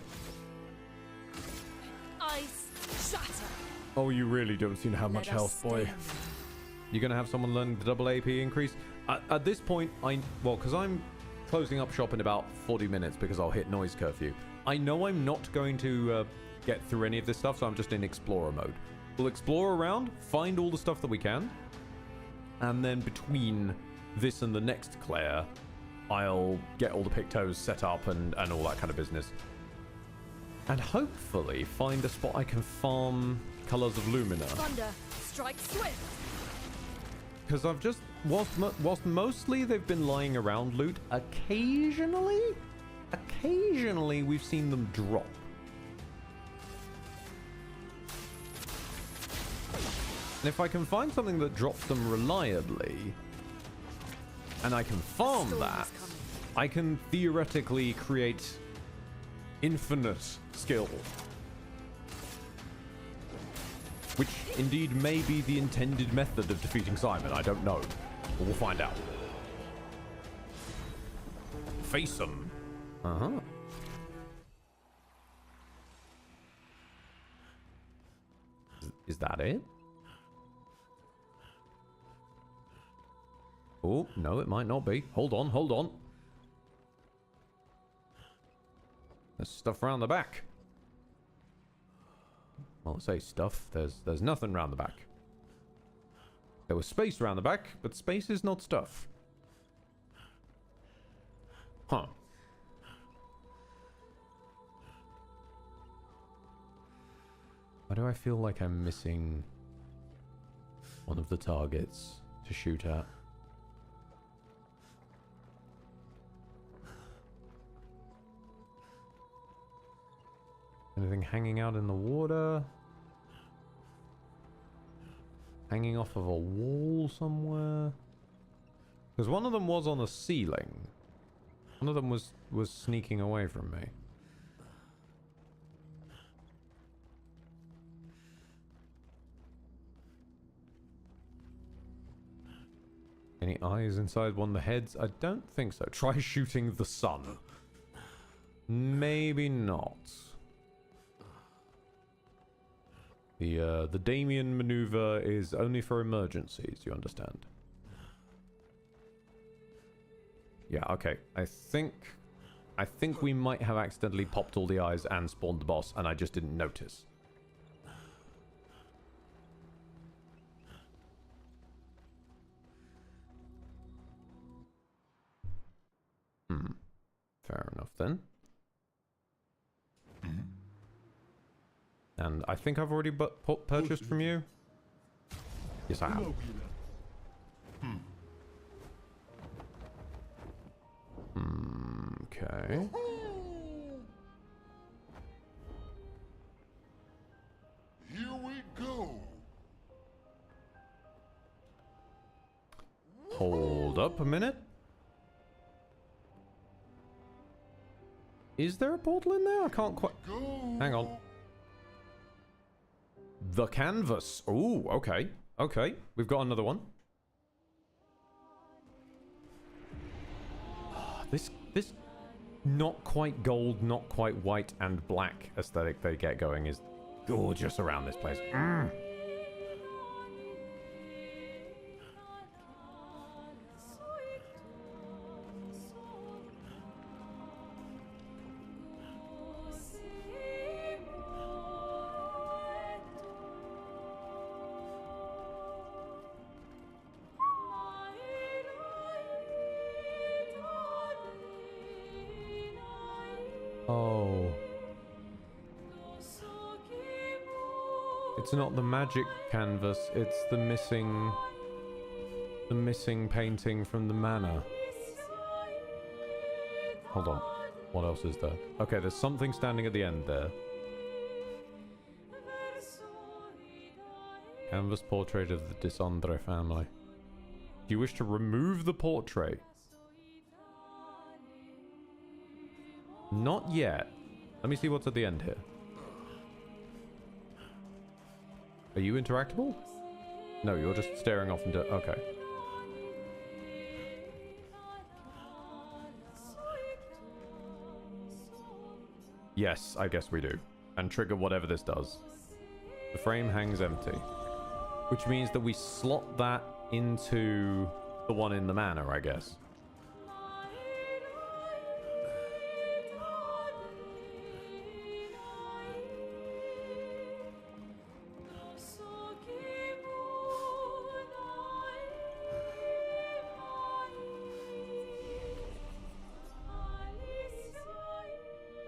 Eyes shatter. Oh, you really don't seem to have much health, boy. You're gonna have someone learn the double AP increase? At this point, because I'm closing up shop in about 40 minutes because I'll hit noise curfew. I know I'm not going to get through any of this stuff, so I'm just in explorer mode. We'll explore around, find all the stuff that we can, and then between this and the next Clair, I'll get all the pictos set up and all that kind of business. And hopefully find a spot I can farm Colors of Lumina. Thunder, strike swift. Because I've just, whilst mostly they've been lying around loot, occasionally we've seen them drop. And if I can find something that drops them reliably, and I can farm that, I can theoretically create infinite skill. Which indeed may be the intended method of defeating Simon. I don't know. But we'll find out. Face him. Uh-huh. Is that it? Oh, no, it might not be. Hold on, hold on. There's stuff around the back. Well, I say stuff. There's nothing around the back. There was space around the back, but space is not stuff. Huh. Why do I feel like I'm missing one of the targets to shoot at? Anything hanging out in the water? Hanging off of a wall somewhere? Because one of them was on the ceiling. One of them was sneaking away from me. Any eyes inside one of the heads? I don't think so. Try shooting the sun. Maybe not. The Damien maneuver is only for emergencies, you understand? Yeah, okay. I think we might have accidentally popped all the eyes and spawned the boss, and I just didn't notice. Fair enough then. And I think I've already purchased from you. Yes, I have. Okay. Here we go. Hold up a minute. Is there a portal in there? I can't quite... Hang on. The canvas. Ooh, okay. Okay, we've got another one. This not quite gold, not quite white and black aesthetic they get going is gorgeous around this place. Oh. It's not the magic canvas, it's the missing painting from the manor. Hold on. What else is there? Okay, there's something standing at the end there. Canvas portrait of the Disandre family. Do you wish to remove the portrait? Not yet. Let me see what's at the end here. Are you interactable? No, you're just staring off into... Okay. Yes, I guess we do. And trigger whatever this does. The frame hangs empty. Which means that we slot that into the one in the manor, I guess.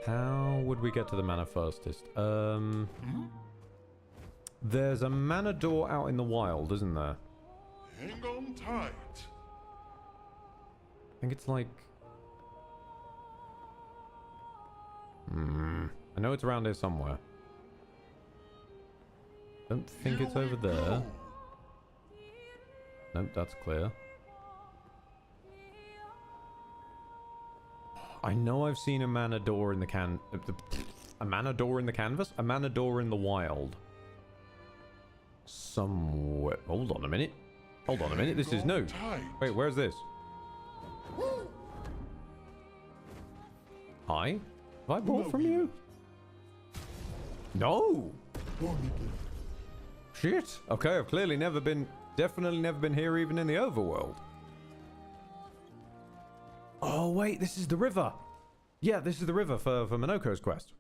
How would we get to the manor fastest? There's a manor door out in the wild, isn't there? Hang on tight. I think it's like... I know it's around here somewhere. Don't think it's over there. Nope, that's clear. I know I've seen a manor door in the a manor door in the canvas? A manor door in the wild. Somewhere. Hold on a minute. Hold on a minute. This is new. Wait, where's this? Hi? Have I bought from you? No! Shit! Okay, I've clearly never been... Definitely never been here even in the overworld. Oh, wait, this is the river. Yeah, this is the river for Minoko's quest.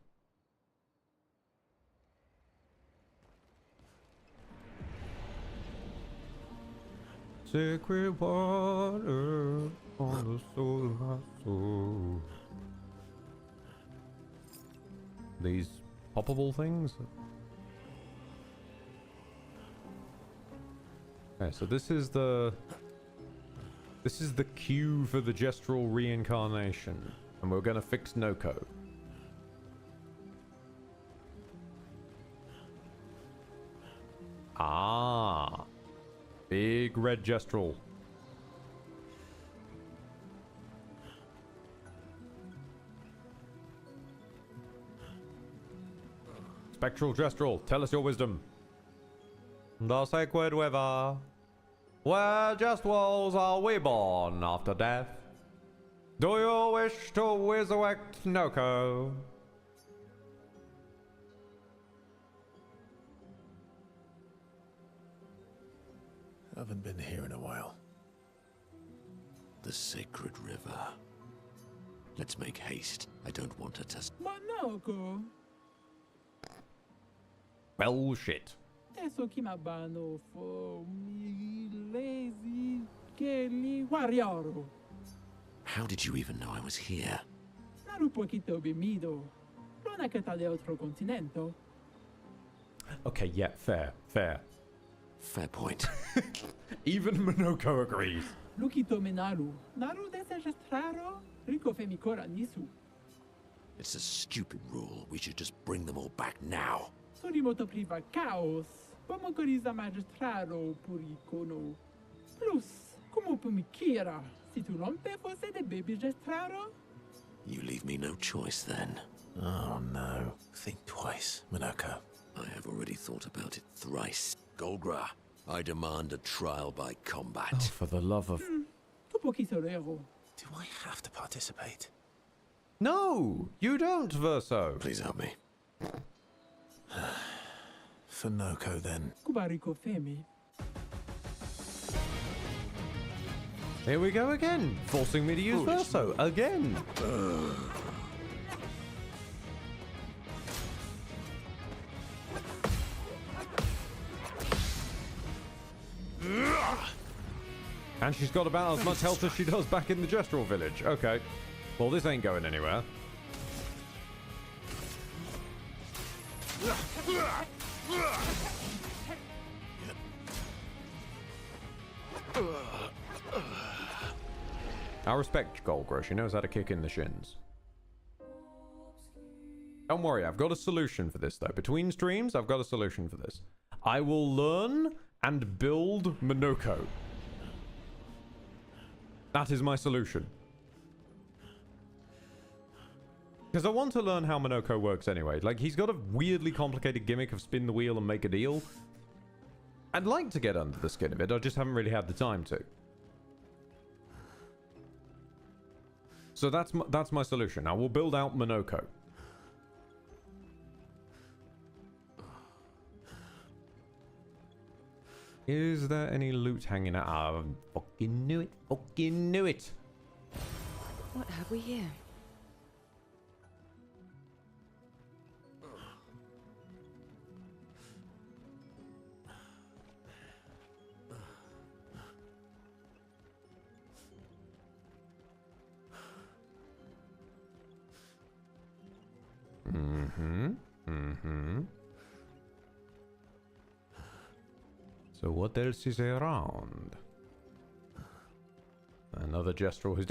Sacred water on the soul of my soul. These poppable things? Okay, so this is the cue for the gestural reincarnation. And we're gonna fix Noko. Ah. Big red gestural. Spectral gestural, tell us your wisdom. The sacred river, where just walls are reborn after death. Do you wish to resurrect Noko? Haven't been here in a while. The sacred river. Let's make haste. I don't want her to... Manoko. Well, shit. Adesso chi m'abbano fo mi lazy kelly warrior. How did you even know I was here? Naru poquito bimido. Non è che de otro continente. Okay, yeah, fair. Fair point. Even Minoko agrees. Lukito menaru. Naru desejestraro. Rico femicora nisu. It's a stupid rule. We should just bring them all back now. Sorimoto priva caos. Pomocoriza magistraro puricono. Plus, como pumikira. Si tu rompe fosse de baby gestraro? You leave me no choice then. Oh no. Think twice, Minoko. I have already thought about it thrice. Golgra, I demand a trial by combat. Oh, for the love of... Tu pochisorero. Do I have to participate? No, you don't, Verso. Please help me. For Noko, then. Kubarico femi. Here we go again, forcing me to use Verso again. And she's got about as much health as she does back in the Gestural village. Okay. Well, this ain't going anywhere. I respect Golgra. She knows how to kick in the shins. Don't worry, I've got a solution for this, though. Between streams, I've got a solution for this. I will learn and build Minoko. That is my solution. Because I want to learn how Minoko works anyway. Like, he's got a weirdly complicated gimmick of spin the wheel and make a deal. I'd like to get under the skin of it, I just haven't really had the time to. So that's my solution. I will build out Minoko. Is there any loot hanging out? I fucking knew it. Fucking knew it. What have we here? So what else is around? Another gestural who's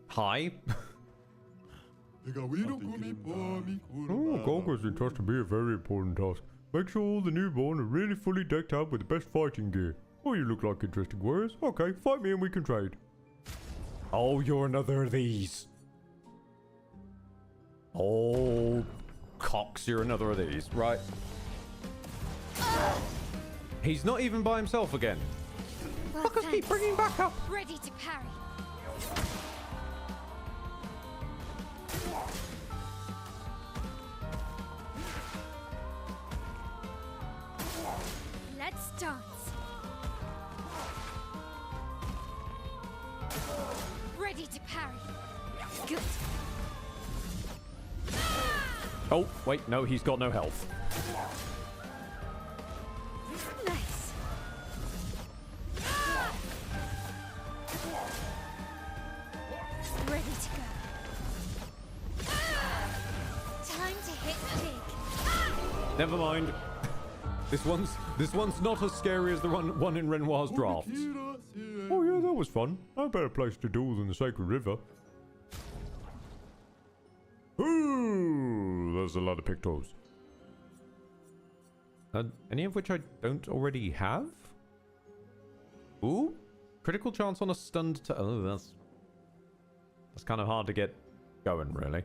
Hi. Oh, conquest task to be a very important task. Make sure all the newborn are really fully decked out with the best fighting gear. Oh, you look like interesting warriors. Okay, fight me and we can trade. Oh, you're another of these. Oh, Cox, you're another of these. Right. He's not even by himself again. Well, Fuckers keep bringing back up. Ready to parry. Let's dance. Ready to parry. Good. Oh, wait, no, he's got no health. Nice. Ready to go. Time to hit big. Never mind. This one's not as scary as the one in Renoir's drafts. Oh yeah, that was fun. No better place to duel than the Sacred River. Ooh, there's a lot of pictos. Any of which I don't already have? Ooh, critical chance on a stunned. Oh, that's kind of hard to get going, really.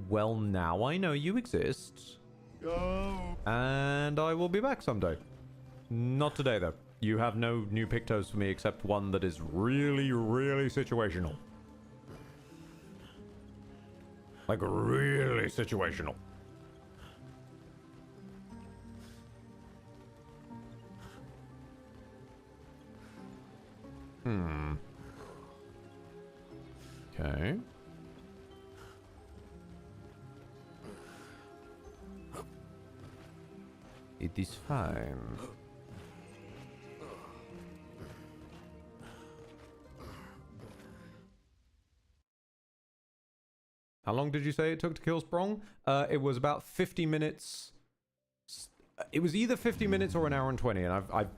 Well, now I know you exist. Go. And I will be back someday. Not today, though. You have no new pictos for me except one that is really, really situational. Like, really situational. Okay. It is fine. How long did you say it took to kill Sprong? It was about 50 minutes. It was either 50 minutes or an hour and 20, and I've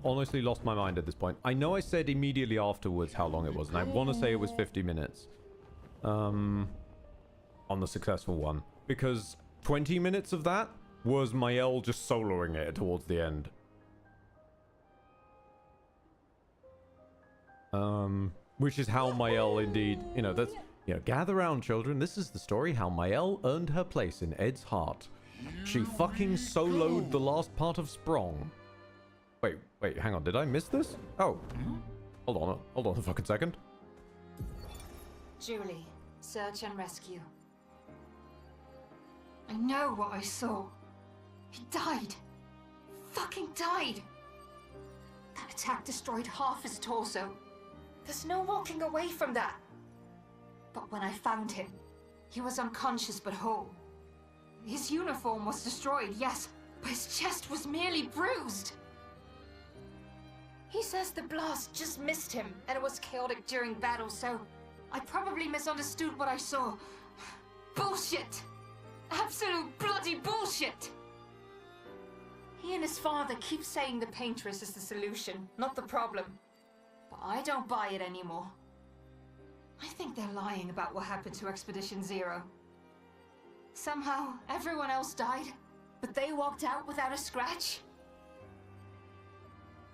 honestly lost my mind at this point. I know I said immediately afterwards how long it was, and I want to say it was 50 minutes. On the successful one. Because 20 minutes of that was Mael just soloing it towards the end. Which is how Mael indeed, you know, that's, you know, gather round children, this is the story how Mael earned her place in Ed's heart. She fucking soloed the last part of Sprong. Wait, hang on, did I miss this? Oh. Hold on a fucking second. Julie, search and rescue. I know what I saw. He died. Fucking died. That attack destroyed half his torso. There's no walking away from that. But when I found him, he was unconscious but whole. His uniform was destroyed, yes, but his chest was merely bruised. He says the blast just missed him and it was chaotic during battle, so I probably misunderstood what I saw. Bullshit! Absolute bloody bullshit! He and his father keep saying the paintress is the solution, not the problem. But I don't buy it anymore. I think they're lying about what happened to Expedition Zero. Somehow, everyone else died, but they walked out without a scratch.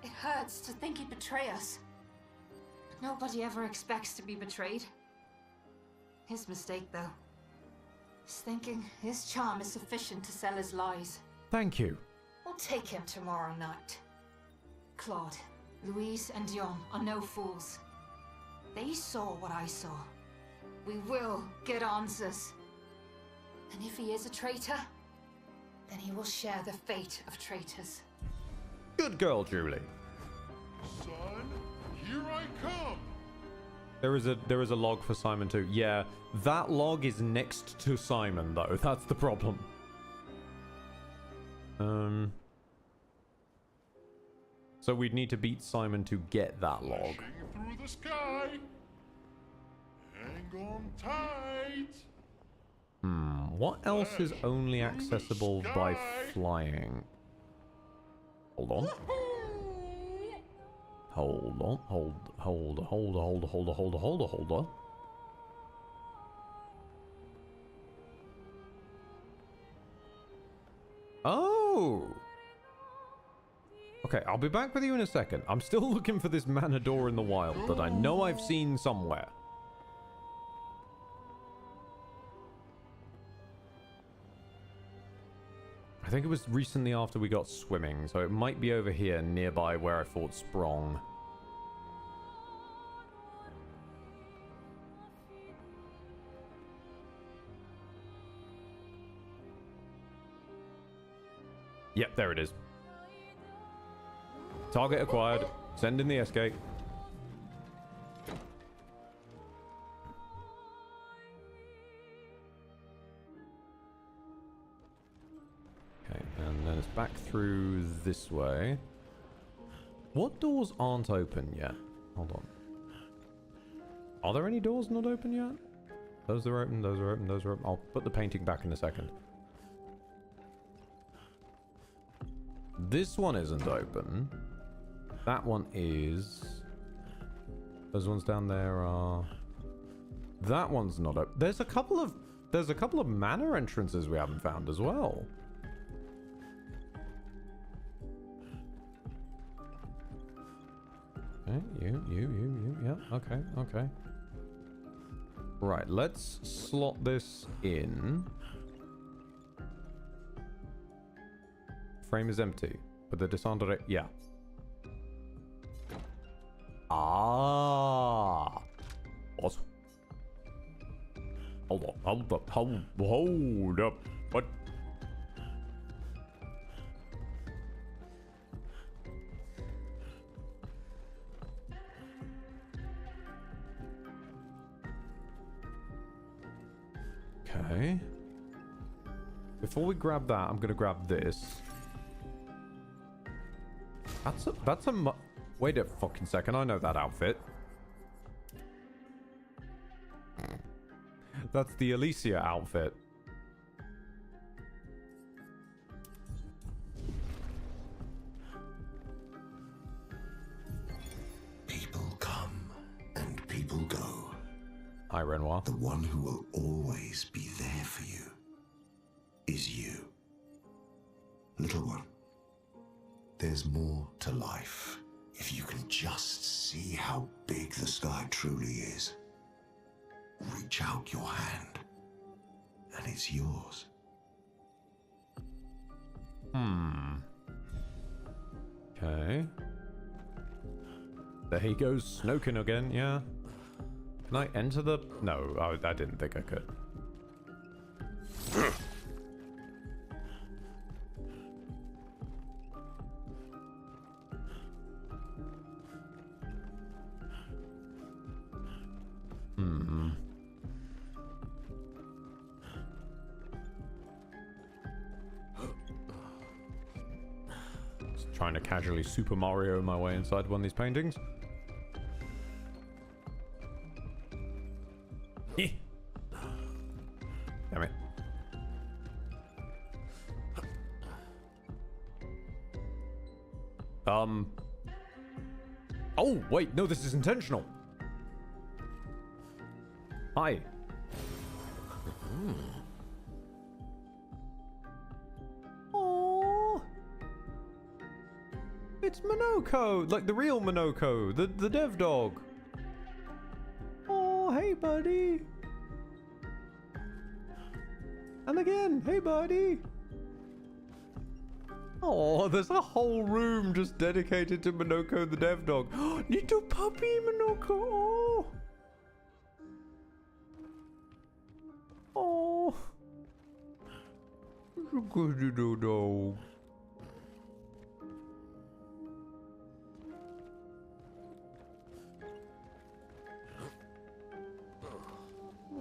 It hurts to think he'd betray us. But nobody ever expects to be betrayed. His mistake, though. He's thinking his charm is sufficient to sell his lies. Thank you. We'll take him tomorrow night. Claude, Louise, and Dion are no fools. They saw what I saw. We will get answers. And if he is a traitor, then he will share the fate of traitors. Good girl, Julie. Son, here I come. There is a log for Simon too. Yeah, that log is next to Simon though. That's the problem. So we'd need to beat Simon to get that log. Through the sky. Hang on tight. What else is only accessible by flying? Hold on. Hold on. Hold on. Oh! Okay, I'll be back with you in a second. I'm still looking for this manor door in the wild that I know I've seen somewhere. I think it was recently after we got swimming, so it might be over here nearby where I fought Sprong. Yep, there it is. Target acquired. Send in the escape. Okay, and then it's back through this way. What doors aren't open yet? Hold on. Are there any doors not open yet? Those are open, those are open, those are open. I'll put the painting back in a second. This one isn't open. That one is. Those ones down there are. That one's not open. There's a couple of manor entrances we haven't found as well. Okay, you. Yeah, okay. Right, let's slot this in. Frame is empty, but the descendre, yeah. Ah. What? Hold up. What? Okay. Before we grab that, I'm gonna grab this. That's a wait a fucking second, I know that outfit. That's the Alicia outfit. People come and people go. Hi, Renoir. The one who will always be there for you is you. Little one. There's more to life if you can just see how big the sky truly is. Reach out your hand, and it's yours. Okay. There he goes, Snoken again, yeah. Can I enter the... No, I didn't think I could. Just trying to casually Super Mario my way inside one of these paintings. Damn it. Oh, wait, no, this is intentional. Hi. it's Minoko, like the real Minoko, the dev dog. Oh, hey, buddy. And again, hey, buddy. Oh, there's a whole room just dedicated to Minoko the dev dog. Little puppy Minoko. Oh. It's a good little dog.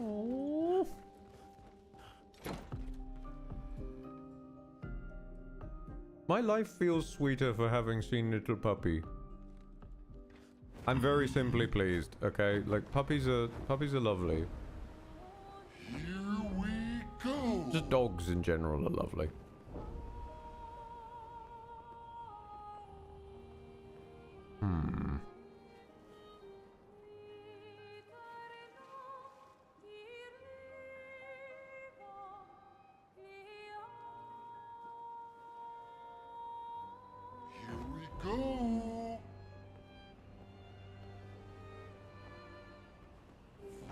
Oh. My life feels sweeter for having seen little puppy. I'm very simply pleased, okay? Like puppies are lovely. Here we go. Just dogs in general are lovely. Here we go.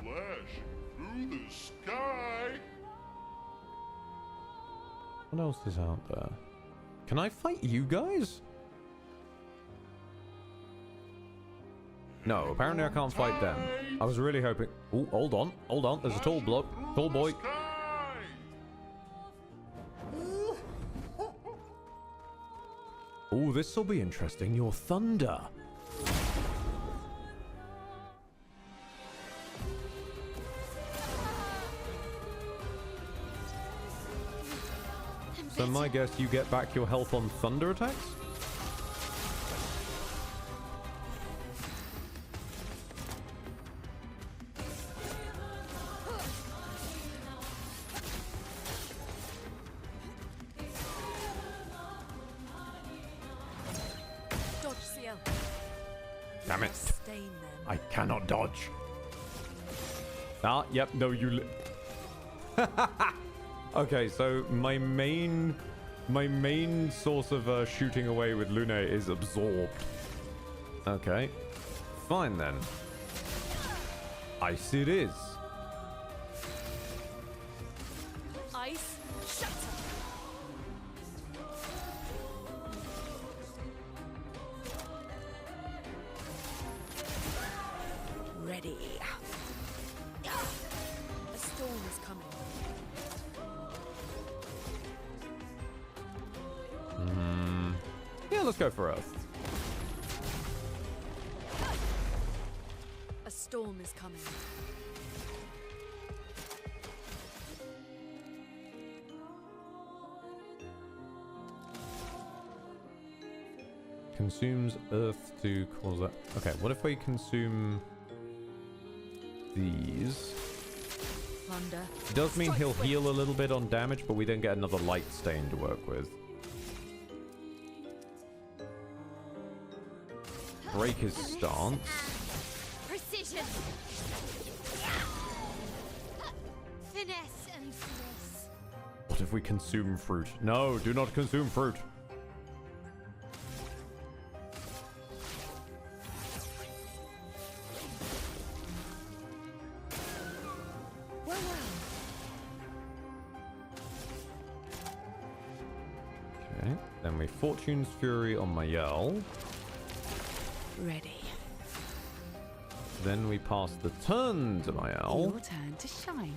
Flash through the sky. What else is out there? Can I fight you guys? No, apparently I can't fight them. I was really hoping... Oh, hold on. Hold on. There's a tall bloke. Tall boy. Oh, this will be interesting. Your thunder. So my guess, you get back your health on thunder attacks? Dodge CL. Damn it. Stain them. I cannot dodge. Ah, yep, no, you... Okay, so my main source of shooting away with Lune is absorbed. Okay, fine then. Ice it is. Ice shatter. Ready. A storm is coming. Yeah, let's go for Earth. A storm is coming. Consumes Earth to cause that. Okay, what if we consume these? Thunder. It does mean he'll heal a little bit on damage, but we then get another light stain to work with. Break his stance. Precision. Finesse and finesse. What if we consume fruit? No, do not consume fruit. Okay, then we Fortune's Fury on Mayel. Ready. Then we pass the turn to Mayel. Your turn to shine.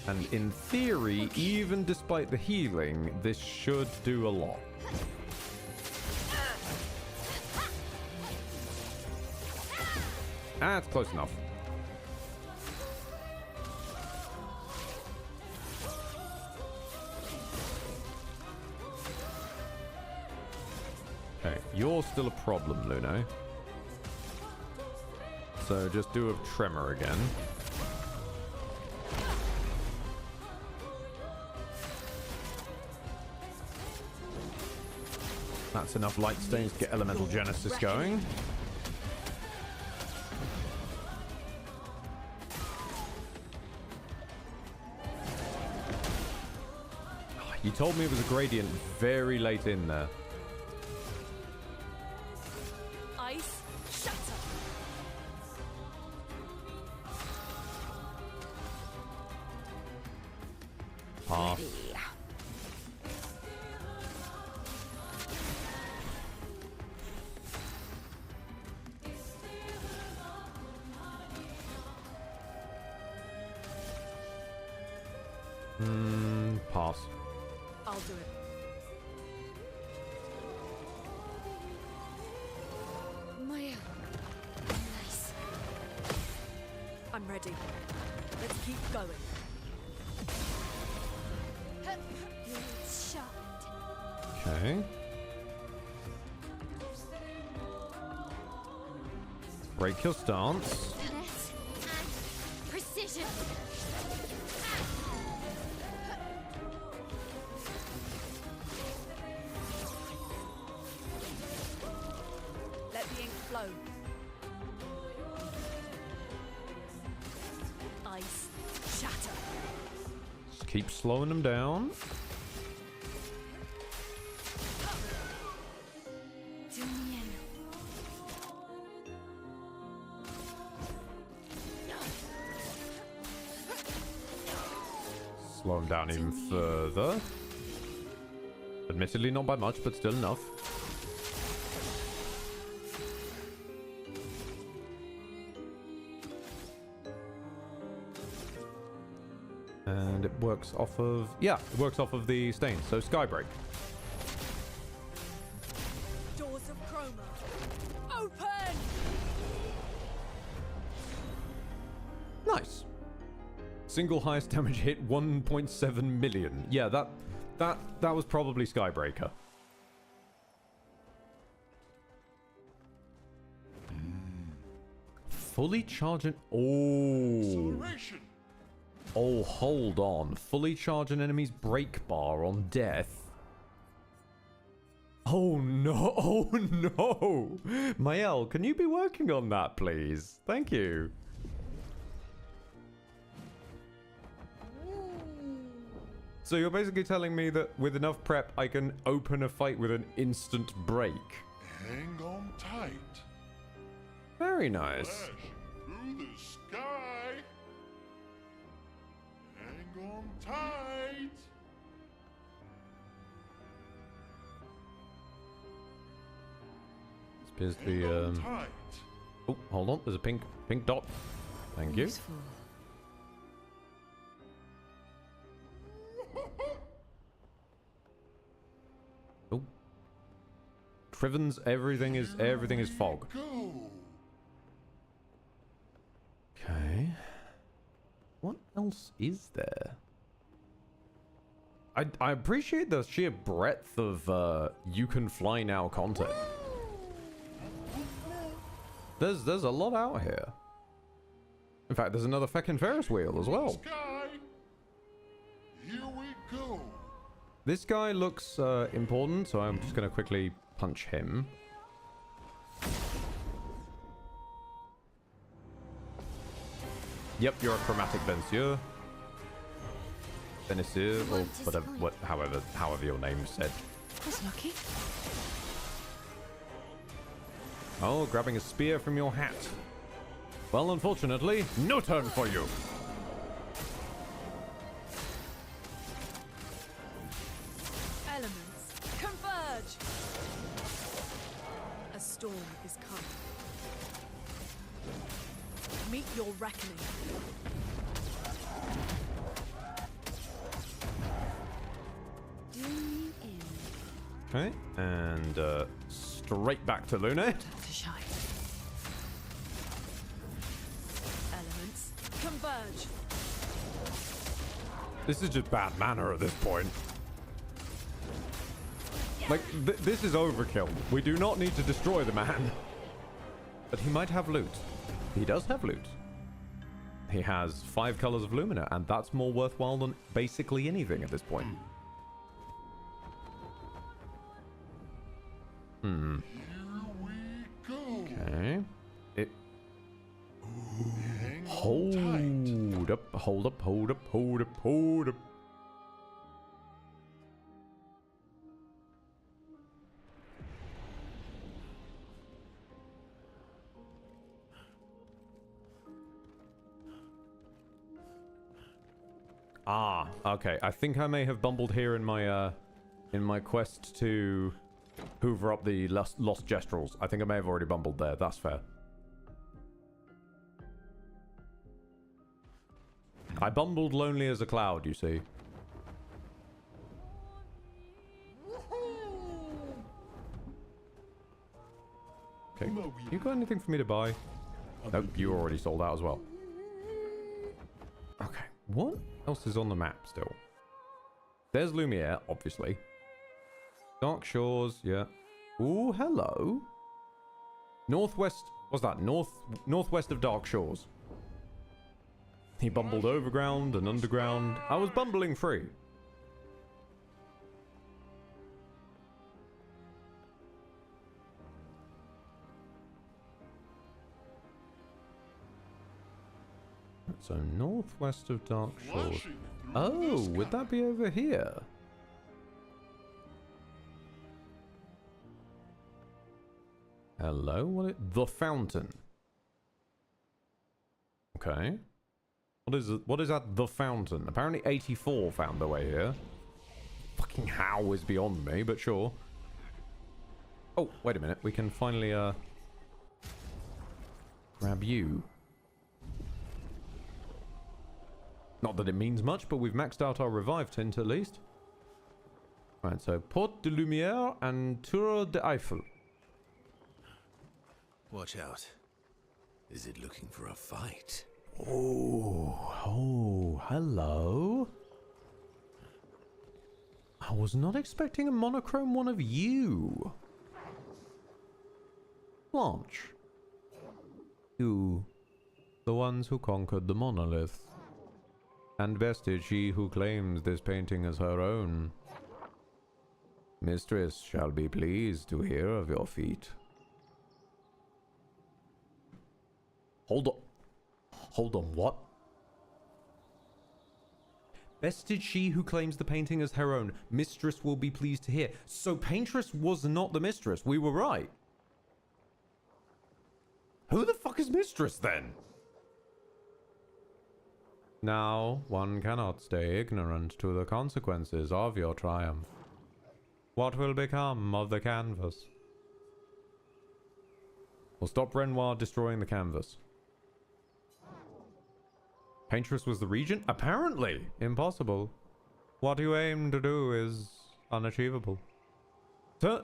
And in theory, even despite the healing, this should do a lot. Ah, it's close enough. Okay, you're still a problem, Luno. So just do a tremor again. That's enough light stains to get Elemental Genesis going. You told me it was a gradient very late in there. Pass. ready. Pass. I'll do it. Maya. Nice. I'm ready. Let's keep going. It's sharpened. Okay. Break your stance. Finesse and precision. Let the ink flow. Ice shatter. Just keep slowing them down. Slow them down even further. Admittedly, not by much, but still enough. And it works off of... Yeah, it works off of the stains. So Skybreak. Doors of chroma. Open! Nice. Single highest damage hit 1.7 million. Yeah, that was probably Skybreaker. Fully charging. Oh. Oh, hold on. Fully charge an enemy's break bar on death. Oh no. Oh no. Mael, can you be working on that, please? Thank you. So you're basically telling me that with enough prep, I can open a fight with an instant break. Hang on tight. Very nice. Flash through the sky. Hang on tight. This appears to be oh, hold on. There's a pink dot. Thank you. Useful. Oh. Triven's everything is fog. Okay. What else is there? I appreciate the sheer breadth of you can fly now content. There's a lot out here. In fact, there's another feckin' Ferris wheel as well. Here we go. This guy looks important, so I'm just gonna quickly punch him. Yep, you're a chromatic Vencier. Vencier, or whatever, however your name's said. That's lucky. Oh, grabbing a spear from your hat. Well, unfortunately, no turn for you. Elements, converge! A storm is coming. Meet your reckoning. Okay, and straight back to Lune. To shine. Elements, converge! This is just bad manner at this point. Like, this is overkill. We do not need to destroy the man. But he might have loot. He does have loot. He has 5 colors of Lumina, and that's more worthwhile than basically anything at this point. Hmm. Okay. It... Hold up, hold up, hold up, hold up, hold up. Ah, okay. I think I may have bumbled here in my quest to hoover up the lost Gestrels. I think I may have already bumbled there. That's fair. I bumbled lonely as a cloud, you see. Okay. You got anything for me to buy? Nope, you already sold out as well. Okay. What else is on the map still? There's Lumiere, obviously. Dark Shores, yeah. Ooh, hello. Northwest, what's that? Northwest of Dark Shores. He bumbled overground and underground. I was bumbling free. So northwest of Dark Shores. Oh, would that be over here? Hello, the fountain. Okay. What is at the fountain? Apparently 84 found their way here. Fucking how is beyond me, but sure. Oh, wait a minute. We can finally grab you. Not that it means much, but we've maxed out our revive tint at least. Right, so Porte de Lumière and Tour de Eiffel. Watch out. Is it looking for a fight? Oh, hello. I was not expecting a monochrome one of you. Blanche. You, the ones who conquered the monolith. And Vestige, she who claims this painting as her own. Mistress shall be pleased to hear of your feat. Hold on, what? Vestige, she who claims the painting as her own. Mistress will be pleased to hear. So Paintress was not the mistress. We were right. Who the fuck is Mistress then? Now, one cannot stay ignorant to the consequences of your triumph. What will become of the canvas? We'll stop Renoir destroying the canvas. Paintress was the regent? Apparently! Impossible. What you aim to do is unachievable.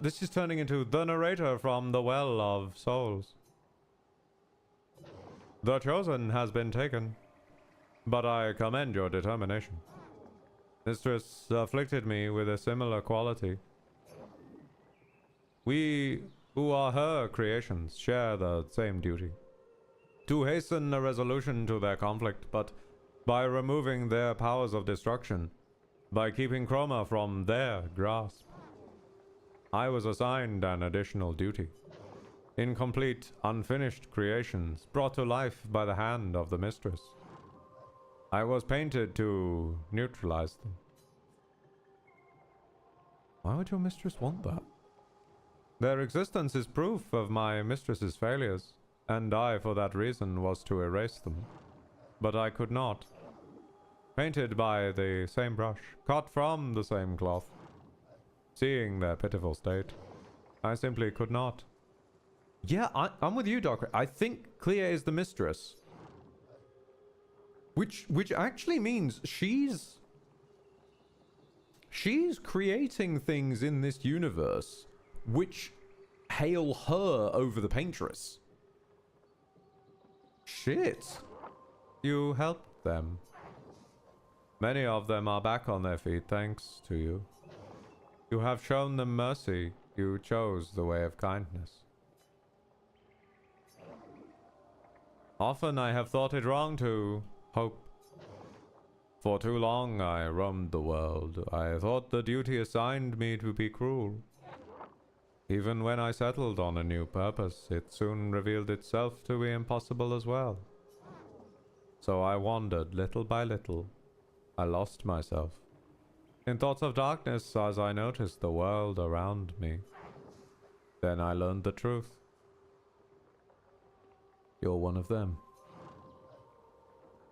This is turning into the narrator from the Well of Souls. The chosen has been taken. But I commend your determination. Mistress afflicted me with a similar quality. We, who are her creations, share the same duty. To hasten a resolution to their conflict, but by removing their powers of destruction, by keeping Chroma from their grasp. I was assigned an additional duty. Incomplete, unfinished creations brought to life by the hand of the mistress. I was painted to neutralize them. Why would your mistress want that? Their existence is proof of my mistress's failures, and I, for that reason, was to erase them. But I could not. Painted by the same brush, cut from the same cloth. Seeing their pitiful state, I simply could not. Yeah, I'm with you, Doctor. I think Clair is the mistress. Which actually means she's creating things in this universe which hail her over the Paintress. Shit. You helped them. Many of them are back on their feet thanks to you. You have shown them mercy. You chose the way of kindness. Often I have thought it wrong to hope. For too long I roamed the world. I thought the duty assigned me to be cruel. Even when I settled on a new purpose, it soon revealed itself to be impossible as well. So I wandered little by little. I lost myself in thoughts of darkness as I noticed the world around me. Then I learned the truth. You're one of them.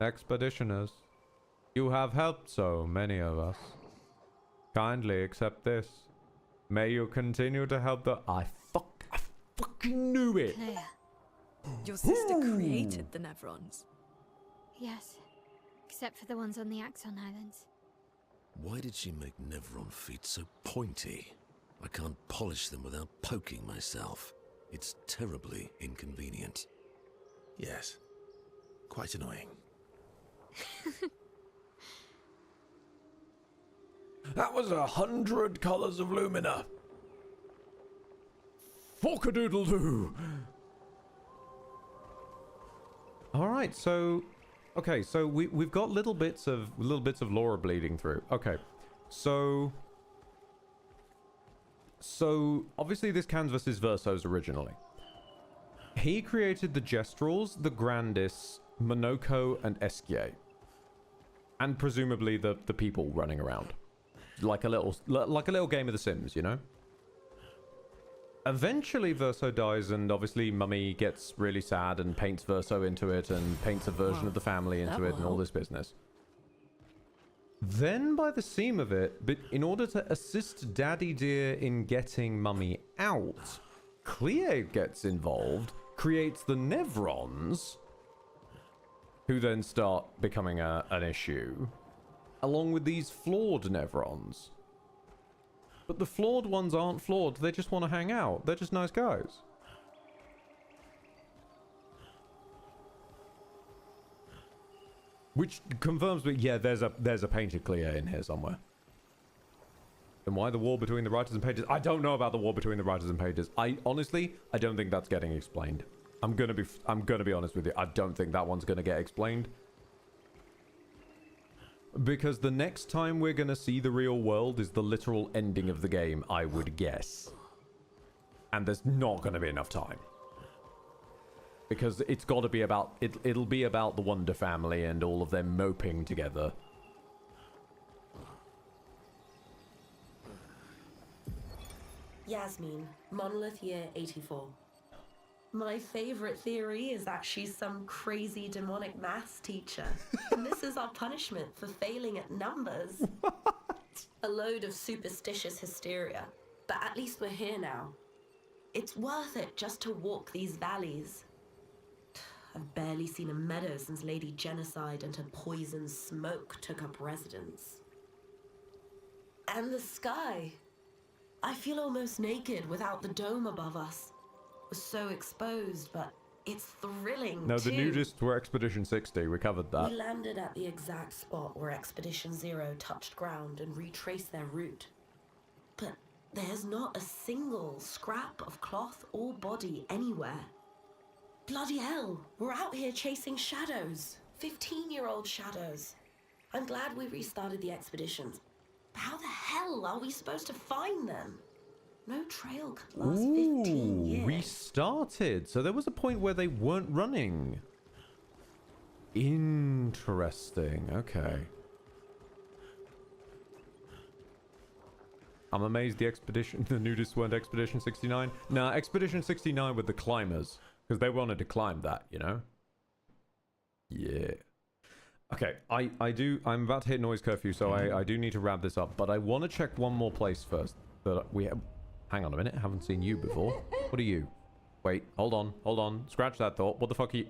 Expeditioners, You have helped so many of us. Kindly accept this. May you continue to help the... I fucking knew it! Claire, your sister created the Nevrons. Yes, except for the ones on the Axon Islands. Why did she make Nevron feet so pointy? I can't polish them without poking myself. It's terribly inconvenient. Yes. Quite annoying. That was 100 colors of Lumina. Forkadoodle-doo. All right, so okay, so we've got little bits of Laura bleeding through. Okay, so obviously this canvas is Verso's originally. He created the Gestrels, the Grandis, Monoko, and Esquier, and presumably the people running around, like a little game of The Sims, you know. Eventually Verso dies, and obviously Mummy gets really sad and paints Verso into it and paints a version of the family into it and all this business. Then, by the seam of it, but in order to assist Daddy Dear in getting Mummy out, Clair gets involved, creates the Nevrons, who then start becoming an issue, along with these flawed Nevrons. But the flawed ones aren't flawed, they just want to hang out. They're just nice guys. Which confirms that, yeah, there's a painted Clair in here somewhere. Then why the war between the writers and pages? I don't know about the war between the writers and pages. I honestly don't think that's getting explained. I'm gonna be honest with you. I don't think that one's gonna get explained. Because the next time we're gonna see the real world is the literal ending of the game, I would guess. And there's not gonna be enough time. Because it's gotta be about... It'll be about the Wonder family and all of them moping together. Yasmin, Monolith Year 84. My favorite theory is that she's some crazy demonic maths teacher. And this is our punishment for failing at numbers. What? A load of superstitious hysteria. But at least we're here now. It's worth it just to walk these valleys. I've barely seen a meadow since Lady Genocide and her poison smoke took up residence. And the sky. I feel almost naked without the dome above us. We're so exposed, but it's thrilling. No, too. the nudists were Expedition 60. We covered that. We landed at the exact spot where Expedition 0 touched ground and retraced their route. But there's not a single scrap of cloth or body anywhere. Bloody hell, we're out here chasing shadows. 15-year-old shadows. I'm glad we restarted the expeditions. But how the hell are we supposed to find them? No trail could last 15 years. Restarted. So there was a point where they weren't running. Interesting. Okay. I'm amazed the nudists weren't Expedition 69. Nah, Expedition 69 with the climbers. Because they wanted to climb that, you know? Yeah. Okay, I'm about to hit noise curfew, so I do need to wrap this up. But I want to check one more place first. That we have... Hang on a minute, I haven't seen you before. What are you? Wait, hold on. Scratch that thought. What the fuck are you...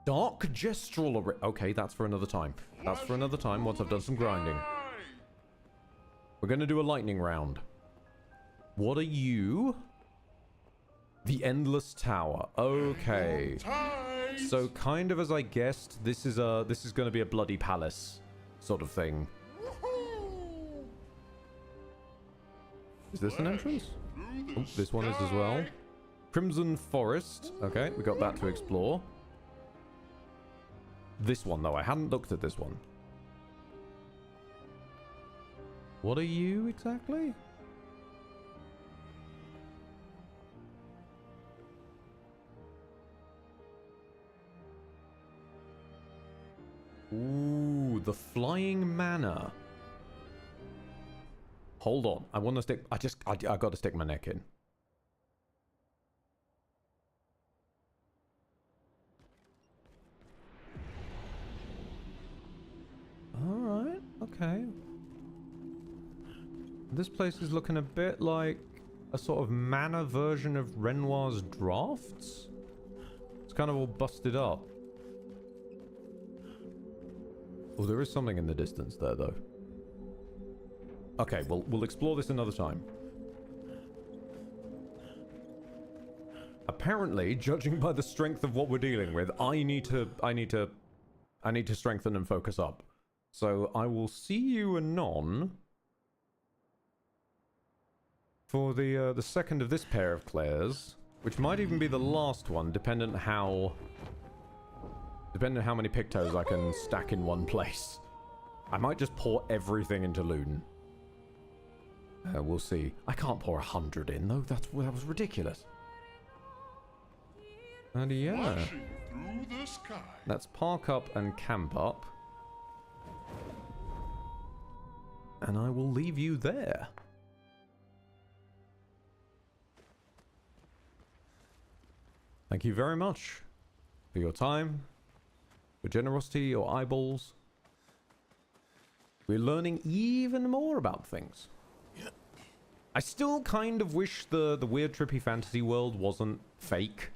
Dark Gestural... Okay, that's for another time. That's for another time once I've done some grinding. We're going to do a lightning round. What are you? The Endless Tower. Okay. So kind of as I guessed, this is going to be a bloody palace sort of thing. Is this an entrance? Oh, this one is as well. Crimson Forest. Okay, we got that to explore. This one, though. I hadn't looked at this one. What are you exactly? Ooh, the Flying Manor. Hold on. I want to stick... I got to stick my neck in. Okay. This place is looking a bit like a sort of manor version of Renoir's Drafts. It's kind of all busted up. Oh, there is something in the distance there, though. Okay, well, we'll explore this another time. Apparently, judging by the strength of what we're dealing with, I need to strengthen and focus up. So I will see you anon for the second of this pair of Clairs, which might even be the last one, dependent how many Pictos I can stack in one place. I might just pour everything into Luden. We'll see. I can't pour 100 in though. That was ridiculous. And yeah, let's park up and camp up, and I will leave you there. Thank you very much for your time, your generosity, your eyeballs. We're learning even more about things. Yeah. I still kind of wish the weird trippy fantasy world wasn't fake.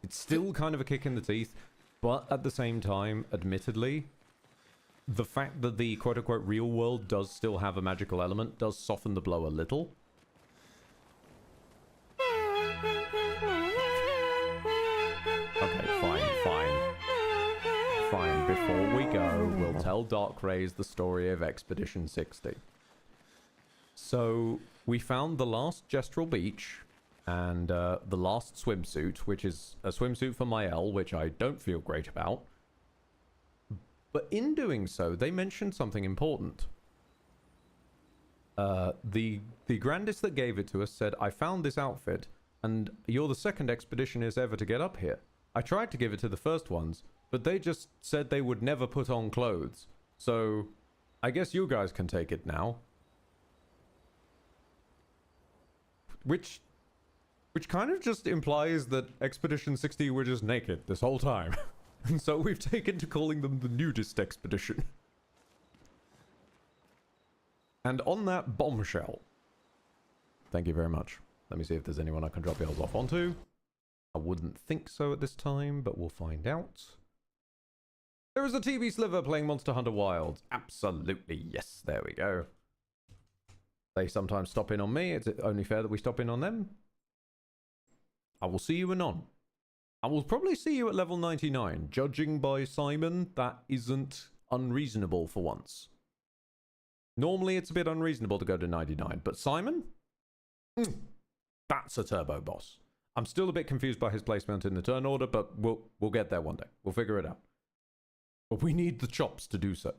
It's still kind of a kick in the teeth, but at the same time, admittedly, the fact that the quote-unquote real world does still have a magical element does soften the blow a little. Okay, fine. Before we go, we'll tell Darkrays the story of Expedition 60. So, we found the last Gestural Beach, and the last swimsuit, which is a swimsuit for Mael, which I don't feel great about. But in doing so, they mentioned something important. The Grandis that gave it to us said, I found this outfit, and you're the second expeditionist ever to get up here. I tried to give it to the first ones, but they just said they would never put on clothes. So, I guess you guys can take it now. Which kind of just implies that Expedition 60 were just naked this whole time. And so we've taken to calling them the nudist expedition. And on that bombshell, thank you very much. Let me see if there's anyone I can drop y'all off onto. I wouldn't think so at this time, but we'll find out. There is a TV Sliver playing Monster Hunter Wilds. Absolutely, yes, there we go. They sometimes stop in on me. It's only fair that we stop in on them. I will see you anon. I will probably see you at level 99. Judging by Simon, that isn't unreasonable for once. Normally, it's a bit unreasonable to go to 99, but Simon? That's a turbo boss. I'm still a bit confused by his placement in the turn order, but we'll get there one day. We'll figure it out. But we need the chops to do so.